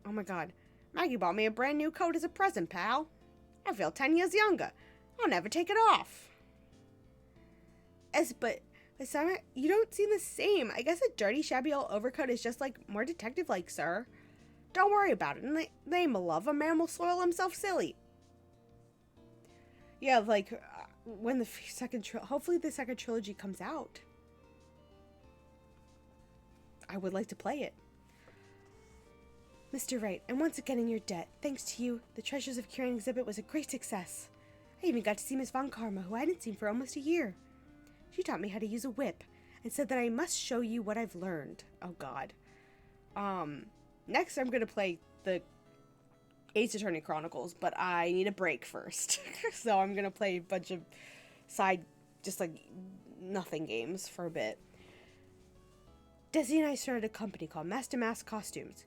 oh my god. Maggie bought me a brand new coat as a present, pal. I feel 10 years younger. I'll never take it off. But Summer, you don't seem the same. I guess a dirty, shabby old overcoat is just, like, more detective-like, sir. Don't worry about it. In the name of love, a man will soil himself silly. Yeah, like, when the hopefully the second trilogy comes out. I would like to play it. Mr. Wright, I'm once again in your debt. Thanks to you, the Treasures of Kieran exhibit was a great success. I even got to see Miss Von Karma, who I hadn't seen for almost a year. She taught me how to use a whip, and said that I must show you what I've learned. Oh, God. Next I'm gonna play the Ace Attorney Chronicles, but I need a break first. So I'm gonna play a bunch of side, just like, nothing games for a bit. Desi and I started a company called Master Mask Costumes.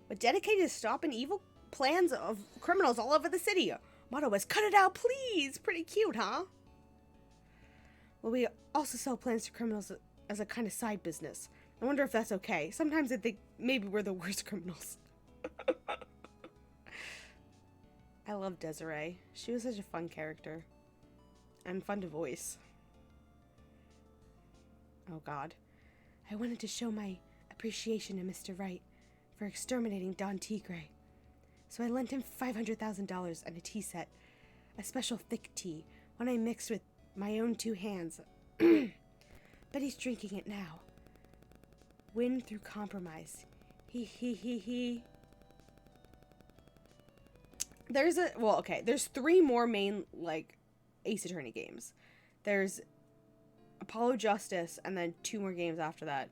We're dedicated to stopping evil plans of criminals all over the city. Our motto was, cut it out, please! Pretty cute, huh? Well, we also sell plans to criminals as a kind of side business. I wonder if that's okay. Sometimes I think maybe we're the worst criminals. I love Desiree. She was such a fun character. And fun to voice. Oh god. I wanted to show my appreciation to Mr. Wright for exterminating Don Tigre. So I lent him $500,000 and a tea set. A special thick tea, one I mixed with my own two hands. But he's drinking it now. Win through compromise. He. There's three more main, like, Ace Attorney games. There's Apollo Justice, and then 2 more games after that.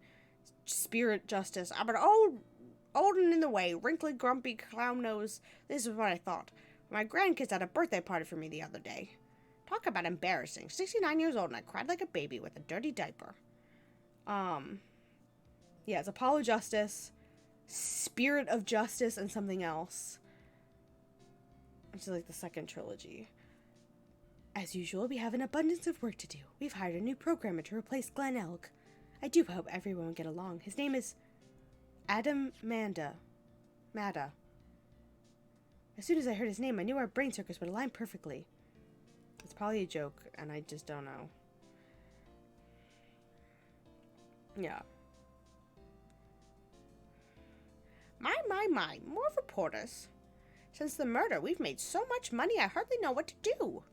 Spirit Justice. I'm an old and in the way, wrinkly, grumpy clown nose. This is what I thought. My grandkids had a birthday party for me the other day. Talk about embarrassing. 69 years old, and I cried like a baby with a dirty diaper. Yeah, it's Apollo Justice, Spirit of Justice, and something else. Which is like the second trilogy. As usual, we have an abundance of work to do. We've hired a new programmer to replace Glenn Elk. I do hope everyone will get along. His name is Adam Mada. As soon as I heard his name, I knew our brain circuits would align perfectly. It's probably a joke, and I just don't know. Yeah. My, more reporters. Since the murder, we've made so much money I hardly know what to do.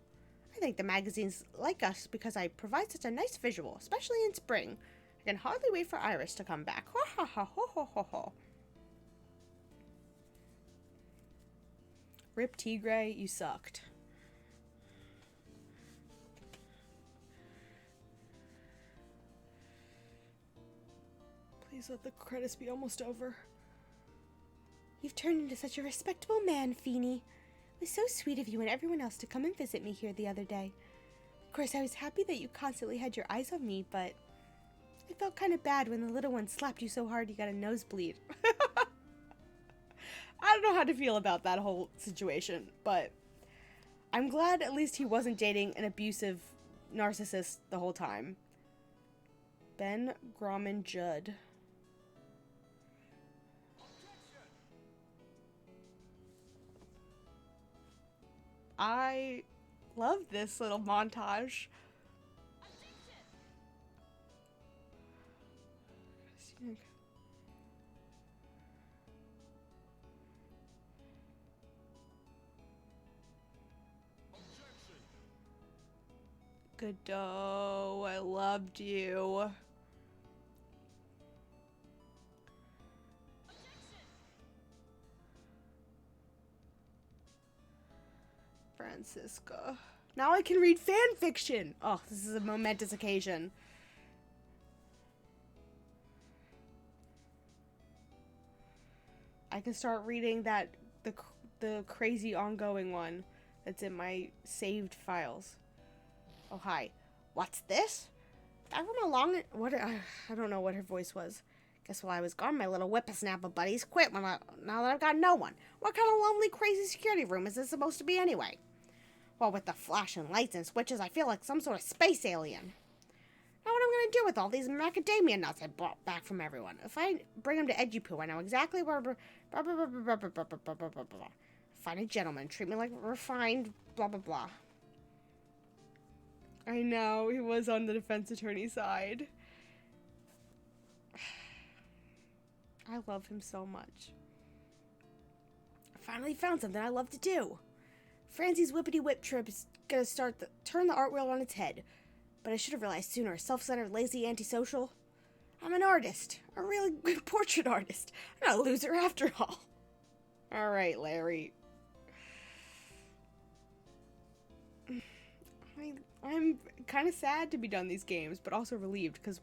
I think the magazines like us because I provide such a nice visual, especially in spring. I can hardly wait for Iris to come back. Ha ha ha ho ho ho ho. Rip Tigre, you sucked. Please let the credits be almost over. You've turned into such a respectable man, Feeny. It was so sweet of you and everyone else to come and visit me here the other day. Of course, I was happy that you constantly had your eyes on me, but I felt kind of bad when the little one slapped you so hard you got a nosebleed. I don't know how to feel about that whole situation, but I'm glad at least he wasn't dating an abusive narcissist the whole time. Ben Grauman Judd. I love this little montage. Godot, I loved you. Francisca. Now I can read fan fiction. Oh, this is a momentous occasion. I can start reading the crazy ongoing one that's in my saved files. Oh, hi. What's this? I from along. What? I don't know what her voice was. Guess while I was gone, my little whippersnapper buddies quit now that I've got no one. What kind of lonely, crazy security room is this supposed to be anyway? Well, with the flashing lights and switches, I feel like some sort of space alien. Now what am I going to do with all these macadamia nuts I brought back from everyone? If I bring them to Edupoo, I know exactly where... Find a gentleman, treat me like refined, blah, blah, blah. I know, he was on the defense attorney side. I love him so much. I finally found something I love to do. Francie's whippity-whip trip is gonna turn the art wheel on its head. But I should have realized sooner. Self-centered, lazy, antisocial. I'm an artist. A really good portrait artist. I'm not a loser after all. Alright, Larry. I'm kind of sad to be done these games, but also relieved, because...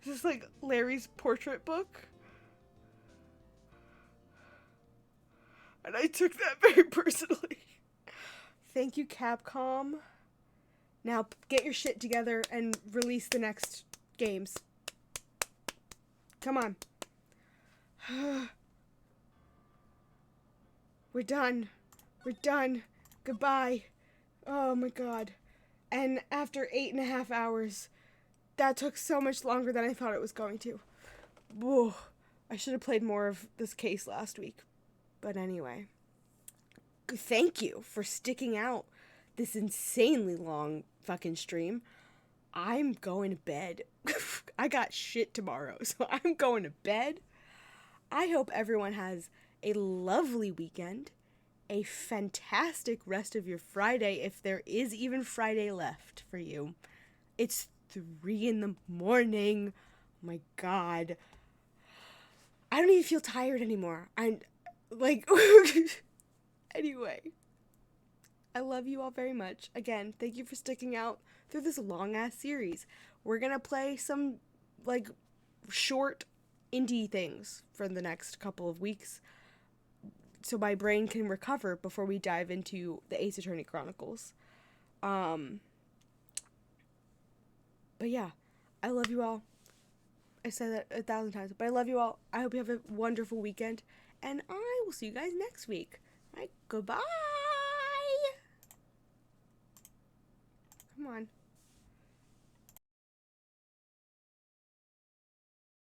This is like Larry's portrait book. And I took that very personally. Thank you, Capcom. Now get your shit together and release the next games. Come on. We're done. We're done. Goodbye. Oh my god. And after 8.5 hours, that took so much longer than I thought it was going to. Whoa. I should have played more of this case last week. But anyway. Thank you for sticking out this insanely long fucking stream. I'm going to bed. I got shit tomorrow, so I'm going to bed. I hope everyone has a lovely weekend, a fantastic rest of your Friday, if there is even Friday left for you. It's 3 a.m. Oh my god. I don't even feel tired anymore. I'm like... Anyway, I love you all very much. Again, thank you for sticking out through this long-ass series. We're gonna play some, like, short indie things for the next couple of weeks so my brain can recover before we dive into the Ace Attorney Chronicles. But yeah, I love you all. I said that 1,000 times, but I love you all. I hope you have a wonderful weekend, and I will see you guys next week. All right, goodbye. Come on.